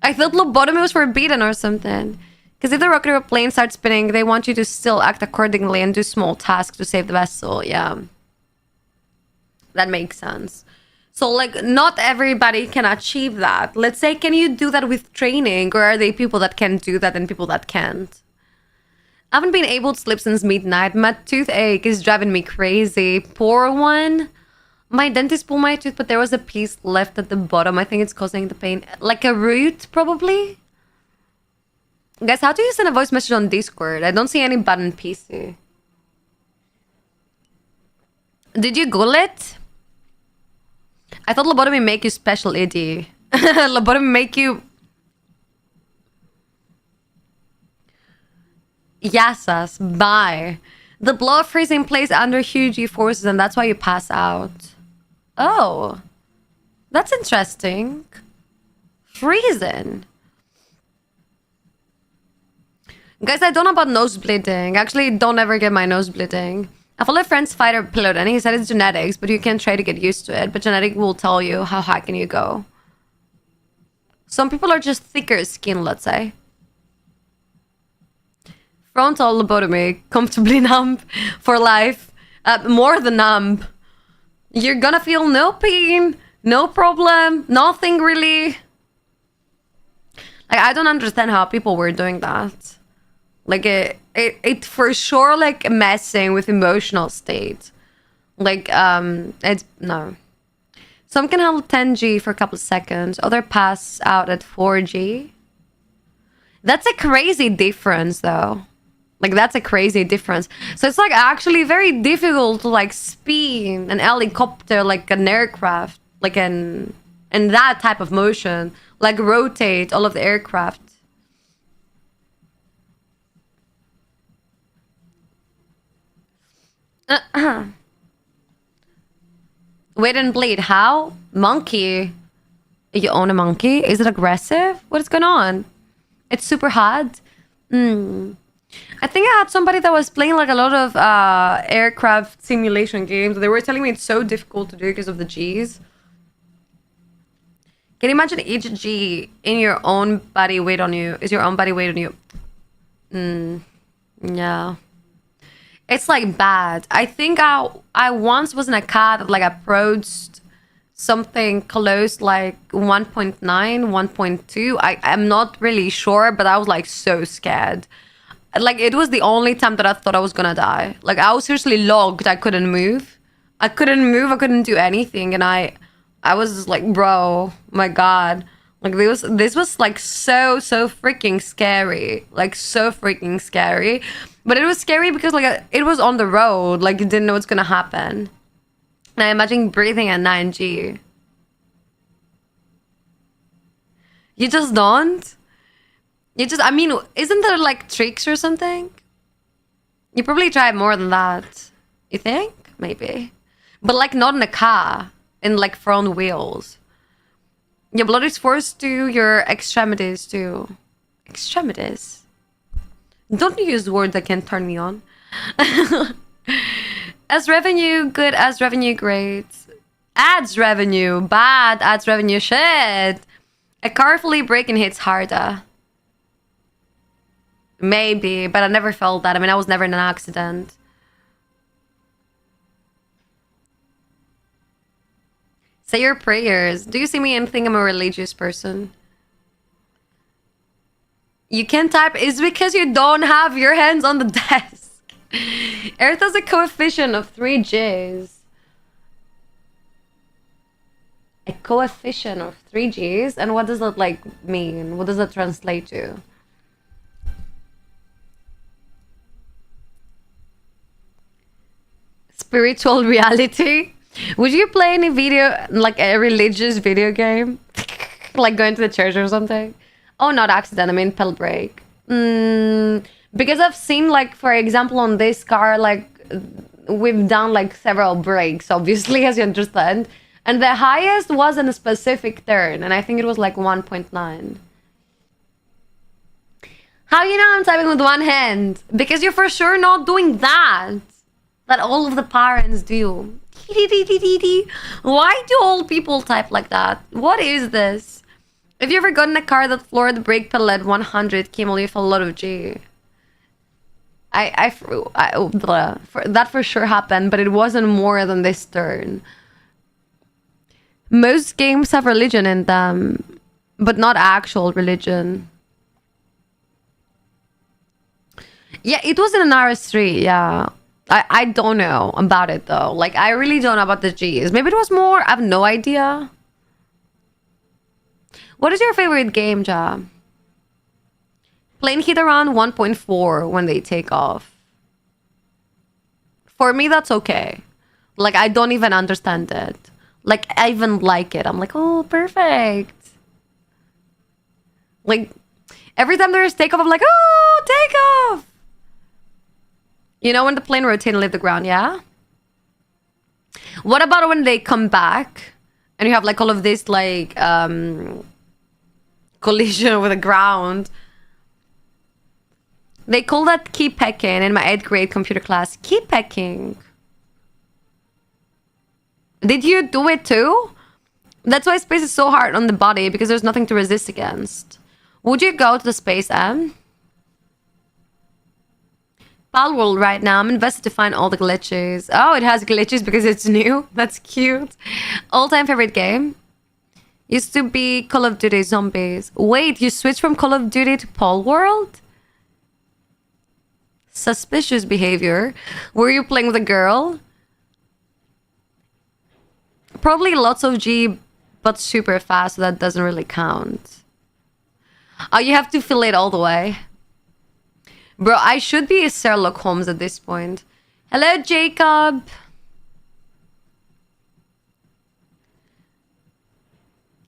I thought lobotomy was forbidden or something. Because if the rocket or plane starts spinning, they want you to still act accordingly and do small tasks to save the vessel. Yeah. That makes sense. So, like, not everybody can achieve that. Let's say, can you do that with training? Or are there people that can do that and people that can't? I haven't been able to sleep since midnight. My toothache is driving me crazy. Poor one. My dentist pulled my tooth, but there was a piece left at the bottom. I think it's causing the pain. Like a root, probably? Guys, how do you send a voice message on Discord? I don't see any button PC. Did you Google it? I thought lobotomy make you special, Eddie. Lobotomy make you... Yasas, bye. The blow of freezing plays under huge G forces, and that's why you pass out. Oh, that's interesting. Freezing. Guys, I don't know about nose bleeding. Actually, don't ever get my nose bleeding. I follow a friend's fighter pilot, and he said it's genetics, but you can try to get used to it. But genetic will tell you how high can you go. Some people are just thicker skin, let's say. Frontal lobotomy, comfortably numb for life. More than numb. You're gonna feel no pain, no problem, nothing really. Like, I don't understand how people were doing that. Like, it for sure, like, messing with emotional state. Like, it's, no. Some can handle 10G for a couple of seconds. Other pass out at 4G. That's a crazy difference, though. Like, that's a crazy difference. So it's, like, actually very difficult to, like, spin an helicopter, like an aircraft. Like, in that type of motion. Like, rotate all of the aircraft. Wait and bleed. How? Monkey. You own a monkey? Is it aggressive? What is going on? It's super hot. I think I had somebody that was playing like a lot of aircraft simulation games. They were telling me it's so difficult to do because of the G's. Can you imagine each G in your own body weight on you? Is your own body weight on you? Yeah. It's like bad. I think I once was in a car that like approached something close like 1.9, 1.2. I'm not really sure, but I was like so scared. Like it was the only time that I thought I was gonna die. Like I was seriously locked. I couldn't move. I couldn't do anything. And I was just like, bro, my God. Like this was like so freaking scary. Like so freaking scary. But it was scary because like it was on the road. Like you didn't know what's gonna happen. And I imagine breathing at 9G. You just don't? I mean, isn't there like tricks or something? You probably tried more than that. You think? Maybe. But like not in a car. In like front wheels. Your blood is forced to your extremities too. Extremities? Don't use words that can turn me on. As revenue, good. As revenue, great. Ads revenue, bad. Ads revenue, shit. A car fully braking hits harder. Maybe, but I never felt that. I mean, I was never in an accident. Say your prayers. Do you see me and think I'm a religious person? You can't type. It's because you don't have your hands on the desk. Earth has a coefficient of 3 Gs. A coefficient of 3 Gs? And what does that like mean? What does that translate to? Spiritual reality? Would you play any video, like a religious video game? Like going to the church or something? Oh, not accident, I mean pill break. Because I've seen, like, for example, on this car, like, we've done, like, several breaks, obviously, as you understand. And the highest was in a specific turn, and I think it was, like, 1.9. How you know I'm typing with one hand? Because you're for sure not doing that. That all of the parents do. Why do old people type like that? What is this? If you ever got in a car that floored the brake pedal at 100 km, you felt a lot of G. That for sure happened, but it wasn't more than this turn. Most games have religion in them, but not actual religion. Yeah, it was in an RS3, yeah. I don't know about it though. Like, I really don't know about the G's. Maybe it was more. I have no idea. What is your favorite game, Ja? Plane hit around 1.4 when they take off. For me, that's okay. Like, I don't even understand it. Like, I even like it. I'm like, oh, perfect. Like, every time there's takeoff, I'm like, oh, takeoff. You know when the plane rotate and leave the ground, yeah? What about when they come back and you have like all of this like collision with the ground? They call that key pecking in my 8th grade computer class. Key pecking. Did you do it too? That's why space is so hard on the body, because there's nothing to resist against. Would you go to the space, Em? Palworld right now. I'm invested to find all the glitches. Oh, it has glitches because it's new. That's cute. All-time favorite game? Used to be Call of Duty Zombies. Wait, you switched from Call of Duty to Palworld? Suspicious behavior. Were you playing with a girl? Probably lots of G, but super fast, so that doesn't really count. Oh, you have to fill it all the way. Bro, I should be a Sherlock Holmes at this point. Hello, Jacob.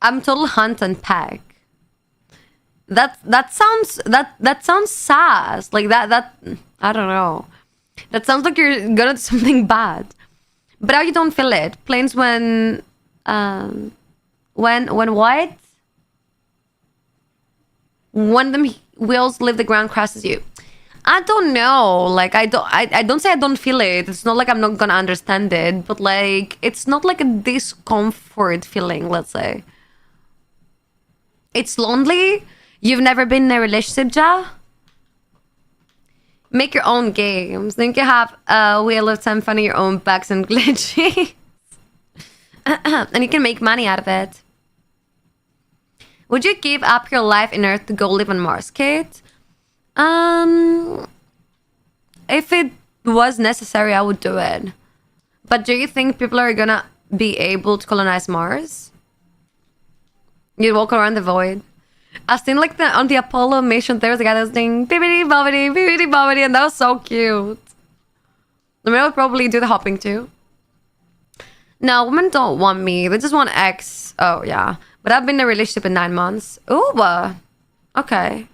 I'm total hunt and peck. That sounds sass. Like that I don't know. That sounds like you're gonna do something bad. But how you don't feel it? Planes when what? When the wheels leave the ground crashes you. I don't know. Like I don't say I don't feel it. It's not like I'm not gonna understand it, but like it's not like a discomfort feeling, let's say. It's lonely. You've never been in a relationship, Ja? Make your own games. Then you can have a Wheel of Time finding your own bugs and glitches. And you can make money out of it. Would you give up your life in Earth to go live on Mars, Kate? If it was necessary, I would do it. But do you think people are gonna be able to colonize Mars? You'd walk around the void. I've seen like on the Apollo mission, there was a guy that was saying bibbidi bobbidi, and that was so cute. I mean, I would probably do the hopping too. No, women don't want me. They just want X. Oh, yeah. But I've been in a relationship in 9 months. Ooh, okay.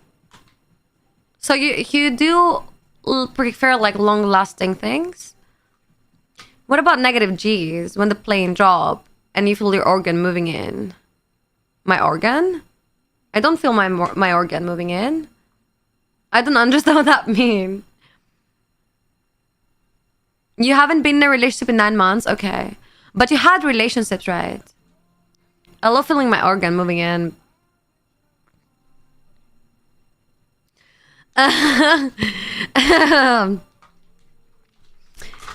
So you do prefer like long-lasting things? What about negative G's when the plane drop and you feel your organ moving in? My organ? I don't feel my organ moving in. I don't understand what that means. You haven't been in a relationship in 9 months? Okay. But you had relationships, right? I love feeling my organ moving in.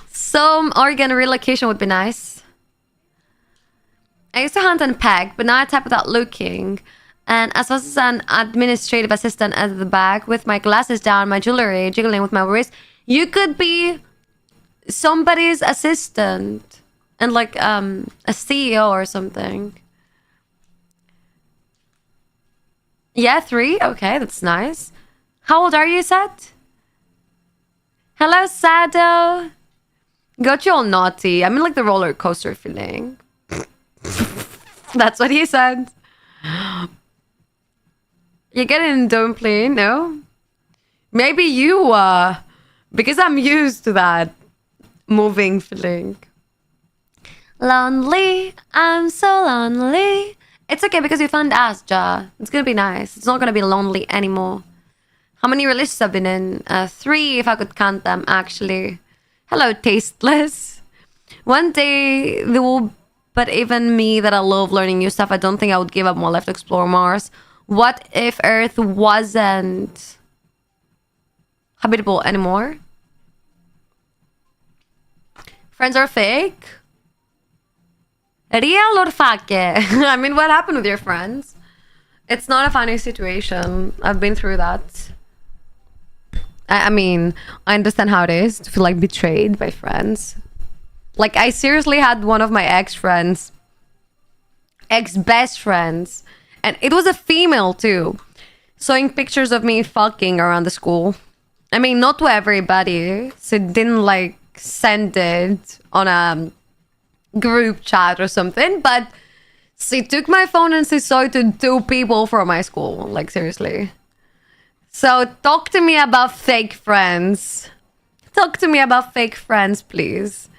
Some organ relocation would be nice. I used to hunt and peck, but now I type without looking. And as well as an administrative assistant at the back with my glasses down, my jewelry jiggling with my wrist. You could be somebody's assistant and like a CEO or something. Yeah, 3. Okay, that's nice. How old are you, Seth? Hello, Sado. Got you all naughty. I'm in like the roller coaster feeling. That's what he said. You getting dumpling? No? Maybe you because I'm used to that moving feeling. Lonely, I'm so lonely. It's okay because you found us, Ja. It's gonna be nice. It's not gonna be lonely anymore. How many relationships I've been in? 3 if I could count them, actually. Hello, tasteless. One day there will, but even me that I love learning new stuff, I don't think I would give up my life to explore Mars. What if Earth wasn't habitable anymore? Friends are fake? Real or fake? I mean, what happened with your friends? It's not a funny situation. I've been through that. I mean, I understand how it is to feel like betrayed by friends. Like, I seriously had one of my ex-friends, ex-best friends, and it was a female too, showing pictures of me fucking around the school. I mean, not to everybody, so it didn't like send it on a group chat or something, but she took my phone and she showed it to 2 people from my school. Like, seriously. So talk to me about fake friends. Talk to me about fake friends, please.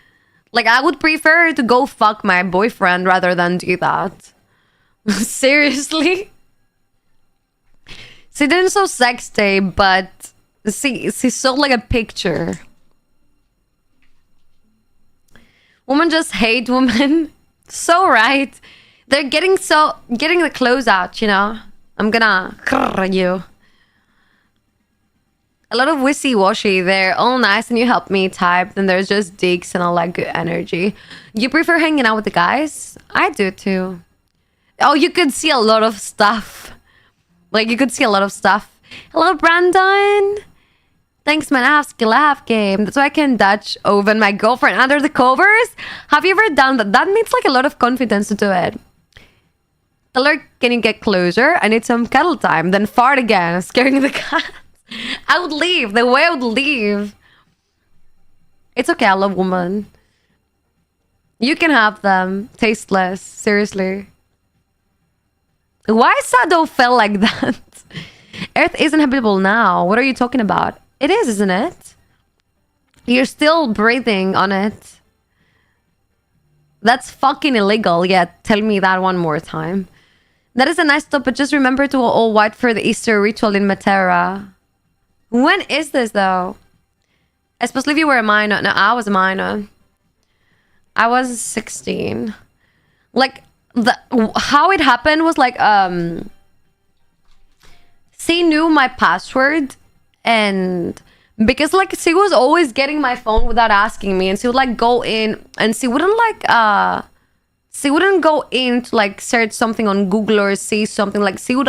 Like, I would prefer to go fuck my boyfriend rather than do that. Seriously? She didn't show sex tape, but she saw like a picture. Women just hate women. So right. They're getting the clothes out, you know? I'm gonna you. A lot of wishy-washy. They're all nice and you help me type. Then there's just dicks and all that good energy. You prefer hanging out with the guys? I do too. Oh, you could see a lot of stuff. Like, you could see a lot of stuff. Hello, Brandon. Thanks, man. I have skill, I have game. That's why I can Dutch oven my girlfriend under the covers. Have you ever done that? That needs like a lot of confidence to do it. Tell her, can you get closer? I need some cuddle time. Then fart again, scaring the cat. I would leave. The way I would leave. It's okay, I love women. You can have them. Tasteless. Seriously. Why Sado fell like that? Earth isn't habitable now. What are you talking about? It is, isn't it? You're still breathing on it. That's fucking illegal. Yeah, tell me that one more time. That is a nice stop, but just remember to all white for the Easter ritual in Matera. When is this, though? Especially if you were a minor. No, I was a minor. I was 16. Like, how it happened was like, she knew my password, and because like she was always getting my phone without asking me, and she would like go in and she wouldn't go in to like search something on Google or see something. Like, she would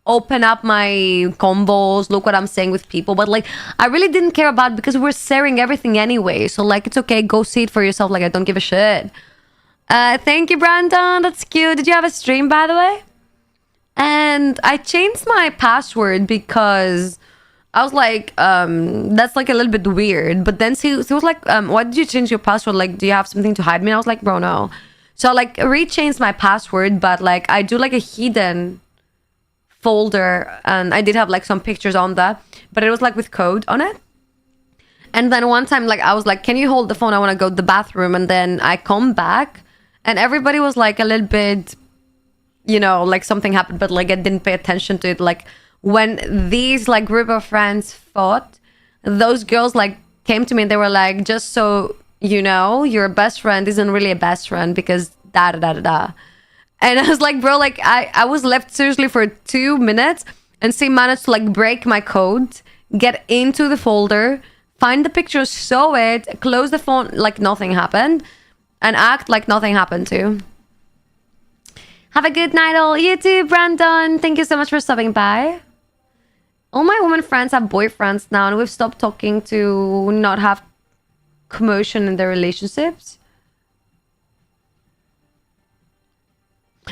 open up my combos, look what I'm saying with people, but like I really didn't care about it because we were sharing everything anyway. So like, it's okay, go see it for yourself. Like, I don't give a shit. Thank you, Brandon. That's cute. Did you have a stream, by the way? And I changed my password because I was like, that's like a little bit weird. But then she was like, why did you change your password? Like, do you have something to hide me? And I was like, bro, no. So I like re-changed my password, but like I do like a hidden folder, and I did have like some pictures on that, but it was like with code on it. And then one time, like, I was like, can you hold the phone? I want to go to the bathroom. And then I come back and everybody was like a little bit, you know, like something happened, but like I didn't pay attention to it. Like, when these like group of friends fought, those girls like came to me and they were like, just so you know, your best friend isn't really a best friend because da da da da da. And I was like, bro, like I was left seriously for 2 minutes, and she managed to like break my code, get into the folder, find the picture, show it, close the phone like nothing happened, and act like nothing happened too. Have a good night, all. You too, Brandon. Thank you so much for stopping by. All my women friends have boyfriends now, and we've stopped talking to not have commotion in their relationships.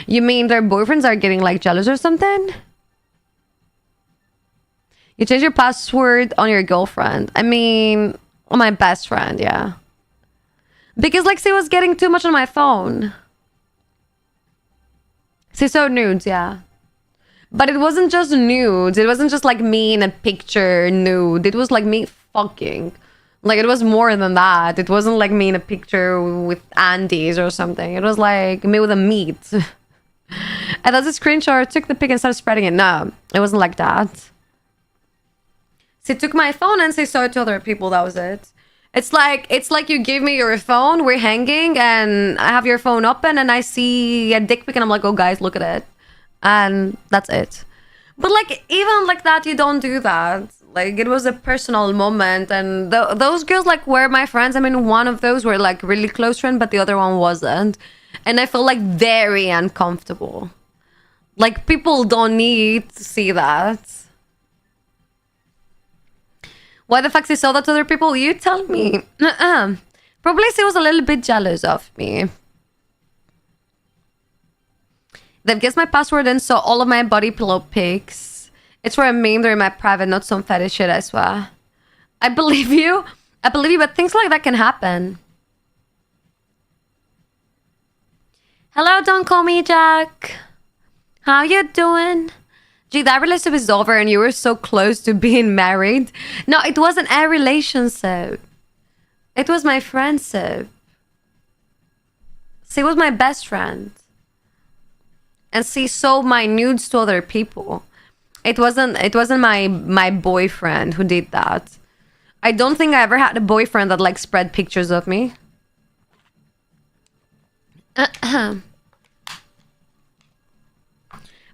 You mean their boyfriends are getting like jealous or something? You change your password on your girlfriend. I mean, on my best friend, yeah. Because like she was getting too much on my phone. She saw nudes, yeah. But it wasn't just nudes. It wasn't just like me in a picture nude. It was like me fucking. Like, it was more than that. It wasn't like me in a picture with Andes or something. It was like me with a meat. And as a screenshot, took the pic and started spreading it. No, it wasn't like that. She took my phone and she saw it to other people. That was it. It's like you give me your phone, we're hanging, and I have your phone open and I see a dick pic and I'm like, oh guys, look at it. And that's it. But like, even like that, you don't do that. Like, it was a personal moment, and those girls like were my friends. I mean, one of those were like really close friend, but the other one wasn't. And I felt like very uncomfortable. Like, people don't need to see that. Why the fuck she saw that to other people? You tell me. Probably she was a little bit jealous of me. They've guessed my password and saw all of my body pillow pics. It's for a meme. They're in my private, not some fetish shit, I swear. I believe you. I believe you, but things like that can happen. Hello, don't call me Jack. How you doing? Gee, that relationship is over and you were so close to being married. No, it wasn't a relationship. It was my friendship. She was my best friend. And she sold my nudes to other people. It wasn't my boyfriend who did that. I don't think I ever had a boyfriend that like spread pictures of me.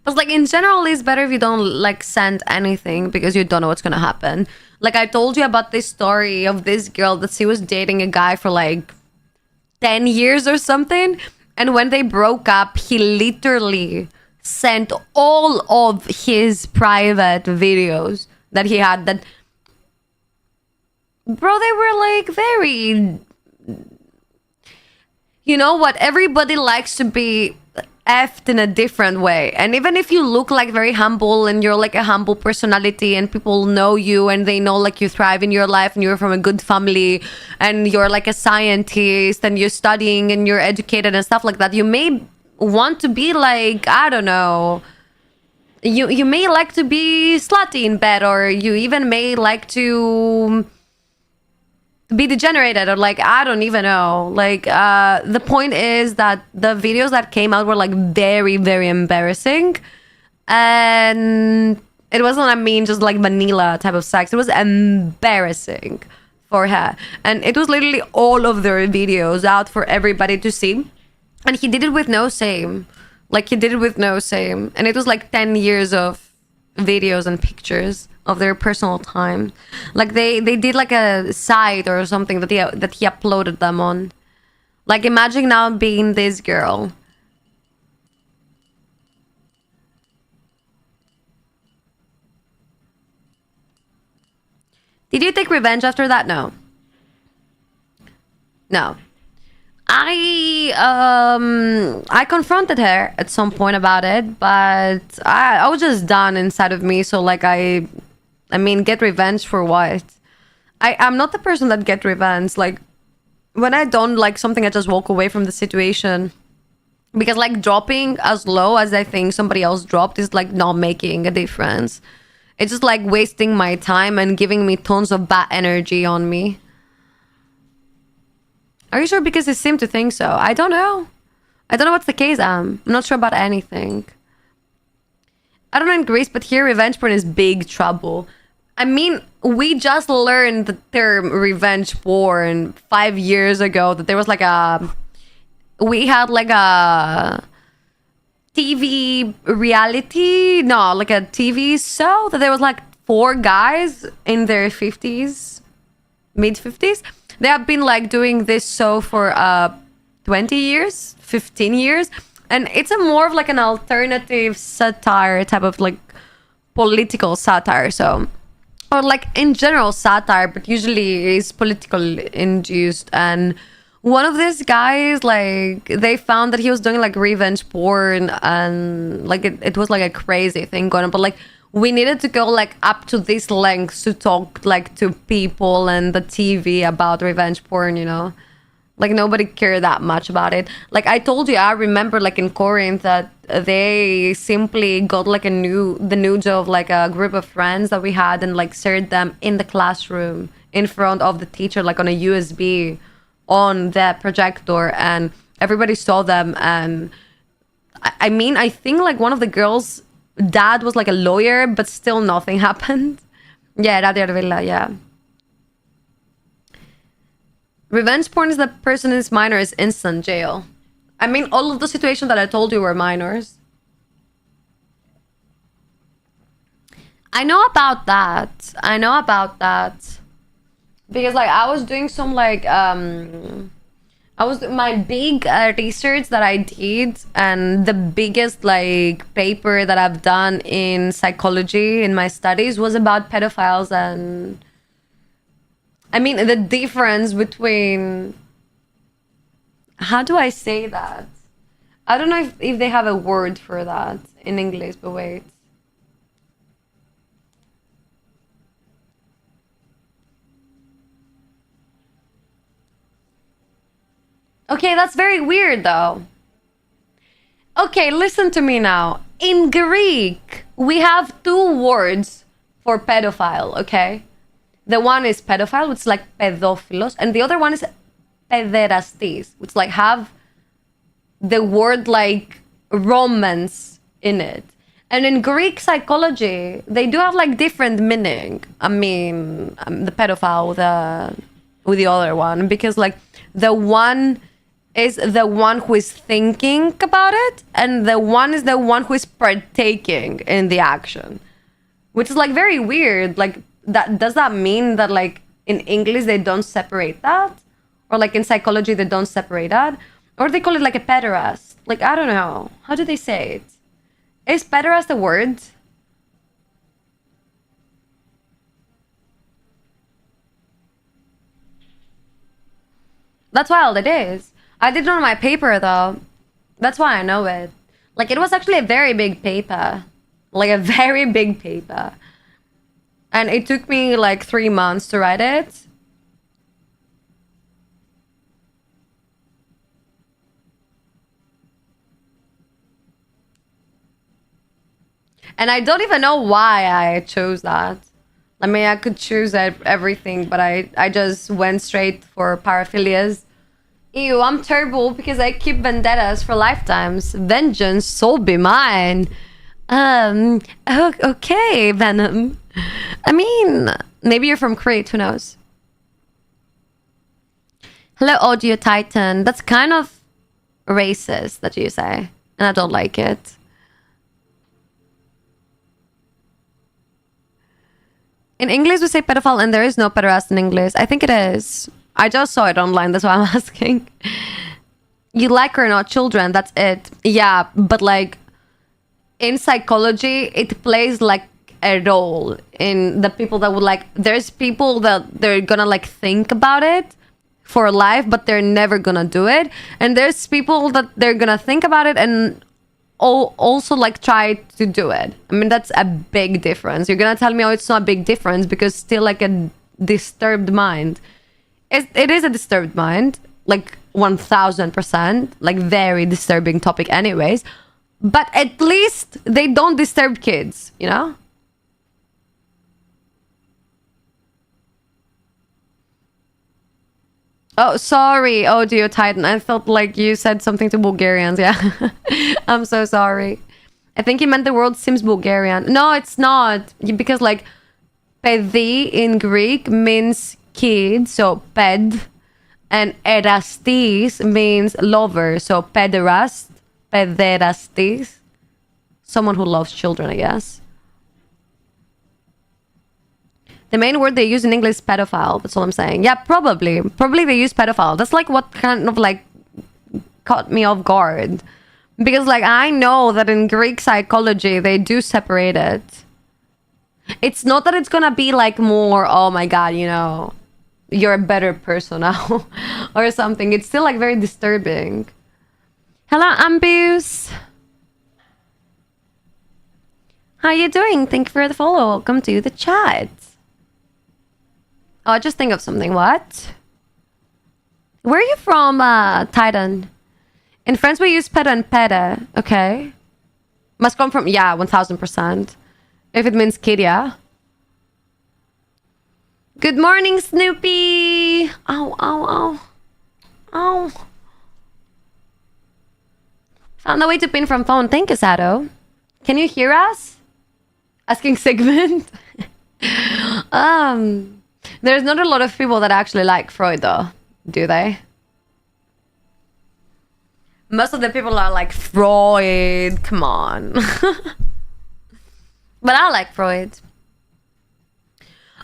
But like in general, it's better if you don't like send anything because you don't know what's gonna happen. Like I told you about this story of this girl that she was dating a guy for like 10 years or something. And when they broke up, he literally sent all of his private videos that he had that, bro, they were like very, you know what, everybody likes to be effed in a different way. And even if you look like very humble and you're like a humble personality and people know you and they know like you thrive in your life and you're from a good family and you're like a scientist and you're studying and you're educated and stuff like that, you may want to be like, I don't know, you may like to be slutty in bed, or you even may like to be degenerated, or like I don't even know. Like the point is that the videos that came out were like very, very embarrassing, and it wasn't, I mean, just like vanilla type of sex. It was embarrassing for her, and it was literally all of their videos out for everybody to see, and he did it with no shame. Like he did it with no shame, and it was like 10 years of videos and pictures of their personal time. Like they did like a site or something that he uploaded them on. Like imagine now being this girl. Did you take revenge after that? No. I confronted her at some point about it, but I was just done inside of me. So like I mean, get revenge for what? I'm not the person that get revenge. Like when I don't like something, I just walk away from the situation. Because like dropping as low as I think somebody else dropped is like not making a difference. It's just like wasting my time and giving me tons of bad energy on me. Are you sure? Because it seemed to think so. I don't know. I don't know what's the case. I'm not sure about anything. I don't know in Greece, but here revenge porn is big trouble. I mean, we just learned the term revenge porn 5 years ago. That there was like we had like a TV reality, no, like a TV show that there was like 4 guys in their 50s, mid 50s. They have been like doing this show for 20 years, 15 years. And it's a more of like an alternative satire type of like political satire. So, or like in general satire, but usually is political induced. And one of these guys, like they found that he was doing like revenge porn, and like it was like a crazy thing going on. But like we needed to go like up to this length to talk like to people and the TV about revenge porn, you know? Like nobody cared that much about it. Like I told you, I remember like in Corinth that they simply got like the nudes of like a group of friends that we had and like shared them in the classroom in front of the teacher, like on a USB on the projector, and everybody saw them. And I mean, I think like one of the girls' dad was like a lawyer, but still nothing happened. Yeah, Radio Villa, yeah. Revenge porn is the person is minor is instant jail. I mean, all of the situations that I told you were minors. I know about that. Because like I was doing some like I was my big research that I did, and the biggest like paper that I've done in psychology in my studies was about pedophiles. And I mean the difference between, how do I say that? I don't know if they have a word for that in English, but wait. Okay, that's very weird though. Okay, listen to me now. In Greek, we have two words for pedophile, okay? The one is pedophile, which is like pedophilos, and the other one is pederastis, which like have the word like romance in it. And in Greek psychology, they do have like different meaning. I mean, the pedophile with the other one, because like the one is the one who is thinking about it, and the one is the one who is partaking in the action, which is like very weird. Like, that does that mean that like in English they don't separate that, or like in psychology they don't separate that, or they call it like a pederast? Like, I don't know. How do they say it? Is pederast a word? That's wild. It is. I did it on my paper though. That's why I know it. Like, it was actually a very big paper. Like a very big paper. And it took me like 3 months to write it. And I don't even know why I chose that. I mean, I could choose everything, but I just went straight for paraphilias. Ew, I'm terrible because I keep vendettas for lifetimes. Vengeance, soul be mine. Okay, Venom. I mean, maybe you're from Crete, who knows? Hello, Audio Titan. That's kind of racist that you say, and I don't like it. In English, we say pedophile, and there is no pederast in English. I think it is. I just saw it online, that's why I'm asking. You like or not children, that's it. Yeah, but like in psychology, it plays like a role in the people that would like. There's people that they're gonna like think about it for life, but they're never gonna do it. And there's people that they're gonna think about it and also like try to do it. I mean, that's a big difference. You're gonna tell me, oh, it's not a big difference because still like a disturbed mind. It is a disturbed mind, like 1000%, like very disturbing topic anyways. But at least they don't disturb kids, you know? Oh, sorry, Audio Titan. I felt like you said something to Bulgarians. Yeah. I'm so sorry. I think he meant the word seems Bulgarian. No, it's not. Because like pedi in Greek means kid, so ped. And erastis means lover, so pederast, pederastis. Someone who loves children, I guess. The main word they use in English is pedophile. That's all I'm saying. Yeah, probably. Probably they use pedophile. That's like what kind of like caught me off guard. Because like I know that in Greek psychology, they do separate it. It's not that it's gonna be like more, oh my god, you know, you're a better person now or something. It's still like very disturbing. Hello, Ambus. How you doing? Thank you for the follow. Welcome to the chat. Oh, just think of something. What? Where are you from, Titan? In France, we use peta and peta. Okay. Must come from... Yeah, 1000%. If it means kid, yeah. Good morning, Snoopy. Ow, ow, ow. Ow. Found a way to pin from phone. Thank you, Sato. Can you hear us? Asking Sigmund. There's not a lot of people that actually like Freud, though, do they? Most of the people are like, Freud, come on. But I like Freud.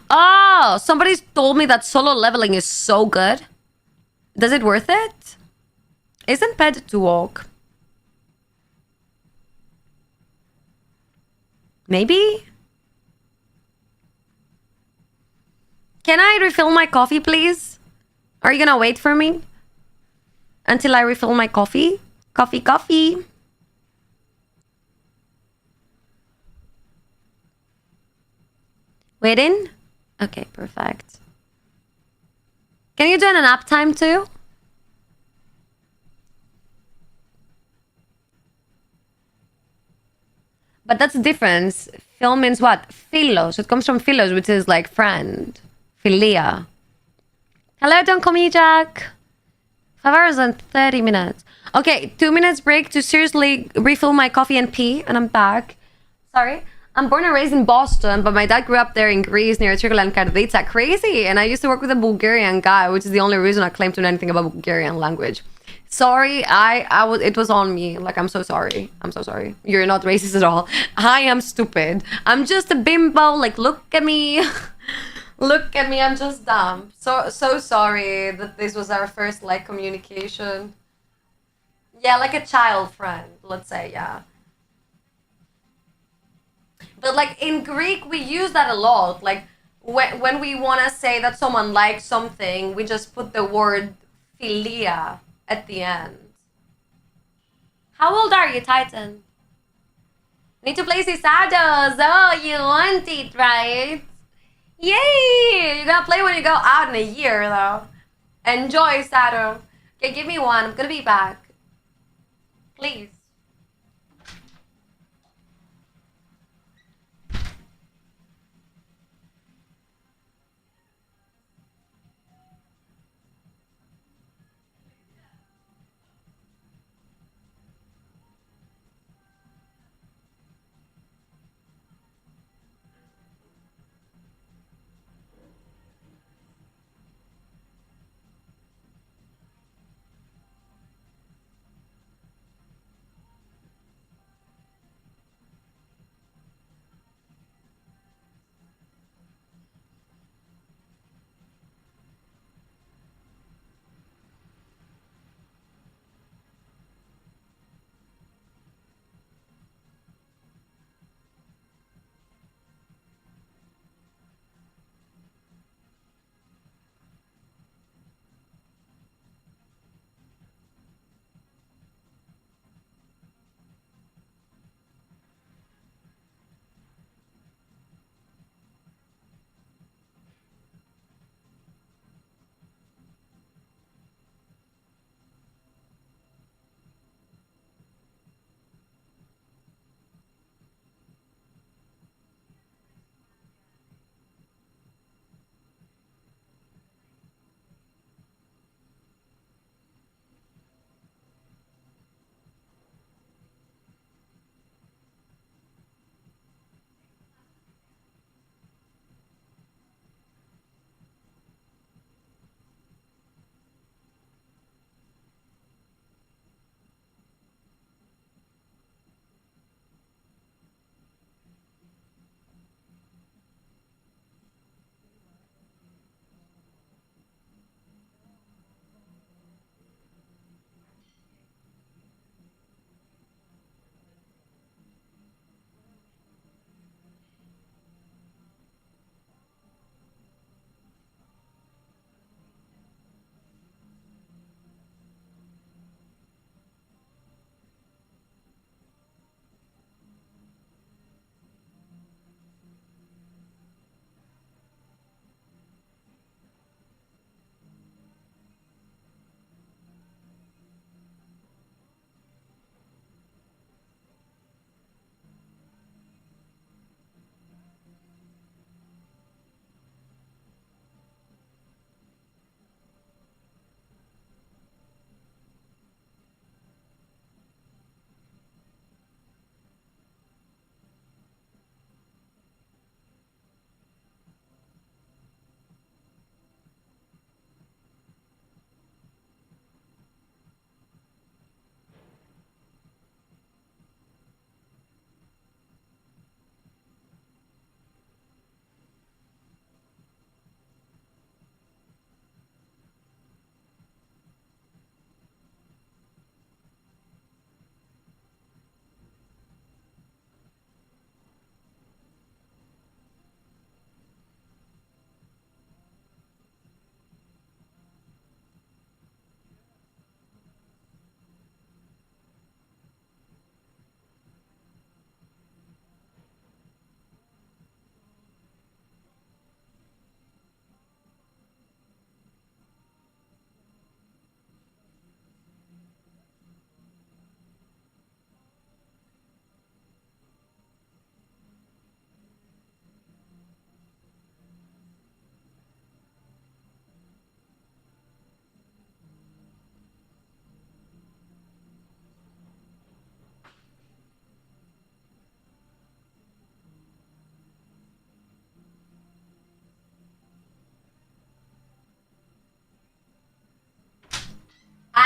Oh, somebody told me that solo leveling is so good. Does it worth it? Isn't ped to walk? Maybe? Can I refill my coffee, please? Are you gonna wait for me? Until I refill my coffee? Coffee, coffee. Waiting? Okay, perfect. Can you do an nap time too? But that's the difference. Phil means what? Philos. It comes from philos, which is like friend. Philia. Hello, don't call me Jack. 5 hours and 30 minutes. Okay, 2 minutes break to seriously refill my coffee and pee, and I'm back. Sorry. I'm born and raised in Boston, but my dad grew up there in Greece near Triglav and Karditsa. Crazy. And I used to work with a Bulgarian guy, which is the only reason I claim to know anything about Bulgarian language. Sorry, it was on me. Like, I'm so sorry. I'm so sorry. You're not racist at all. I am stupid. I'm just a bimbo. Like, look at me. Look at me. I'm just dumb. So sorry that this was our first, like, communication. Yeah, like a child friend, let's say, yeah. But like in Greek, we use that a lot. Like when we want to say that someone likes something, we just put the word philia at the end. How old are you, Titan? Need to play Cisados. Oh, you want it, right? Yay! You're gonna play when you go out in a year, though. Enjoy, Sado. Okay, give me one. I'm gonna be back. Please.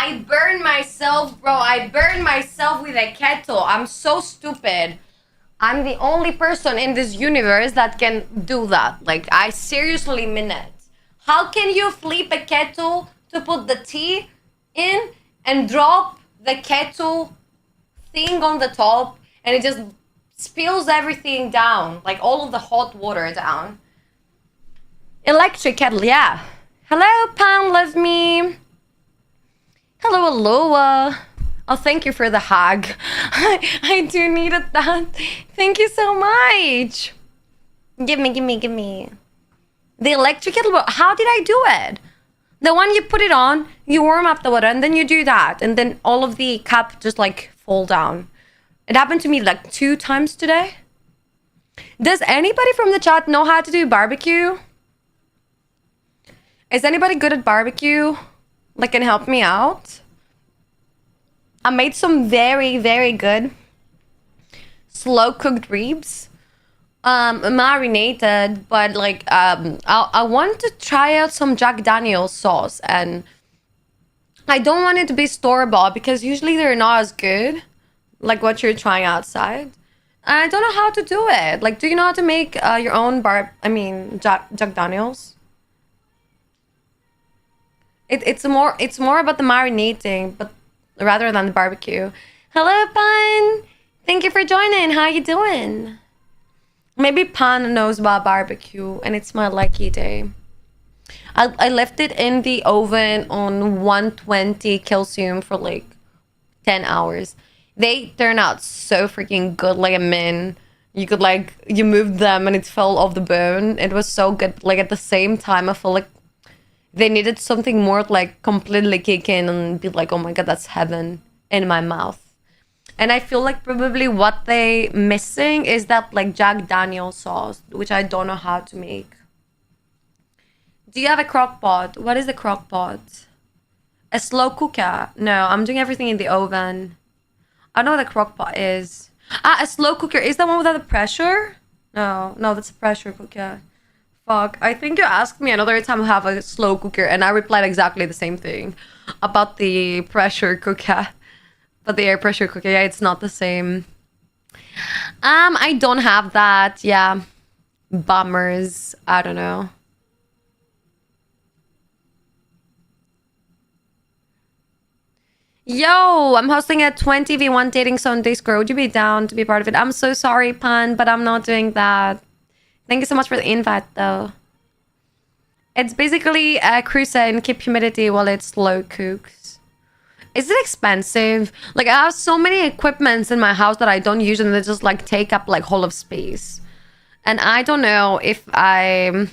I burned myself, bro. I burned myself with a kettle. I'm so stupid. I'm the only person in this universe that can do that. Like, I seriously mean it. How can you flip a kettle to put the tea in and drop the kettle thing on the top and it just spills everything down, like all of the hot water down? Electric kettle, yeah. Hello, Pam, love me. Hello, Aloha. Oh, thank you for the hug. I do need that. Thank you so much. Give me. The electric kettle, how did I do it? The one you put it on, you warm up the water, and then you do that. And then all of the cup just like fall down. It happened to me like 2 times today. Does anybody from the chat know how to do barbecue? Is anybody good at barbecue? Like, can help me out? I made some very, very good slow cooked ribs. Marinated, but like I want to try out some Jack Daniel's sauce, and I don't want it to be store-bought because usually they're not as good like what you're trying outside. I don't know how to do it. Like, do you know how to make your own Jack Daniel's? It's more about the marinating, but rather than the barbecue. Hello, Pan. Thank you for joining. How you doing? Maybe Pan knows about barbecue, and it's my lucky day. I left it in the oven on 120 Celsius for like 10 hours. They turn out so freaking good. Like, I mean, you moved them and it fell off the bone. It was so good. Like, at the same time, I feel like they needed something more like completely kick in and be like, oh my god, that's heaven in my mouth. And I feel like probably what they missing is that like Jack Daniel's sauce, which I don't know how to make. Do you have a crock pot? What is a crock pot? A slow cooker? No, I'm doing everything in the oven. I don't know what a crock pot is. A slow cooker. Is that one without the pressure? No, that's a pressure cooker. Fuck. I think you asked me another time to have a slow cooker, and I replied exactly the same thing about the pressure cooker. But the air pressure cooker, yeah, it's not the same. I don't have that. Yeah. Bummers. I don't know. Yo, I'm hosting a 20v1 dating zone Discord. Would you be down to be part of it? I'm so sorry, Pan, but I'm not doing that. Thank you so much for the invite, though. It's basically a crusade and keep humidity while it slow cooks. Is it expensive? Like, I have so many equipments in my house that I don't use, and they just like take up like whole of space. And I don't know if I'm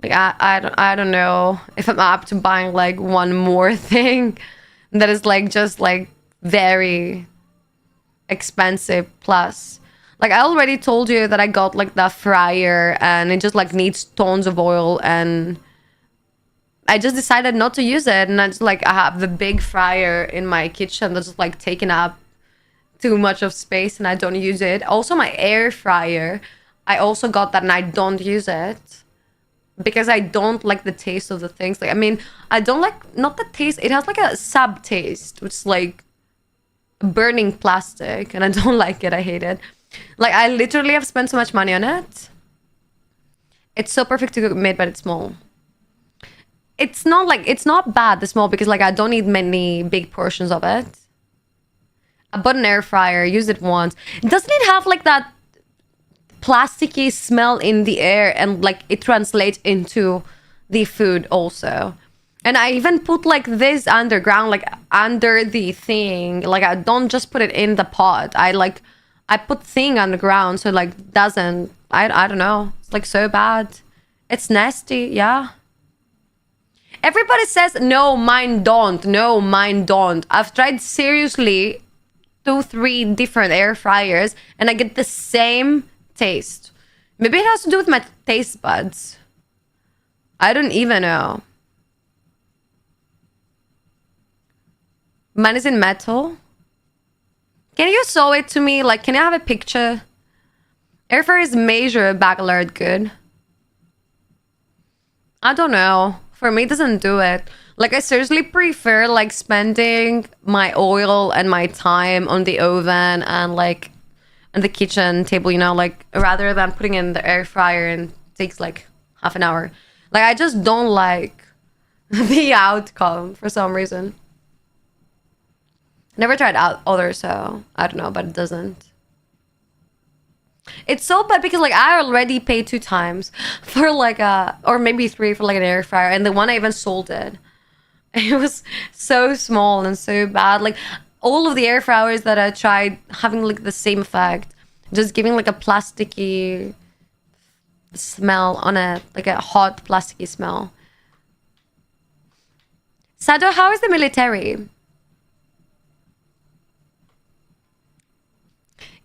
like I don't know if I'm up to buying like one more thing that is like just like very expensive plus. Like, I already told you that I got like the fryer and it just like needs tons of oil, and I just decided not to use it. And I just like, I have the big fryer in my kitchen that's just like taking up too much of space and I don't use it. Also, my air fryer, I also got that and I don't use it because I don't like the taste of the things. Like, I mean, I don't like, not the taste, it has like a sub taste, which is like burning plastic, and I don't like it. I hate it. Like, I literally have spent so much money on it. It's so perfect to made, but it's small. It's not like, it's not bad, the small, because like I don't need many big portions of it. I bought an air fryer, used it once. Doesn't it have like that plasticky smell in the air, and like it translates into the food also? And I even put like this underground, like under the thing. Like, I don't just put it in the pot. I put thing on the ground, so like doesn't, I don't know. It's like so bad. It's nasty, yeah. Everybody says, no, mine don't. No, mine don't. I've tried seriously 2-3 different air fryers and I get the same taste. Maybe it has to do with my taste buds. I don't even know. Mine is in metal. Can you show it to me? Like, can I have a picture? Air fryer is major baccalaureate good. I don't know. For me, it doesn't do it. Like, I seriously prefer like spending my oil and my time on the oven and like in the kitchen table, like rather than putting in the air fryer and takes like half an hour. Like, I just don't like the outcome for some reason. Never tried out others, so I don't know, but it doesn't. It's so bad because like I already paid 2 times for like or maybe 3 for like an air fryer, and the one I even sold it. It was so small and so bad. Like all of the air fryers that I tried having like the same effect, just giving like a plasticky smell on it, like a hot plasticky smell. Sado, how is the military?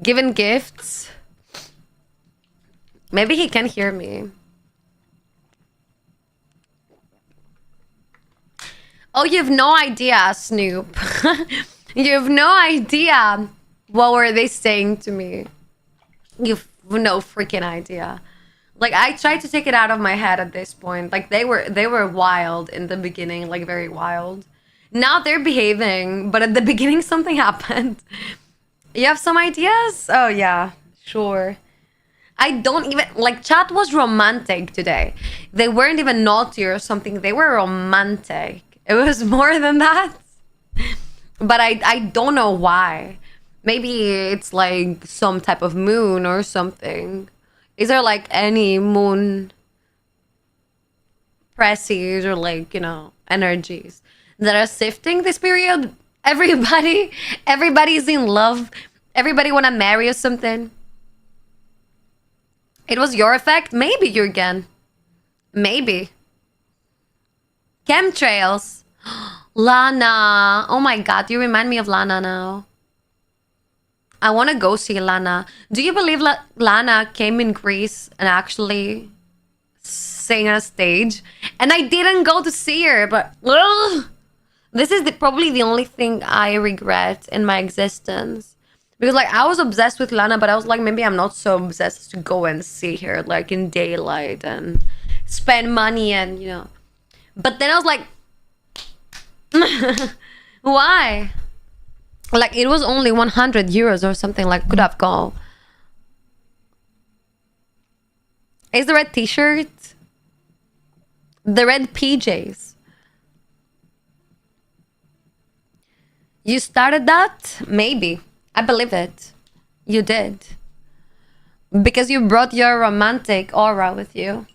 Given gifts. Maybe he can hear me. Oh, you have no idea, Snoop. You have no idea what were they saying to me. You've no freaking idea. Like, I tried to take it out of my head at this point. Like, they were wild in the beginning, like very wild. Now they're behaving, but at the beginning something happened. You have some ideas? Oh yeah, sure. I don't even like chat was romantic today. They weren't even naughty or something. They were romantic. It was more than that. But I don't know why. Maybe it's like some type of moon or something. Is there like any moon presses or like, energies that are shifting this period? Everybody's in love. Everybody wanna marry or something. It was your effect? Maybe, Jurgen. Maybe. Chemtrails. Lana. Oh my god, you remind me of Lana now. I want to go see Lana. Do you believe Lana came in Greece and actually sang on a stage? And I didn't go to see her, but ugh, this is probably the only thing I regret in my existence. Because like I was obsessed with Lana, but I was like, maybe I'm not so obsessed to go and see her like in daylight and spend money and But then I was like, why? Like it was only 100 euros or something. Like could have gone. Is the red t-shirt? The red PJs. You started that? Maybe. I believe it. You did. Because you brought your romantic aura with you.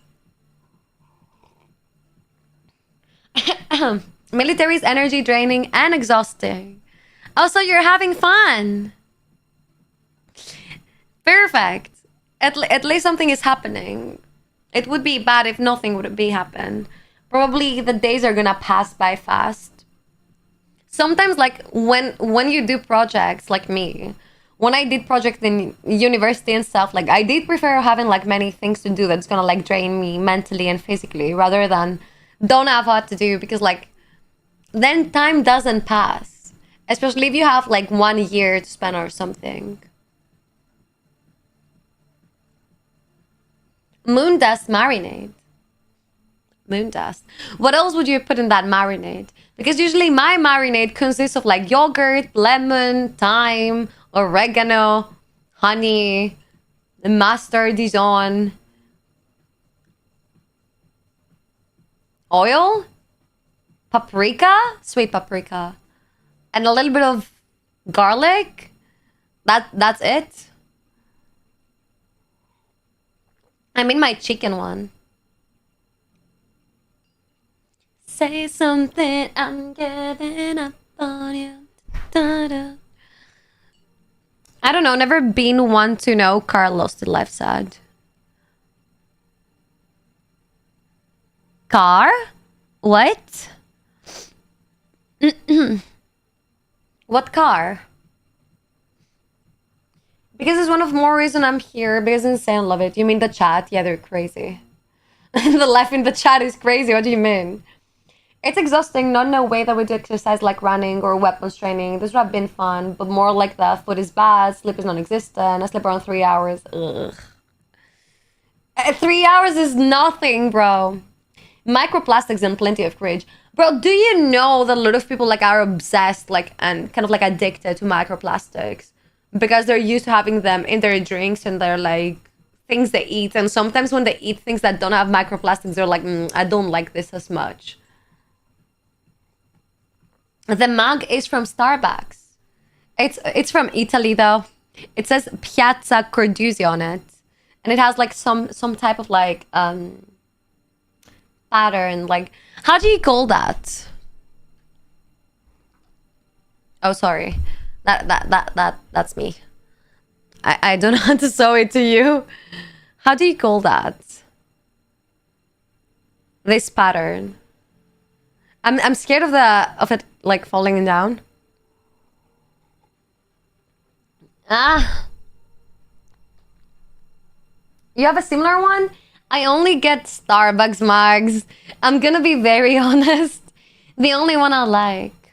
Military is energy draining and exhausting. Also, you're having fun. Perfect. At least something is happening. It would be bad if nothing would be happen. Probably the days are gonna pass by fast. Sometimes like when you do projects like me, when I did projects in university and stuff, like I did prefer having like many things to do that's gonna like drain me mentally and physically rather than don't have what to do, because like then time doesn't pass, especially if you have like 1 year to spend or something. Moon dust marinade. Moon dust. What else would you put in that marinade? Because usually my marinade consists of like yogurt, lemon, thyme, oregano, honey, mustard, Dijon, oil, paprika, sweet paprika, and a little bit of garlic. That's it. I mean my chicken one. Say something, I'm giving up on you. Da-da. I don't know, never been one to know Carlos the life sad. Car? What? What car? Because it's one of more reason I'm here, because Insane love it. You mean the chat? Yeah, they're crazy. The life in the chat is crazy, what do you mean? It's exhausting, not in a way that we do exercise like running or weapons training. This would have been fun, but more like the food is bad, sleep is non-existent, I sleep around 3 hours. Ugh. 3 hours is nothing, bro. Microplastics and plenty of courage. Bro, do you know that a lot of people like are obsessed like and kind of like addicted to microplastics because they're used to having them in their drinks and they're like things they eat, and sometimes when they eat things that don't have microplastics they're like I don't like this as much. The mug is from Starbucks. It's from Italy though. It says Piazza Cordusi on it, and it has like some type of like pattern. Like, how do you call that? Oh, sorry, that's me. I don't know how to show it to you. How do you call that? This pattern. I'm scared of it like falling down. Ah, you have a similar one? I only get Starbucks mugs. I'm gonna be very honest. The only one I like.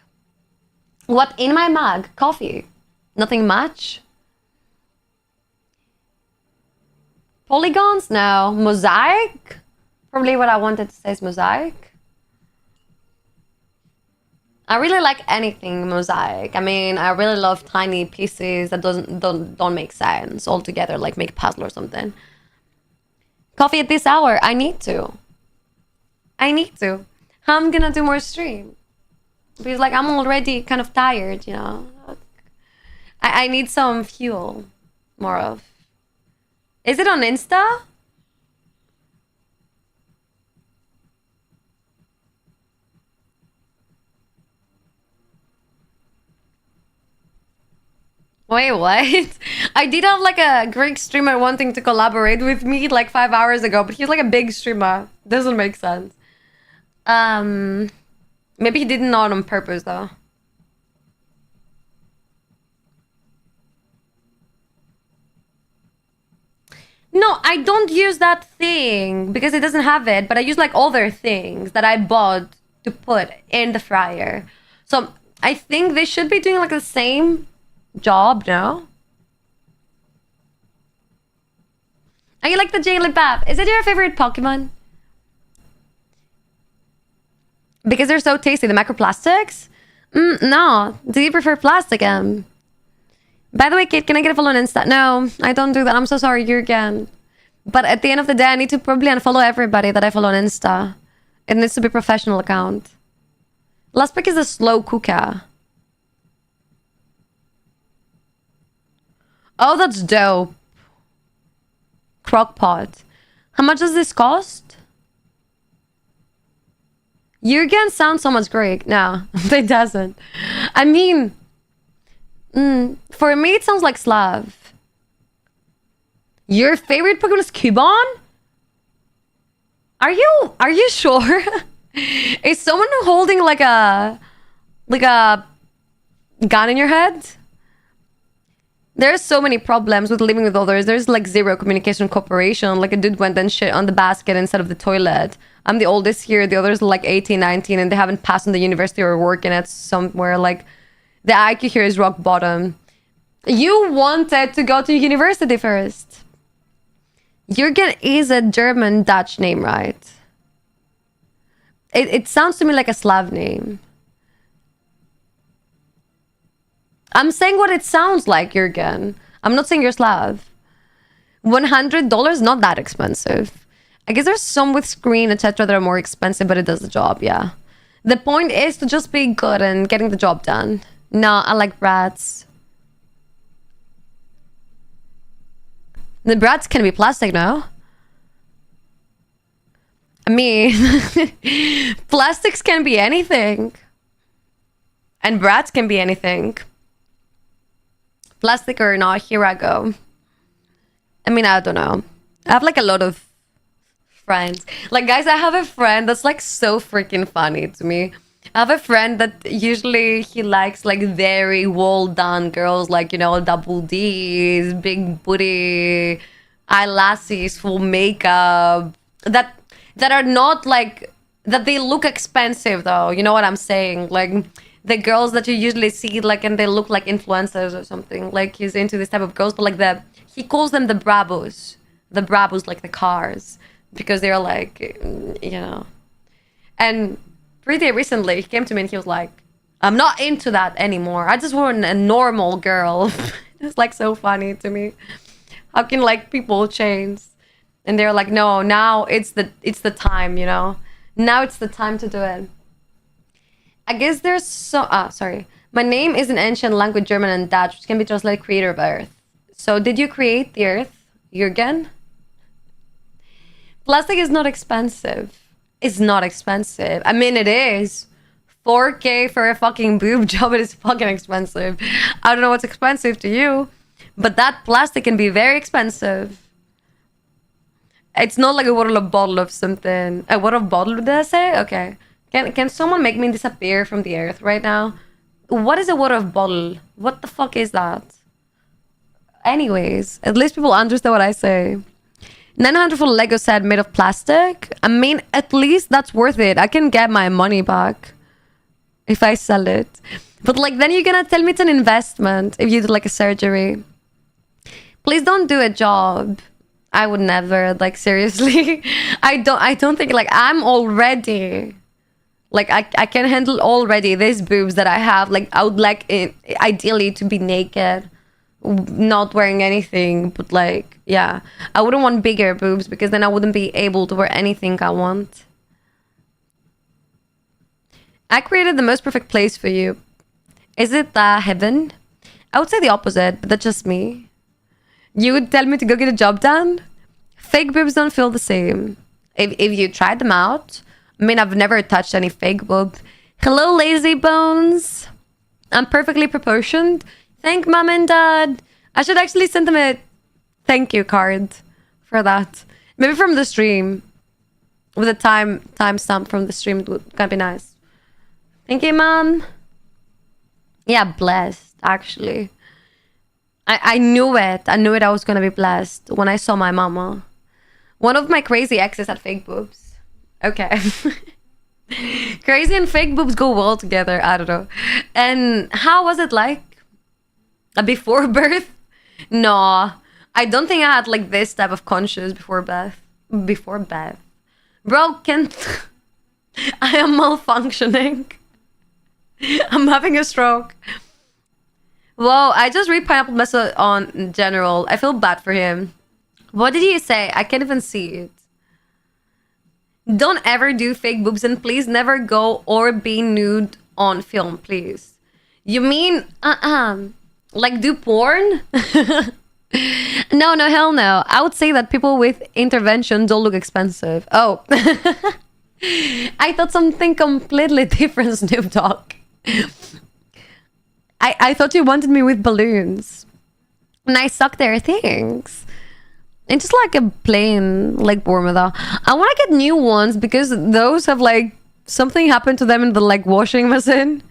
What in my mug? Coffee. Nothing much. Polygons? No. Mosaic? Probably what I wanted to say is mosaic. I really like anything mosaic. I mean, I really love tiny pieces that don't make sense all together, like make a puzzle or something. Coffee at this hour. I need to. I'm gonna do more stream. Because like I'm already kind of tired, you know. I need some fuel. More of. Is it on Insta? Wait, what? I did have like a Greek streamer wanting to collaborate with me like 5 hours ago, but he's like a big streamer. Doesn't make sense. Maybe he didn't know it on purpose though. No, I don't use that thing because it doesn't have it, but I use like other things that I bought to put in the fryer. So I think they should be doing like the same job, no? Are you like the Jigglypuff? Is it your favorite Pokemon? Because they're so tasty. The microplastics? No. Do you prefer plastic? By the way, Kate, can I get a follow on Insta? No, I don't do that. I'm so sorry, Jurgen. But at the end of the day, I need to probably unfollow everybody that I follow on Insta. It needs to be a professional account. Last pick is a slow cooker. Oh, that's dope. Crockpot. How much does this cost? Jurgen sounds so much Greek. No, it doesn't. I mean, for me, it sounds like Slav. Your favorite Pokemon is Cubone? Are you sure? Is someone holding like a gun in your head? There's so many problems with living with others. There's like zero communication cooperation. Like a dude went and shit on the basket instead of the toilet. I'm the oldest here. The others are like 18, 19, and they haven't passed on the university or working at somewhere. Like the IQ here is rock bottom. You wanted to go to university first. Jürgen is a German Dutch name, right? It sounds to me like a Slav name. I'm saying what it sounds like, Jürgen. I'm not saying you're Slav. $100? Not that expensive. I guess there's some with screen, etc. that are more expensive, but it does the job, yeah. The point is to just be good and getting the job done. No, I like brats. The brats can be plastic, no? I mean, plastics can be anything. And brats can be anything. Plastic or not, here I go. I mean, I don't know. I have like a lot of friends. Like, guys, I have a friend that's like so freaking funny to me. I have a friend that usually he likes like very well done girls, like, you know, double D's, big booty, eyelashes, full makeup, that are not like, that they look expensive though. You know what I'm saying? Like the girls that you usually see like, and they look like influencers or something. Like he's into this type of girls, but like he calls them the Brabos. The Brabos, like the cars, because they're like, you know. And pretty recently, he came to me and he was like, I'm not into that anymore. I just want a normal girl. It's like so funny to me. How can like people change? And they're like, no, now it's the time, you know? Now it's the time to do it. I guess there's sorry. My name is an ancient language, German and Dutch, which can be translated creator of Earth. So did you create the Earth, Jürgen? Plastic is not expensive. It's not expensive. I mean, it is. 4K for a fucking boob job, it is fucking expensive. I don't know what's expensive to you, but that plastic can be very expensive. It's not like a water bottle of something. A water bottle, did I say? Okay. Can someone make me disappear from the earth right now? What is a water bottle? What the fuck is that? Anyways, at least people understand what I say. 900 for Lego set made of plastic. I mean, at least that's worth it. I can get my money back if I sell it. But like, then you're gonna tell me it's an investment if you do like a surgery. Please don't do a job. I would never, like, seriously. I don't think, like, I'm already, like, I can handle already these boobs that I have. Like, I would like it ideally to be naked, not wearing anything, but like, yeah, I wouldn't want bigger boobs because then I wouldn't be able to wear anything I want. I created the most perfect place for you. Is it heaven? I would say the opposite, but that's just me. You would tell me to go get a job done? Fake boobs don't feel the same. If you tried them out, I mean, I've never touched any fake boob. Hello, lazy bones. I'm perfectly proportioned. Thank mom and dad. I should actually send them a thank you card for that. Maybe from the stream. With a timestamp from the stream would be nice. Thank you, mom. Yeah, blessed, actually. I knew it. I knew it. I was gonna be blessed when I saw my mama. One of my crazy exes had fake boobs. Okay. Crazy and fake boobs go well together. I don't know. And how was it like? Before birth? No. I don't think I had like this type of conscious before birth. Before birth. Bro, can't. I am malfunctioning. I'm having a stroke. Whoa, I just read Pineapple Mesa on general. I feel bad for him. What did he say? I can't even see it. Don't ever do fake boobs and please never go or be nude on film, please. You mean, like do porn? No, no, hell no. I would say that people with intervention don't look expensive. Oh. I thought something completely different, Snoop Dogg. I thought you wanted me with balloons. And I suck there, thanks. And just like a plain like Bormada. I want to get new ones because those have like something happened to them in the like washing machine.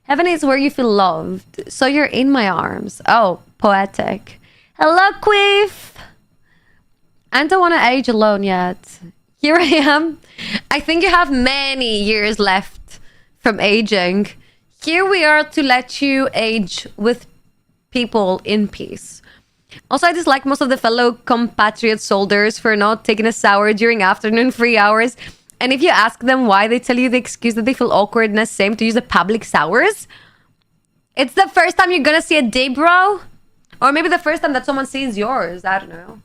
Heaven is where you feel loved. So you're in my arms. Oh, poetic. Hello, Queef. I don't want to age alone yet. Here I am. I think you have many years left from aging. Here we are to let you age with people in peace. Also, I dislike most of the fellow compatriot soldiers for not taking a shower during afternoon free hours. And if you ask them why, they tell you the excuse that they feel awkwardness, same to use the public showers. It's the first time you're gonna see a day, bro. Or maybe the first time that someone sees yours. I don't know.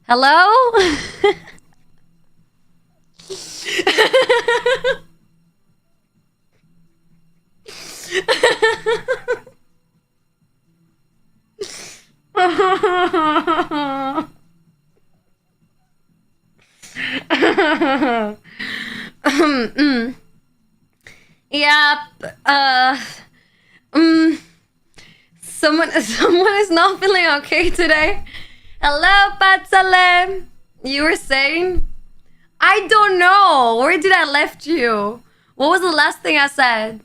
Hello? Yep. Mm, someone is not feeling okay today. Hello, Patsale. You were saying? I don't know. Where did I left you? What was the last thing I said?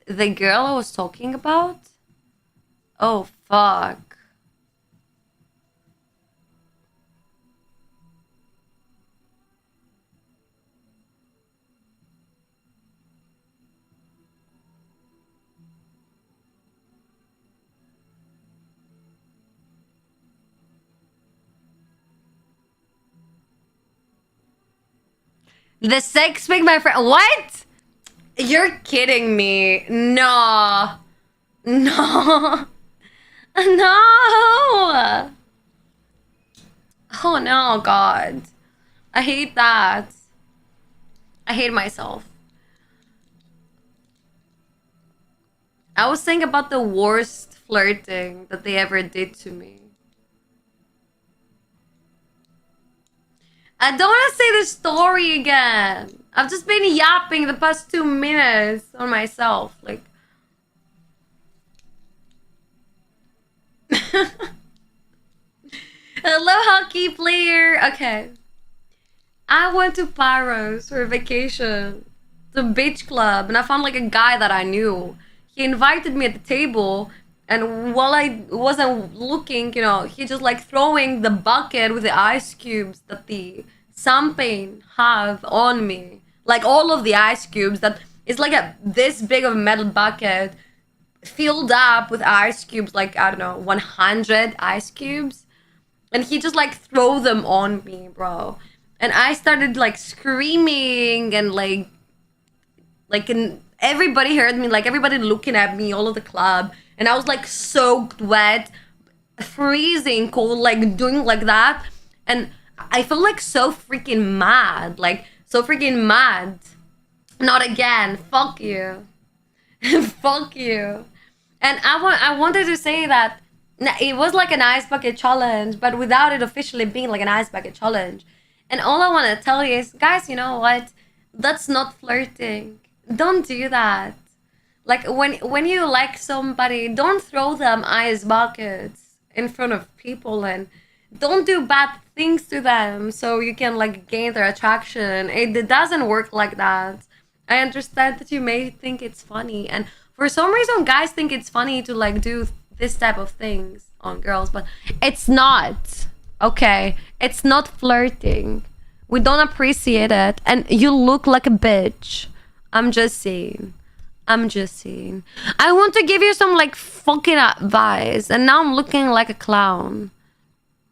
The girl I was talking about? Oh, fuck. The sex pic, my friend. What? You're kidding me. No. No. No. Oh no, God. I hate that. I hate myself. I was thinking about the worst flirting that they ever did to me. I don't want to say the story again. I've just been yapping the past 2 minutes on myself. Like, hello, hockey player. Okay. I went to Paros for a vacation, the beach club, and I found like a guy that I knew. He invited me at the table, and while I wasn't looking, he just like throwing the bucket with the ice cubes that the champagne have on me. Like all of the ice cubes that is like this big of a metal bucket filled up with ice cubes, like I don't know, 100 ice cubes. And he just like throw them on me, bro. And I started like screaming and and everybody heard me, like everybody looking at me, all of the club. And I was like soaked wet, freezing cold, like doing like that. And I felt like so freaking mad, like so freaking mad. Not again. Fuck you. Fuck you. And I wanted to say that it was like an ice bucket challenge, but without it officially being like an ice bucket challenge. And all I want to tell you is, guys, you know what? That's not flirting. Don't do that. Like when you like somebody, don't throw them ice buckets in front of people, and don't do bad things to them so you can like gain their attraction. It doesn't work like that. I understand that you may think it's funny, and for some reason guys think it's funny to like do this type of things on girls, but it's not. Okay, it's not flirting. We don't appreciate it, and you look like a bitch. I'm just saying. I want to give you some like fucking advice, and now I'm looking like a clown.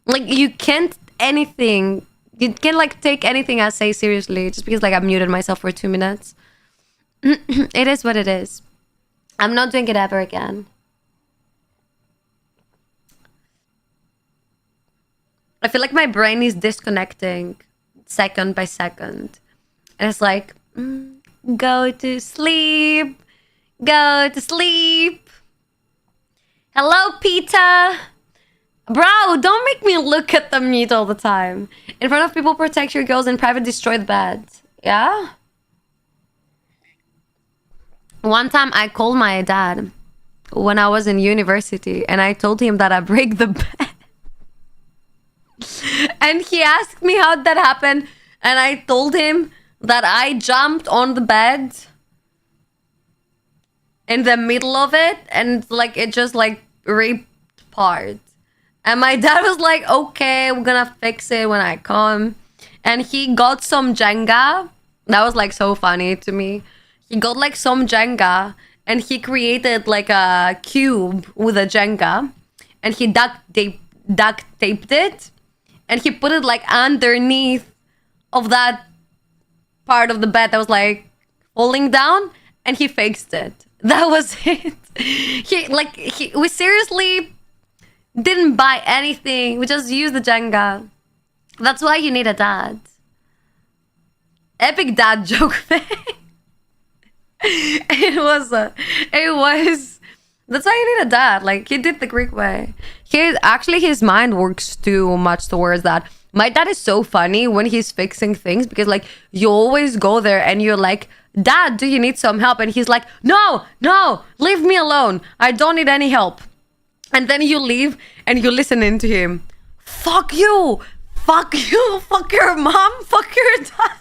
Like you can't like take anything I say seriously just because like I muted myself for 2 minutes. It is what it is. I'm not doing it ever again. I feel like my brain is disconnecting second by second. And it's like, go to sleep. Go to sleep. Hello, Peter. Bro, don't make me look at the meat all the time. In front of people, protect your girls. In private, destroy the bed. Yeah? One time I called my dad when I was in university, and I told him that I break the bed. And he asked me how that happened, and I told him that I jumped on the bed in the middle of it, and like it just like ripped apart. And my dad was like, okay, we're gonna fix it when I come. And he got some Jenga. That was like so funny to me. He got like some Jenga, and he created like a cube with a Jenga, and he duct taped it, and he put it like underneath of that part of the bed that was like falling down, and he fixed it. That was it. We seriously Didn't buy anything. We just used the Jenga. That's why you need a dad. Epic dad joke thing. It was. That's why you need a dad. Like, he did the Greek way. His mind works too much towards that. My dad is so funny when he's fixing things because, like, you always go there and you're like, Dad, do you need some help? And he's like, no, leave me alone. I don't need any help. And then you leave and you listen into him. Fuck you, fuck your mom, fuck your dad.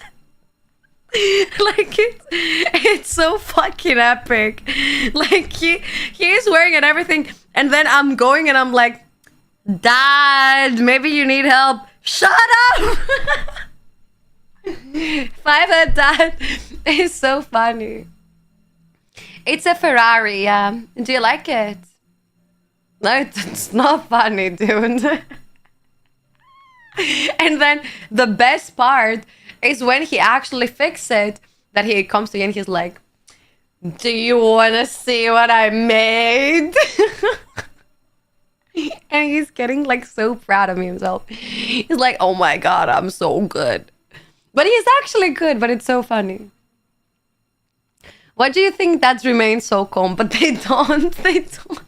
Like, it's so fucking epic. Like, he's swearing at everything, and then I'm going and I'm like, Dad, maybe you need help. Shut up. Five-head dad is so funny. It's a Ferrari, yeah. Do you like it? No, it's not funny, dude. And then the best part is when he actually fixes it, that he comes to you and he's like, do you want to see what I made? And he's getting like so proud of himself. He's like, oh my God, I'm so good. But he's actually good, but it's so funny. Why do you think dads remain so calm? But they don't. They don't.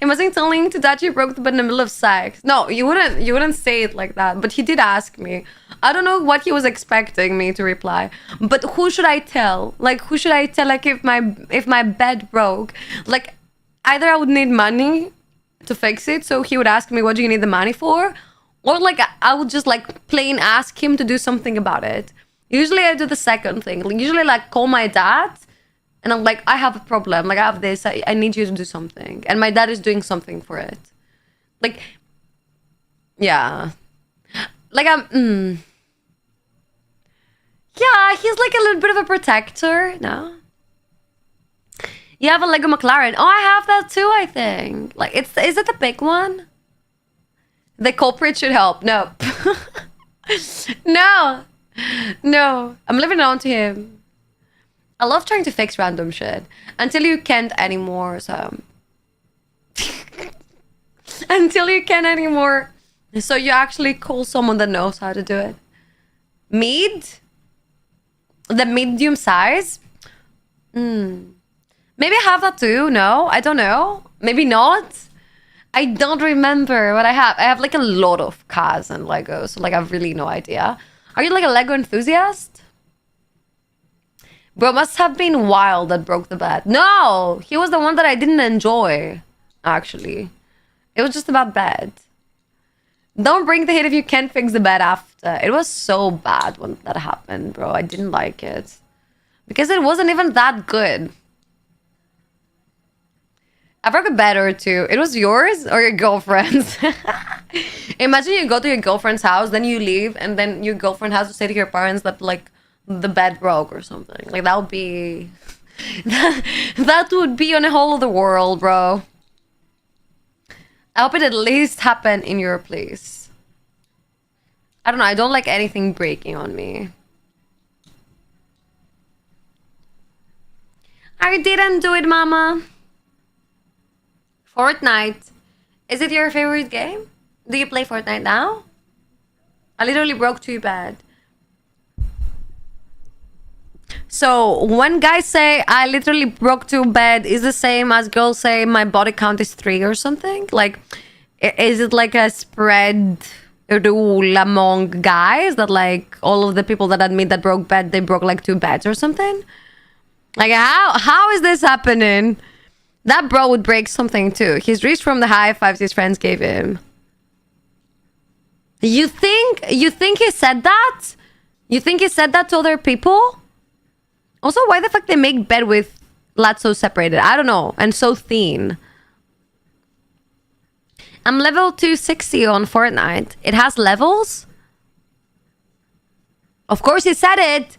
Imagine telling to dad you broke the bed in the middle of sex. No, you wouldn't say it like that. But he did ask me. I don't know what he was expecting me to reply. But who should I tell? Like, who should I tell? Like, if my bed broke, like, either I would need money to fix it, so he would ask me, what do you need the money for? Or like, I would just like plain ask him to do something about it. Usually I do the second thing. Like, usually like call my dad and I'm like, I have a problem. Like, I have this. I need you to do something. And my dad is doing something for it. Like, yeah. Like, yeah, he's like a little bit of a protector. No? You have a Lego McLaren. Oh, I have that too, I think. Like, is it the big one? The culprit should help. No. No. I'm leaving it on to him. I love trying to fix random shit. Until you can't anymore, so... Until you can't anymore. So you actually call someone that knows how to do it. Mid? The medium size? Maybe I have that too. No, I don't know. Maybe not. I don't remember what I have. I have like a lot of cars and Legos, so like I have really no idea. Are you like a Lego enthusiast? Bro, must have been Wild that broke the bed. No, he was the one that I didn't enjoy, actually. It was just about bed. Don't bring the hit if you can't fix the bed after. It was so bad when that happened, bro. I didn't like it. Because it wasn't even that good. I broke a bed or two. It was yours or your girlfriend's? Imagine you go to your girlfriend's house, then you leave, and then your girlfriend has to say to your parents that, like, the bed broke or something. Like, that would be... that would be on a whole other world, bro. I hope it at least happened in your place. I don't know. I don't like anything breaking on me. I didn't do it, mama. Fortnite. Is it your favorite game? Do you play Fortnite now? I literally broke too bad. So when guys say I literally broke too bad, is the same as girls say my body count is 3 or something? Like, is it like a spread rule among guys that like all of the people that admit that broke bed, they broke like 2 beds or something? Like, how is this happening? That bro would break something too. He's reached from the high fives his friends gave him. You think he said that? You think he said that to other people? Also, why the fuck they make bed with lats so separated? I don't know. And so thin. I'm level 260 on Fortnite. It has levels? Of course he said it.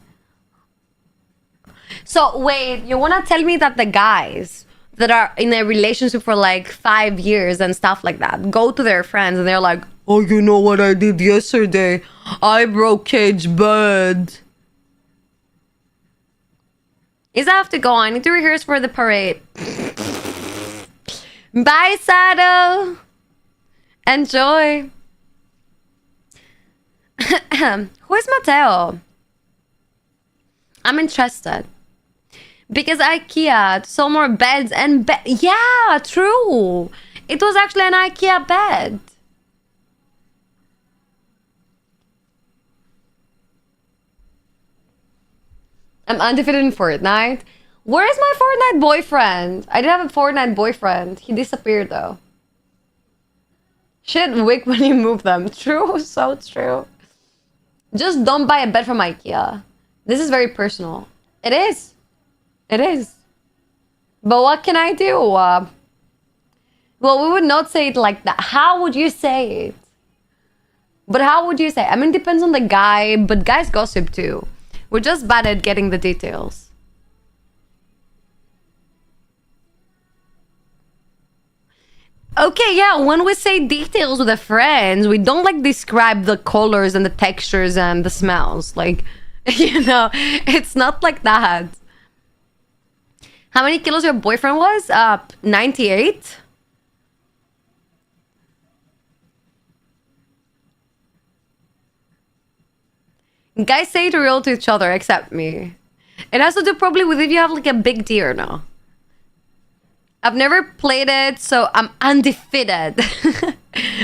So, wait. You want to tell me that the guys that are in a relationship for like 5 years and stuff like that go to their friends and they're like, oh, you know what I did yesterday? I broke Kate's bed. Is I have to go? I need to rehearse for the parade. Bye, Saddle. Enjoy. Who is Mateo? I'm interested. Because IKEA sold more beds and yeah, true. It was actually an IKEA bed. I'm undefeated in Fortnite. Where is my Fortnite boyfriend? I did have a Fortnite boyfriend. He disappeared though. Shit, wick when you move them. True, so true. Just don't buy a bed from IKEA. This is very personal. It is. It is. But what can I do? Well, we would not say it like that. How would you say it? But how would you say it? I mean, it depends on the guy, but guys gossip too. We're just bad at getting the details. Okay, yeah, when we say details with the friends, we don't like describe the colors and the textures and the smells. Like, you know, it's not like that. How many kilos your boyfriend was? 98? Guys say it real to each other, except me. It has to do probably with if you have like a big D or no. I've never played it, so I'm undefeated.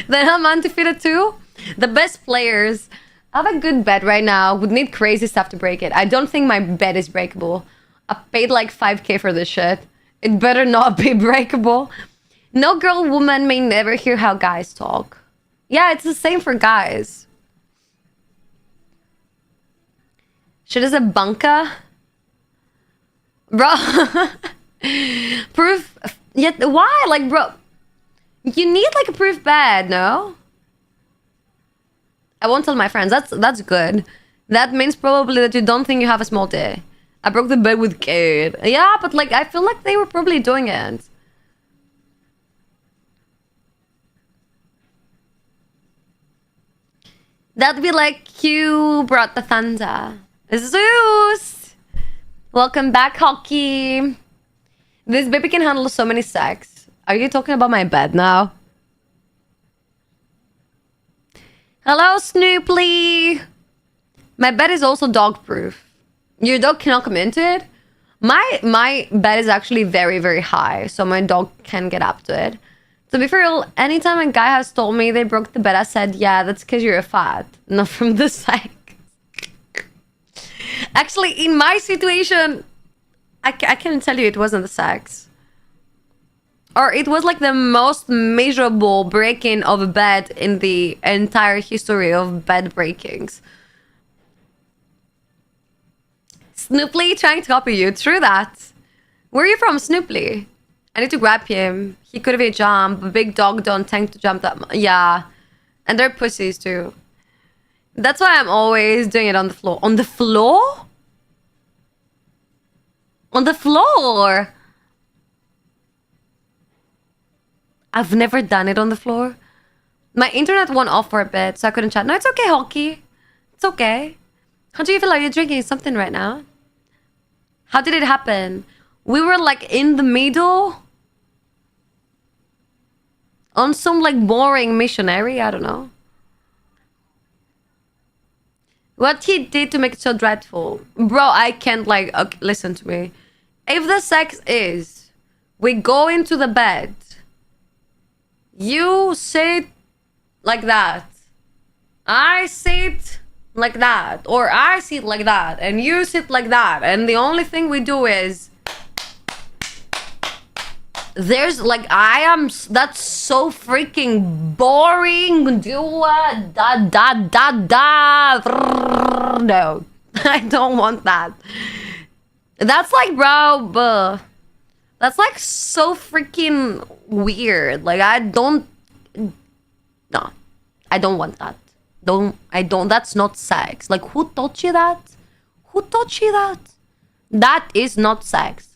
Then I'm undefeated too. The best players. I have a good bed right now. Would need crazy stuff to break it. I don't think my bed is breakable. I paid like 5k for this shit. It better not be breakable. No girl, woman may never hear how guys talk. Yeah, it's the same for guys. Shit is a bunker. Bro. Proof. Yet why? Like, bro. You need like a proof bed, no? I won't tell my friends. That's good. That means probably that you don't think you have a small day. I broke the bed with Kate. Yeah, but like I feel like they were probably doing it. That'd be like you brought the thunder. Zeus! Welcome back, Hockey. This baby can handle so many sex. Are you talking about my bed now? Hello, Snooply. My bed is also dog proof. Your dog cannot come into it. My bed is actually very, very high, so my dog can get up to it. To be for real, anytime a guy has told me they broke the bed, I said, yeah, that's because you're a fat, not from the sex. Actually, in my situation, I can tell you it wasn't the sex. Or it was like the most measurable breaking of a bed in the entire history of bed breakings. Snooply trying to copy you. True that. Where are you from, Snooply? I need to grab him. He could have a jump. A big dog don't tend to jump that much. Yeah. And they're pussies too. That's why I'm always doing it on the floor. On the floor? On the floor? I've never done it on the floor. My internet went off for a bit, so I couldn't chat. No, it's okay, Hockey. It's okay. How do you feel? Are you drinking something right now? How did it happen? We were like in the middle on some like boring missionary. I don't know. What he did to make it so dreadful. Bro, I can't like, okay, listen to me. If the sex is, we go into the bed. You sit like that. I sit like that. Or I sit like that. And you sit like that. And the only thing we do is... There's like, that's so freaking boring. Do no, I don't want that. That's like, bro, that's like so freaking weird. Like, no, I don't want that. That's not sex. Like, who taught you that? Who taught you that? That is not sex.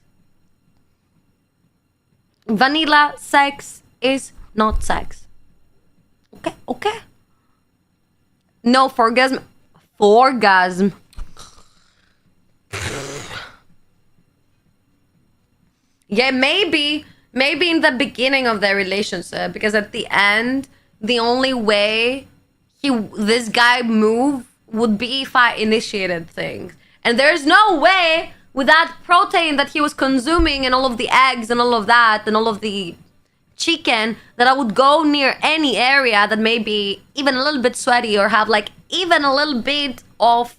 Vanilla sex is not sex. Okay, okay. No, forgasm. Yeah, maybe in the beginning of their relationship, because at the end the only way this guy move would be if I initiated things. And there's no way with that protein that he was consuming and all of the eggs and all of that and all of the chicken that I would go near any area that may be even a little bit sweaty or have like even a little bit of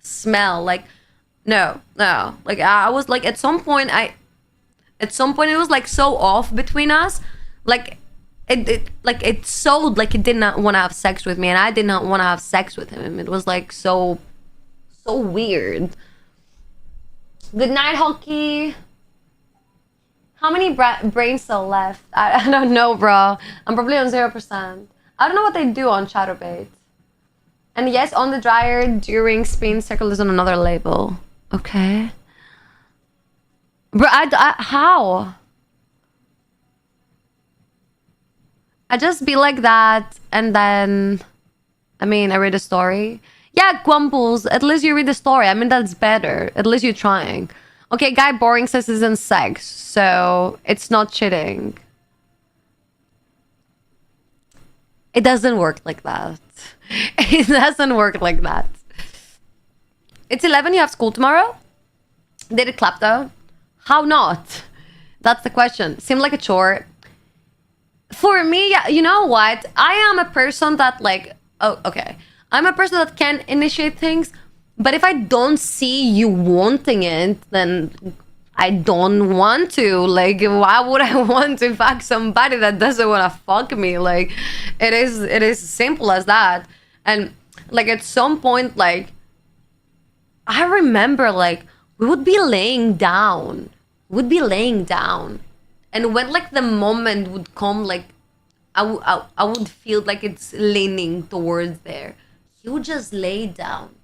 smell. Like, no. Like I was like at some point it was like so off between us. Like it showed like he did not want to have sex with me and I did not want to have sex with him. It was like so weird. Good night, Hockey. How many brain cell left? I don't know, bro. I'm probably on 0%. I don't know what they do on Chatterbait. And yes, on the dryer during spin circle is on another label. Okay. Bro, how? I just be like that and then, I mean, I read a story. Yeah, Gwumbles, at least you read the story. I mean, that's better. At least you're trying. Okay, Guy Boring says it's in sex, so it's not cheating. It doesn't work like that. It doesn't work like that. It's 11, you have school tomorrow? Did it clap though? How not? That's the question. Seemed like a chore. For me, yeah, you know what? I am a person that like, oh, okay. I'm a person that can initiate things, but if I don't see you wanting it, then I don't want to. Like, why would I want to fuck somebody that doesn't want to fuck me? Like, it is simple as that. And like at some point, like, I remember like we would be laying down. And when like the moment would come, like I would feel like it's leaning towards there. He would just lay down,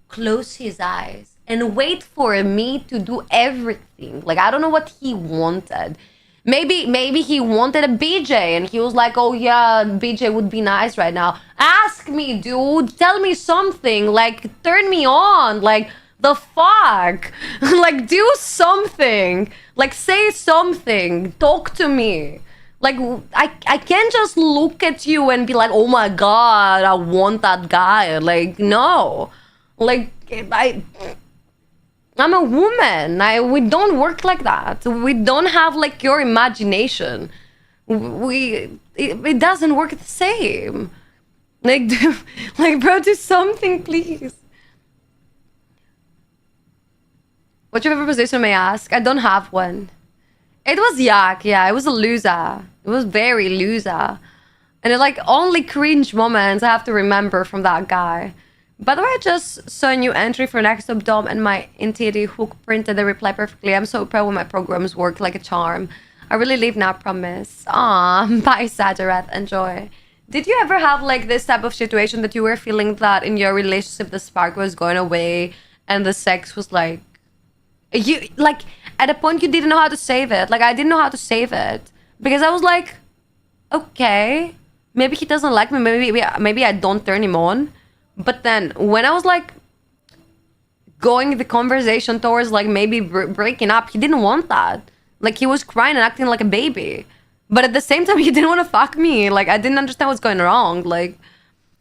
close his eyes, and wait for me to do everything. Like, I don't know what he wanted. Maybe he wanted a BJ, and he was like, oh yeah, BJ would be nice right now. Ask me, dude. Tell me something. Like, turn me on. Like, the fuck? Like, do something. Like, say something. Talk to me. Like, I can't just look at you and be like, oh my god, I want that guy. Like, no. Like, I'm a woman. We don't work like that. We don't have like your imagination. It doesn't work the same. Like, bro, do something, please. What's your favorite position, may I ask? I don't have one. It was yuck, yeah. It was a loser. It was very loser. And it like only cringe moments I have to remember from that guy. By the way, I just saw a new entry for next up dom and my entity hook printed the reply perfectly. I'm so proud when my programs work like a charm. I really leave now, promise. Aw, bye Sajarat, enjoy. Did you ever have like this type of situation that you were feeling that in your relationship the spark was going away and the sex was like, you like at a point you didn't know how to save it? Like I didn't know how to save it because I was like, okay, maybe he doesn't like me, maybe I don't turn him on. But then when I was like going the conversation towards like maybe breaking up, he didn't want that. Like he was crying and acting like a baby, but at the same time he didn't want to fuck me. Like I didn't understand what's going wrong. Like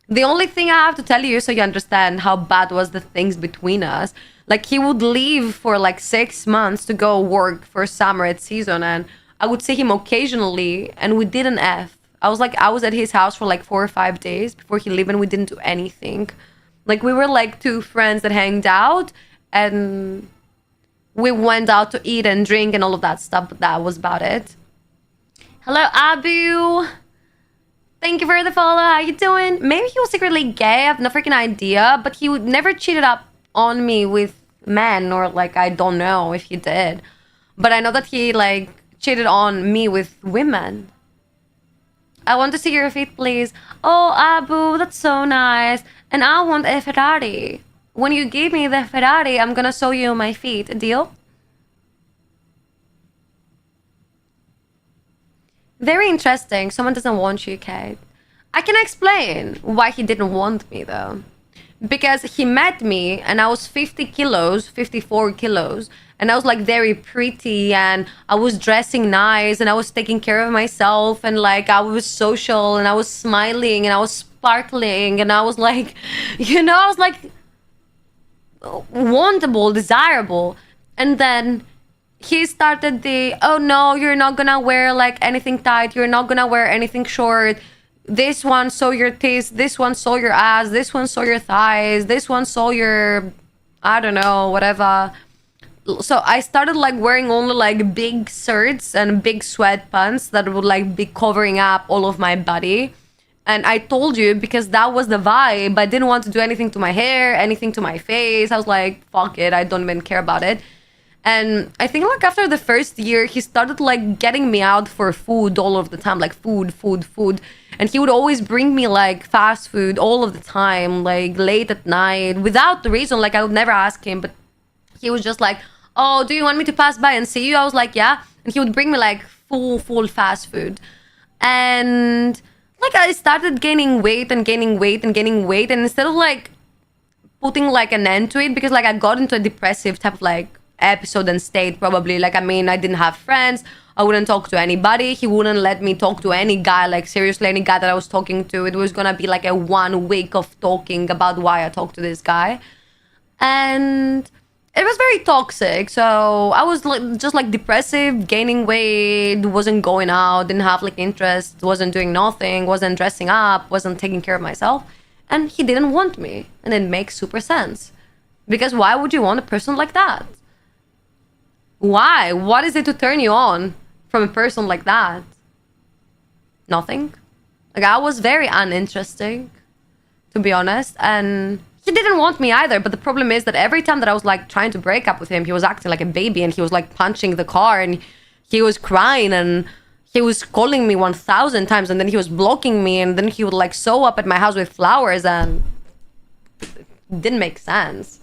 the only thing I have to tell you so you understand how bad was the things between us, like he would leave for like 6 months to go work for summer at season, and I would see him occasionally and we didn't F. I was at his house for like 4 or 5 days before he left and we didn't do anything. Like we were like two friends that hanged out and we went out to eat and drink and all of that stuff, but that was about it. Hello, Abu. Thank you for the follow. How you doing? Maybe he was secretly gay. I have no freaking idea, but he would never cheated up on me with men, or like I don't know if he did, but I know that he like cheated on me with women. I want to see your feet, please. Oh, Abu, that's so nice. And I want a Ferrari. When you give me the Ferrari, I'm gonna show you my feet. A deal? Very interesting. Someone doesn't want you, Kate. I can explain why he didn't want me, though. Because he met me and I was 50 kilos, 54 kilos. And I was like very pretty, and I was dressing nice, and I was taking care of myself, and like I was social, and I was smiling, and I was sparkling, and I was like, I was like wantable, desirable. And then he started the, oh no, you're not gonna wear like anything tight, you're not gonna wear anything short, this one saw your tits, this one saw your ass, this one saw your thighs, this one saw your, I don't know, whatever. So I started like wearing only like big shirts and big sweatpants that would like be covering up all of my body. And I told you, because that was the vibe. I didn't want to do anything to my hair, anything to my face. I was like, fuck it, I don't even care about it. And I think like after the first year, he started like getting me out for food all of the time, like food, food, food. And he would always bring me like fast food all of the time, like late at night, without the reason. Like I would never ask him, but he was just like, oh, do you want me to pass by and see you? I was like, yeah. And he would bring me like full fast food. And like I started gaining weight and gaining weight and gaining weight. And instead of like putting like an end to it, because like I got into a depressive type of like episode and state probably. Like, I mean, I didn't have friends. I wouldn't talk to anybody. He wouldn't let me talk to any guy. Like seriously, any guy that I was talking to, it was gonna be like a 1 week of talking about why I talked to this guy. And it was very toxic. So I was like just like depressive, gaining weight, wasn't going out, didn't have like interest, wasn't doing nothing, wasn't dressing up, wasn't taking care of myself. And he didn't want me. And it makes super sense. Because why would you want a person like that? Why? What is it to turn you on from a person like that? Nothing. Like I was very uninteresting, to be honest. And he didn't want me either. But the problem is that every time that I was like trying to break up with him, he was acting like a baby, and he was like punching the car, and he was crying, and he was calling me 1,000 times, and then he was blocking me, and then he would like show up at my house with flowers, and it didn't make sense.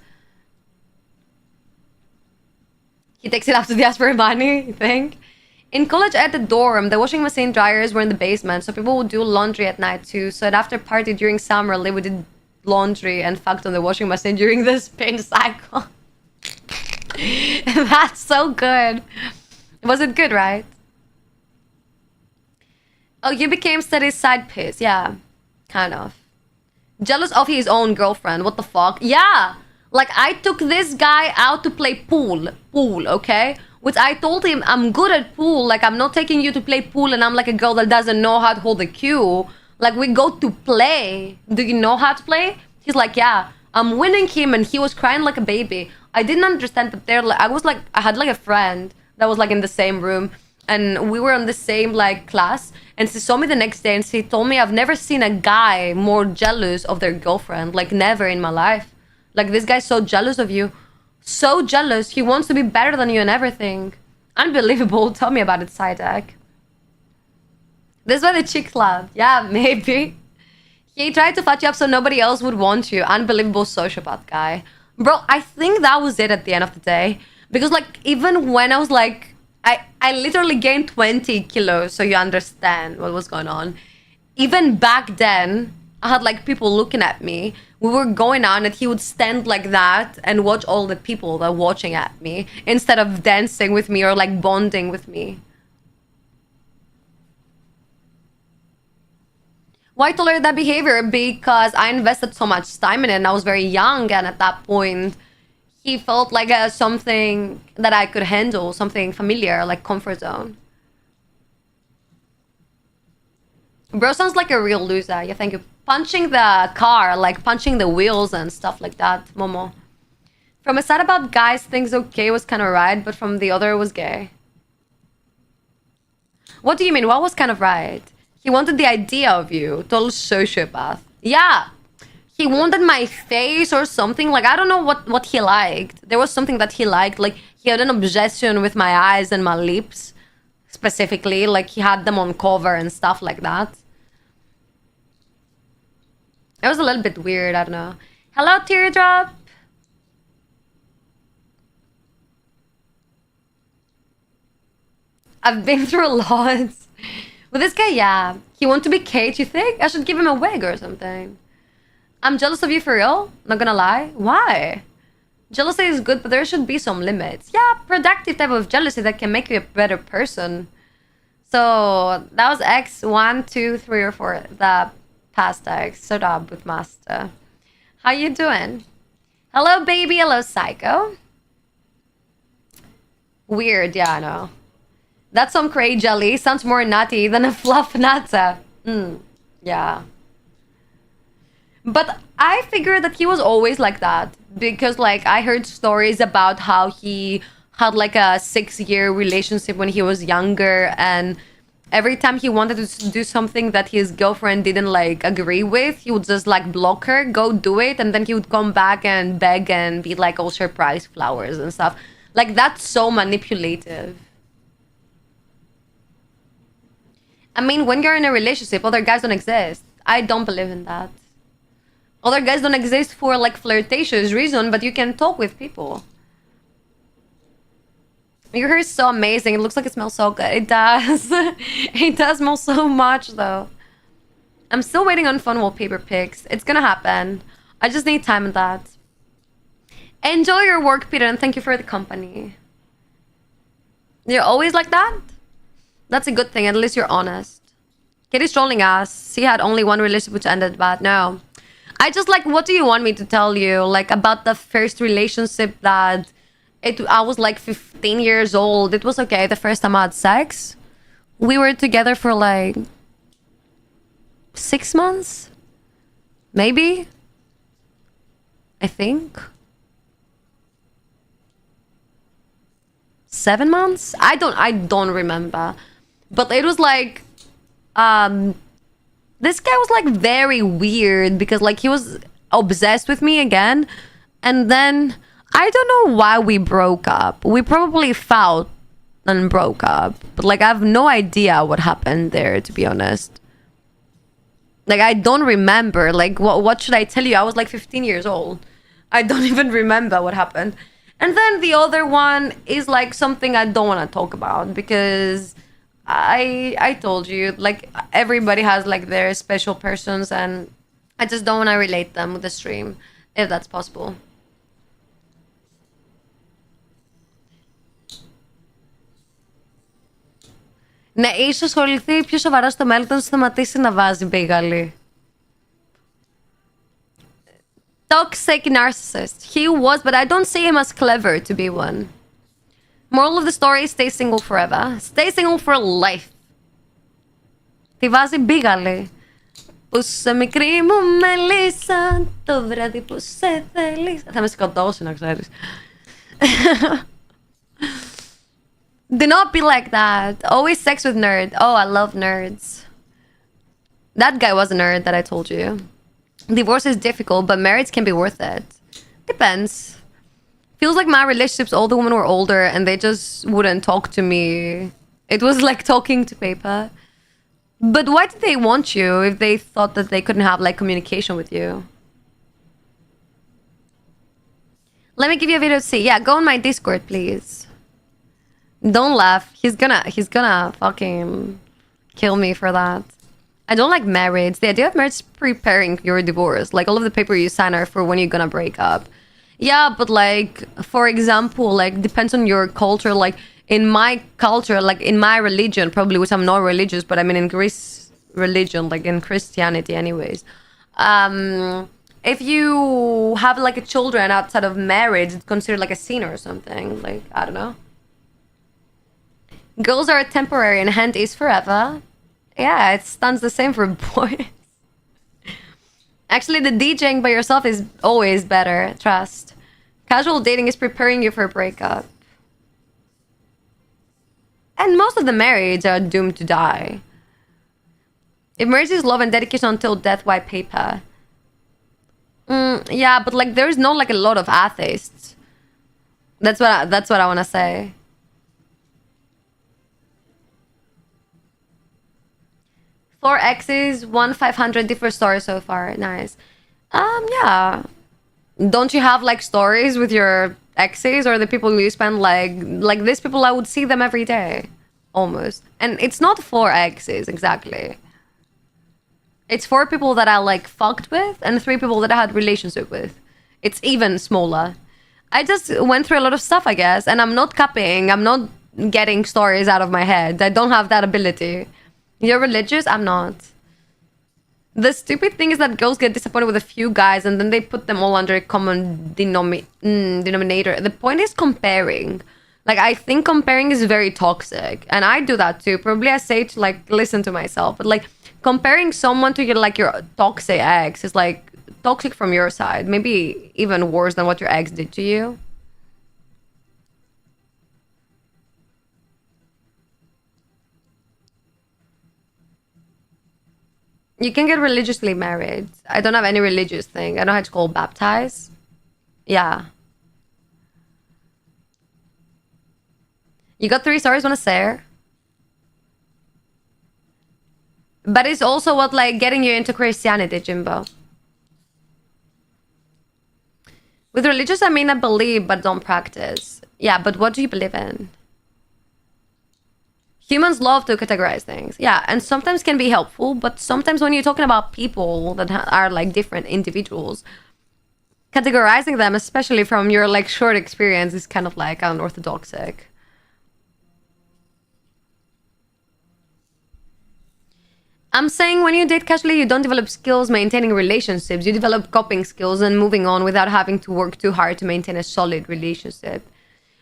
He takes it up to the ask for money, you think? In college at the dorm, the washing machine dryers were in the basement, so people would do laundry at night too. So at after party during summer, they would do laundry and fucked on the washing machine during the spin cycle. That's so good. Was it good, right? Oh, you became Steady's side piece. Yeah, kind of. Jealous of his own girlfriend. What the fuck? Yeah. Like, I took this guy out to play pool, okay? Which I told him, I'm good at pool. Like, I'm not taking you to play pool and I'm like a girl that doesn't know how to hold a cue. Like, we go to play. Do you know how to play? He's like, yeah. I'm winning him, and he was crying like a baby. I didn't understand, but I had like a friend that was like in the same room, and we were on the same like class, and she saw me the next day, and she told me I've never seen a guy more jealous of their girlfriend. Like, never in my life. Like, this guy's so jealous of you. So jealous. He wants to be better than you and everything. Unbelievable. Tell me about it, Sidek. This is why the chick laughed. Yeah, maybe. He tried to fuck you up so nobody else would want you. Unbelievable sociopath guy. Bro, I think that was it at the end of the day. Because, like, even when I was like... I literally gained 20 kilos, so you understand what was going on. Even back then, I had, like, people looking at me. We were going on, and he would stand like that and watch all the people that were watching at me instead of dancing with me or, like, bonding with me. Why tolerate that behavior? Because I invested so much time in it, and I was very young, and at that point, he felt like something that I could handle, something familiar, like comfort zone. Bro sounds like a real loser. Yeah, thank you. Punching the car, like punching the wheels and stuff like that, Momo. From a side about guys, things okay was kind of right, but from the other was gay. What do you mean? What was kind of right? He wanted the idea of you. Total sociopath. Yeah. He wanted my face or something. Like, I don't know what he liked. There was something that he liked. Like, he had an obsession with my eyes and my lips. Specifically. Like, he had them on cover and stuff like that. It was a little bit weird. I don't know. Hello, Teardrop. I've been through a lot. With this guy, yeah. He wants to be Kate, you think? I should give him a wig or something. I'm jealous of you for real. Not gonna lie. Why? Jealousy is good, but there should be some limits. Yeah, productive type of jealousy that can make you a better person. So that was X 1, 2, 3, or 4. The past X. So up with master. How you doing? Hello, baby. Hello, psycho. Weird, yeah, I know. That's some cray jelly. Sounds more nutty than a fluff nata. Yeah. But I figured that he was always like that because, like, I heard stories about how he had like a 6-year relationship when he was younger, and every time he wanted to do something that his girlfriend didn't like agree with, he would just like block her, go do it, and then he would come back and beg and be like all surprise flowers and stuff. Like, that's so manipulative. I mean, when you're in a relationship, other guys don't exist. I don't believe in that. Other guys don't exist for like flirtatious reason, but you can talk with people. Your hair is so amazing. It looks like it smells so good. It does. It does smell so much though. I'm still waiting on fun wallpaper pics. It's gonna happen. I just need time on that. Enjoy your work, Peter, and thank you for the company. You're always like that? That's a good thing. At least you're honest. Katie's trolling us. She had only one relationship which ended bad. No. I just like, what do you want me to tell you? Like about the first relationship that I was like 15 years old. It was okay the first time I had sex. We were together for like 6 months. Maybe. I think. 7 months? I don't remember. But it was like this guy was like very weird because like he was obsessed with me again, and then I don't know why we broke up. We probably fought and broke up, but like I have no idea what happened there, to be honest. Like I don't remember. Like what should I tell you? I was like 15 years old. I don't even remember what happened. And then the other one is like something I don't want to talk about because I told you, like everybody has like their special persons, and I just don't want to relate them with the stream, if that's possible. Ναι, ίσως ασχοληθεί πιο σοβαρά στο μέλλον όταν σταματήσει να βάζει μπέγαλι. Toxic narcissist. He was, but I don't see him as clever to be one. Moral of the story, stay single forever. Stay single for life. Τη βάζει μπίγαλη. Που σε μικρή μου μελίσσα, το βράδυ που σε θέλεις. Θα με σκοτώσει να ξέρεις. Do not be like that. Always sex with nerd. Oh, I love nerds. That guy was a nerd that I told you. Divorce is difficult, but marriage can be worth it. Depends. Feels like my relationships, all the women were older and they just wouldn't talk to me. It was like talking to paper. But why did they want you if they thought that they couldn't have like communication with you? Let me give you a video to see. Yeah, go on my Discord, please. Don't laugh. He's gonna fucking kill me for that. I don't like marriage. The idea of marriage is preparing your divorce. Like all of the paper you sign are for when you're gonna break up. Yeah, but like, for example, like depends on your culture. Like in my culture, like in my religion, probably, which I'm not religious, but I mean in Greece religion, like in Christianity anyways. If you have like a children outside of marriage, it's considered like a sin or something. Like, I don't know. Girls are temporary and hand is forever. Yeah, it stands the same for boys. Actually, the DJing by yourself is always better, trust. Casual dating is preparing you for a breakup. And most of the marrieds are doomed to die. If marriage is love and dedication until death, why paper? Yeah, but like there's no like a lot of atheists. That's what I want to say. Four X's, 1,500 different stories so far. Nice. Yeah. Don't you have like stories with your exes or the people you spend like these people? I would see them every day, almost. And it's not 4 exes exactly. It's 4 people that I like fucked with and 3 people that I had relationship with. It's even smaller. I just went through a lot of stuff, I guess, and I'm not copying. I'm not getting stories out of my head. I don't have that ability. You're religious? I'm not. The stupid thing is that girls get disappointed with a few guys and then they put them all under a common denominator. The point is comparing. Like, I think comparing is very toxic. And I do that too. Probably I say to, like, listen to myself. But, like, comparing someone to your, like, your toxic ex is, like, toxic from your side. Maybe even worse than what your ex did to you. You can get religiously married. I don't have any religious thing. I know how to call baptize. Yeah. You got 3 stories, wanna share? But it's also what, like, getting you into Christianity, Jimbo. With religious, I mean I believe, but don't practice. Yeah, but what do you believe in? Humans love to categorize things. Yeah, and sometimes can be helpful, but sometimes when you're talking about people that are, like, different individuals, categorizing them, especially from your, like, short experience, is kind of, like, unorthodoxic. I'm saying when you date casually, you don't develop skills maintaining relationships. You develop coping skills and moving on without having to work too hard to maintain a solid relationship.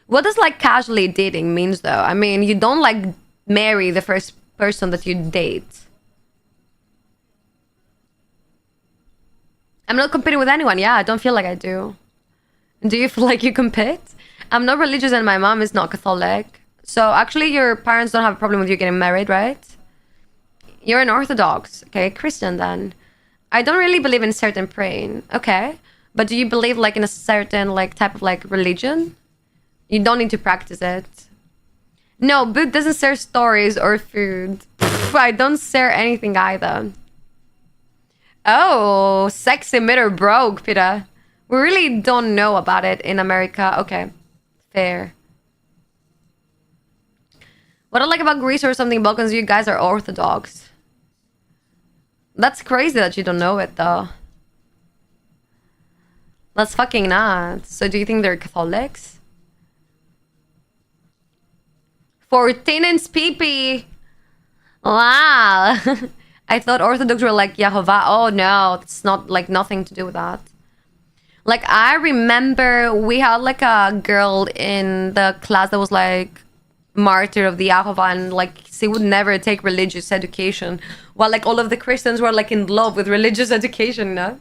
What does, like, casually dating means, though? I mean, you don't, like, marry the first person that you date. I'm not competing with anyone. Yeah, I don't feel like I do. Do you feel like you compete? I'm not religious and my mom is not Catholic. So actually your parents don't have a problem with you getting married, right? You're an Orthodox. Okay, Christian then. I don't really believe in certain praying. Okay. But do you believe, like, in a certain, like, type of, like, religion? You don't need to practice it. No, Boot doesn't share stories or food. I don't share anything either. Oh, sex emitter broke, Peter. We really don't know about it in America. Okay, fair. What I like about Greece or something Balkans, you guys are Orthodox. That's crazy that you don't know it, though. That's fucking nuts. So do you think they're Catholics? 14-inch PP. Wow. I thought Orthodox were like Yehovah. Oh no, it's not, like, nothing to do with that. Like, I remember we had, like, a girl in the class that was, like, martyr of the Yehovah, and, like, she would never take religious education, while, like, all of the Christians were, like, in love with religious education, you know?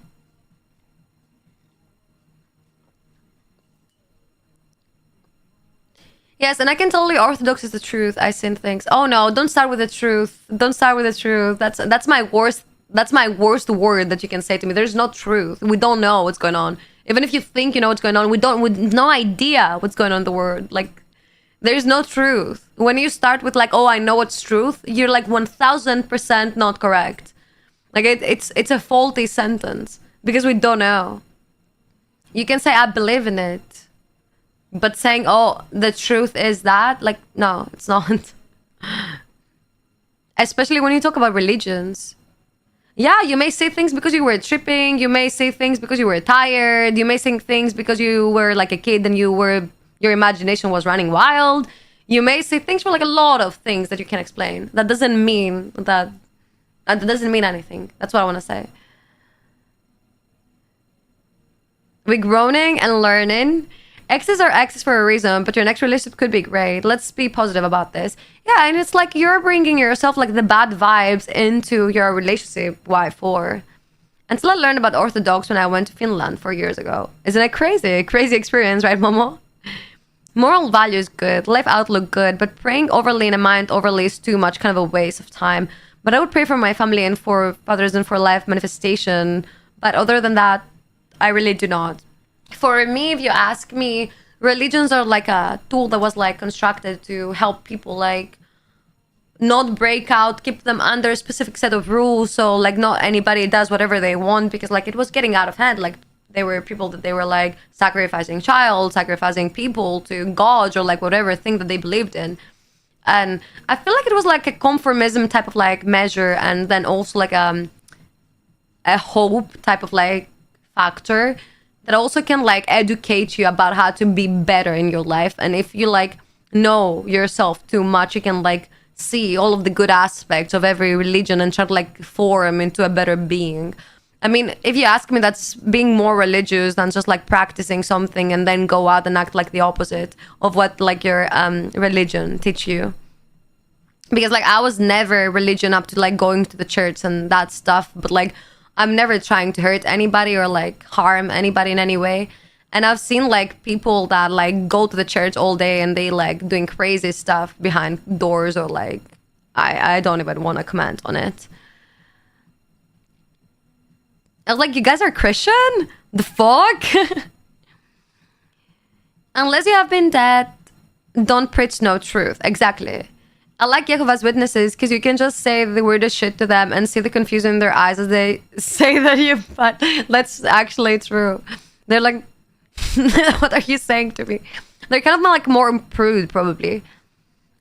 Yes, and I can tell you Orthodox is the truth. I sin things. Oh no, don't start with the truth. Don't start with the truth. That's my worst. That's my worst word that you can say to me. There's no truth. We don't know what's going on. Even if you think you know what's going on, we don't. With no idea what's going on in the world. Like, there's no truth. When you start with, like, oh, I know what's truth, you're, like, 1000% not correct. Like, it's a faulty sentence because we don't know. You can say I believe in it. But saying, oh, the truth is that, like, no, it's not. Especially when you talk about religions. Yeah, you may say things because you were tripping. You may say things because you were tired. You may say things because you were, like, a kid and your imagination was running wild. You may say things for, like, a lot of things that you can't explain. That doesn't mean that... That doesn't mean anything. That's what I want to say. We're growing and learning. Exes are exes for a reason, but your next relationship could be great. Let's be positive about this. Yeah, and it's like you're bringing yourself, like, the bad vibes into your relationship. Why for? Until I learned about Orthodox when I went to Finland 4 years ago. Isn't it crazy? Crazy experience, right, Momo? Moral values good, life outlook good, but praying overly in a mind overly is too much, kind of a waste of time. But I would pray for my family and for others and for life manifestation. But other than that, I really do not. For me, if you ask me, religions are like a tool that was, like, constructed to help people, like, not break out, keep them under a specific set of rules. So, like, not anybody does whatever they want because, like, it was getting out of hand. Like, there were people that they were, like, sacrificing child, sacrificing people to gods or, like, whatever thing that they believed in. And I feel like it was, like, a conformism type of, like, measure, and then also, like, a hope type of, like, factor that also can like educate you about how to be better in your life. And if you like know yourself too much, you can like see all of the good aspects of every religion and try to like form into a better being. I mean, if you ask me, that's being more religious than just like practicing something and then go out and act like the opposite of what like your religion teach you. Because like I was never religion up to like going to the church and that stuff, but like I'm never trying to hurt anybody or like harm anybody in any way. And I've seen like people that like go to the church all day and they like doing crazy stuff behind doors, or like I don't even want to comment on it. I was like, you guys are Christian? The fuck? Unless you have been dead, don't preach no truth. Exactly. I like Jehovah's Witnesses because you can just say the weirdest shit to them and see the confusion in their eyes as they say that you. But that's actually true. They're like, what are you saying to me? They're kind of like more prude, probably.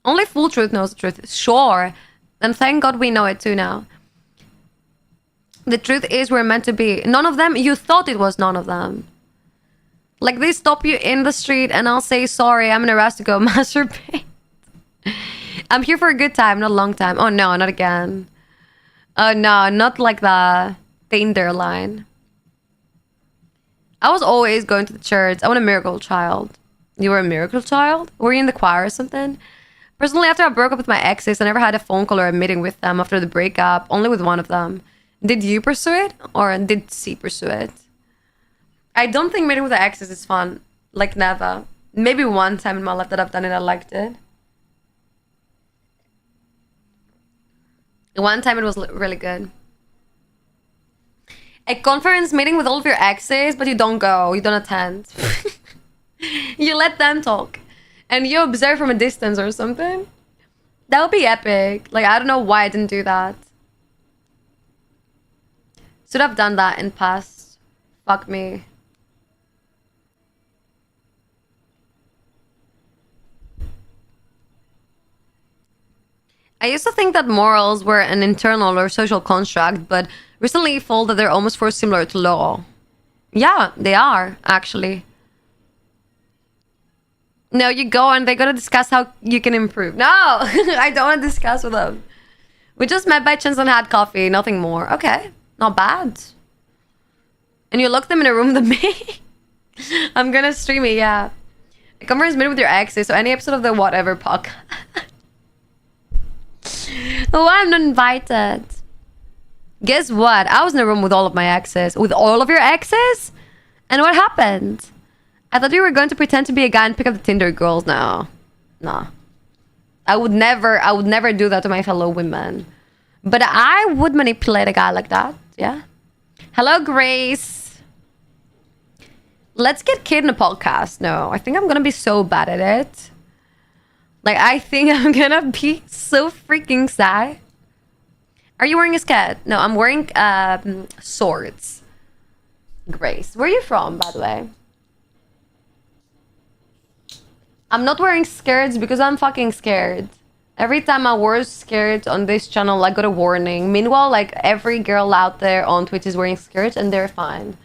Only full truth knows the truth. Sure. And thank God we know it too now. The truth is we're meant to be. None of them, you thought it was none of them. Like they stop you in the street and I'll say, sorry, I'm in a rush to go masturbate. I'm here for a good time, not a long time. Oh no, not again. Oh no, not like the Tinder line. I was always going to the church. I was a miracle child. You were a miracle child? Were you in the choir or something? Personally, after I broke up with my exes, I never had a phone call or a meeting with them after the breakup, only with one of them. Did you pursue it or did C pursue it? I don't think meeting with the exes is fun. Like never. Maybe one time in my life that I've done it, I liked it. One time it was really good. A conference meeting with all of your exes, but you don't go, you don't attend. You let them talk. And you observe from a distance or something. That would be epic. Like, I don't know why I didn't do that. Should have done that in past. Fuck me. I used to think that morals were an internal or social construct, but recently found that they're almost for similar to law. Yeah, they are, actually. No, you go and they're gonna discuss how you can improve. No, I don't want to discuss with them. We just met by chance and had coffee, nothing more. Okay, not bad. And you lock them in a room with me? I'm gonna stream it, yeah. A conference meeting with your exes, so any episode of the whatever podcast. Oh, I'm not invited. Guess what? I was in a room with all of my exes. With all of your exes? And what happened? I thought you were going to pretend to be a guy and pick up the Tinder girls. No. No. I would never do that to my fellow women. But I would manipulate a guy like that. Yeah. Hello, Grace. Let's get Kid in a podcast. No, I think I'm gonna be so bad at it. Like, I think I'm gonna be so freaking sad. Are you wearing a skirt? No, I'm wearing shorts. Grace, where are you from, by the way? I'm not wearing skirts because I'm fucking scared. Every time I wear skirts on this channel, I got a warning. Meanwhile, like, every girl out there on Twitch is wearing skirts and they're fine.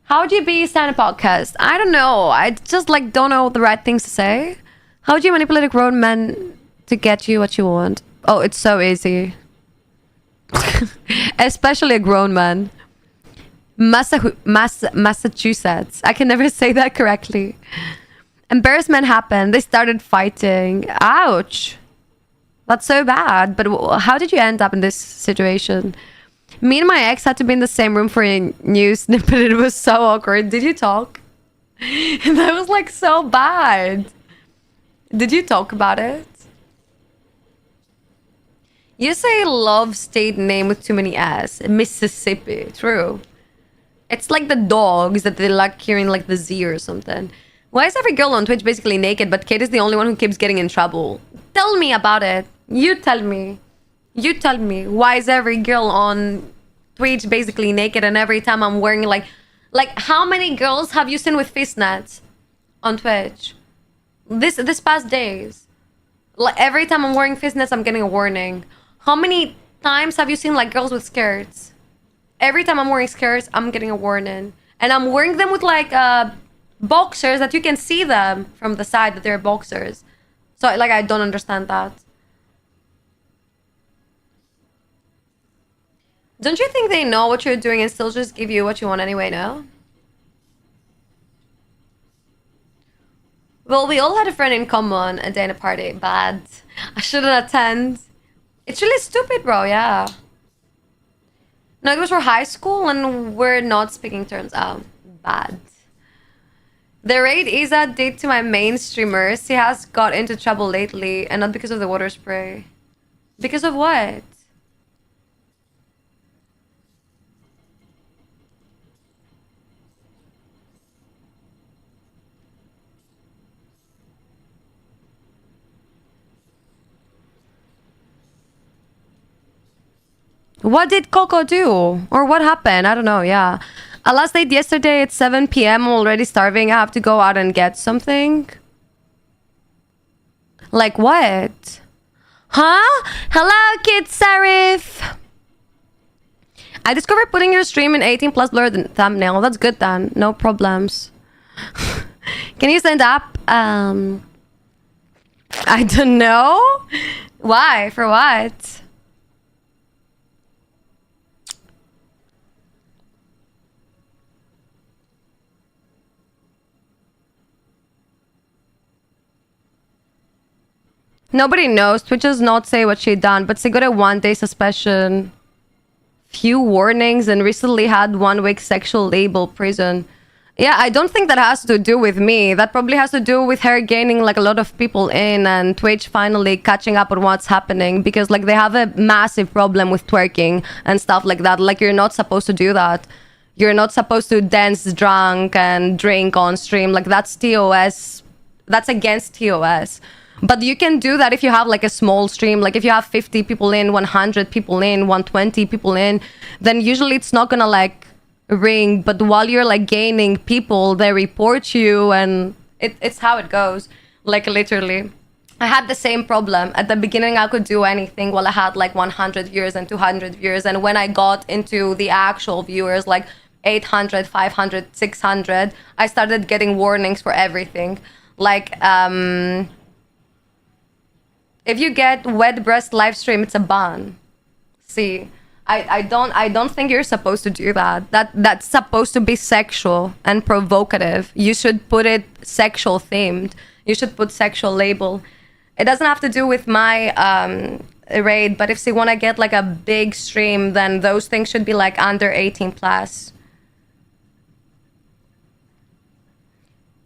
How would you be stand a podcast? I don't know. I just, like, don't know the right things to say. How would you manipulate a grown man to get you what you want? Oh, it's so easy. Especially a grown man. Massachusetts. I can never say that correctly. Embarrassment happened. They started fighting. Ouch. That's so bad. But how did you end up in this situation? Me and my ex had to be in the same room for a news snippet. It was so awkward. Did you talk? That was like so bad. Did you talk about it? You say love state name with too many S. Mississippi. True. It's like the dogs that they like hearing like the Z or something. Why is every girl on Twitch basically naked, but Kate is the only one who keeps getting in trouble? Tell me about it. You tell me. You tell me. Why is every girl on Twitch basically naked, and every time I'm wearing like how many girls have you seen with fishnets on Twitch? This past days. Like every time I'm wearing fishnets, I'm getting a warning. How many times have you seen like girls with skirts? Every time I'm wearing skirts, I'm getting a warning. And I'm wearing them with like boxers that you can see them from the side that they're boxers. So like I don't understand that. Don't you think they know what you're doing and still just give you what you want anyway, no? Well, we all had a friend in common a day in a party. Bad. I shouldn't attend. It's really stupid, bro, yeah. No, it was for high school and we're not speaking terms. Oh, bad. The raid Isa did to my main streamers, he has got into trouble lately, and not because of the water spray. Because of what? What did Coco do? Or what happened? I don't know, yeah. I last date yesterday at 7 p.m. I'm already starving. I have to go out and get something. Like what? Huh? Hello, Kid Serif. I discovered putting your stream in 18 plus blur thumbnail. That's good then. No problems. Can you stand up? I don't know. Why? For what? Nobody knows. Twitch does not say what she done, but she got a 1-day suspension, few warnings, and recently had 1-week sexual label prison. Yeah, I don't think that has to do with me. That probably has to do with her gaining like a lot of people in and Twitch finally catching up on what's happening, because like they have a massive problem with twerking and stuff like that. Like you're not supposed to do that. You're not supposed to dance drunk and drink on stream. Like that's TOS. That's against TOS. But you can do that if you have like a small stream. Like if you have 50 people in, 100 people in, 120 people in, then usually it's not gonna like ring. But while you're like gaining people, they report you, and it's how it goes. Like literally. I had the same problem. At the beginning, I could do anything while I had like 100 viewers and 200 viewers. And when I got into the actual viewers, like 800, 500, 600, I started getting warnings for everything. Like, if you get wet breast live stream, it's a ban. See, I don't think you're supposed to do that. That's supposed to be sexual and provocative. You should put it sexual themed. You should put sexual label. It doesn't have to do with my raid, but if they want to get like a big stream, then those things should be like under 18 plus.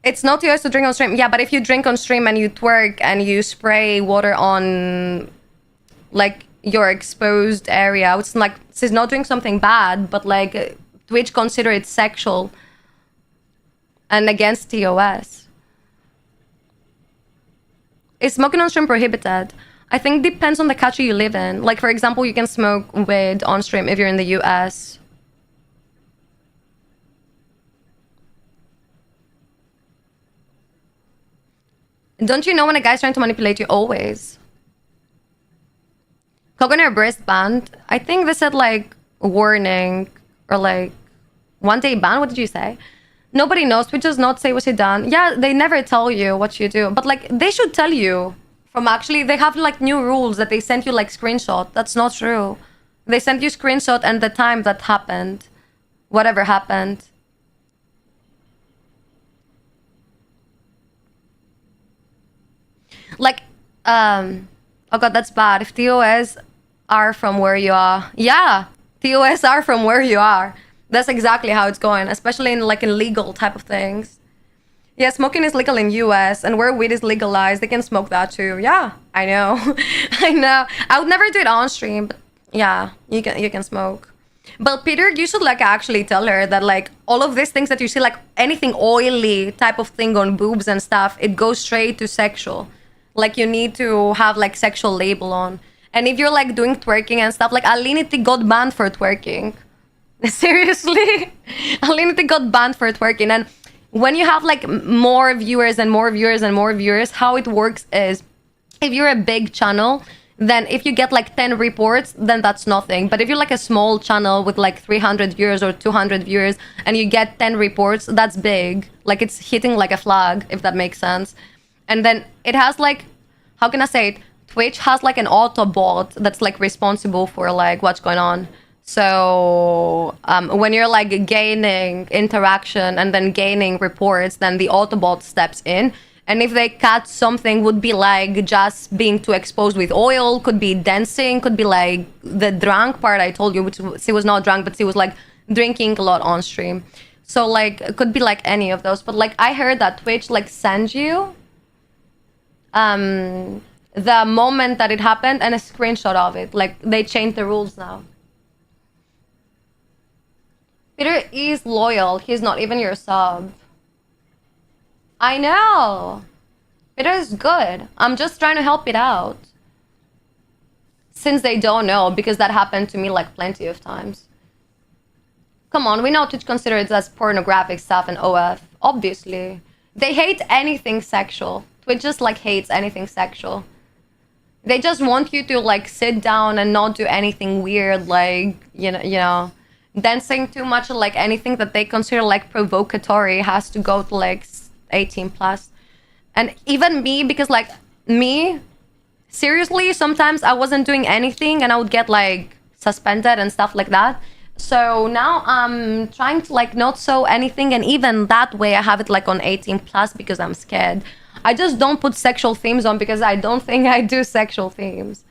It's not yours to drink on stream. Yeah, but if you drink on stream and you twerk and you spray water on like your exposed area, it's like she's not doing something bad, but like Twitch consider it sexual and against TOS. Is smoking on stream prohibited? I think depends on the country you live in. Like for example, you can smoke weed on stream if you're in the US. Don't you know when a guy's trying to manipulate you? Always. Cock on your wristband. I think they said like warning or like 1-day ban. What did you say? Nobody knows. Twitch does not say what you done. Yeah, they never tell you what you do. But like they should tell you. From actually, they have like new rules that they sent you like screenshot. That's not true. They sent you screenshot and the time that happened. Whatever happened. Like, oh god, that's bad. If TOS are from where you are. Yeah, TOS are from where you are. That's exactly how it's going, especially in like illegal type of things. Yeah, smoking is legal in US, and where weed is legalized, they can smoke that too. Yeah, I know. I know. I would never do it on stream, but yeah, you can smoke. But Peter, you should like actually tell her that like all of these things that you see, like anything oily type of thing on boobs and stuff, it goes straight to sexual. Like you need to have like sexual label on. And if you're like doing twerking and stuff, like Alinity got banned for twerking. Seriously? Alinity got banned for twerking. And when you have like more viewers and more viewers and more viewers, how it works is if you're a big channel, then if you get like 10 reports, then that's nothing. But if you're like a small channel with like 300 viewers or 200 viewers and you get 10 reports, that's big. Like it's hitting like a flag, if that makes sense. And then it has like, how can I say it? Twitch has like an auto bot that's like responsible for like what's going on. So when you're like gaining interaction and then gaining reports, then the Autobot steps in. And if they catch something, would be like just being too exposed with oil, could be dancing, could be like the drunk part I told you, which she was not drunk, but she was like drinking a lot on stream. So like it could be like any of those. But like I heard that Twitch like sends you the moment that it happened and a screenshot of it. Like they changed the rules now. Peter is loyal. He's not even your sub. I know. Peter is good. I'm just trying to help it out. Since they don't know, because that happened to me like plenty of times. Come on, we know Twitch considers it as pornographic stuff and OF. Obviously. They hate anything sexual. Twitch just like hates anything sexual. They just want you to like sit down and not do anything weird, like, you know. Dancing too much, like anything that they consider like provocatory has to go to like 18 plus. And even me, because like me, seriously, sometimes I wasn't doing anything and I would get like suspended and stuff like that. So now I'm trying to like not show anything, and even that way I have it like on 18 plus because I'm scared. I just don't put sexual themes on because I don't think I do sexual themes.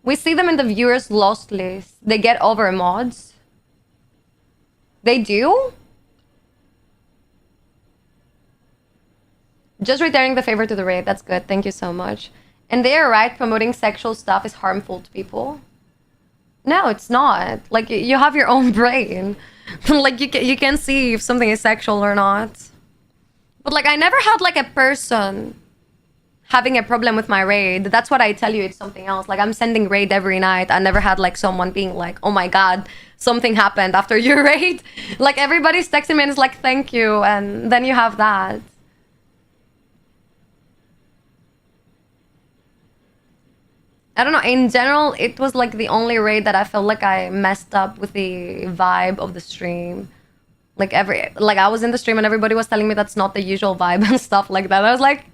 We see them in the viewers lost list. They get over mods. They do? Just returning the favor to the raid. That's good. Thank you so much. And they are right, promoting sexual stuff is harmful to people. No, it's not. Like, you have your own brain. Like, you can see if something is sexual or not. But, like, I never had, like, a person having a problem with my raid. That's what I tell you, it's something else. Like, I'm sending raid every night. I never had, like, someone being like, oh my god, something happened after your raid. Like, everybody's texting me and it's like, thank you. And then you have that. I don't know, in general, it was like the only raid that I felt like I messed up with the vibe of the stream. Like I was in the stream and everybody was telling me that's not the usual vibe and stuff like that. I was like,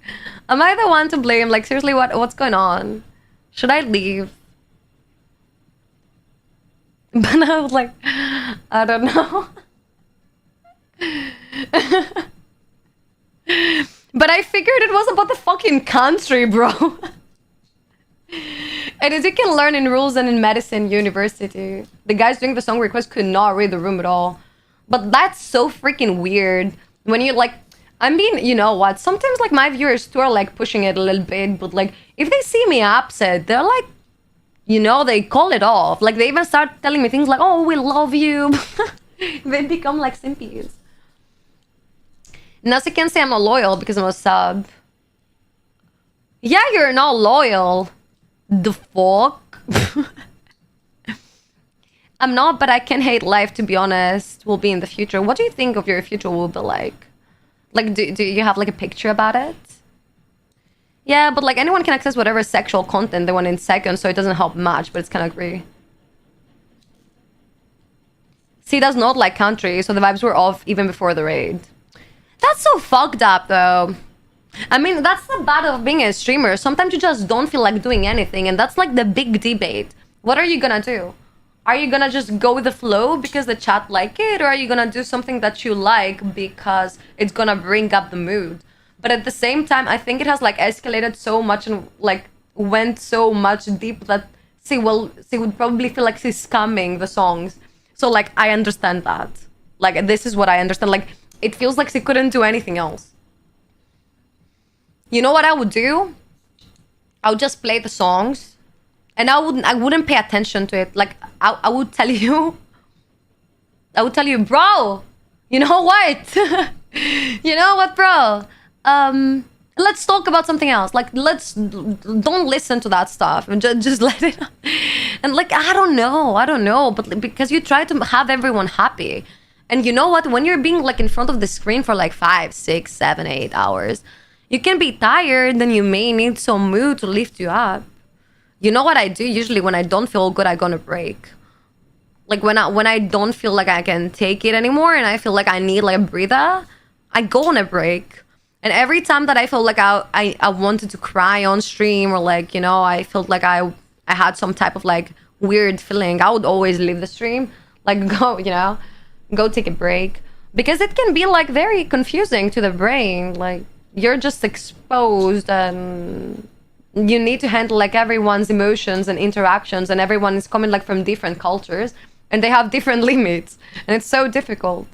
am I the one to blame? Like, seriously, what's going on? Should I leave? But I was like, I don't know. But I figured it was about the fucking country, bro. And as you can learn in rules and in medicine university, the guys doing the song request could not read the room at all. But that's so freaking weird. When you like, I mean, you know what? Sometimes like my viewers too are like pushing it a little bit, but like if they see me upset, they're like, you know, they call it off. Like they even start telling me things like, oh, we love you. They become like simpies. Now you can say I'm not loyal because I'm a sub. Yeah, you're not loyal. The fuck? I'm not, but I can hate life, to be honest. Will be in the future. What do you think of your future will be like? Like, do you have like a picture about it? Yeah, but like anyone can access whatever sexual content they want in seconds, so it doesn't help much, but it's kind of agree. C does not like country, so the vibes were off even before the raid. That's so fucked up, though. I mean, that's the bad of being a streamer. Sometimes you just don't feel like doing anything, and that's like the big debate. What are you gonna do? Are you gonna just go with the flow because the chat like it, or are you gonna do something that you like because it's gonna bring up the mood? But at the same time, I think it has like escalated so much and like went so much deep that she would probably feel like she's scamming the songs. So like I understand that. Like this is what I understand. Like it feels like she couldn't do anything else. You know what I would do? I would just play the songs, and I wouldn't pay attention to it. Like I would tell you, bro. You know what? You know what, bro? Let's talk about something else. Like don't listen to that stuff and just let it. And like I don't know, but because you try to have everyone happy, And you know what? When you're being like in front of the screen for like 5, 6, 7, 8 hours, you can be tired and you may need some mood to lift you up. You know what I do usually when I don't feel good? I go on a break. Like when I don't feel like I can take it anymore and I feel like I need like a breather, I go on a break. And every time that I feel like I wanted to cry on stream, or like, you know, I felt like I had some type of like weird feeling, I would always leave the stream, like go, you know, go take a break, because it can be like very confusing to the brain. Like you're just exposed and you need to handle like everyone's emotions and interactions, and everyone is coming like from different cultures and they have different limits, and it's so difficult.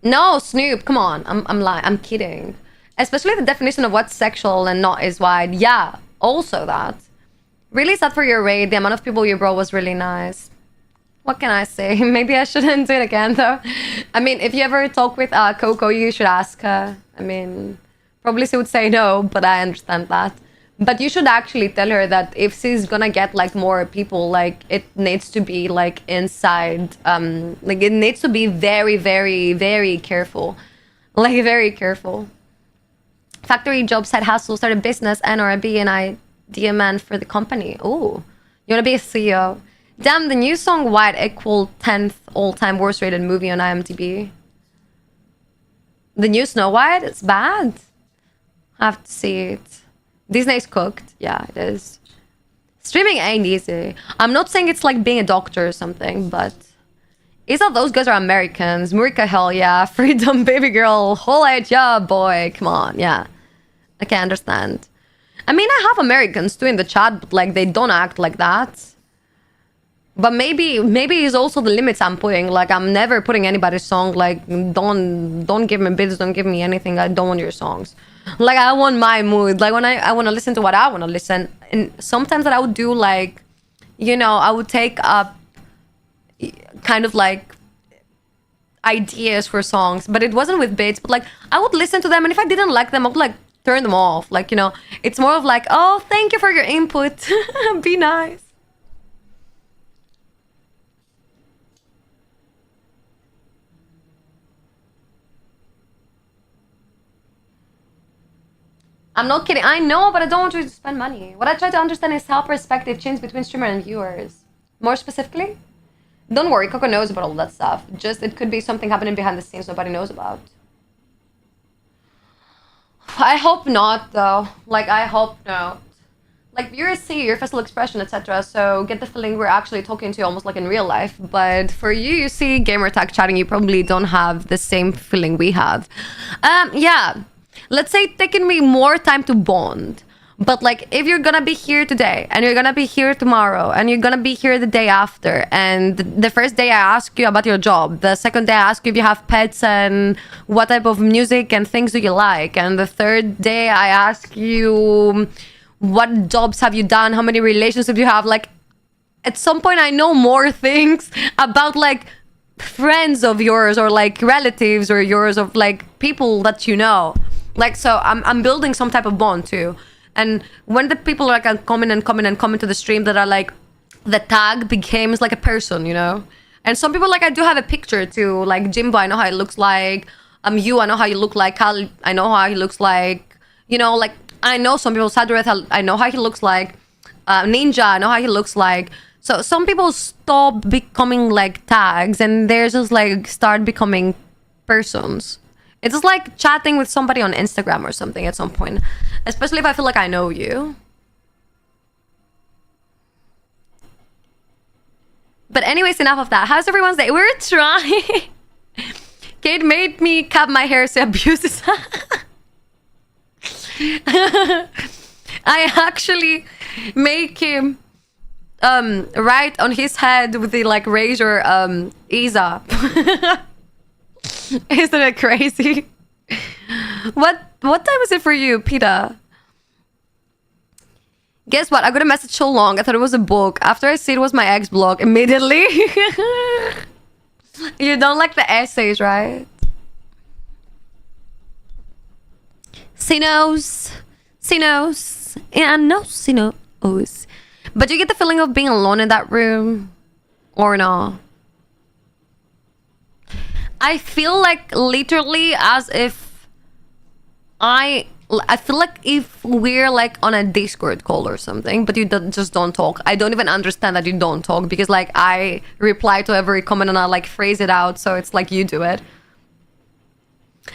No, Snoop, come on. I'm lying. I'm kidding. Especially the definition of what's sexual and not is wide. Yeah, also that. Really sad for your raid. The amount of people you brought was really nice. What can I say? Maybe I shouldn't do it again, though. I mean, if you ever talk with Coco, you should ask her. I mean, probably she would say no, but I understand that. But you should actually tell her that if she's gonna get like more people, like it needs to be like inside, like it needs to be very, very, very careful, like very careful. Factory job, side hustle, start a business, NRB, and IDMN for the company. Oh, you wanna be a CEO? Damn, the new song White equal 10th all-time worst rated movie on IMDb. The new Snow White, it's bad. I have to see it. Disney's cooked. Yeah, it is. Streaming ain't easy. I'm not saying it's like being a doctor or something, but Isa, those guys are Americans. Murika, hell yeah. Freedom, baby girl. Whole age, yeah, boy. Come on, yeah. I can understand. I mean, I have Americans too in the chat, but like they don't act like that. But maybe it's also the limits I'm putting. Like I'm never putting anybody's song. Like don't give me bits, don't give me anything. I don't want your songs. Like I want my mood. Like when I want to listen to what I want to listen. And sometimes that I would do like, you know, I would take up kind of like ideas for songs, but it wasn't with bits. But like I would listen to them, and if I didn't like them, I would like turn them off. Like, you know, it's more of like, oh, thank you for your input. Be nice. I'm not kidding. I know, but I don't want you to spend money. What I try to understand is how perspective changes between streamer and viewers. More specifically, don't worry, Coco knows about all that stuff. Just it could be something happening behind the scenes nobody knows about. I hope not, though. Like, I hope not. Like, viewers see your facial expression, etc., so get the feeling we're actually talking to you almost like in real life. But for you, you see gamertag chatting, you probably don't have the same feeling we have. Yeah. Let's say it's taken me more time to bond. But like if you're gonna be here today and you're gonna be here tomorrow and you're gonna be here the day after, and the first day I ask you about your job, the second day I ask you if you have pets and what type of music and things do you like, and the third day I ask you what jobs have you done, how many relationships you have, like at some point I know more things about like friends of yours or like relatives or yours of like people that you know. Like, so I'm building some type of bond too. And when the people are like coming to the stream that are like, the tag becomes like a person, you know? And some people like, I do have a picture too. Like Jimbo, I know how it looks like. You, I know how you look like. Cal, I know how he looks like. You know, like, I know some people, Sadreth, I know how he looks like. Ninja, I know how he looks like. So some people stop becoming like tags and they're just like start becoming persons. It's just like chatting with somebody on Instagram or something at some point. Especially if I feel like I know you. But anyways, enough of that. How's everyone's day? We're trying. Kate made me cut my hair so abuses. I actually make him right on his head with the like razor ease up. Isn't it crazy? What time is it for you, Peter? Guess what? I got a message so long. I thought it was a book. After I see it was my ex blog, immediately. You don't like the essays, right? Sinos. nose. Yeah, nose, you know. O's. But do you get the feeling of being alone in that room? Or no? I feel like literally as if I feel like if we're like on a Discord call or something, but you just don't talk. I don't even understand that you don't talk because like I reply to every comment and I like phrase it out, so it's like you do it.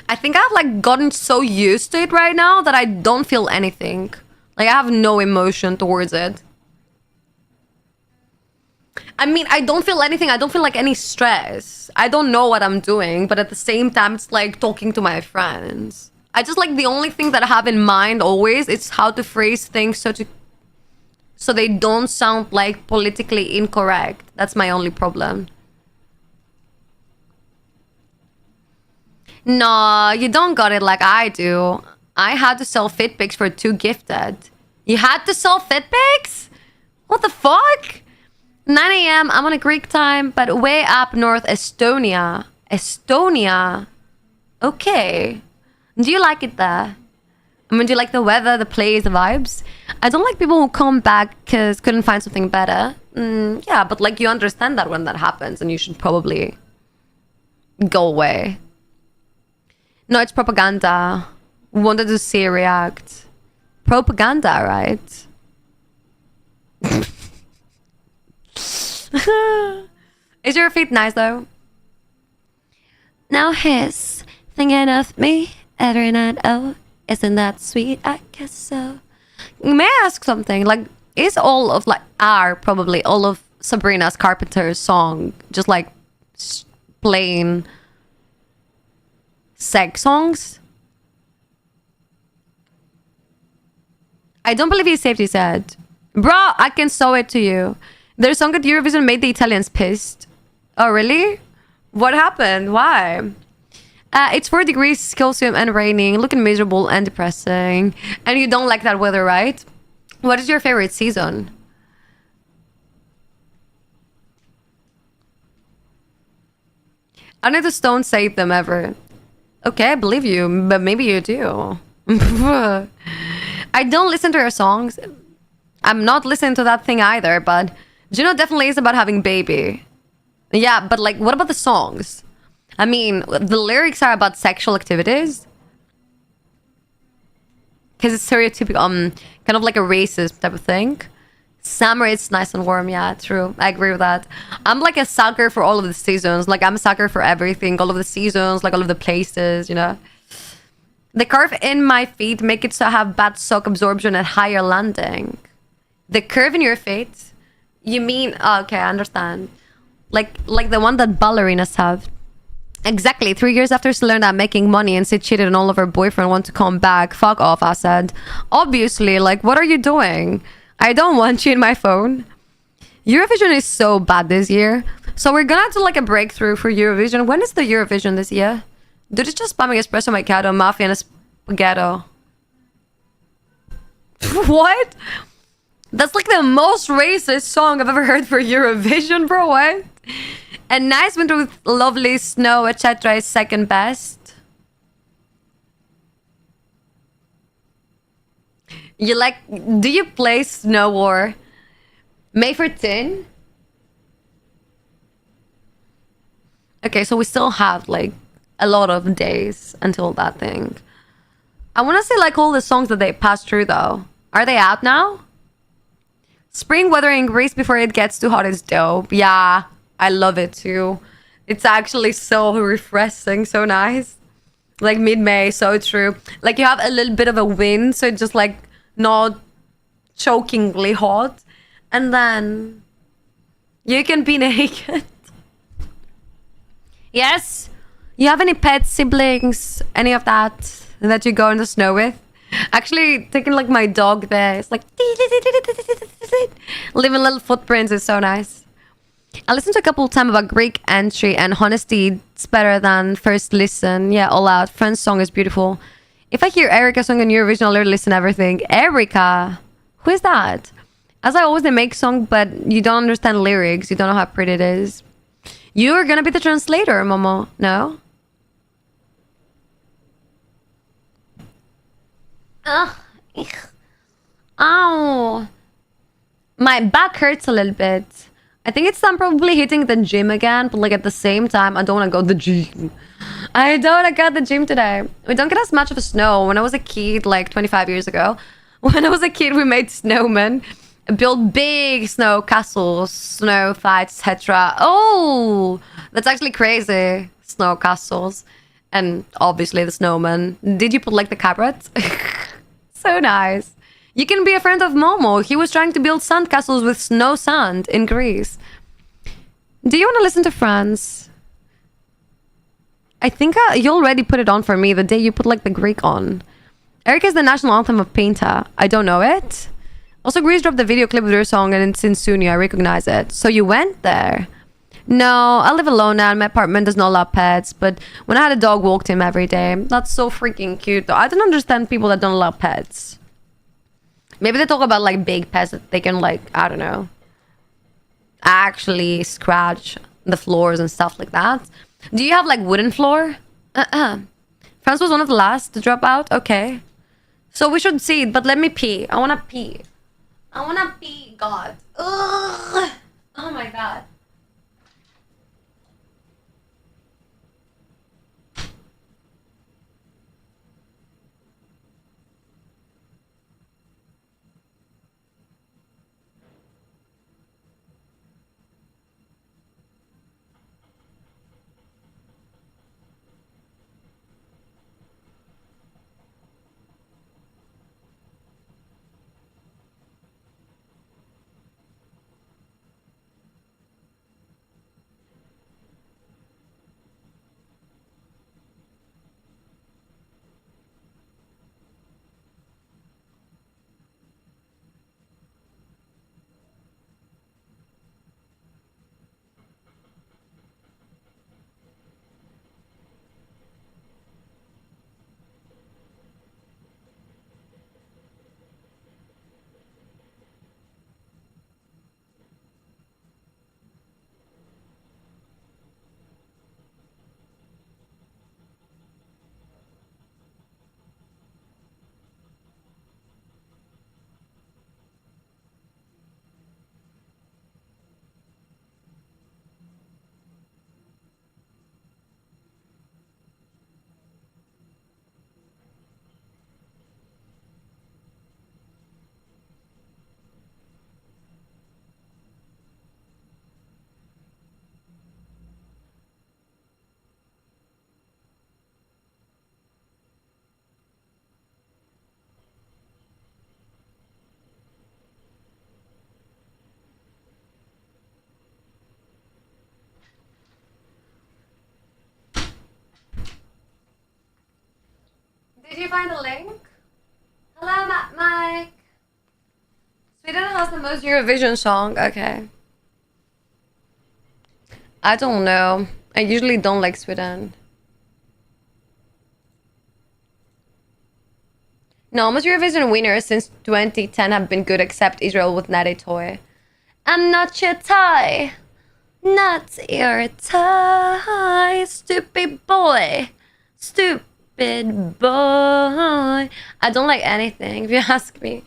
I think I've like gotten so used to it right now that I don't feel anything. Like I have no emotion towards it. I mean, I don't feel anything. I don't feel like any stress. I don't know what I'm doing, but at the same time, it's like talking to my friends. I just like the only thing that I have in mind always is how to phrase things so they don't sound like politically incorrect. That's my only problem. No, you don't got it like I do. I had to sell fit pics for 2 gifted. You had to sell fit pics? What the fuck? 9 a.m. I'm on a Greek time, but way up north, Estonia. Estonia? Okay. Do you like it there? I mean, do you like the weather, the place, the vibes? I don't like people who come back because couldn't find something better. Yeah, but like you understand that when that happens and you should probably go away. No, it's propaganda. Wanted to see you react. Propaganda, right? Is your feet nice though? Now he's thinking of me every night. Oh, isn't that sweet? I guess so. May I ask something? Like, is all of like probably all of Sabrina's Carpenter's song just like plain sex songs? I don't believe he's safety said. Bro, I can show it to you. Their song at Eurovision made the Italians pissed. Oh, really? What happened? Why? It's 4 degrees Celsius and raining, looking miserable and depressing. And you don't like that weather, right? What is your favorite season? I know the Stones save them ever. Okay, I believe you, but maybe you do. I don't listen to her songs. I'm not listening to that thing either, but Juno definitely is about having baby. Yeah, but like, what about the songs? I mean, the lyrics are about sexual activities. Because it's stereotypical, kind of like a racist type of thing. Summer, it's nice and warm. Yeah, true. I agree with that. I'm like a sucker for all of the seasons. Like, I'm a sucker for everything. All of the seasons, like all of the places, you know. The curve in my feet make it so I have bad sock absorption and higher landing. The curve in your feet? You mean... Oh, okay, I understand. Like the one that ballerinas have. Exactly. 3 years after she learned that making money and she cheated on all of her boyfriend want to come back. Fuck off, I said. Obviously, like, what are you doing? I don't want you in my phone. Eurovision is so bad this year. So we're gonna do like a breakthrough for Eurovision. When is the Eurovision this year? Dude, it's just spamming espresso macchiato, mafia, and spaghetto. What? That's like the most racist song I've ever heard for Eurovision, bro. What? A nice winter with lovely snow, etc. is second best. You like... Do you play Snow War? May 14? Okay, so we still have like a lot of days until that thing. I want to see like all the songs that they passed through though. Are they out now? Spring weather in Greece before it gets too hot is dope. Yeah, I love it too. It's actually so refreshing, so nice. Like mid-May, so true. Like you have a little bit of a wind, so it's just like not chokingly hot. And then you can be naked. Yes? You have any pets, siblings, any of that you go in the snow with? Actually, taking like my dog there, it's like leaving little footprints is so nice. I listened to a couple of times about Greek entry and honesty. It's better than first listen. Yeah, all out. Friend's song is beautiful. If I hear Erica's song on Eurovision, I'll literally listen to everything. Erica, who is that? As I always, they make song, but you don't understand lyrics. You don't know how pretty it is. You're gonna be the translator, Momo. No? Ugh. Ow. My back hurts a little bit. I think it's I'm probably hitting the gym again, but like at the same time, I don't want to go to the gym. I don't want to go to the gym today. We don't get as much of a snow. When I was a kid, like 25 years ago, when I was a kid, we made snowmen, built big snow castles, snow fights, etc. Oh, that's actually crazy. Snow castles. And obviously the snowman. Did you put like the carrots? So nice. You can be a friend of Momo. He was trying to build sand castles with snow sand in Greece. Do you want to listen to Franz? I think you already put it on for me the day you put like the Greek on. Eric is the national anthem of Pinta. I don't know it. Also, Greece dropped the video clip of their song and it's in Sunni. I recognize it. So you went there? No, I live alone now and my apartment does not allow pets. But when I had a dog, walked him every day. That's so freaking cute though. I don't understand people that don't allow pets. Maybe they talk about like big pets that they can like, I don't know, actually scratch the floors and stuff like that. Do you have like wooden floor? France was one of the last to drop out. Okay. So we should see it, but let me pee. I wanna pee. I wanna pee, God. Ugh. Oh my God. Did you find the link? Hello, Mike. Sweden has the most Eurovision song. Okay. I don't know. I usually don't like Sweden. No, most Eurovision winners since 2010 have been good except Israel with Natty Toy. I'm not your toy. Not your toy. Stupid boy. Stupid boy. I don't like anything, if you ask me.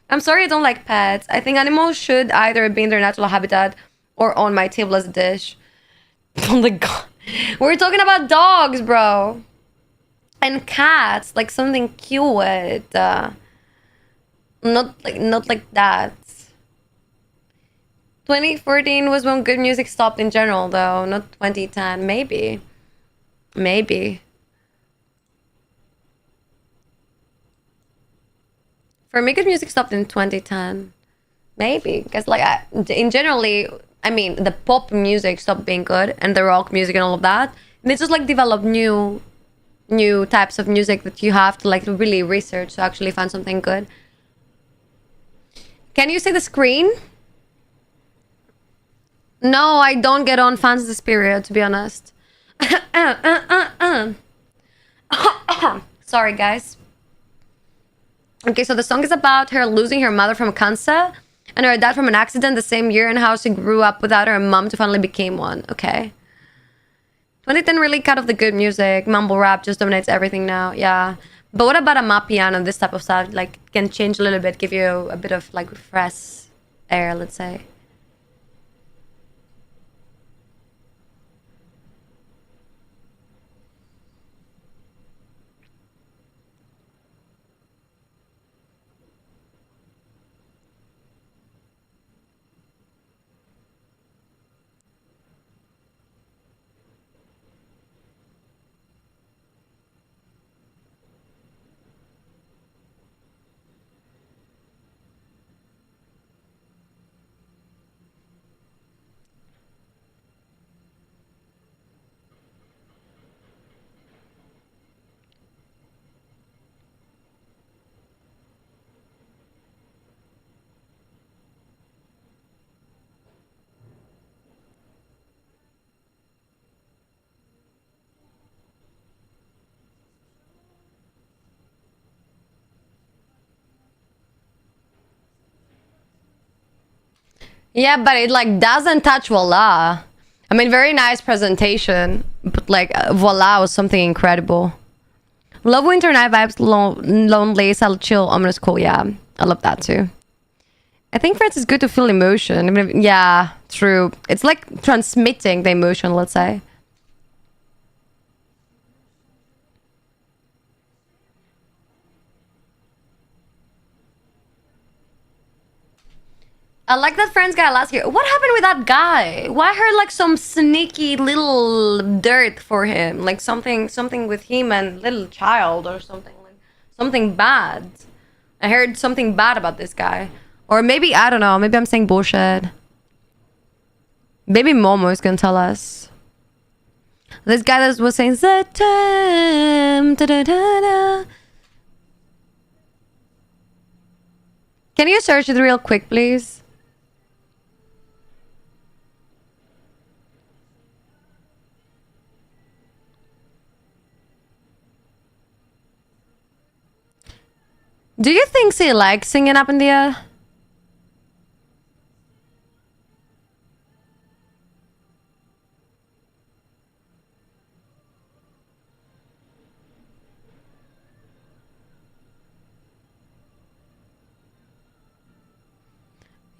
I'm sorry I don't like pets. I think animals should either be in their natural habitat or on my table as a dish. Oh my God. We're talking about dogs, bro. And cats, like something cute. Not like that. 2014 was when good music stopped in general, though. Not 2010. Maybe. For me, good music stopped in 2010. Maybe. Because, like, in generally, I mean, the pop music stopped being good. And the rock music and all of that. And they just, like, develop new types of music that you have to, like, really research to actually find something good. Can you see the screen? No, I don't get on fans this period, to be honest. Sorry, guys. Okay, so the song is about her losing her mother from cancer and her dad from an accident the same year and how she grew up without her mom to finally became one. Okay. 2010 really cut off the good music. Mumble rap just dominates everything now. Yeah. But what about a Mapiano, this type of stuff? Like, can change a little bit, give you a bit of like fresh air, let's say. Yeah, but it like doesn't touch voila. I mean, very nice presentation, but like voila was something incredible. Love winter night vibes, lonely, subtle, chill, ominous, cool. Yeah, I love that too. I think friends is good to feel emotion. I mean, yeah, true. It's like transmitting the emotion, let's say. I like that Friends guy last year. What happened with that guy? Why I heard like some sneaky little dirt for him, like something with him and little child or something, like something bad. I heard something bad about this guy, or maybe I don't know. Maybe I'm saying bullshit. Maybe Momo is gonna tell us. This guy that was saying the time. Da-da-da-da. Can you search it real quick, please? Do you think she likes singing up in the air?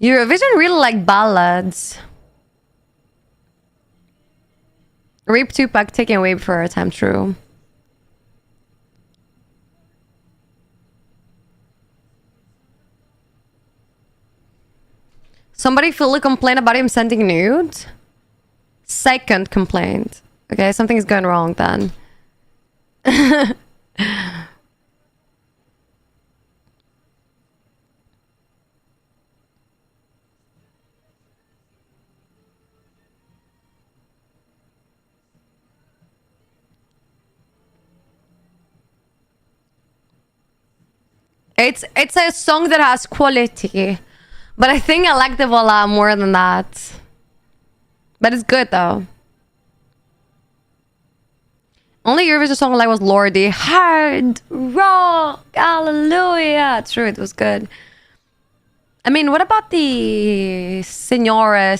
Eurovision really like ballads. Rip Tupac taking away for our time, true. Somebody fully complained about him sending nude. Second complaint. Okay, something's going wrong then. It's a song that has quality, but I think I like the voila more than that. But it's good though. Only Eurovision song I like was Lordy. Hard rock, hallelujah. True, it was good. I mean, what about the Signora,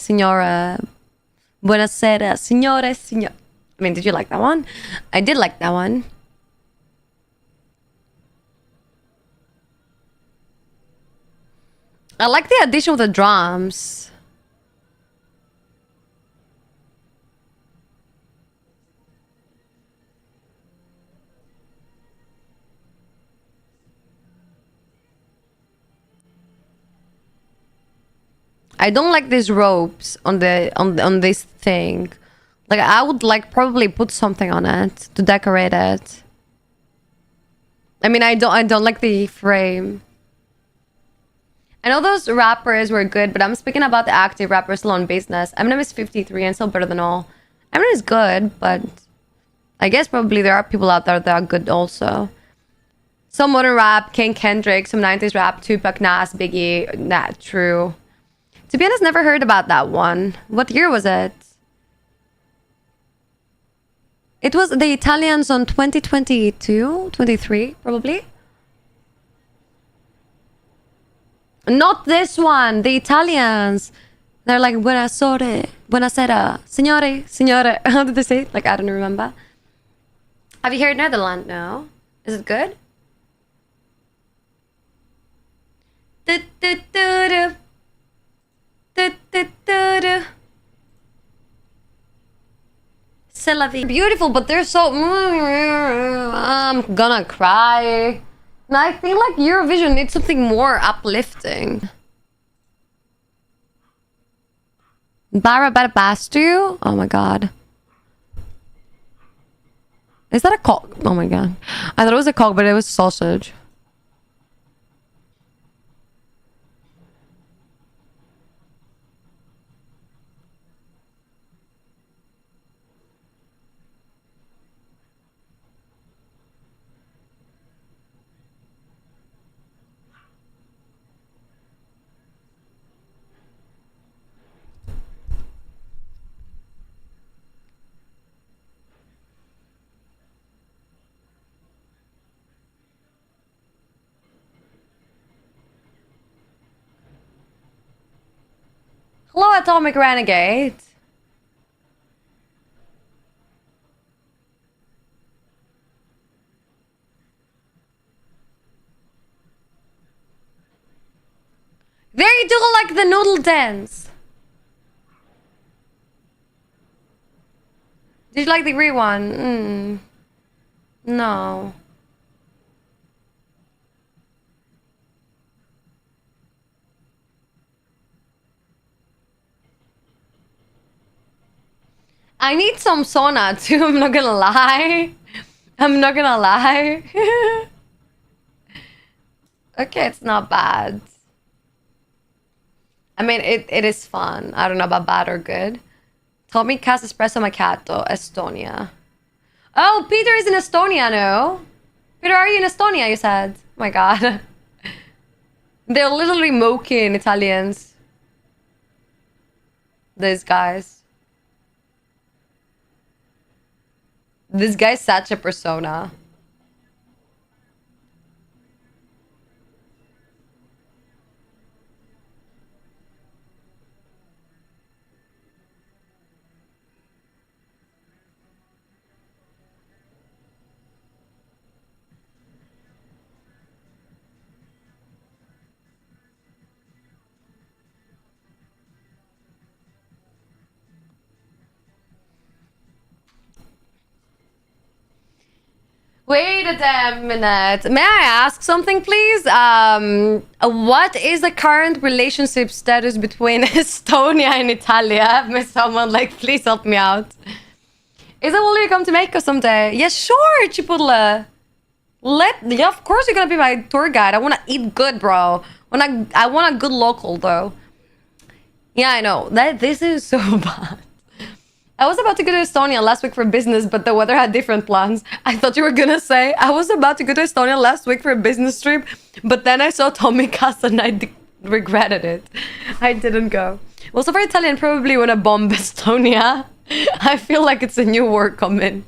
Buonasera, Signore, Signor. I mean, did you like that one? I did like that one. I like the addition of the drums. I don't like these ropes on this thing. Like I would like probably put something on it to decorate it. I mean, I don't like the frame. I know those rappers were good, but I'm speaking about the active rappers still on business. Eminem is 53 and still better than all. Eminem is good, but I guess probably there are people out there that are good also. Some modern rap, King Kendrick, some 90s rap, Tupac, Nas, Biggie. Nah, true. To be honest, never heard about that one. What year was it? It was the Italians on 2022, 23, probably. Not this one, the Italians. They're like, buonasera, signore, signore. How did they say it? Like, I don't remember. Have you heard Netherlands? No. Is it good? Du, du, du, du. Du, du, du, du. C'est la vie. Beautiful, but they're so. I'm gonna cry. And I feel like Eurovision needs something more uplifting. Barabastu? Oh my god. Is that a cock? Oh my god. I thought it was a cock, but it was sausage. Hello, Atomic Renegade. Very do like the noodle dance. Did you like the green one? No. I need some sauna too, I'm not gonna lie. I'm not gonna lie. Okay, it's not bad. I mean, it is fun. I don't know about bad or good. Tommy Cas Espresso Macchiato, Estonia. Oh, Peter is in Estonia, no? Peter, are you in Estonia, you said? Oh my god. They're literally mocking Italians. These guys. This guy's such a persona. Wait a damn minute. May I ask something, please? What is the current relationship status between Estonia and Italia? May someone, like, please help me out. Is it will you come to Mexico someday? Yeah, sure, Chipotle. Yeah, of course you're gonna be my tour guide. I wanna eat good, bro. I want a good local, though. Yeah, I know. This is so bad. I was about to go to Estonia last week for business, but the weather had different plans. I thought you were gonna say, I was about to go to Estonia last week for a business trip, but then I saw Tommy Casa and I regretted it. I didn't go. Well, so for Italian, probably when I bomb Estonia. I feel like it's a new word coming.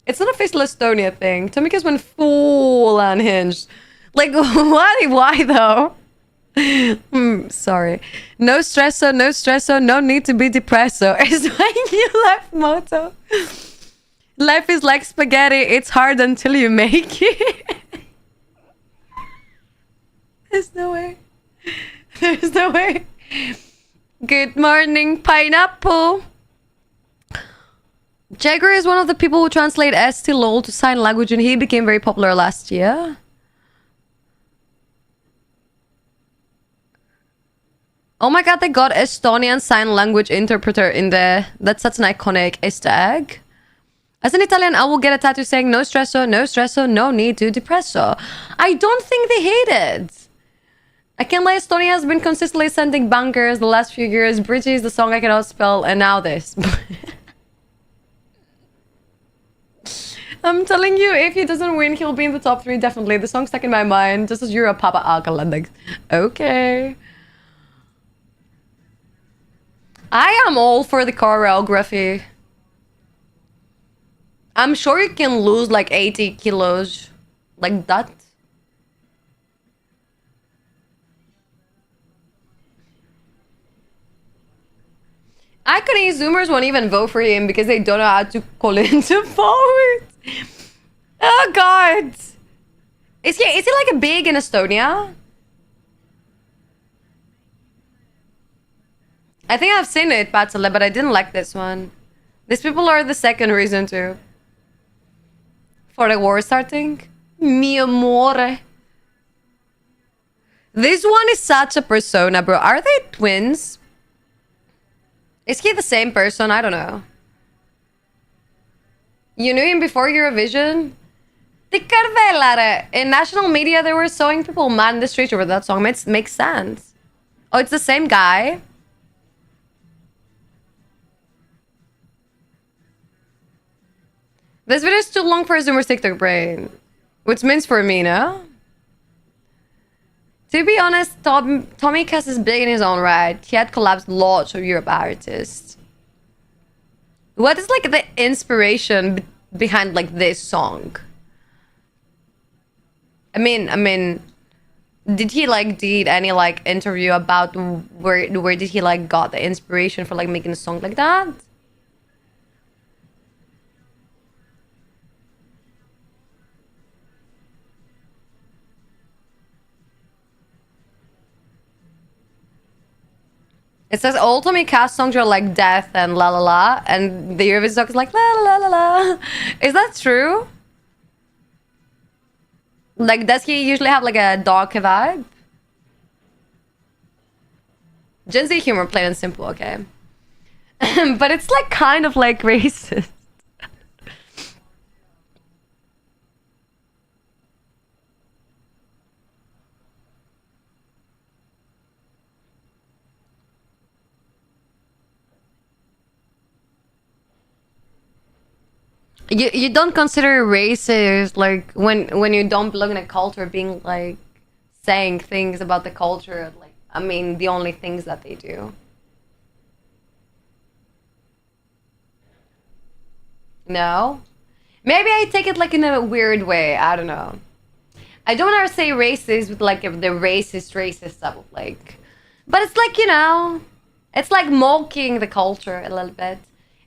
It's not a official Estonia thing. Tommy Casa went full unhinged. Like, why though? Sorry. No stresso, no need to be depresso. It's when you left motto. Life is like spaghetti, it's hard until you make it. There's no way. There's no way. Good morning, pineapple. Jagger is one of the people who translate ST-LOL to sign language and he became very popular last year. Oh my god, they got Estonian sign language interpreter in the... That's such an iconic Easter egg. As an Italian, I will get a tattoo saying no stresso, no need to depresso. I don't think they hate it. I can't lie, Estonia has been consistently sending bangers the last few years. Bridgie is the song I cannot spell, and now this. I'm telling you, if he doesn't win, he'll be in the top 3, definitely. The song's stuck in my mind, just as you're a Papa Alkalendex. Okay. I am all for the choreography. I'm sure you can lose like 80 kilos like that. Iconic Zoomers won't even vote for him because they don't know how to call into vote. Oh god. Is he like a big in Estonia? I think I've seen it, Batsale, but I didn't like this one. These people are the second reason too. For the war starting. Mi amore. This one is such a persona, bro. Are they twins? Is he the same person? I don't know. You knew him before Eurovision? The Carvelare. In national media, they were showing people mad in the streets over that song. Makes sense. Oh, it's the same guy? This video is too long for a Zoomer's TikTok brain. Which means for me, no? To be honest, Tommy Cass is big in his own right. He had collabed lots of Europe artists. What is like the inspiration behind like this song? I mean, did he like did any like interview about where did he like got the inspiration for like making a song like that? It says all Tommy Cass songs are like death and la la la, and the Eurovision song is like la la la la la. Is that true? Like, does he usually have like a dark vibe? Gen Z humor, plain and simple, okay. But it's like kind of like racist. You don't consider racist like when you don't belong in a culture being like saying things about the culture, like I mean the only things that they do. No? Maybe I take it like in a weird way, I don't know. I don't ever say racist with like the racist stuff of like, but it's like, you know, it's like mocking the culture a little bit.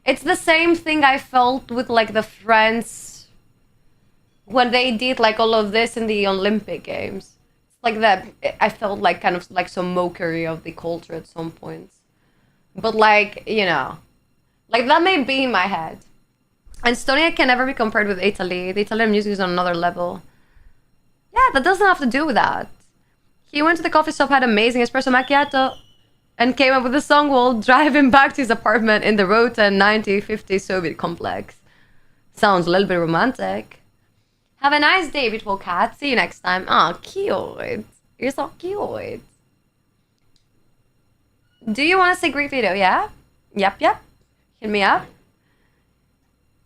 It's the same thing I felt with like the French when they did like all of this in the Olympic Games. It's like that. I felt like kind of like some mockery of the culture at some points. But like, you know, like that may be in my head. And Estonia can never be compared with Italy. The Italian music is on another level. Yeah, that doesn't have to do with that. He went to the coffee shop, had amazing espresso macchiato, and came up with a song while driving back to his apartment in the Rota 9050 Soviet complex. Sounds a little bit romantic. Have a nice day, beautiful cat. See you next time. Aw, cute. You're so cute. Do you want to say great video? Yeah? Yep. Hit me up.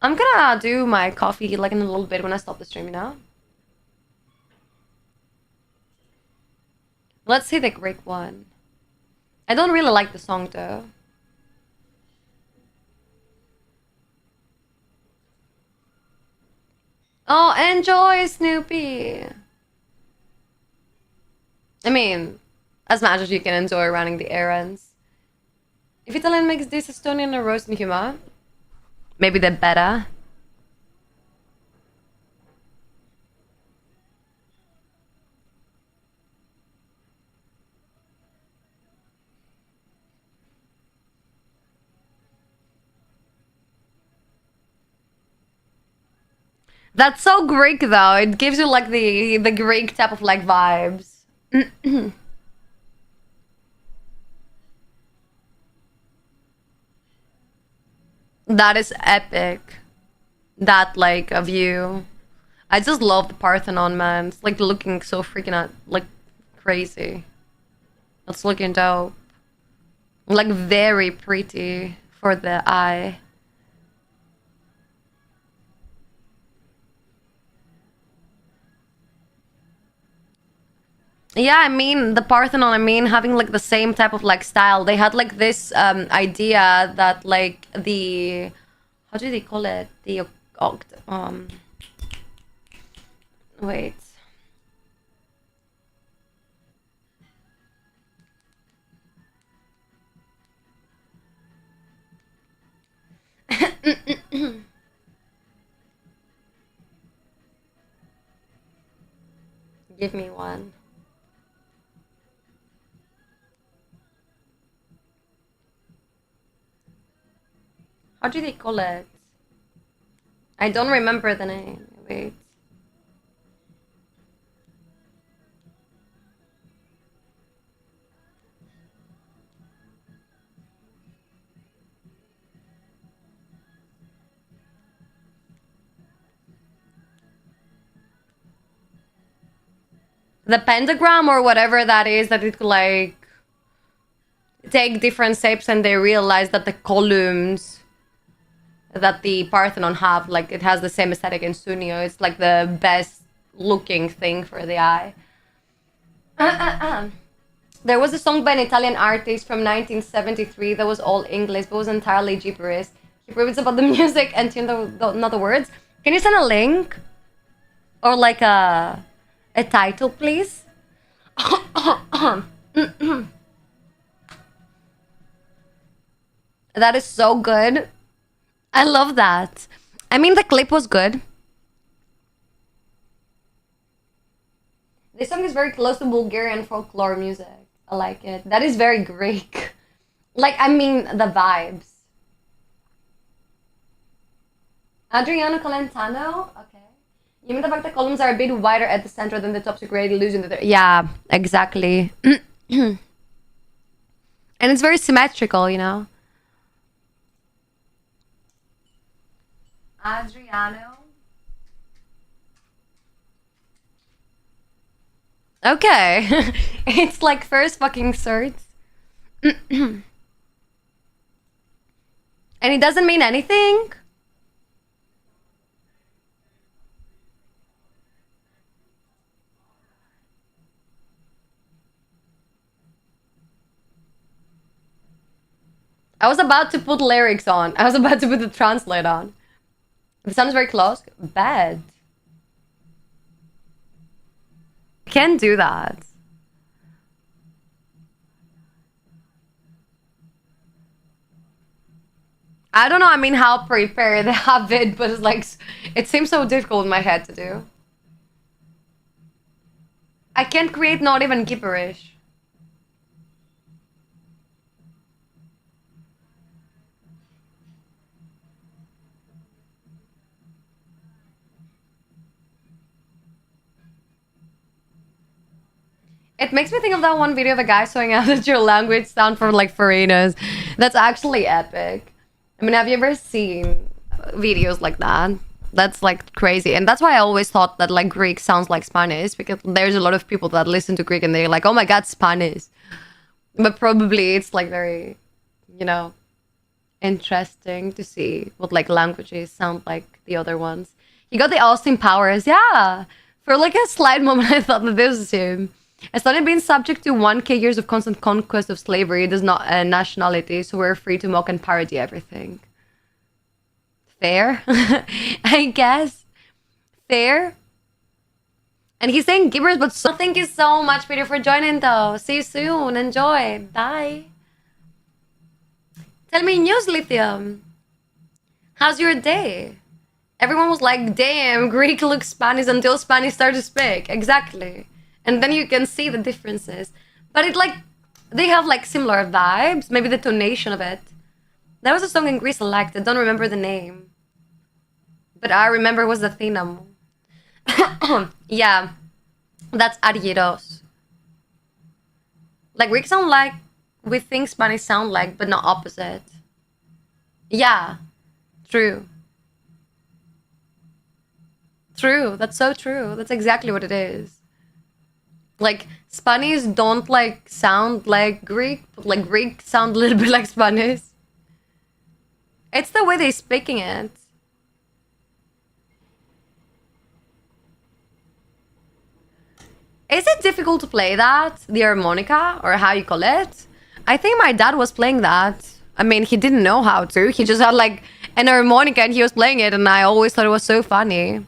I'm gonna do my coffee like in a little bit when I stop the stream, you know? Let's see the Greek one. I don't really like the song though. Oh, enjoy Snoopy! I mean, as much as you can enjoy running the errands. If Italian makes this Estonian a roast in humor, maybe they're better. That's so Greek though. It gives you like the Greek type of like vibes. That is epic. That like a view. I just love the Parthenon, man. It's like looking so freaking out like crazy. It's looking dope. Like very pretty for the eye. Yeah, I mean the Parthenon. I mean having like the same type of like style. They had like this idea that like the how do they call it? The wait. Give me one. How do they call it? I don't remember the name. Wait. The pentagram or whatever that is, that it could like take different shapes, and they realize that the columns that the Parthenon have, like it has the same aesthetic in Sunio. It's like the best looking thing for the eye. There was a song by an Italian artist from 1973 that was all English, but was entirely gibberish. He proves about the music and tuned not the words. Can you send a link? Or like a title, please? That is so good. I love that. I mean, the clip was good. This song is very close to Bulgarian folklore music. I like it. That is very Greek. Like, I mean, the vibes. Adriano Colentano? Okay. You mean the fact that columns are a bit wider at the center than the tops are greatly losing the... Yeah, exactly. And it's very symmetrical, you know? Adriano. Okay. It's like first fucking search. And it doesn't mean anything? I was about to put lyrics on. I was about to put the translate on. The sound is very close. Bad. Can't do that. I don't know, I mean, how prepared they have it, but it's like, it seems so difficult in my head to do. I can't create not even gibberish. It makes me think of that one video of a guy showing how that your language sound for like foreigners. That's actually epic. I mean, have you ever seen videos like that? That's like crazy. And that's why I always thought that like Greek sounds like Spanish, because there's a lot of people that listen to Greek and they're like, oh my god, Spanish. But probably it's like very, you know, interesting to see what like languages sound like the other ones. He got the Austin Powers, yeah. For like a slight moment I thought that this was him. I started being subject to 1K years of constant conquest of slavery. It is not a nationality, so we're free to mock and parody everything. Fair? I guess. Fair? And he's saying gibberish, but so thank you so much, Peter, for joining though. See you soon. Enjoy. Bye. Tell me news, Lithium. How's your day? Everyone was like, damn, Greek looks Spanish until Spanish started to speak. Exactly. And then you can see the differences. But it like, they have like similar vibes. Maybe the tonation of it. There was a song in Greece I liked. I don't remember the name. But I remember it was the Thinam. Yeah. That's Argyros. Like Greek sound like we think Spanish sound like, but not opposite. Yeah. True. True. That's so true. That's exactly what it is. Like, Spanish don't, like, sound like Greek, but, like, Greek sound a little bit like Spanish. It's the way they're speaking it. Is it difficult to play that? The harmonica, or how you call it? I think my dad was playing that. I mean, he didn't know how to. He just had, like, an harmonica and he was playing it, and I always thought it was so funny.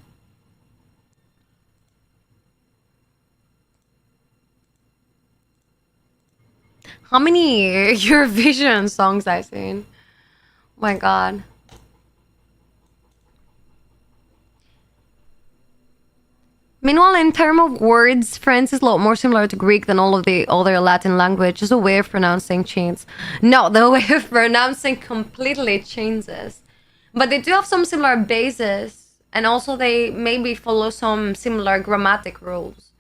How many Eurovision songs I've seen? Oh my god. Meanwhile, in terms of words, French is a lot more similar to Greek than all of the other Latin languages. Just a way of pronouncing changes. No, the way of pronouncing completely changes. But they do have some similar bases, and also they maybe follow some similar grammatic rules,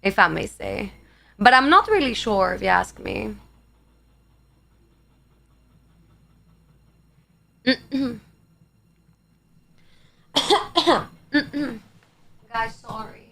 if I may say. But I'm not really sure, if you ask me. Guys, sorry.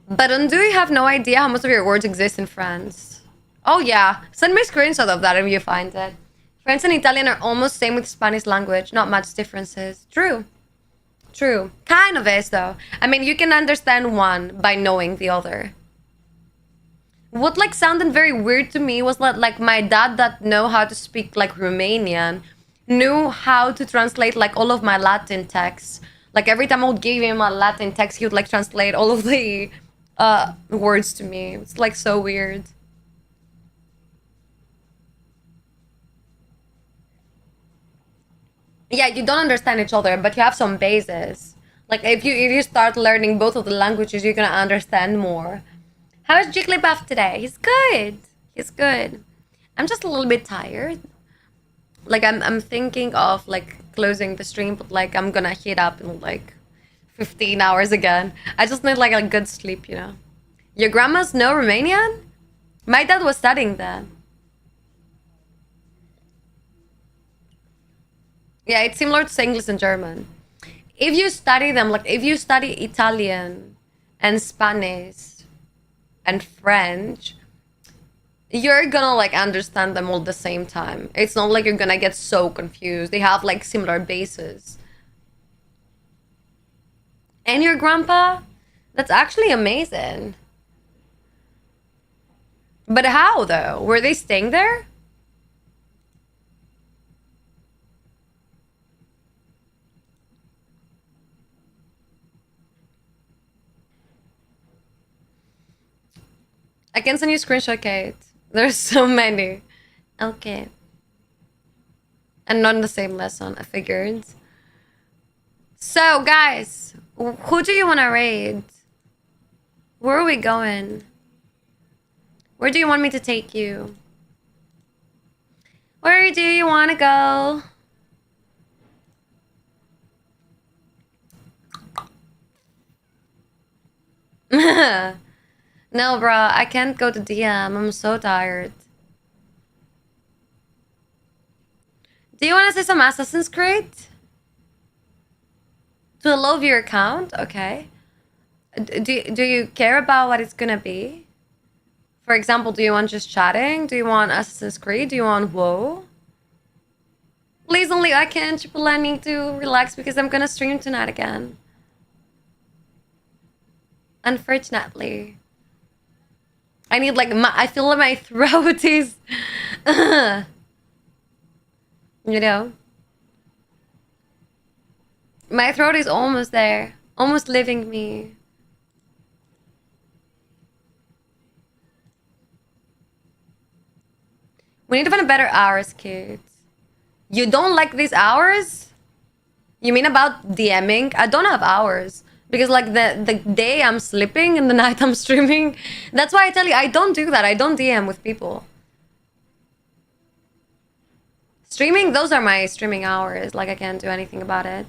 But do you have no idea how most of your words exist in France? Oh yeah, send me a screenshot of that if you find it. French and Italian are almost same with Spanish language, not much differences. True. True. Kind of is though. I mean, you can understand one by knowing the other. What like sounded very weird to me was that like my dad that know how to speak like Romanian knew how to translate like all of my Latin texts. Like every time I would give him a Latin text, he would like translate all of the words to me. It's like so weird. Yeah, you don't understand each other, but you have some bases. Like if you start learning both of the languages, you're gonna understand more. How is Jigglypuff today? He's good. He's good. I'm just a little bit tired. Like I'm thinking of like closing the stream, but like I'm gonna hit up in like 15 hours again. I just need like a good sleep, you know. Your grandma's no Romanian? My dad was studying that. Yeah, it's similar to English and German. If you study them, like if you study Italian and Spanish and French, you're gonna like understand them all at the same time. It's not like you're gonna get so confused. They have like similar bases. And your grandpa? That's actually amazing. But how though? Were they staying there? I can send you a screenshot, Kate. There's so many. Okay. And not in the same lesson, I figured. So, guys, who do you want to raid? Where are we going? Where do you want me to take you? Where do you want to go? No, bro, I can't go to DM. I'm so tired. Do you want to say some Assassin's Creed? To love your account? Okay. Do you care about what it's gonna be? For example, do you want just chatting? Do you want Assassin's Creed? Do you want WoW? Please, only I can. Triple I need to relax because I'm gonna stream tonight again. Unfortunately. I need like I feel like my throat is you know. My throat is almost there. Almost leaving me. We need to find better hours, kids. You don't like these hours? You mean about DMing? I don't have hours. Because like the day I'm sleeping and the night I'm streaming. That's why I tell you, I don't do that. I don't DM with people. Streaming, those are my streaming hours. Like I can't do anything about it.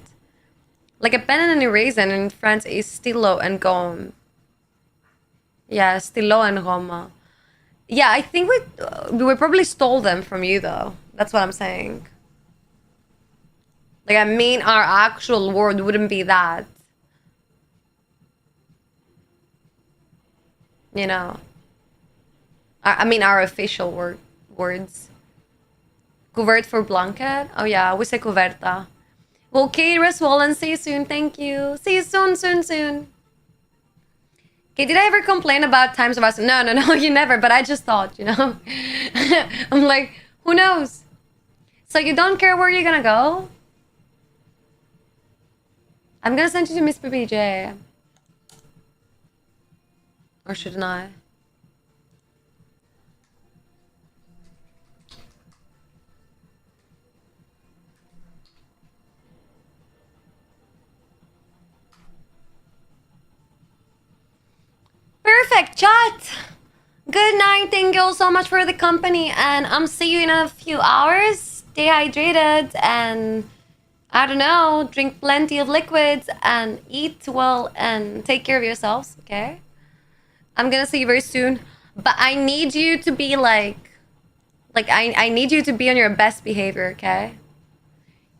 Like a pen and an eraser in France is stylo and gomme. Yeah, stylo and gomme. Yeah, I think we probably stole them from you though. That's what I'm saying. Like I mean our actual word wouldn't be that. You know. I mean our official words. Couvert for blanket? Oh yeah, we say coverta. Well, Kate, rest well and see you soon. Thank you. See you soon, soon, soon. Okay, did I ever complain about times of us? No, you never. But I just thought, you know. I'm like, who knows? So you don't care where you're gonna go? I'm gonna send you to Miss BBJ. Or shouldn't I? Perfect, chat. Good night. Thank you all so much for the company. And I'm see you in a few hours. Stay hydrated and I don't know, drink plenty of liquids and eat well and take care of yourselves, okay? I'm gonna see you very soon. But I need you to be like I need you to be on your best behavior, okay?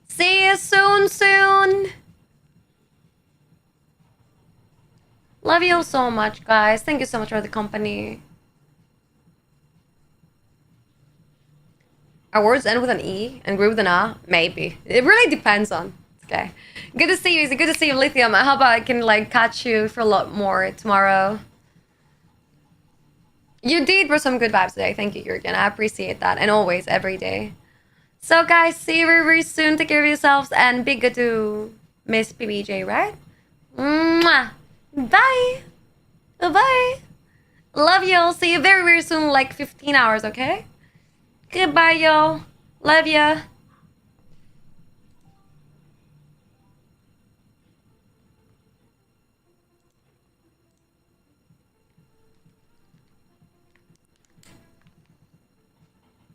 See you soon. Love you all so much, guys. Thank you so much for the company. Our words end with an E and agree with an A? Maybe. It really depends on. Okay. Good to see you. It's good to see you, Lithium. How about I can like catch you for a lot more tomorrow? You did bring some good vibes today. Thank you, Jurgen. I appreciate that. And always, every day. So, guys, see you very, very soon. Take care of yourselves and be good to Miss BBJ, right? Mwah. Bye. Bye-bye. Love you all. See you very, very soon, like 15 hours, okay? Goodbye, y'all. Love ya.